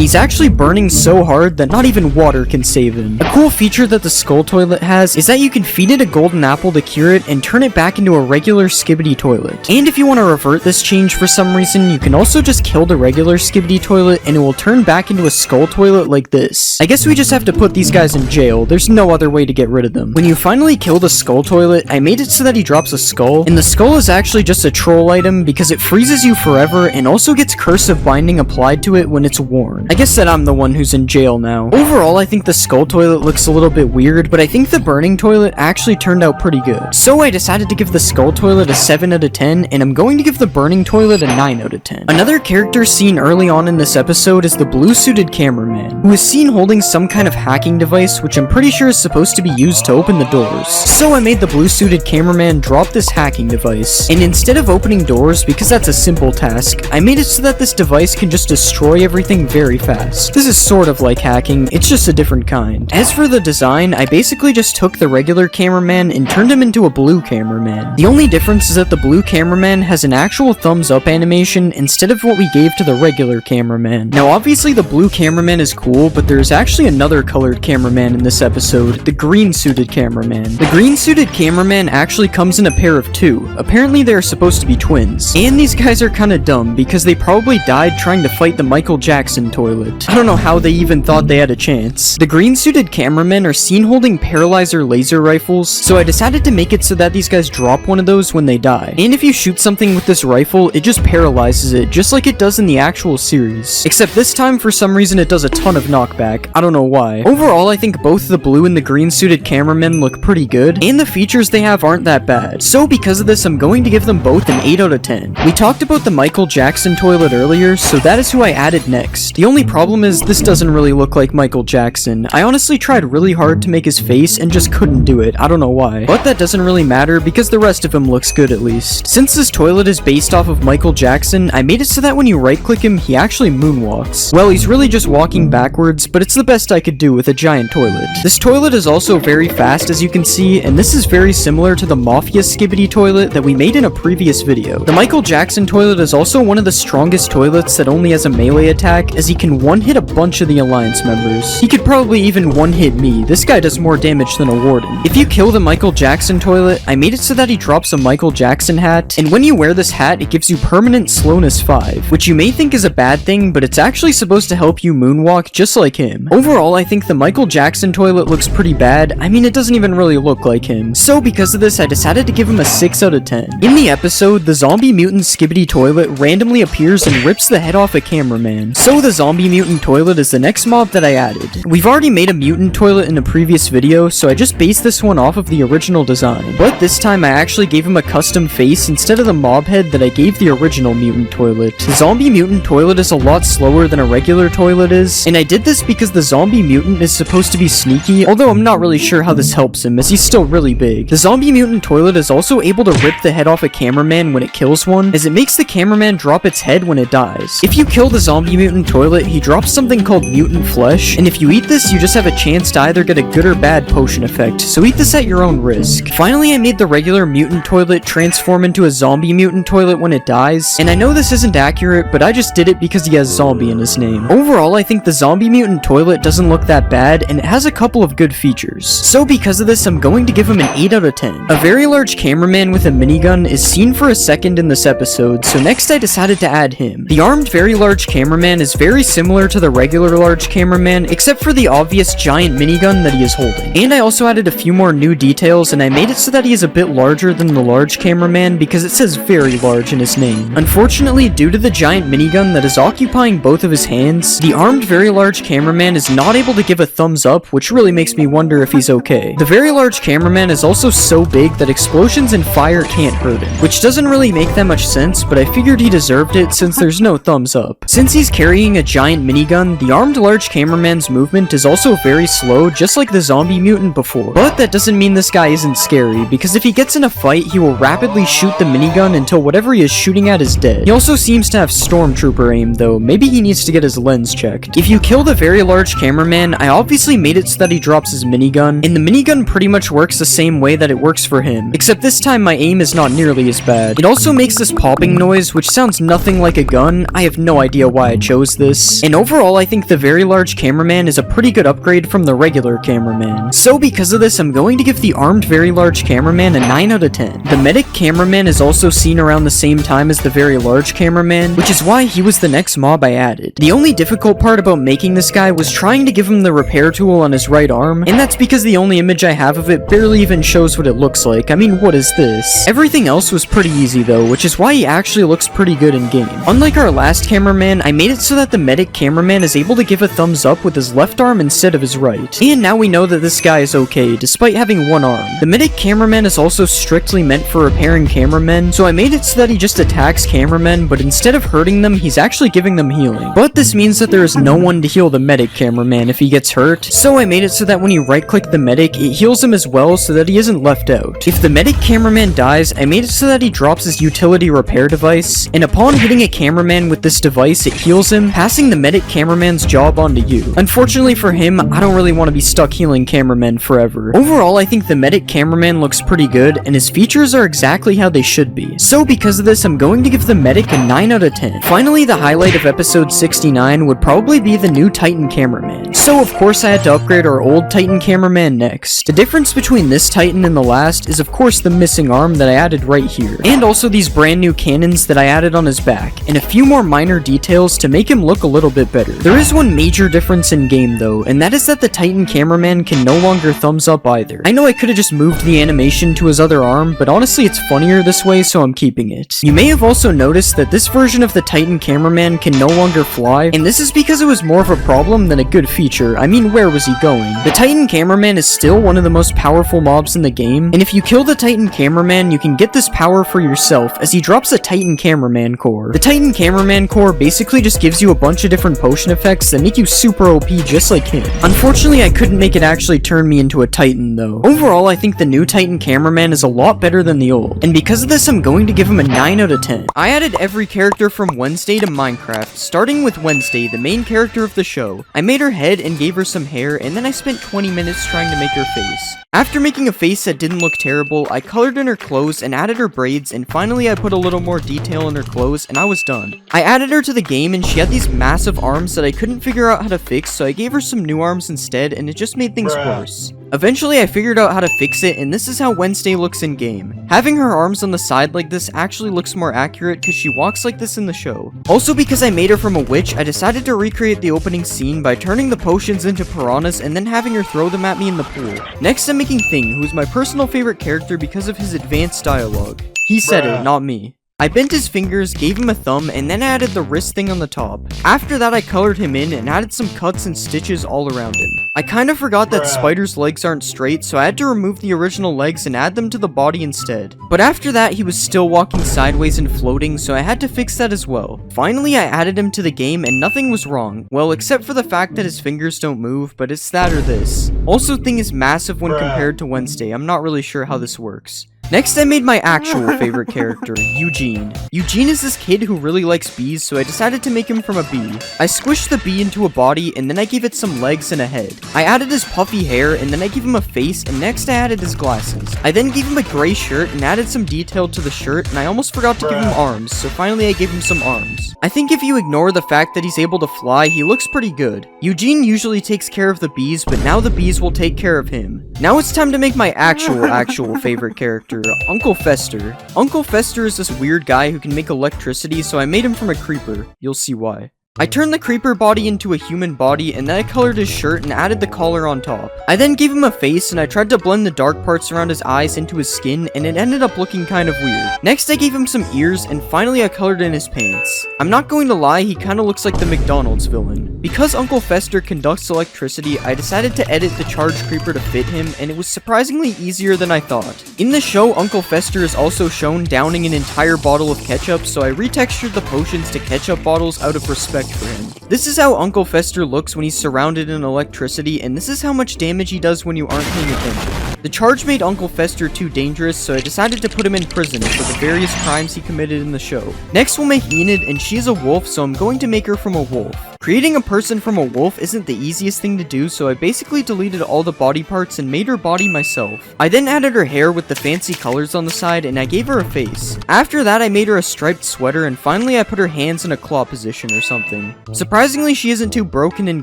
he's actually burning so hard that not even water can save him. A cool feature that the Skull Toilet has is that you can feed it a golden apple to cure it and turn it back into a regular Skibidi Toilet. And if you want to revert this change for some reason, you can also just kill the regular Skibidi Toilet and it will turn back into a Skull Toilet like this. I guess we just have to put these guys in jail. There's no other way to get rid of them. When you finally kill the Skull Toilet, I made it so that he drops a skull, and the skull is actually just a troll item because it freezes you forever and also gets Curse of Binding applied to it when it's worn. I guess that I'm the one who's in jail now. Overall, I think the Skull Toilet looks a little bit weird, but I think the Burning Toilet actually turned out pretty good. So I decided to give the Skull Toilet a 7 out of 10, and I'm going to give the Burning Toilet a 9 out of 10. Another character seen early on in this episode is the blue-suited cameraman, who is seen holding some kind of hacking device, which I'm pretty sure is supposed to be used to open the doors. So I made the blue-suited cameraman drop this hacking device, and instead of opening doors, because that's a simple task, I made it so that this device can just destroy everything very fast. This is sort of like hacking, it's just a different kind. As for the design, I basically just took the regular cameraman and turned him into a blue cameraman. The only difference is that the blue cameraman has an actual thumbs up animation instead of what we gave to the regular cameraman. Now obviously the blue cameraman is cool, but there's actually another colored cameraman in this episode, the green suited cameraman. The green suited cameraman actually comes in a pair of 2. Apparently they're supposed to be twins. And these guys are kinda dumb because they probably died trying to fight the Michael Jackson toilet. I don't know how they even thought they had a chance. The green suited cameramen are seen holding paralyzer laser rifles, so I decided to make it so that these guys drop one of those when they die. And if you shoot something with this rifle, it just paralyzes it, just like it does in the actual series. Except this time, for some reason, it does a ton of knockback. I don't know why. Overall, I think both the blue and the green suited cameramen look pretty good, and the features they have aren't that bad. So because of this, I'm going to give them both an 8 out of 10. We talked about the Michael Jackson toilet earlier, so that is who I added next. The only problem is this doesn't really look like Michael Jackson. I honestly tried really hard to make his face and just couldn't do it. I don't know why. But that doesn't really matter because the rest of him looks good at least. Since this toilet is based off of Michael Jackson, I made it so that when you right click him, he actually moonwalks. Well, he's really just walking backwards, but it's the best I could do with a giant toilet. This toilet is also very fast, as you can see, and this is very similar to the Mafia Skibidi toilet that we made in a previous video. The Michael Jackson toilet is also one of the strongest toilets that only has a melee attack, as he can one-hit a bunch of the Alliance members. He could probably even one-hit me. This guy does more damage than a warden. If you kill the Michael Jackson toilet, I made it so that he drops a Michael Jackson hat, and when you wear this hat, it gives you permanent slowness 5, which you may think is a bad thing, but it's actually supposed to help you moonwalk just like him. Overall, I think the Michael Jackson toilet looks pretty bad. I mean, it doesn't even really look like him. So because of this, I decided to give him a 6 out of 10. In the episode, the zombie mutant Skibidi toilet randomly appears and rips the head off a cameraman. So the zombie mutant toilet is the next mob that I added. We've already made a mutant toilet in a previous video, so I just based this one off of the original design. But this time I actually gave him a custom face instead of the mob head that I gave the original mutant toilet. The zombie mutant toilet is a lot slower than a regular toilet is, and I did this because the zombie mutant mutant is supposed to be sneaky, although I'm not really sure how this helps him as he's still really big. The zombie mutant toilet is also able to rip the head off a cameraman when it kills one, as it makes the cameraman drop its head when it dies. If you kill the zombie mutant toilet, he drops something called mutant flesh, and if you eat this, you just have a chance to either get a good or bad potion effect, so eat this at your own risk. Finally, I made the regular mutant toilet transform into a zombie mutant toilet when it dies, and I know this isn't accurate, but I just did it because he has zombie in his name. Overall, I think the zombie mutant toilet doesn't look that bad, and it has a couple of good features. So because of this, I'm going to give him an 8 out of 10. A very large cameraman with a minigun is seen for a second in this episode, so next I decided to add him. The armed very large cameraman is very similar to the regular large cameraman, except for the obvious giant minigun that he is holding. And I also added a few more new details, and I made it so that he is a bit larger than the large cameraman because it says very large in his name. Unfortunately, due to the giant minigun that is occupying both of his hands, the armed very large cameraman is not able to give a thumbs up, which really makes me wonder if he's okay. The very large cameraman is also so big that explosions and fire can't hurt him, which doesn't really make that much sense, but I figured he deserved it since there's no thumbs up. Since he's carrying a giant minigun, the armed large cameraman's movement is also very slow, just like the zombie mutant before. But that doesn't mean this guy isn't scary, because if he gets in a fight, he will rapidly shoot the minigun until whatever he is shooting at is dead. He also seems to have stormtrooper aim though, maybe he needs to get his lens checked. If you kill the very large cameraman, I obviously made it so that he drops his minigun, and the minigun pretty much works the same way that it works for him, except this time my aim is not nearly as bad. It also makes this popping noise, which sounds nothing like a gun. I have no idea why I chose this, and overall I think the very large cameraman is a pretty good upgrade from the regular cameraman. So because of this, I'm going to give the armed very large cameraman a 9 out of 10. The medic cameraman is also seen around the same time as the very large cameraman, which is why he was the next mob I added. The only difficult part about making this guy was trying to give him the repair tool on his right arm, and that's because the only image I have of it barely even shows what it looks like. I mean, what is this? Everything else was pretty easy though, which is why he actually looks pretty good in game. Unlike our last cameraman, I made it so that the medic cameraman is able to give a thumbs up with his left arm instead of his right. And now we know that this guy is okay, despite having one arm. The medic cameraman is also strictly meant for repairing cameramen, so I made it so that he just attacks cameramen, but instead of hurting them, he's actually giving them healing. But this means that there is no one to heal the medic cameraman if he gets hurt, so I made it so that when you right-click the medic, it heals him as well so that he isn't left out. If the medic cameraman dies, I made it so that he drops his utility repair device, and upon hitting a cameraman with this device, it heals him, passing the medic cameraman's job onto you. Unfortunately for him, I don't really want to be stuck healing cameramen forever. Overall, I think the medic cameraman looks pretty good, and his features are exactly how they should be. So because of this, I'm going to give the medic a 9 out of 10. Finally, the highlight of episode 69 would probably be the new Titan cameraman. So of course I had to upgrade our old Titan cameraman next. The difference between this Titan and the last is of course the missing arm that I added right here, and also these brand new cannons that I added on his back, and a few more minor details to make him look a little bit better. There is one major difference in game though, and that is that the Titan cameraman can no longer thumbs up either. I know I could have just moved the animation to his other arm, but honestly it's funnier this way, so I'm keeping it. You may have also noticed that this version of the Titan cameraman can no longer fly, and this is because it was more of a problem than a good feature. I mean, where was he going? The Titan cameraman is still one of the most powerful mobs in the game, and if you kill the Titan cameraman, you can get this power for yourself as he drops a Titan cameraman core. The Titan cameraman core basically just gives you a bunch of different potion effects that make you super OP just like him. Unfortunately, I couldn't make it actually turn me into a Titan though. Overall, I think the new Titan cameraman is a lot better than the old, and because of this, I'm going to give him a 9 out of 10. I added every character from Wednesday to Minecraft, starting with Wednesday, the main character of the show. I made her head and gave her some hair, and then I spent 20 minutes trying to make her face. After making a face that didn't look terrible, I colored in her clothes and added her braids, and finally I put a little more detail in her clothes and I was done. I added her to the game and she had these massive arms that I couldn't figure out how to fix, so I gave her some new arms instead and it just made things worse. Eventually I figured out how to fix it, and this is how Wednesday looks in game. Having her arms on the side like this actually looks more accurate because she walks like this in the show. Also, because I made her from a witch, I decided to recreate the opening scene by turning the potions into piranhas and then having her throw them at me in the pool. Next, I'm making Thing, who's my personal favorite character because of his advanced dialogue. He said it, not me. I bent his fingers, gave him a thumb, and then added the wrist thing on the top. After that, I colored him in and added some cuts and stitches all around him. I kinda forgot that Spider's legs aren't straight, so I had to remove the original legs and add them to the body instead. But after that, he was still walking sideways and floating, so I had to fix that as well. Finally, I added him to the game and nothing was wrong. Well, except for the fact that his fingers don't move, but it's that or this. Also, thing is massive when compared to Wednesday. I'm not really sure how this works. Next, I made my actual favorite character, Eugene. Eugene is this kid who really likes bees, so I decided to make him from a bee. I squished the bee into a body, and then I gave it some legs and a head. I added his puffy hair, and then I gave him a face, and next I added his glasses. I then gave him a gray shirt, and added some detail to the shirt, and I almost forgot to give him arms, so finally I gave him some arms. I think if you ignore the fact that he's able to fly, he looks pretty good. Eugene usually takes care of the bees, but now the bees will take care of him. Now it's time to make my actual favorite character, Uncle Fester. Uncle Fester is this weird guy who can make electricity, so I made him from a creeper. You'll see why. I turned the creeper body into a human body, and then I colored his shirt and added the collar on top. I then gave him a face, and I tried to blend the dark parts around his eyes into his skin, and it ended up looking kind of weird. Next, I gave him some ears, and finally I colored in his pants. I'm not going to lie, he kinda looks like the McDonald's villain. Because Uncle Fester conducts electricity, I decided to edit the charged creeper to fit him, and it was surprisingly easier than I thought. In the show, Uncle Fester is also shown downing an entire bottle of ketchup, so I retextured the potions to ketchup bottles out of respect for him. This is how Uncle Fester looks when he's surrounded in electricity, and this is how much damage he does when you aren't paying attention. The charge made Uncle Fester too dangerous, so I decided to put him in prison for the various crimes he committed in the show. Next we'll make Enid, and she's a wolf, so I'm going to make her from a wolf. Creating a person from a wolf isn't the easiest thing to do, so I basically deleted all the body parts and made her body myself. I then added her hair with the fancy colors on the side, and I gave her a face. After that, I made her a striped sweater, and finally I put her hands in a claw position or something. Surprisingly, she isn't too broken in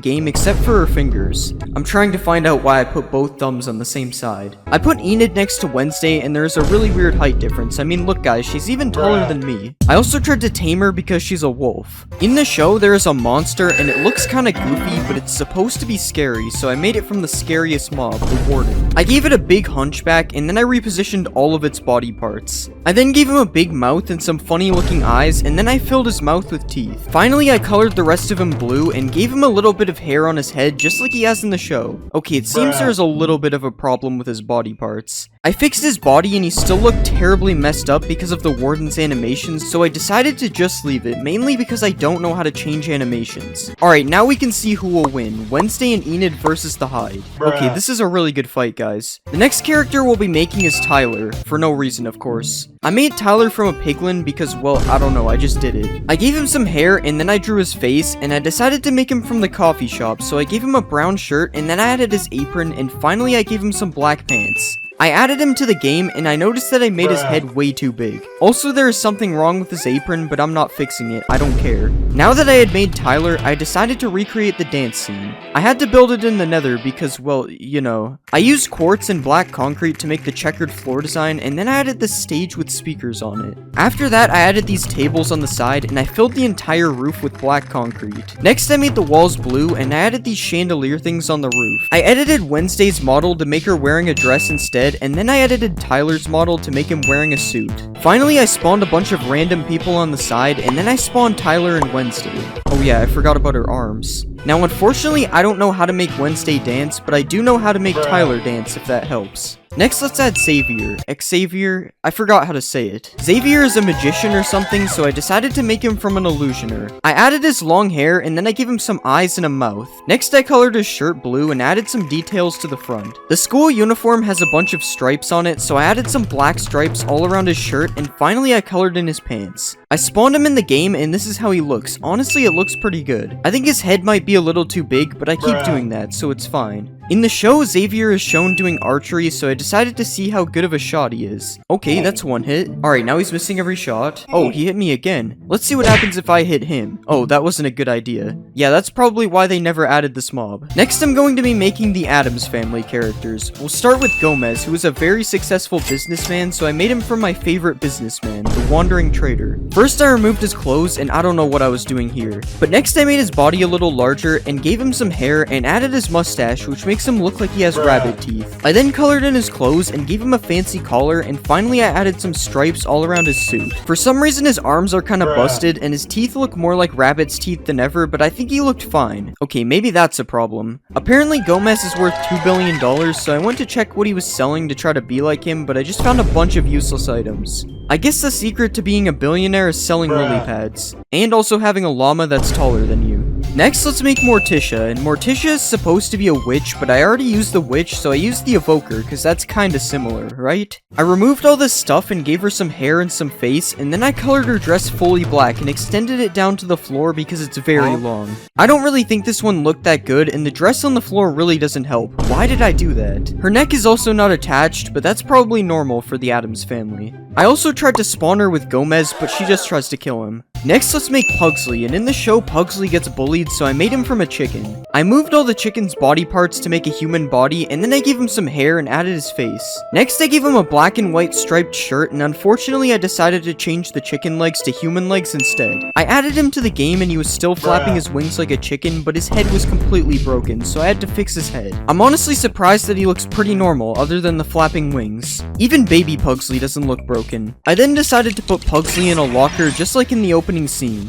game except for her fingers. I'm trying to find out why I put both thumbs on the same side. I put Enid next to Wednesday, and there's a really weird height difference. I mean, look guys, she's even taller than me. I also tried to tame her because she's a wolf. In the show, there is a monster, and it looks kinda goofy, but it's supposed to be scary, so I made it from the scariest mob, the Warden. I gave it a big hunchback, and then I repositioned all of its body parts. I then gave him a big mouth and some funny looking eyes, and then I filled his mouth with teeth. Finally, I colored the rest of him blue, and gave him a little bit of hair on his head, just like he has in the show. Okay, it seems there's a little bit of a problem with his body parts. I fixed his body and he still looked terribly messed up because of the Warden's animations, so I decided to just leave it, mainly because I don't know how to change animations. Alright, now we can see who will win, Wednesday and Enid versus the Hyde. Okay, this is a really good fight, guys. The next character we'll be making is Tyler, for no reason, of course. I made Tyler from a piglin because, well, I don't know, I just did it. I gave him some hair and then I drew his face, and I decided to make him from the coffee shop, so I gave him a brown shirt and then I added his apron, and finally I gave him some black pants. I added him to the game, and I noticed that I made his head way too big. Also, there is something wrong with his apron, but I'm not fixing it. I don't care. Now that I had made Tyler, I decided to recreate the dance scene. I had to build it in the nether because, well, you know. I used quartz and black concrete to make the checkered floor design, and then I added the stage with speakers on it. After that, I added these tables on the side, and I filled the entire roof with black concrete. Next, I made the walls blue, and I added these chandelier things on the roof. I edited Wednesday's model to make her wearing a dress instead, and then I edited Tyler's model to make him wearing a suit. Finally, I spawned a bunch of random people on the side, and then I spawned Tyler and Wednesday. Oh yeah, I forgot about her arms. Now, unfortunately, I don't know how to make Wednesday dance, but I do know how to make Tyler dance, if that helps. Next, let's add Xavier. Xavier? I forgot how to say it. Xavier is a magician or something, so I decided to make him from an illusioner. I added his long hair, and then I gave him some eyes and a mouth. Next, I colored his shirt blue and added some details to the front. The school uniform has a bunch of stripes on it, so I added some black stripes all around his shirt, and finally I colored in his pants. I spawned him in the game, and this is how he looks. Honestly, it looks pretty good. I think his head might be a little too big, but I keep doing that, so it's fine. In the show, Xavier is shown doing archery, so I decided to see how good of a shot he is. Okay, that's one hit. Alright, now he's missing every shot. Oh, he hit me again. Let's see what happens if I hit him. Oh, that wasn't a good idea. Yeah, that's probably why they never added this mob. Next, I'm going to be making the Addams Family characters. We'll start with Gomez, who is a very successful businessman, so I made him from my favorite businessman, the Wandering Trader. First, I removed his clothes, and I don't know what I was doing here. But next, I made his body a little larger, and gave him some hair, and added his mustache, which makes makes him look like he has rabbit teeth. I then colored in his clothes and gave him a fancy collar, and finally I added some stripes all around his suit. For some reason his arms are kind of busted and his teeth look more like rabbit's teeth than ever, but I think he looked fine. Okay, maybe that's a problem. Apparently Gomez is worth $2 billion, so I went to check what he was selling to try to be like him, but I just found a bunch of useless items. I guess the secret to being a billionaire is selling lily pads, and also having a llama that's taller than you. Next, let's make Morticia, and Morticia is supposed to be a witch, but I already used the witch, so I used the evoker, because that's kinda similar, right? I removed all this stuff and gave her some hair and some face, and then I colored her dress fully black and extended it down to the floor because it's very long. I don't really think this one looked that good, and the dress on the floor really doesn't help. Why did I do that? Her neck is also not attached, but that's probably normal for the Addams family. I also tried to spawn her with Gomez, but she just tries to kill him. Next, let's make Pugsley, and in the show, Pugsley gets bullied, so I made him from a chicken. I moved all the chicken's body parts to make a human body, and then I gave him some hair and added his face. Next, I gave him a black and white striped shirt, and unfortunately, I decided to change the chicken legs to human legs instead. I added him to the game, and he was still flapping his wings like a chicken, but his head was completely broken, so I had to fix his head. I'm honestly surprised that he looks pretty normal, other than the flapping wings. Even baby Pugsley doesn't look broken. I then decided to put Pugsley in a locker, just like in the opening scene.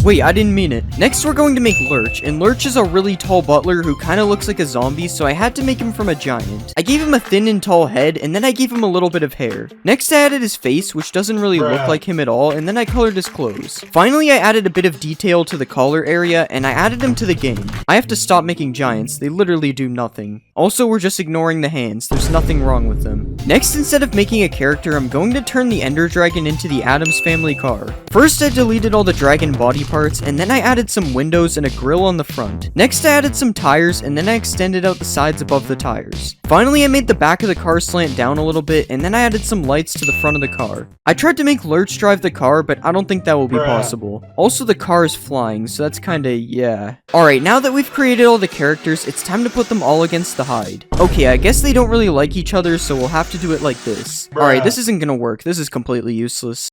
Wait, I didn't mean it. Next, we're going to make Lurch, and Lurch is a really tall butler who kind of looks like a zombie, so I had to make him from a giant. I gave him a thin and tall head, and then I gave him a little bit of hair. Next, I added his face, which doesn't really look like him at all, and then I colored his clothes. Finally, I added a bit of detail to the collar area, and I added him to the game. I have to stop making giants, they literally do nothing. Also, we're just ignoring the hands, there's nothing wrong with them. Next, instead of making a character, I'm going to turn the Ender Dragon into the Addams Family car. First, I deleted all the dragon body parts, and then I added some windows and a grill on the front. Next, I added some tires, and then I extended out the sides above the tires. Finally, I made the back of the car slant down a little bit, and then I added some lights to the front of the car. I tried to make Lurch drive the car, but I don't think that will be possible. Also, the car is flying, so that's kinda, yeah. Alright, now that we've created all the characters, it's time to put them all against the hide. Okay, I guess they don't really like each other, so we'll have to do it like this. Alright, this isn't gonna work. This is completely useless.